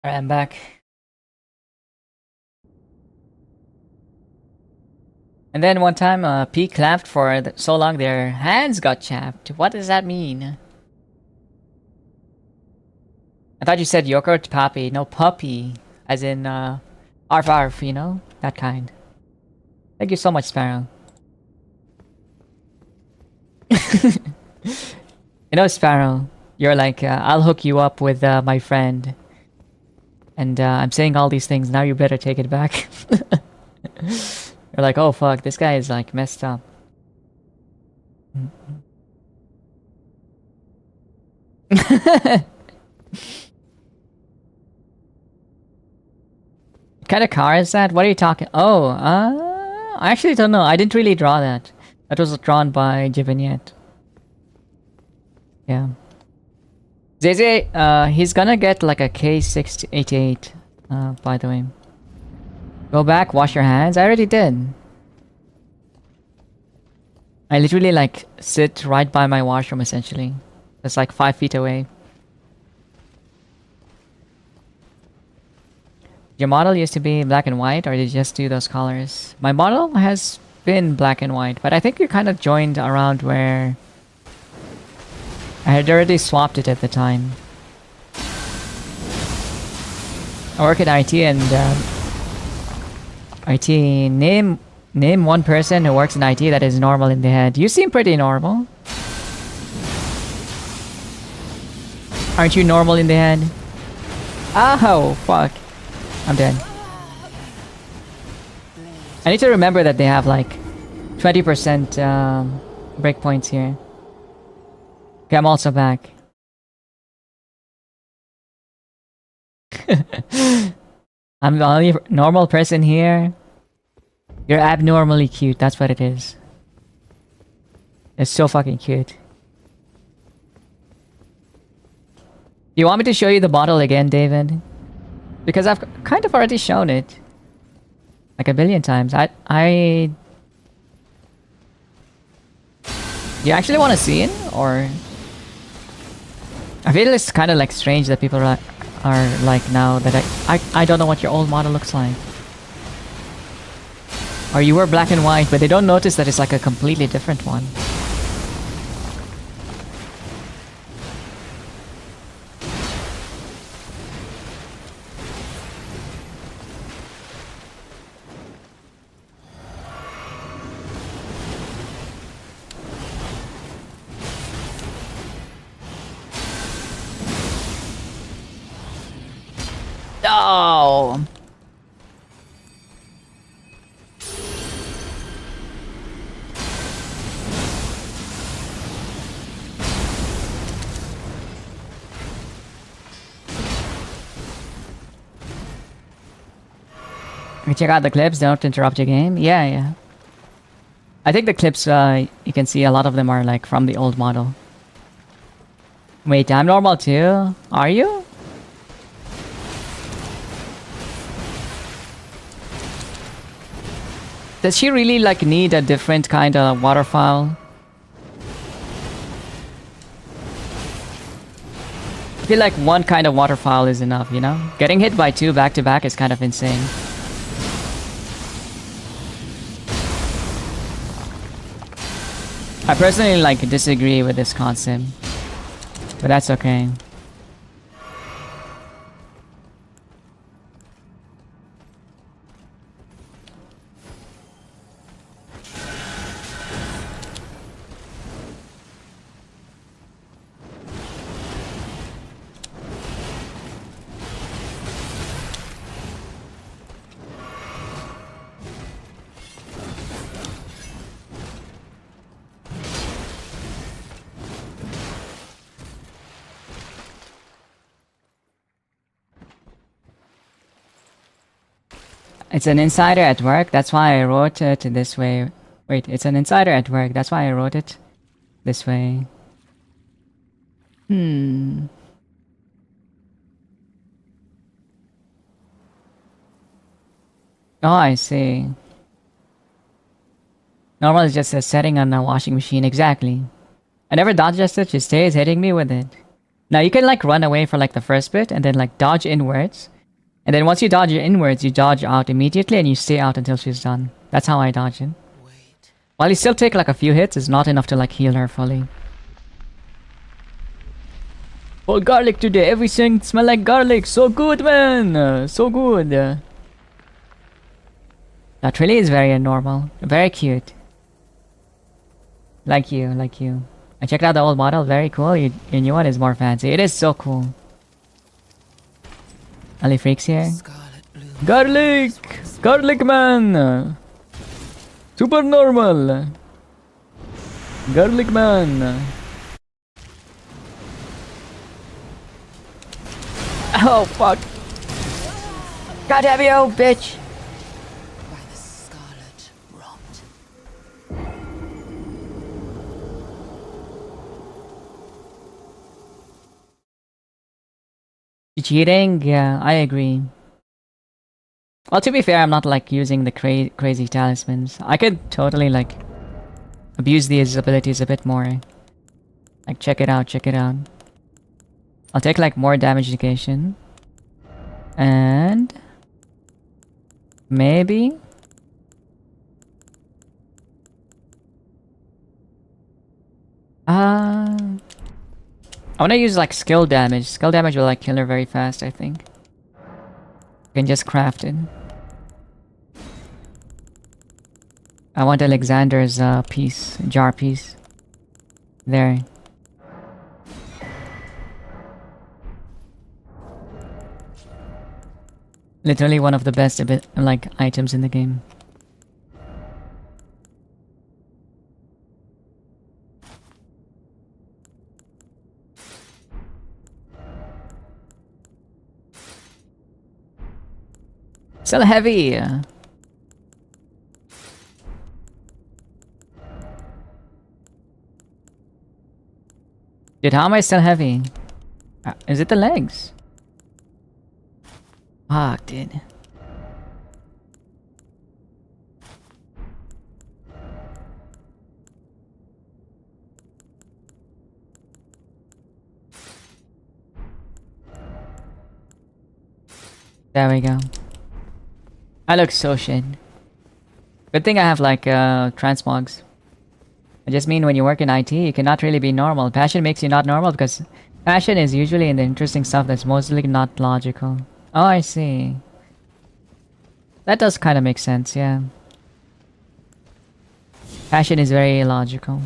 Alright, I'm back. And then one time, P clapped for so long their hands got chapped. What does that mean? I thought you said yogurt puppy. No, puppy. As in, arf arf, you know? That kind. Thank you so much, Sparrow. You know, Sparrow, you're like, I'll hook you up with my friend. And I'm saying all these things, now you better take it back. You're like, oh fuck, this guy is like messed up. What kind of car is that? What are you talking? Oh, I actually don't know. I didn't really draw that. That was drawn by Jiviniet. Yeah. Zeze, he's gonna get like a K688, by the way. Go back, wash your hands. I already did. I literally like sit right by my washroom essentially. It's like 5 feet away. Your model used to be black and white, or did you just do those colors? My model has been black and white, but I think you kind of joined around where I had already swapped it at the time. I work in IT and IT. Name one person who works in IT that is normal in the head. You seem pretty normal. Aren't you normal in the head? Oh fuck. I'm dead. I need to remember that they have like 20% breakpoints here. Okay, I'm also back. I'm the only normal person here. You're abnormally cute, that's what it is. It's so fucking cute. You want me to show you the bottle again, David? Because I've kind of already shown it. Like a billion times. You actually want to see it? Or... I feel it's kind of like strange that people are like now that I don't know what your old model looks like. Or you were black and white, but they don't notice that it's like a completely different one. Oh! You check out the clips, don't interrupt your game. Yeah. I think the clips, you can see a lot of them are like from the old model. Wait, I'm normal too? Are you? Does she really like need a different kind of waterfowl? I feel like one kind of waterfowl is enough, you know? Getting hit by 2 back to back is kind of insane. I personally like disagree with this concept, but that's okay. It's an insider at work, that's why I wrote it this way. Wait, it's an insider at work, that's why I wrote it this way. Oh, I see. Normal is just a setting on a washing machine, exactly. I never dodged it, she stays hitting me with it. Now you can like run away for like the first bit and then like dodge inwards. And then once you dodge inwards, you dodge out immediately and you stay out until she's done. That's how I dodge it. Wait. While you still take like a few hits, it's not enough to like heal her fully. Oh, garlic today. Everything smell like garlic. So good, man. So good. That really is very normal. Very cute. Like you, like you. I checked out the old model. Very cool. Your new one is more fancy. It is so cool. Ali Freaks here. Scarlet bloom. Garlic! Garlic man! Super normal! Garlic man! Oh fuck! God damn you, bitch! By the scarlet rot. Cheating? Yeah, I agree. Well, to be fair, I'm not like using the crazy talismans. I could totally like abuse these abilities a bit more. Like, check it out, check it out. I'll take like more damage negation. And maybe I wanna use like skill damage. Skill damage will like kill her very fast, I think. You can just craft it. I want Alexander's piece, jar piece. There. Literally one of the best like items in the game. Still heavy. Dude, how am I still heavy? Is it the legs? Fuck, dude. There we go. I look so shit. Good thing I have like transmogs. I just mean when you work in IT, you cannot really be normal. Passion makes you not normal because passion is usually in the interesting stuff that's mostly not logical. Oh, I see. That does kind of make sense, yeah. Passion is very illogical.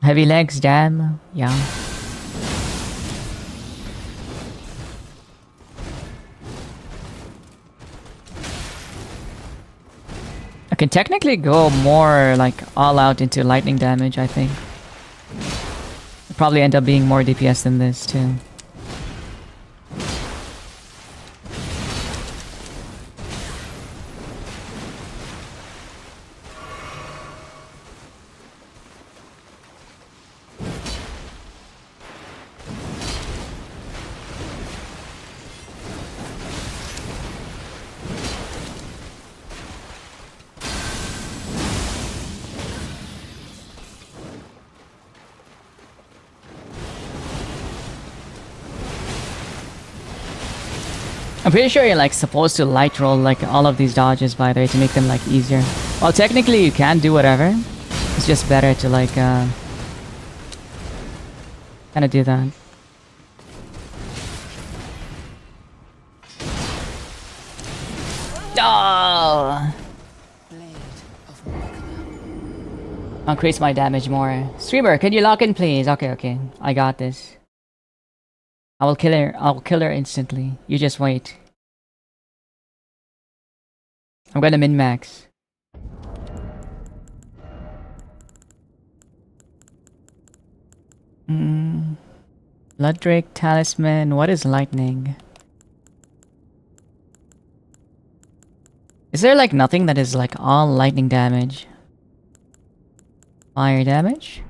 Heavy legs, damn. Yeah. I can technically go more like all out into lightning damage, I think. Probably end up being more DPS than this too. I'm pretty sure you're like supposed to light roll like all of these dodges by the way to make them like easier. Well, technically you can do whatever. It's just better to like kind of do that. Oh! Blade of Mikola. I'll increase my damage more. Streamer, can you lock in please? Okay, okay. I got this. I will kill her. I'll kill her instantly. You just wait. I'm gonna min-max. Blood Drake Talisman. What is lightning? Is there like nothing that is like all lightning damage? Fire damage?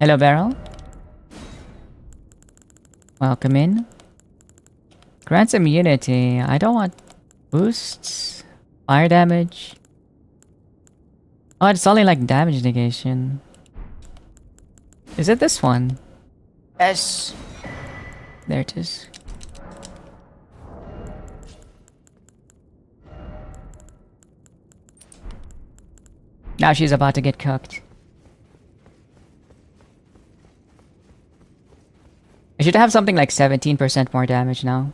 Hello, Beryl. Welcome in. Grants immunity. I don't want boosts. Fire damage. Oh, it's only like damage negation. Is it this one? Yes. There it is. Now she's about to get cooked. I should have something like 17% more damage now.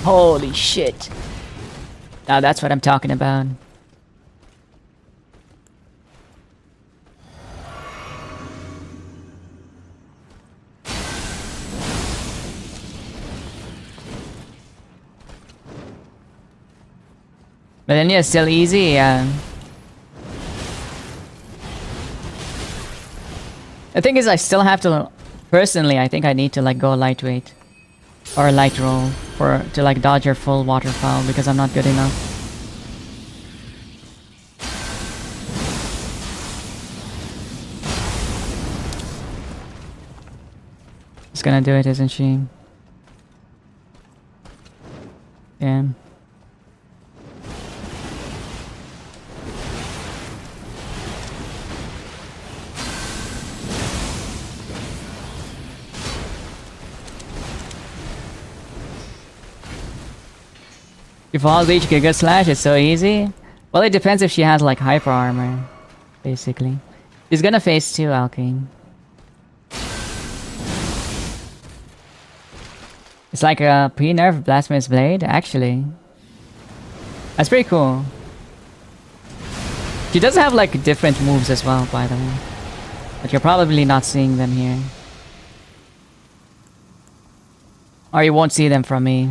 Holy shit. Now that's what I'm talking about. But then yeah, still easy, yeah. The thing is, I still have to... Personally, I think I need to like go lightweight. Or light roll to like dodge your full waterfowl because I'm not good enough. She's gonna do it, isn't she? Damn. If all reach Giga Slash, it's so easy. Well, it depends if she has like hyper armor, basically. She's gonna face 2 Alkane. It's like a pre-nerf Blasphemous Blade, actually. That's pretty cool. She does have like different moves as well, by the way. But you're probably not seeing them here. Or you won't see them from me.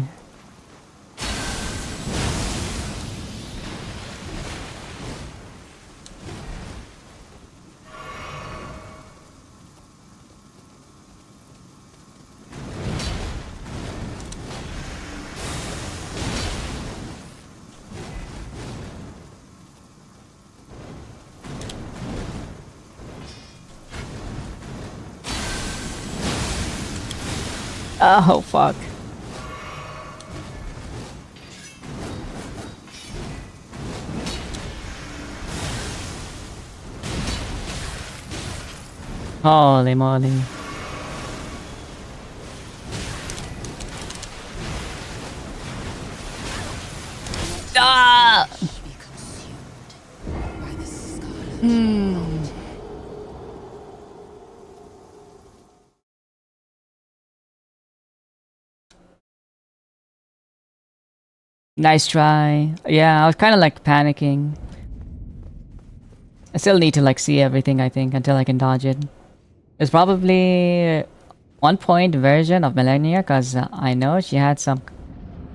Oh, fuck. Holy moly. Ah! Be consumed by the scarlet rot. Nice try. Yeah, I was kind of like panicking. I still need to like see everything, I think, until I can dodge it. It's probably 1-point version of Millennia, because I know she had some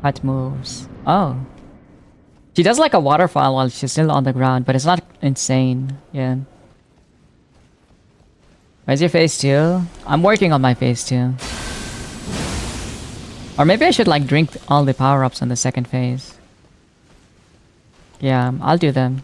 cut moves. Oh. She does like a waterfall while she's still on the ground, but it's not insane. Yeah. Where's your phase 2? I'm working on my phase 2. Or maybe I should like drink all the power-ups on the second phase. Yeah, I'll do them.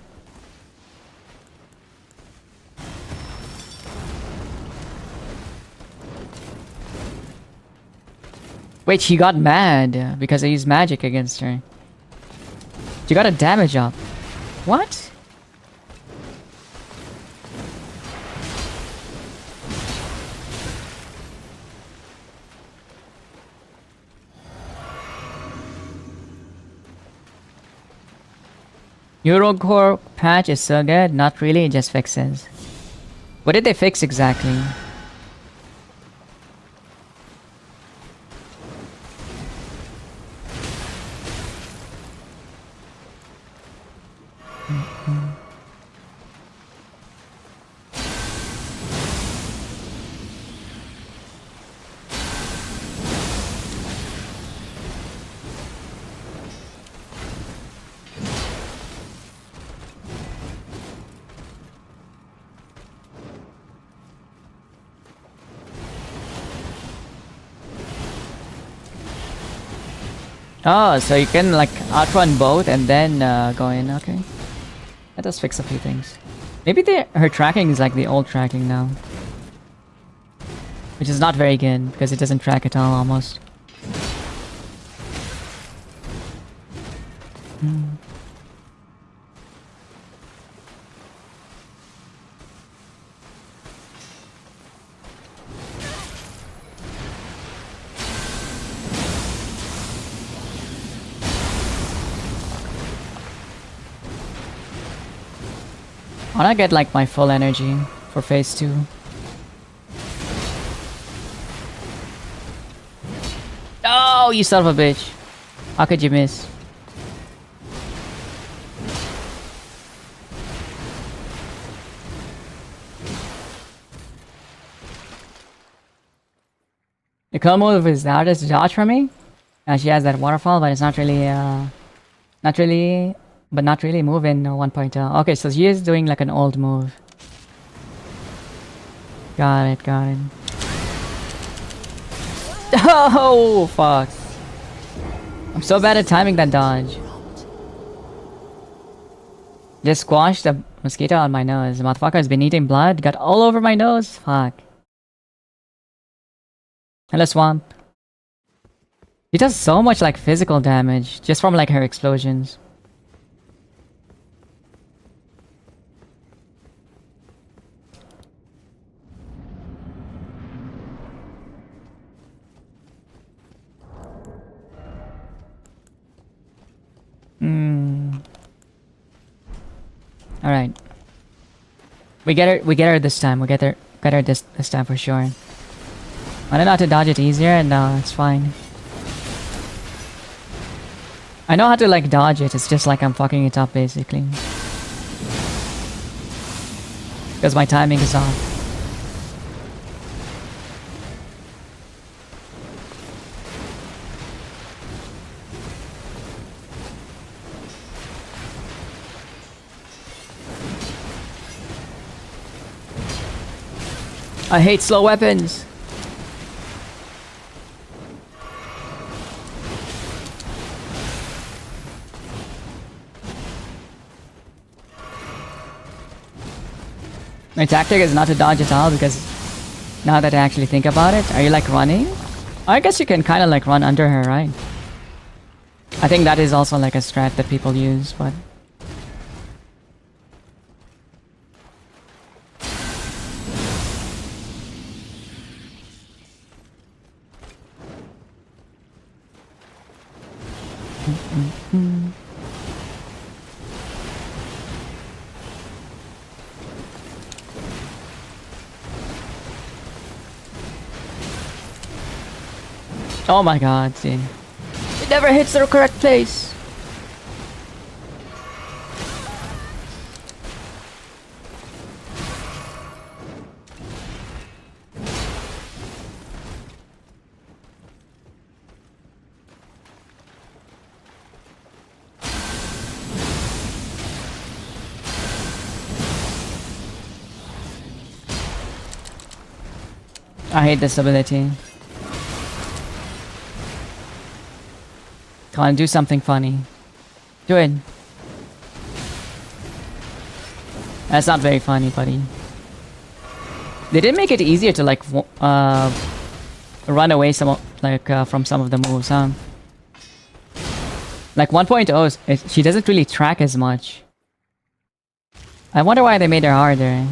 Wait, she got mad because I used magic against her. She got a damage up. What? Eurocore patch is so good, not really, it just fixes. What did they fix exactly? Oh, so you can like outrun both and then go in. Okay, that does fix a few things. Maybe her tracking is like the old tracking now, which is not very good because it doesn't track at all almost. I wanna get like my full energy for phase 2. Oh, you son of a bitch. How could you miss? The kill move is the hardest to dodge for me. She has that waterfall, but it's not really not really move in 1.0. Okay, so she is doing like an old move. Got it, got it. Oh, fuck. I'm so bad at timing that dodge. Just squashed a mosquito on my nose. The motherfucker has been eating blood, got all over my nose. Fuck. Hello, Swamp. She does so much like physical damage just from like her explosions. Alright. We get her this time. We get her this time for sure. I don't know how to dodge it easier and it's fine. I know how to like dodge it, it's just like I'm fucking it up basically. Because my timing is off. I hate slow weapons! My tactic is not to dodge at all because now that I actually think about it, are you like running? I guess you can kind of like run under her, right? I think that is also like a strat that people use, but... Oh my god, see. It never hits the correct place! I hate this ability. Come on, do something funny. Do it. That's not very funny, buddy. They did make it easier to like run away from some of the moves, huh? Like 1.0, she doesn't really track as much. I wonder why they made her harder.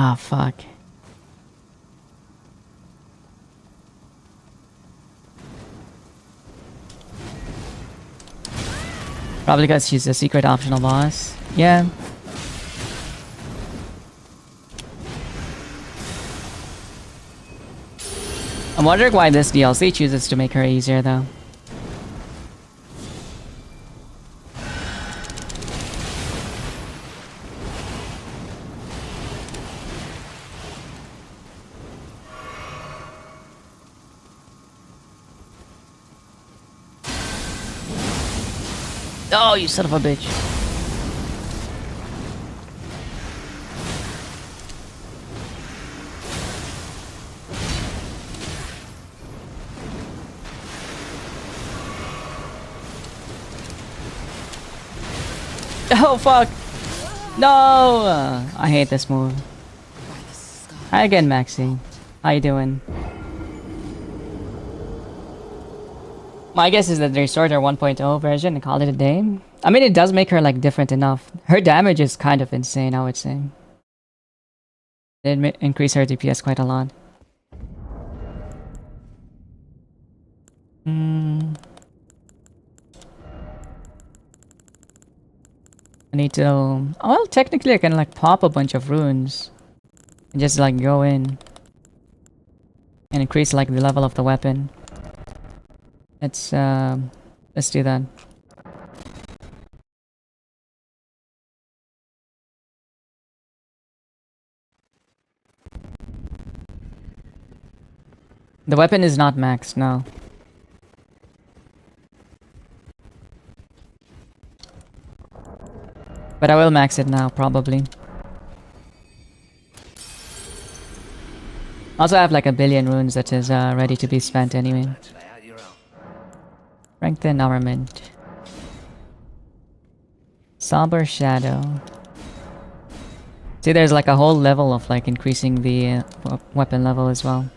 Ah, fuck. Probably because she's a secret optional boss. Yeah. I'm wondering why this DLC chooses to make her easier though. Oh, you son of a bitch. Oh, fuck. No! I hate this move. By the sky. Hi again, Maxi. How you doing? My guess is that they restored her 1.0 version and called it a day. I mean, it does make her, like, different enough. Her damage is kind of insane, I would say. It increase her DPS quite a lot. I need to... Well, technically I can, like, pop a bunch of runes. And just, like, go in. And increase, like, the level of the weapon. Let's do that. The weapon is not maxed, no. But I will max it now, probably. Also, I have like a billion runes that is ready to be spent anyway. Lay out your own. Strengthen armament. Somber shadow. See, there's like a whole level of like increasing the weapon level as well.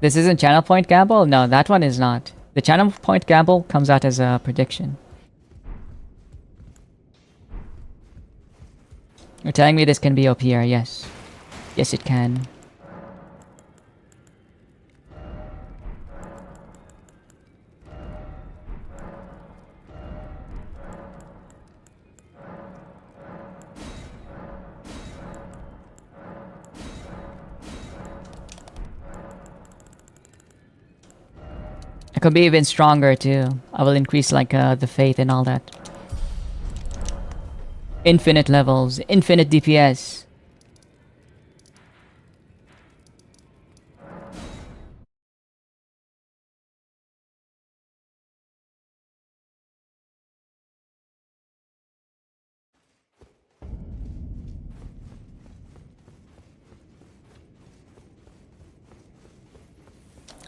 This isn't channel point gamble? No, that one is not. The channel point gamble comes out as a prediction. You're telling me this can be OPR? Yes. Yes, it can. It could be even stronger too. I will increase like the faith and all that. Infinite levels, infinite DPS.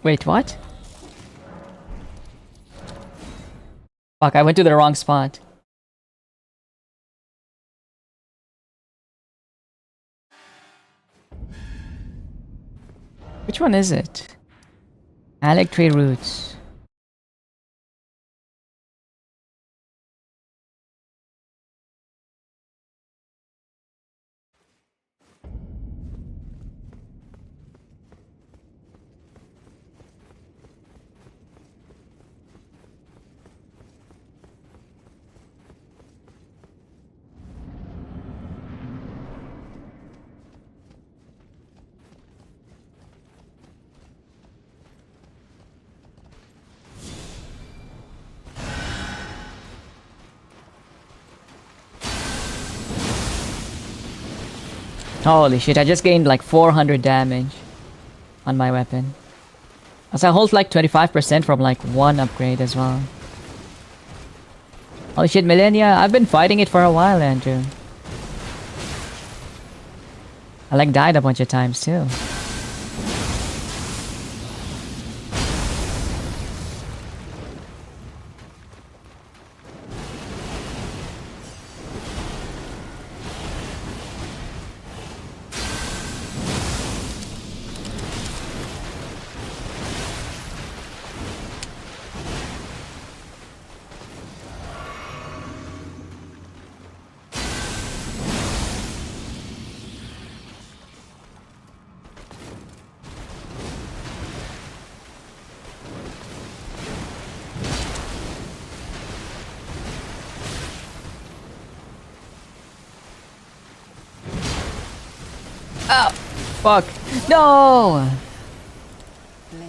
Wait, what? Fuck, I went to the wrong spot. Which one is it? Alec tree roots. Holy shit, I just gained like 400 damage on my weapon. As I hold like 25% from like one upgrade as well. Holy shit, Millennia, I've been fighting it for a while, Andrew. I like died a bunch of times too. Oh, fuck. No! Blade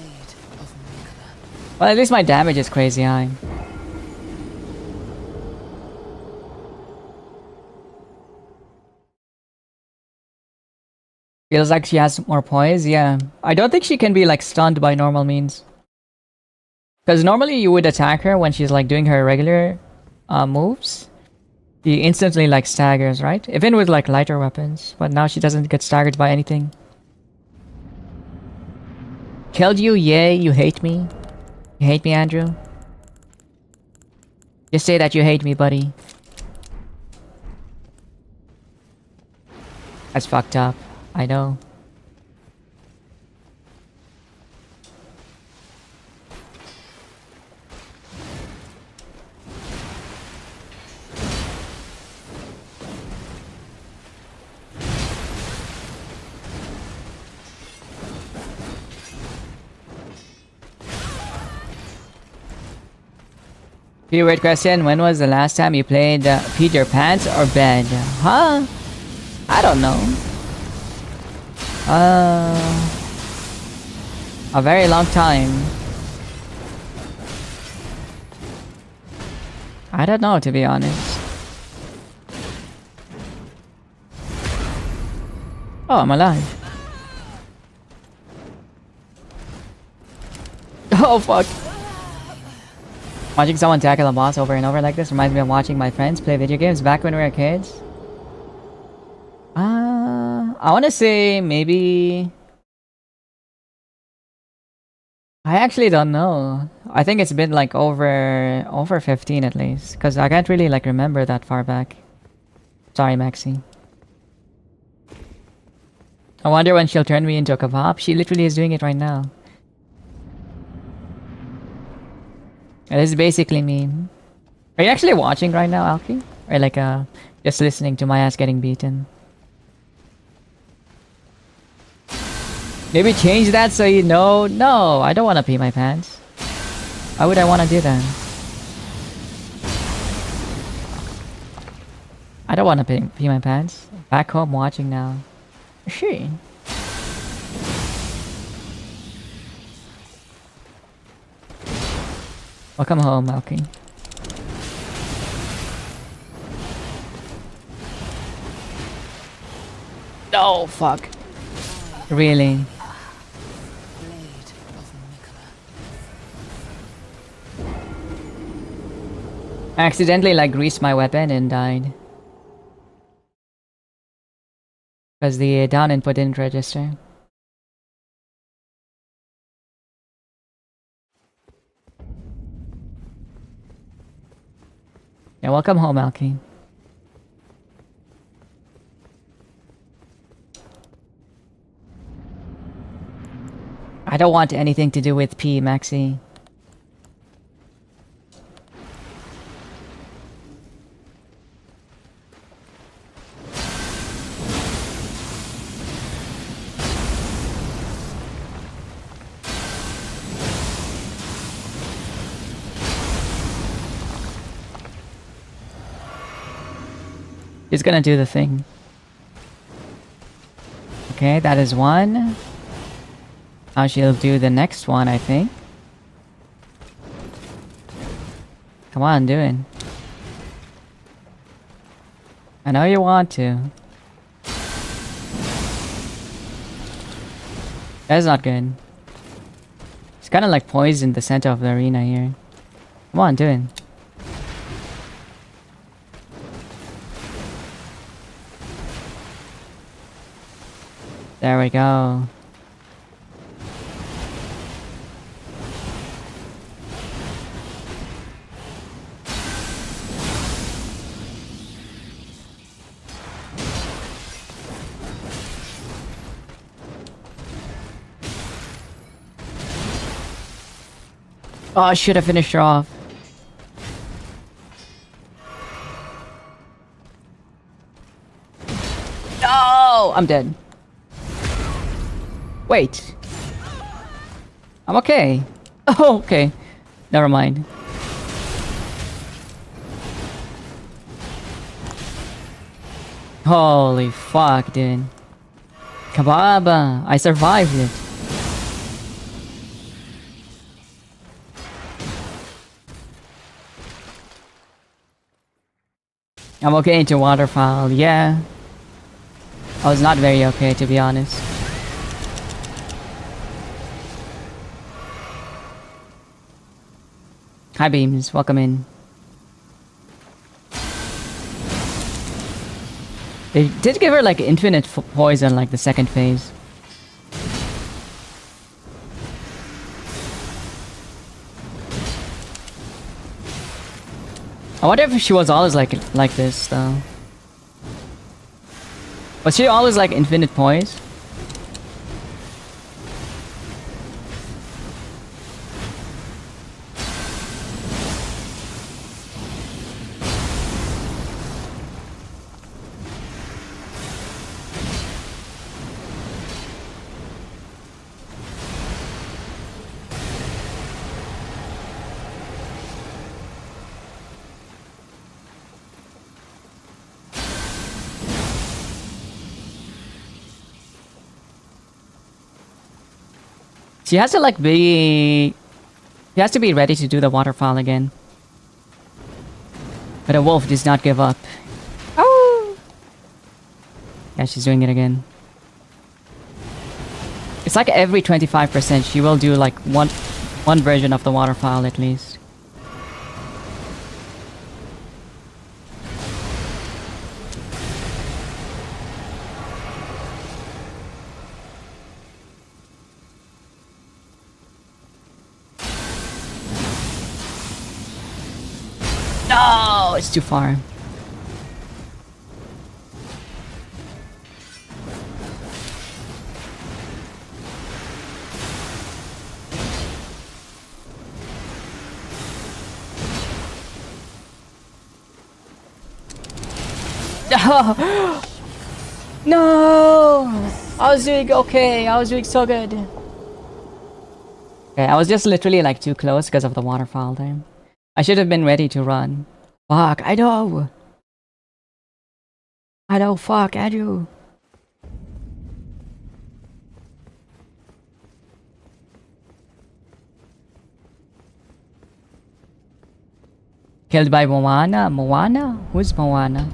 of Mikla. Well, at least my damage is crazy high. Feels like she has more poise, yeah. I don't think she can be like stunned by normal means. Because normally you would attack her when she's like doing her regular moves. She instantly like staggers, right? Even with like lighter weapons. But now she doesn't get staggered by anything. Killed you, yay, you hate me. You hate me, Andrew? Just say that you hate me, buddy. That's fucked up. I know. Pretty weird question. When was the last time you played peed your pants or bed? Huh? I don't know. A very long time. I don't know, to be honest. Oh, I'm alive. Oh, fuck. Watching someone tackle a boss over and over like this reminds me of watching my friends play video games back when we were kids. I want to say maybe... I actually don't know. I think it's been like over 15 at least. Because I can't really like remember that far back. Sorry, Maxi. I wonder when she'll turn me into a kebab. She literally is doing it right now. This is basically me. Are you actually watching right now, Alki? Or like just listening to my ass getting beaten? Maybe change that so you know. No, I don't want to pee my pants. Why would I want to do that? I don't want to pee my pants. Back home watching now. She. Welcome home, Malky. Oh, fuck. Really? I accidentally like greased my weapon and died. Because the down input didn't register. Yeah, welcome home, Malky. I don't want anything to do with P, Maxi. He's gonna do the thing. Okay, that is one. Now she'll do the next one, I think. Come on, do it. I know you want to. That's not good. It's kind of like poisoned the center of the arena here. Come on, do it. There we go. Oh, I should have finished her off. No! I'm dead. Wait. I'm okay. Oh, okay. Never mind. Holy fuck, dude. Kababa! I survived it. I'm okay into waterfowl, yeah. I was not very okay, to be honest. Hi Beams, welcome in. They did give her like infinite poison like the second phase. I wonder if she was always like this though. Was she always like infinite poise? She has to like be... She has to be ready to do the waterfall again. But a wolf does not give up. Oh! Yeah, she's doing it again. It's like every 25% she will do like one version of the waterfall at least. No, it's too far. No! I was doing okay. I was doing so good. Okay, I was just literally like too close because of the waterfall time. I should have been ready to run. Fuck, I know. I know, fuck, Andrew. Killed by Moana? Moana? Who's Moana?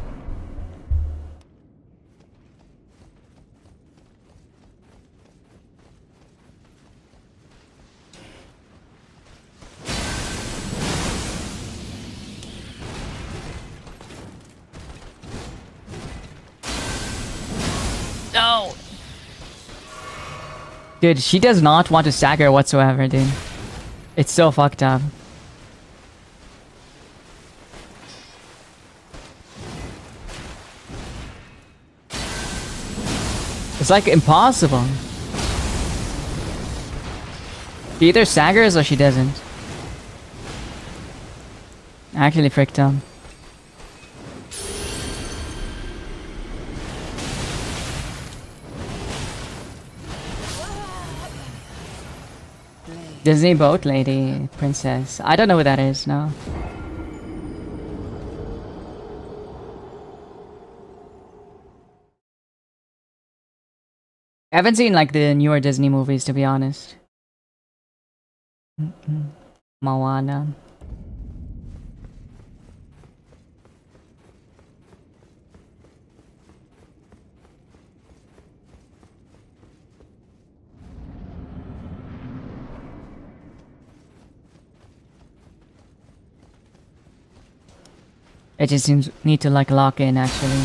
No! Dude, she does not want to stagger whatsoever, dude. It's so fucked up. It's like impossible. She either staggers or she doesn't. Actually fricked up. Disney boat lady, princess. I don't know who that is, no. I haven't seen like the newer Disney movies, to be honest. Moana. I just seems need to like lock in actually.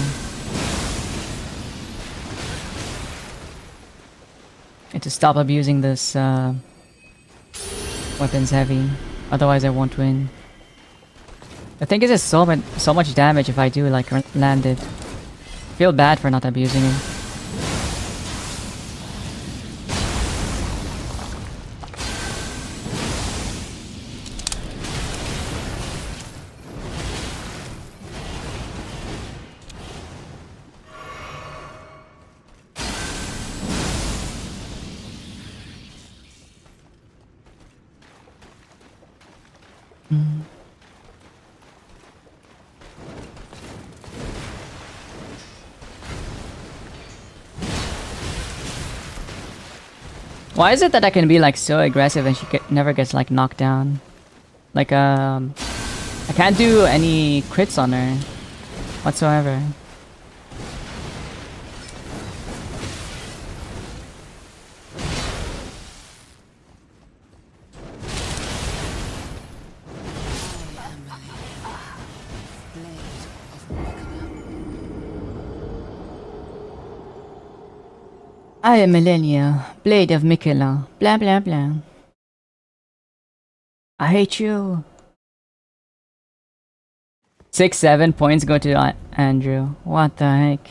And to stop abusing this weapons heavy, otherwise I won't win. The thing is, it's so much damage if I do like land it. Feel bad for not abusing it. Why is it that I can be like so aggressive and she never gets like knocked down? Like I can't do any crits on her whatsoever. I am Millennia, Blade of Mikela, blah blah blah. I hate you. 6-7 points go to Andrew. What the heck?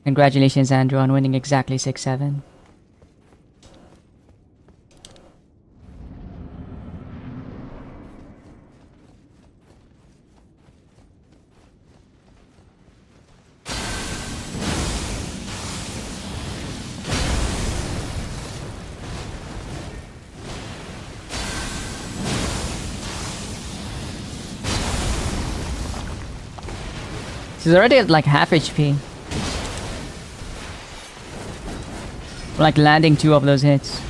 Congratulations, Andrew, on winning exactly 6-7. She's already at like half HP. Like landing 2 of those hits.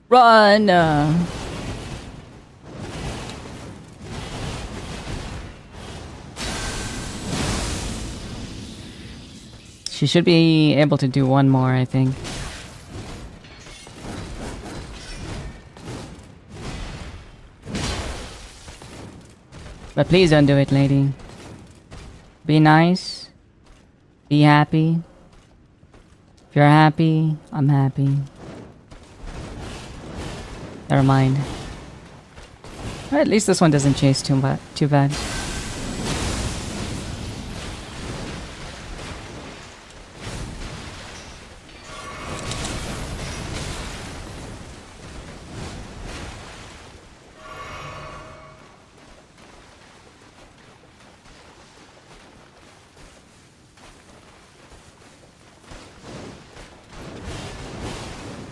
Run! She should be able to do one more, I think. But please don't do it, lady. Be nice. Be happy. If you're happy, I'm happy. Never mind. Well, at least this one doesn't chase too bad.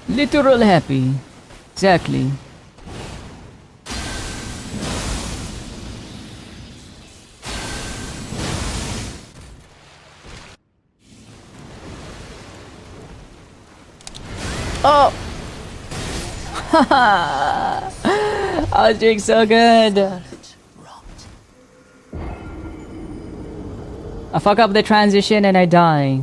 Literal happy. Exactly. Oh! I was doing so good. I fuck up the transition and I die.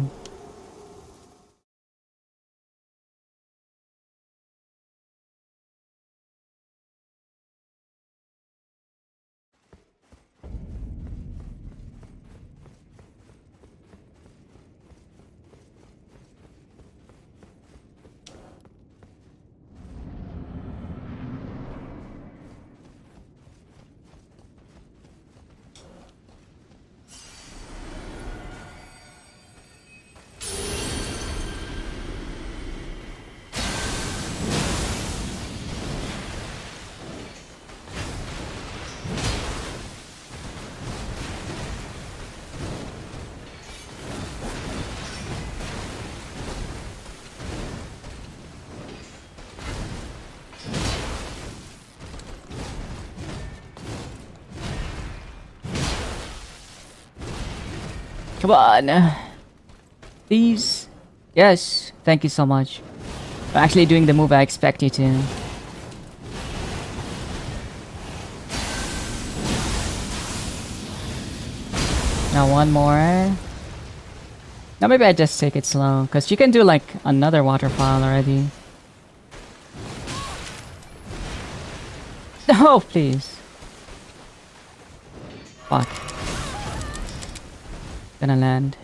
Come on. Please. Yes. Thank you so much. For actually doing the move I expect you to. Now one more. Now maybe I just take it slow. Because you can do like another waterfall already. No, please. Fuck. Gonna land.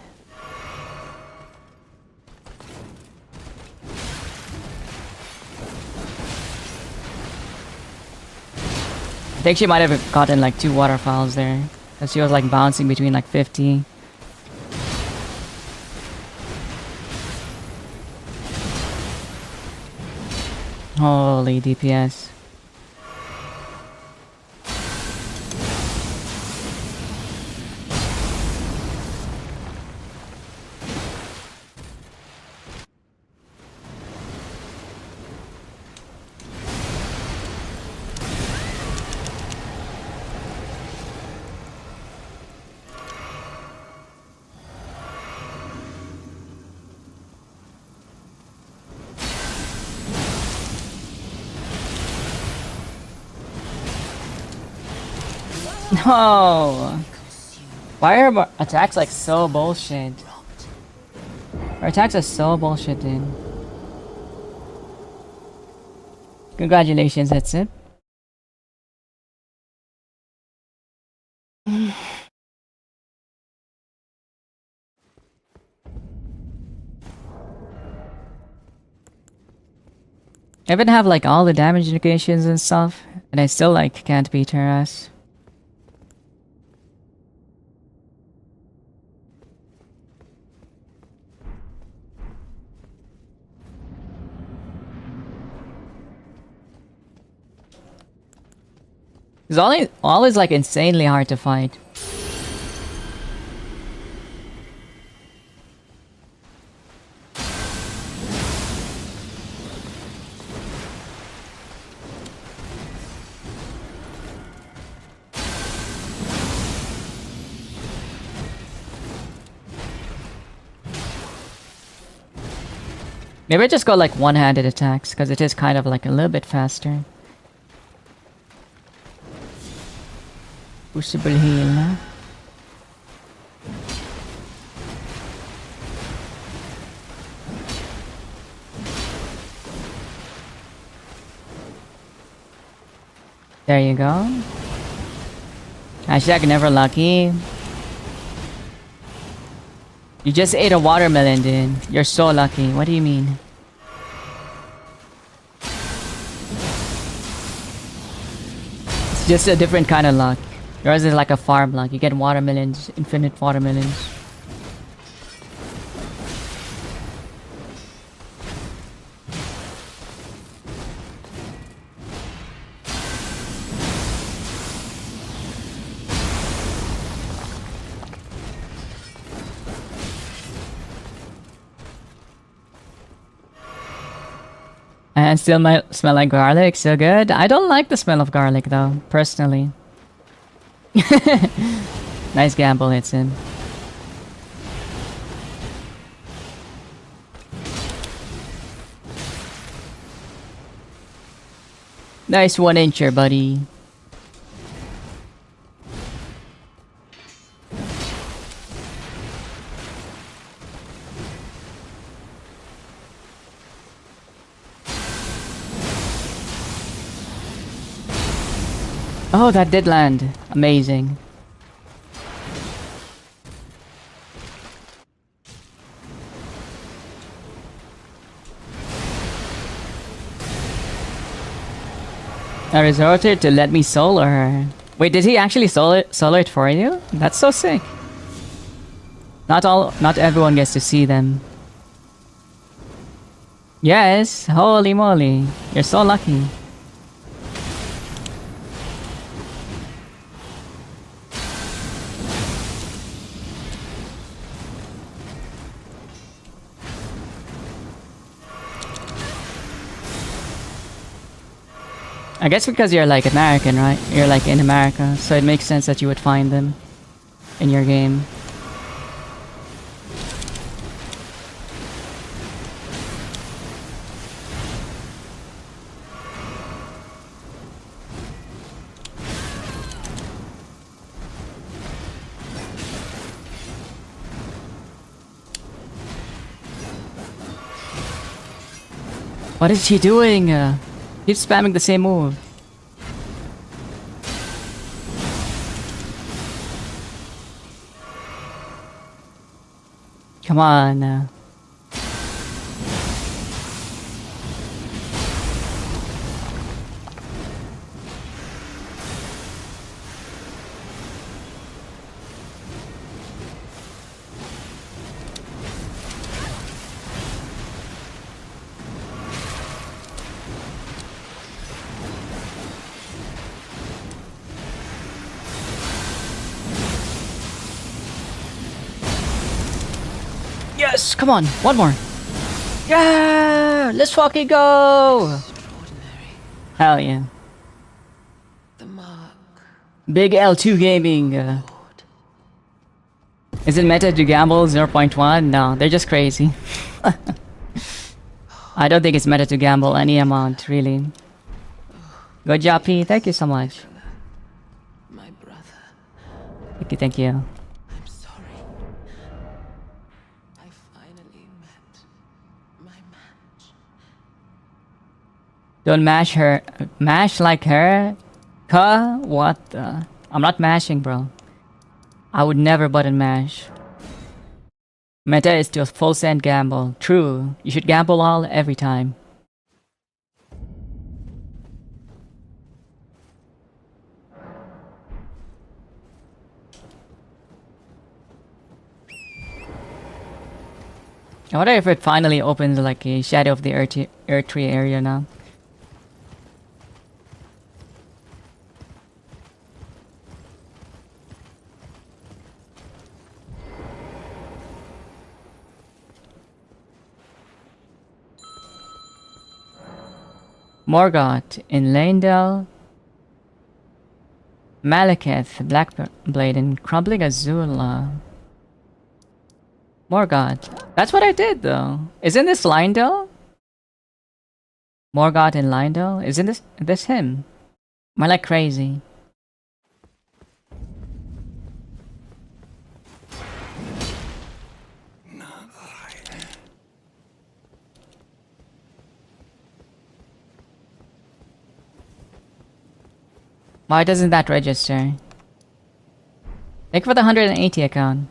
I think she might have gotten like 2 waterfalls there. Because she was like bouncing between like 50. Holy DPS. No! Why are our attacks like so bullshit? Our attacks are so bullshit, dude. Congratulations, that's it. I even have like all the damage indications and stuff, and I still like can't beat her ass. It's always like insanely hard to fight. Maybe I just go like one-handed attacks, because it is kind of like a little bit faster. Possible heal. There you go. Hashtag never lucky. You just ate a watermelon, dude. You're so lucky. What do you mean? It's just a different kind of luck. Yours is like a farm luck. You get watermelons, infinite watermelons. And still might smell like garlic, so good. I don't like the smell of garlic though, personally. Nice gamble hits him. Nice 1-incher, buddy. Oh, that did land. Amazing. I resorted to let me solo her. Wait, did he actually solo it for you? That's so sick. Not everyone gets to see them. Yes, holy moly. You're so lucky. I guess because you're like American, right? You're like in America, so it makes sense that you would find them in your game. What is he doing? Keep spamming the same move. Come on. Yes, come on, one more. Yeah, let's fucking go. Extraordinary. Hell yeah. The mark. Big L2 gaming. Lord. Is it meta to gamble 0.1? No, they're just crazy. I don't think it's meta to gamble any amount, really. Good job, P. Thank you so much. My brother. Thank you, thank you. I'm sorry. I finally met my match. Don't mash her. Mash like her? Huh? What the? I'm not mashing, bro. I would never button mash. Meta is to a full send gamble. True. You should gamble all every time. I wonder if it finally opens like a Shadow of the Earth Tree area now. Morgoth in Landel, Malekith, Blackblade, and Crumbling Azula. Morgoth. That's what I did though. Isn't this Lindell? Morgoth in Lindell? Isn't this him? Am I like crazy? Why doesn't that register? Thank you for the 180 account.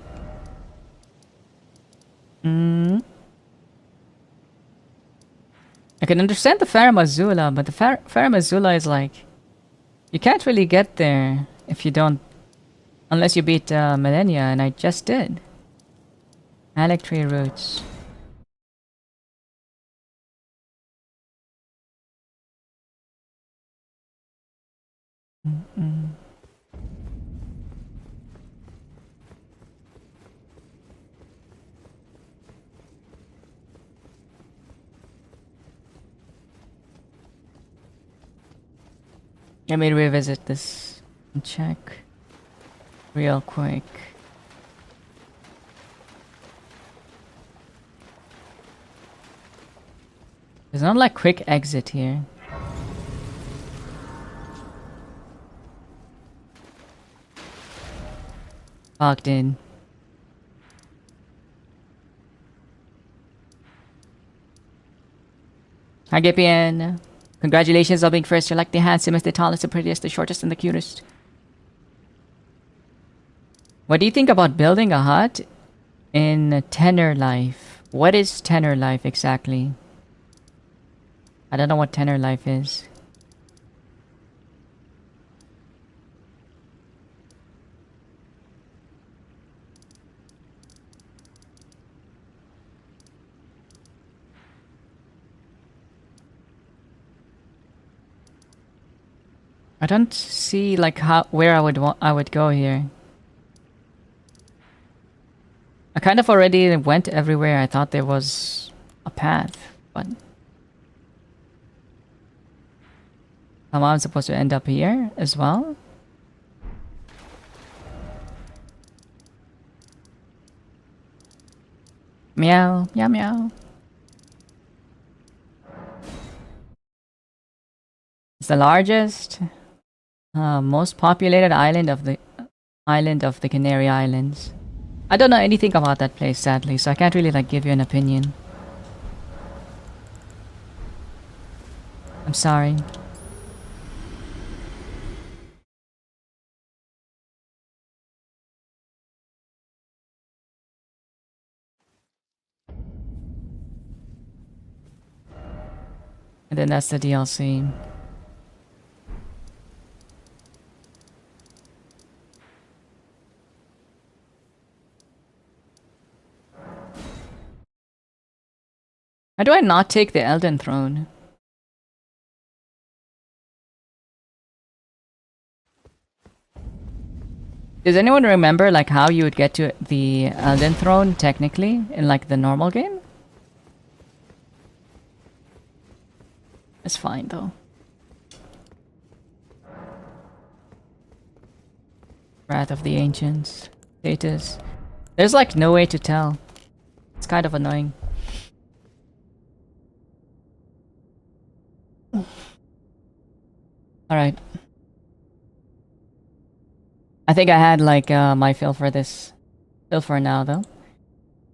I can understand the Farum Azula, but the Farum Azula is like... You can't really get there if you don't... Unless you beat Millennia, and I just did. Alec Tree Roots. Let me revisit this and check real quick. There's not like quick exit here. Locked in. Hi Gipian. Congratulations on being first. You're like the handsomest, the tallest, the prettiest, the shortest, and the cutest. What do you think about building a hut in Tenor Life? What is Tenor Life exactly? I don't know what Tenor Life is. I don't see like where I would go here. I kind of already went everywhere. I thought there was a path, but somehow I'm supposed to end up here as well. Meow, meow, meow. It's the largest, most populated island of the Canary Islands. I don't know anything about that place, sadly, so I can't really like give you an opinion. I'm sorry. And then that's the DLC. How do I not take the Elden throne? Does anyone remember like how you would get to the Elden throne technically in like the normal game? It's fine though. Wrath of the Ancients. Status. There's like no way to tell. It's kind of annoying. Alright. I think I had like my fill for this. Fill for now though.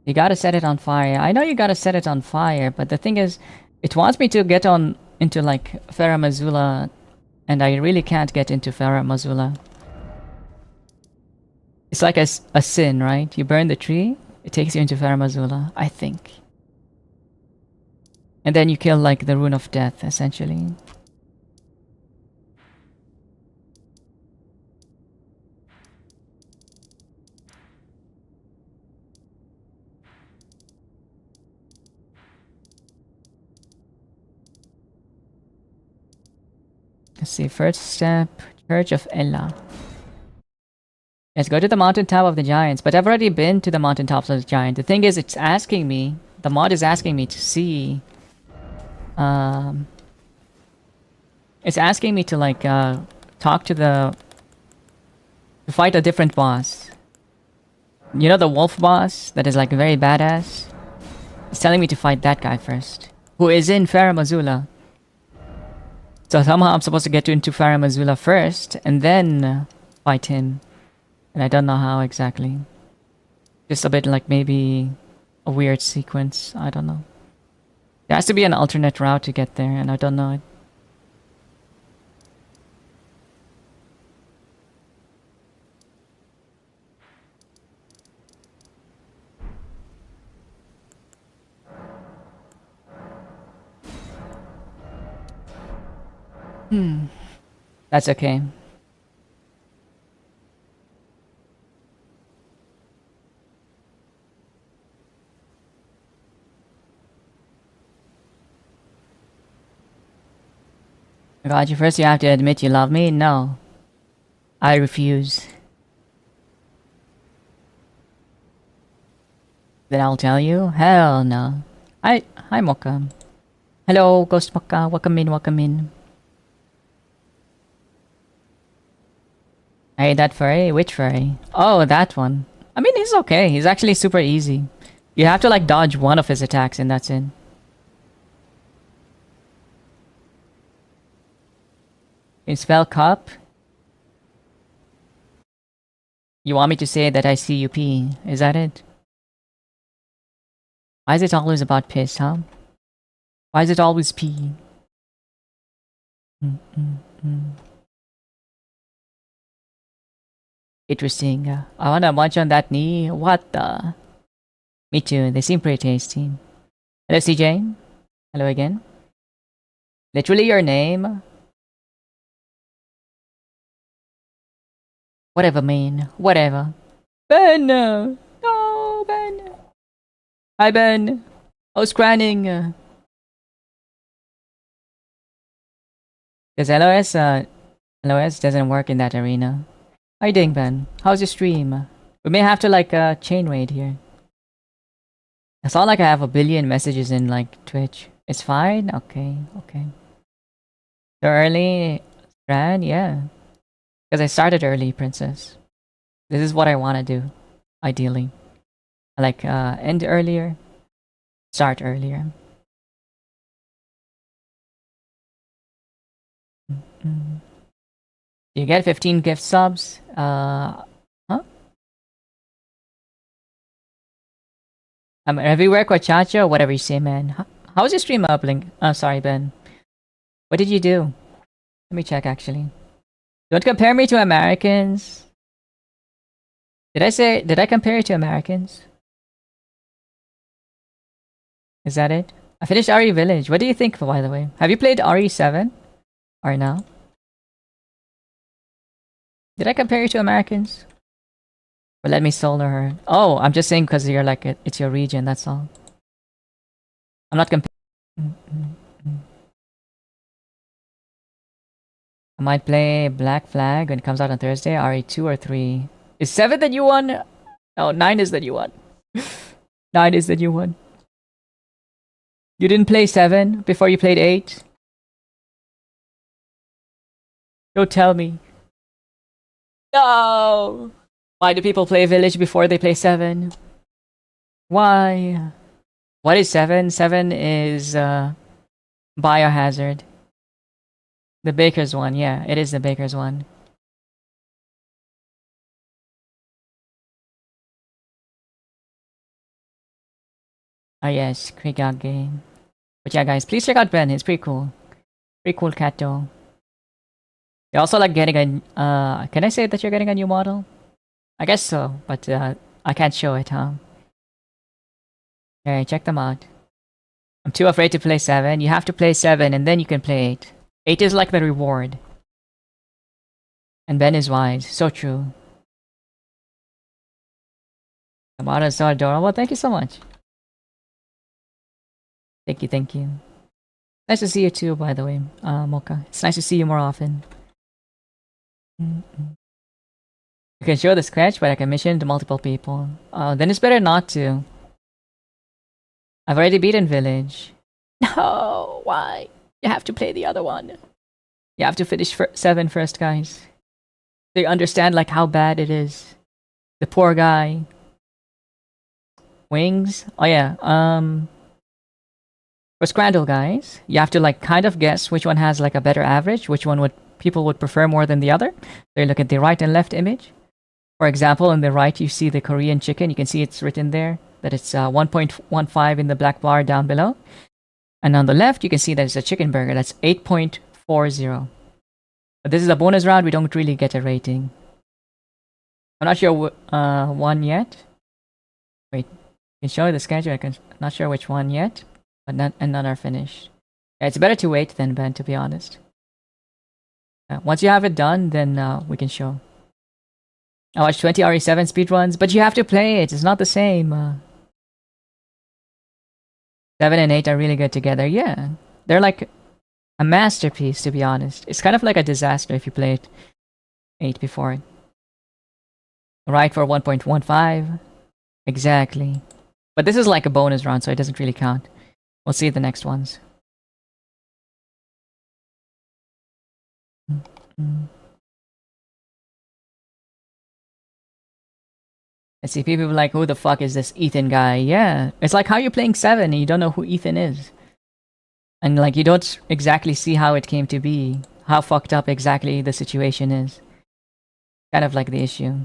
You gotta set it on fire. I know you gotta set it on fire, but the thing is, it wants me to get on into like Farum Azula, and I really can't get into Farum Azula. It's like a sin, right? You burn the tree, it takes you into Farum Azula, I think. And then you kill like the Rune of Death, essentially. Let's see. First step, Church of Ella. Let's go to the mountaintop of the giants. But I've already been to the mountaintops of the giant. The thing is, it's asking me. The mod is asking me to see. It's asking me to like talk to the to fight a different boss. You know the wolf boss that is like very badass? It's telling me to fight that guy first. Who is in Faramazula. So somehow I'm supposed to get into Faramazula first and then fight him. And I don't know how exactly. Just a bit like maybe a weird sequence. I don't know. There has to be an alternate route to get there and I don't know it. That's okay. God, you first you have to admit you love me? No. I refuse. Then I'll tell you? Hell no. Hi Mocha. Hello, Ghost Mocha. Welcome in, welcome in. Hey, that furry? Which furry? Oh, that one. I mean, he's okay. He's actually super easy. You have to like dodge one of his attacks and that's it. You spell cup? You want me to say that I see you pee? Is that it? Why is it always about piss, huh? Why is it always pee? Interesting. I wanna munch on that knee. What the? Me too. They seem pretty tasty. Hello, CJ. Hello again. Literally your name? Whatever, man. Whatever. Ben! No, Ben! Hi, Ben. I was crying. Because LOS doesn't work in that arena. How you doing, Ben? How's your stream? We may have to like chain raid here. It's not like I have a billion messages in like Twitch. It's fine? Okay, okay. So early, Strand? Yeah. Because I started early, Princess. This is what I want to do, ideally. I like end earlier, start earlier. You get 15 gift subs? Huh? I'm everywhere, Quachacho, whatever you say, man. How's your stream up, Link? Oh, sorry, Ben. What did you do? Let me check, actually. Don't compare me to Americans. Did I compare you to Americans? Is that it? I finished RE Village. What do you think, by the way? Have you played RE7? Or no? Did I compare you to Americans? Or let me solar her. Oh, I'm just saying because you're like it's your region, that's all. I'm not comparing. I might play Black Flag when it comes out on Thursday. RE2 or 3. Is 7 the new one? Oh, 9 is the new one. 9 is the new one. You didn't play 7 before you played 8? Don't tell me. No! Why do people play Village before they play 7? Why? What is 7? 7 is Biohazard. The Baker's one, yeah, it is the Baker's one. Ah yes, Krigage game. But yeah guys, please check out Ben, he's pretty cool. Pretty cool cat though. You're also like getting a can I say that you're getting a new model? I guess so, but I can't show it, huh? Alright, check them out. I'm too afraid to play 7. You have to play 7 and then you can play 8. 8 is like the reward. And Ben is wise, so true. The model is so adorable, thank you so much. Thank you, thank you. Nice to see you too, by the way, Mocha. It's nice to see you more often. You can show the sketch, but I can mission to multiple people. Then it's better not to. I've already beaten Village. No, why? You have to play the other one. You have to finish 7 first, guys. So you understand like how bad it is. The poor guy. Wings. Oh yeah. For Scrandle, guys, you have to like kind of guess which one has like a better average, which one would people would prefer more than the other. So you look at the right and left image. For example, on the right you see the Korean chicken. You can see it's written there that it's 1.15 in the black bar down below. And on the left you can see that it's a chicken burger. That's 8.40. But this is a bonus round. We don't really get a rating. I'm not sure one yet. Wait, I can show you the schedule. I'm not sure which one yet. But none are finished. Yeah, it's better to wait than Ben, to be honest. Once you have it done, then we can show. I watched 20 RE7 speedruns, but you have to play it. It's not the same. 7 and 8 are really good together. Yeah, they're like a masterpiece, to be honest. It's kind of like a disaster if you played 8 before it. Right for 1.15. Exactly. But this is like a bonus round, so it doesn't really count. We'll see the next ones. Let's see, people are like, who the fuck is this Ethan guy? Yeah, it's like how you're playing 7 and you don't know who Ethan is. And like, you don't exactly see how it came to be. How fucked up exactly the situation is. Kind of like the issue.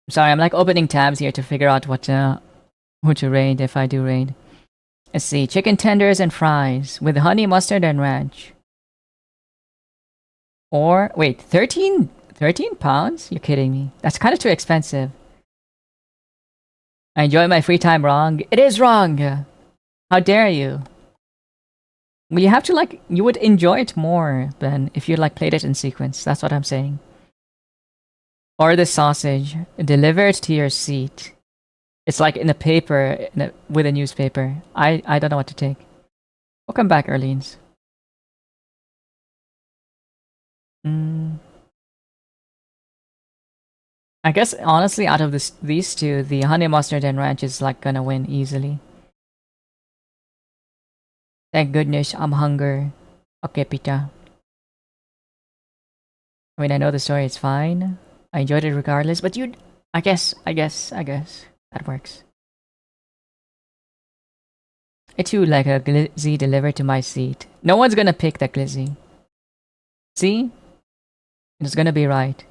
Sorry, I'm like opening tabs here to figure out what who to raid if I do raid. Let's see, chicken tenders and fries with honey mustard and ranch. Or wait, 13 pounds? You're kidding me. That's kind of too expensive. I enjoy my free time wrong. It is wrong. How dare you? Well, you have to like, you would enjoy it more, Ben, if you like played it in sequence. That's what I'm saying. Or the sausage delivered to your seat. It's like in a paper, with a newspaper. I don't know what to take. Welcome back, Erleens. I guess honestly, out of these two, the honey mustard and ranch is like gonna win easily. Thank goodness I'm hungry. Okay, pita. I mean, I know the story, it's fine. I enjoyed it regardless, but I guess that works. I too like a glizzy delivered to my seat. No one's gonna pick that glizzy. See? It's gonna be right.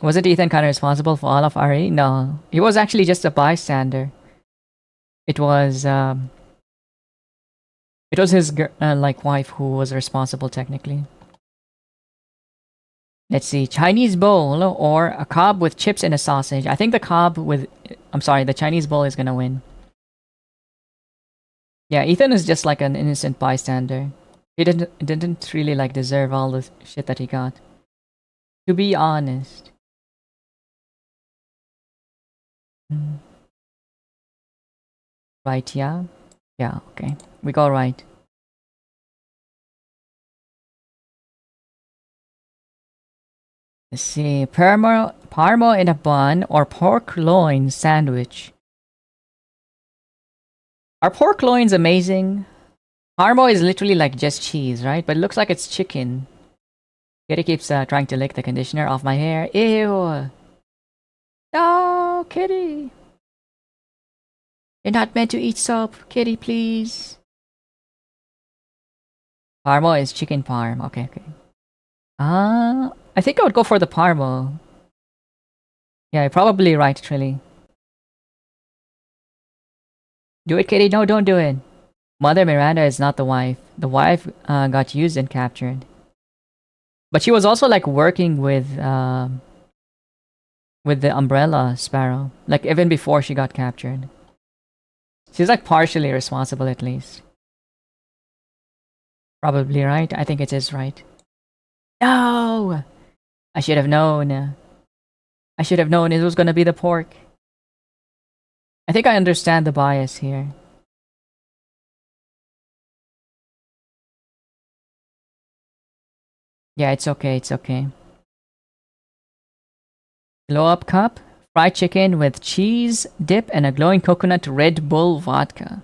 Wasn't Ethan kind of responsible for all of RE? No, he was actually just a bystander. It was his like wife who was responsible technically. Let's see, Chinese bowl or a cob with chips and a sausage. I think the the Chinese bowl is gonna win. Yeah, Ethan is just like an innocent bystander. He didn't really like deserve all the shit that he got. To be honest. Right, yeah? Yeah, okay. We go right. Let's see, parmo in a bun or pork loin sandwich. Are pork loins amazing? Parmo is literally like just cheese, right? But it looks like it's chicken. Kitty keeps trying to lick the conditioner off my hair. Ew! No, Kitty! You're not meant to eat soap, Kitty, please. Parmo is chicken parm. Okay, okay. I think I would go for the parmo. Yeah, you're probably right, Trilly. Do it, Kitty. No, don't do it. Mother Miranda is not the wife. The wife got used and captured. But she was also like working with the umbrella sparrow. Like even before she got captured. She's like partially responsible at least. Probably right. I think it is right. No! I should have known. I should have known it was gonna be the pork. I think I understand the bias here. Yeah, it's okay, it's okay. Glow up cup, fried chicken with cheese dip and a glowing coconut Red Bull vodka.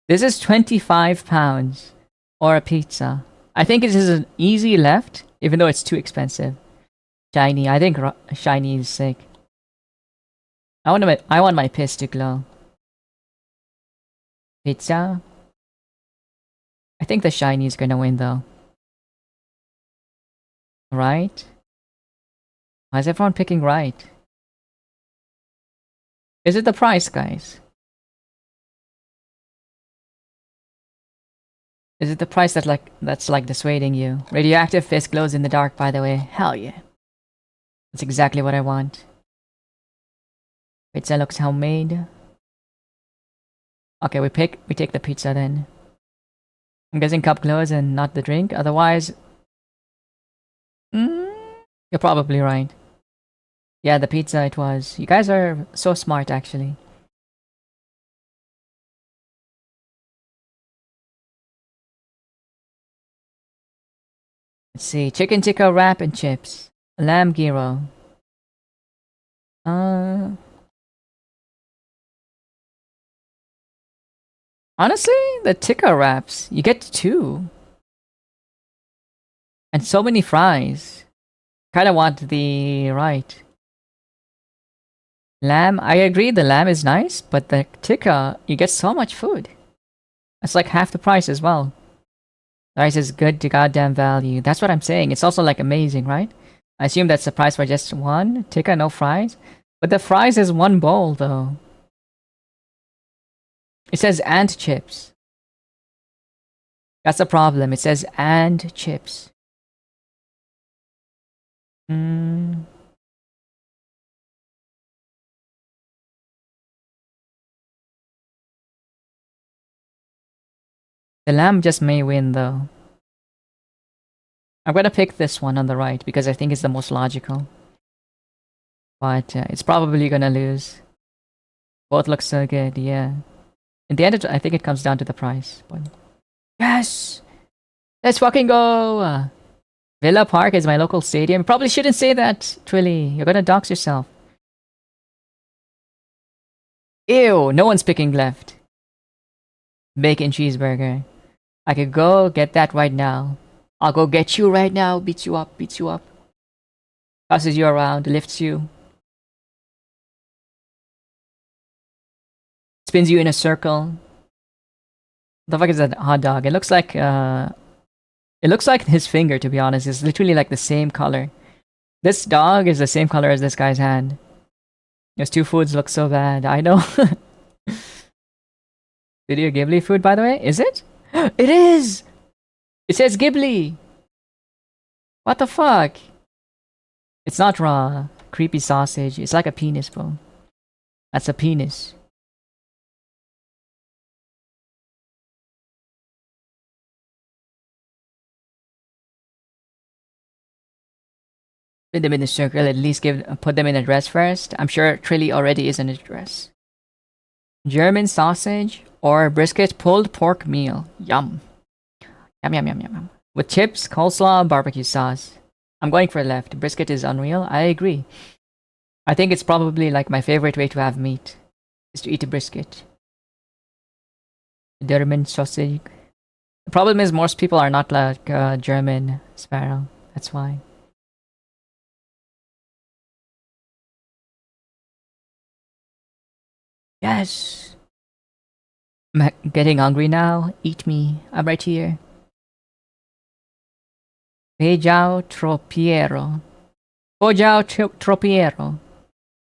This is £25 or a pizza. I think it is an easy left, even though it's too expensive. Shiny, I think shiny is sick. I want my piss to glow. Pizza. I think the shiny is gonna win though. Right? Why is everyone picking right? Is it the price, guys? Is it the price that's like dissuading you? Radioactive fist glows in the dark, by the way. Hell yeah. That's exactly what I want. Pizza looks homemade. Okay, we take the pizza then. I'm guessing cup glows and not the drink. Otherwise, you're probably right. Yeah, the pizza it was. You guys are so smart, actually. Let's see. Chicken tikka wrap and chips. Lamb gyro. Honestly, the tikka wraps. You get 2. And so many fries. Kinda want the right. Lamb, I agree the lamb is nice, but the tikka, you get so much food. It's like half the price as well. Rice is good to goddamn value. That's what I'm saying. It's also like amazing, right? I assume that's the price for just one tikka, no fries. But the fries is one bowl though. It says and chips. That's the problem. It says and chips. The lamb just may win though. I'm gonna pick this one on the right because I think it's the most logical. But it's probably gonna lose. Both look so good, yeah. In the end, I think it comes down to the price. But yes! Let's fucking go! Villa Park is my local stadium. Probably shouldn't say that, Trilly. You're gonna dox yourself. Ew, no one's picking left. Bacon cheeseburger. I could go get that right now. I'll go get you right now. Beats you up, beats you up. Tosses you around, lifts you. Spins you in a circle. What the fuck is that hot dog? It looks like his finger, to be honest. It's literally like the same color. This dog is the same color as this guy's hand. Those two foods look so bad. I know. Studio Ghibli food, by the way? Is it? It is! It says Ghibli! What the fuck? It's not raw. Creepy sausage. It's like a penis, bro. That's a penis. Put them in the circle, at least put them in a dress first. I'm sure Trilly already is in a dress. German sausage or brisket pulled pork meal. Yum. Yum, yum, yum, yum, yum. With chips, coleslaw, barbecue sauce. I'm going for left. Brisket is unreal. I agree. I think it's probably like my favorite way to have meat. Is to eat a brisket. German sausage. The problem is most people are not like German Sparrow. That's why. Yes! I'm getting hungry now. Eat me. I'm right here. Pejao Tropiero. Pojao Tropiero.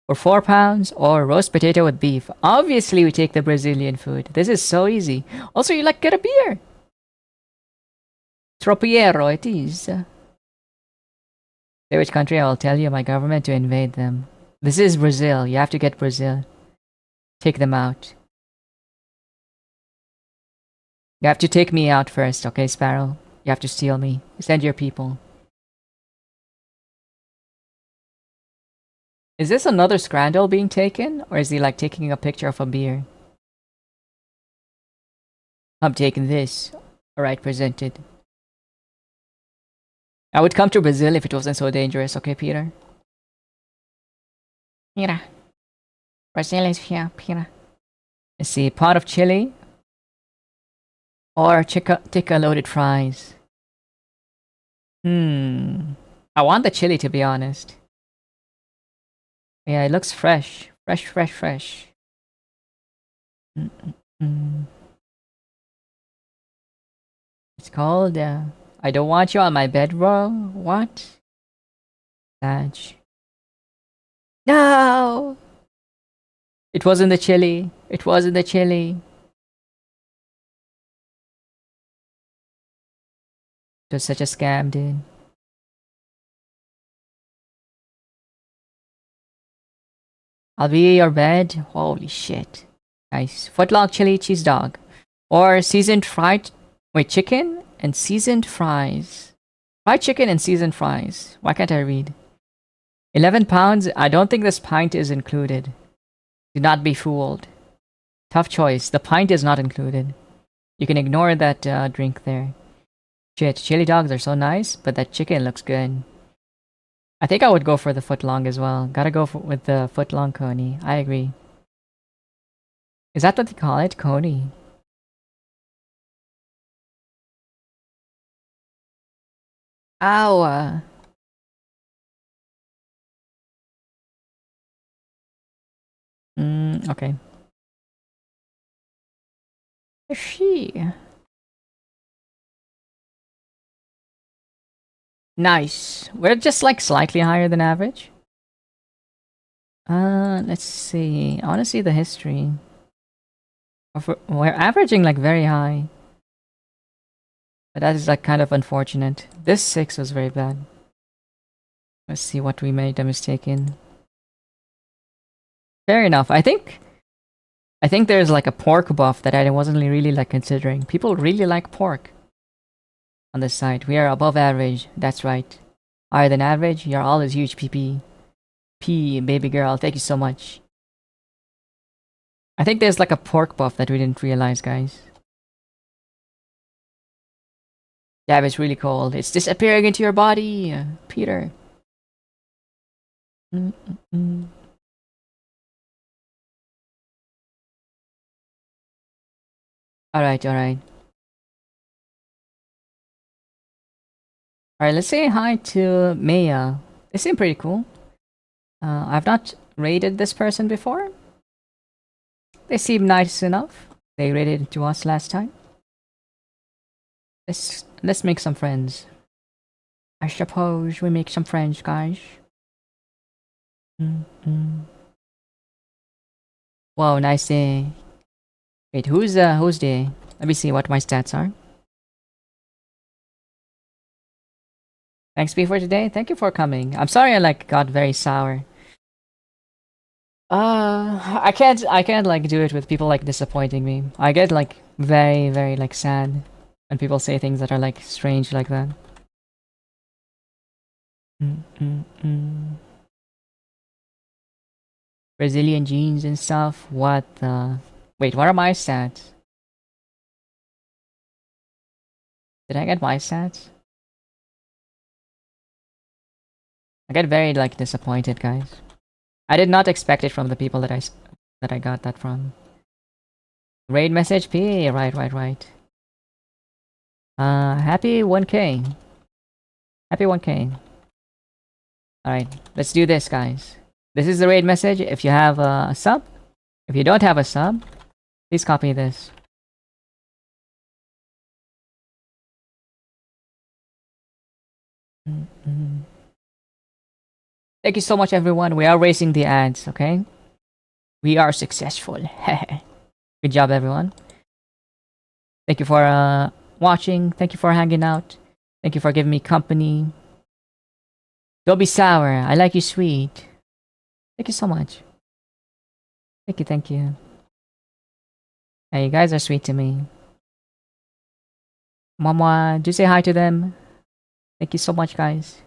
For £4 or roast potato with beef. Obviously we take the Brazilian food. This is so easy. Also you like get a beer. Tropiero it is. Say which country, I will tell you my government to invade them. This is Brazil. You have to get Brazil. Take them out. You have to take me out first, okay, Sparrow? You have to steal me. Send your people. Is this another Scrandle being taken? Or is he like taking a picture of a beer? I'm taking this. Alright, presented. I would come to Brazil if it wasn't so dangerous, okay, Peter? Peter. Brazil is here, Peter. Let's see, pot of chili. Or tikka loaded fries. I want the chili, to be honest. Yeah, it looks fresh. Fresh. It's called, I don't want you on my bed, bro. What? Sag. No! It wasn't the chili. It wasn't the chili. It was such a scam, dude. I'll be your bed. Holy shit. Nice. Footlong chili cheese dog. Or seasoned fried... Wait, chicken and seasoned fries. Fried chicken and seasoned fries. Why can't I read? 11 pounds. I don't think this pint is included. Do not be fooled. Tough choice. The pint is not included. You can ignore that drink there. Shit, chili dogs are so nice, but that chicken looks good. I think I would go for the footlong as well. Gotta go with the footlong coney. I agree. Is that what they call it? Coney. Ow! Okay. She. Nice. We're just like slightly higher than average. Let's see. I want to see the history. We're averaging like very high. But that is like kind of unfortunate. This 6 was very bad. Let's see what we made a mistake in. Fair enough. I think there's like a pork buff that I wasn't really like considering. People really like pork on this site. We are above average. That's right. Higher than average. You're always huge, PP. P, baby girl. Thank you so much. I think there's like a pork buff that we didn't realize, guys. Dab is really cold. It's disappearing into your body, Peter. Alright. Alright, let's say hi to Maya. They seem pretty cool. I've not raided this person before. They seem nice enough. They raided to us last time. Let's make some friends. I suppose we make some friends, guys. Whoa, nice day. Wait, who's day? Let me see what my stats are. Thanks, B, for today. Thank you for coming. I'm sorry I like got very sour. I can't like do it with people like disappointing me. I get like very like sad when people say things that are like strange like that. Brazilian jeans and stuff. What the? Wait, what are my stats? Did I get my stats? I get very like disappointed, guys. I did not expect it from the people that I got that from. Raid message P. Right. Happy 1K. Happy 1K. Alright, let's do this, guys. This is the raid message. If you have a sub, if you don't have a sub, please copy this. Thank you so much, everyone. We are raising the ads, okay? We are successful. Good job, everyone. Thank you for watching. Thank you for hanging out. Thank you for giving me company. Don't be sour. I like you sweet. Thank you so much. Thank you. Yeah, you guys are sweet to me. Mama, do say hi to them. Thank you so much, guys.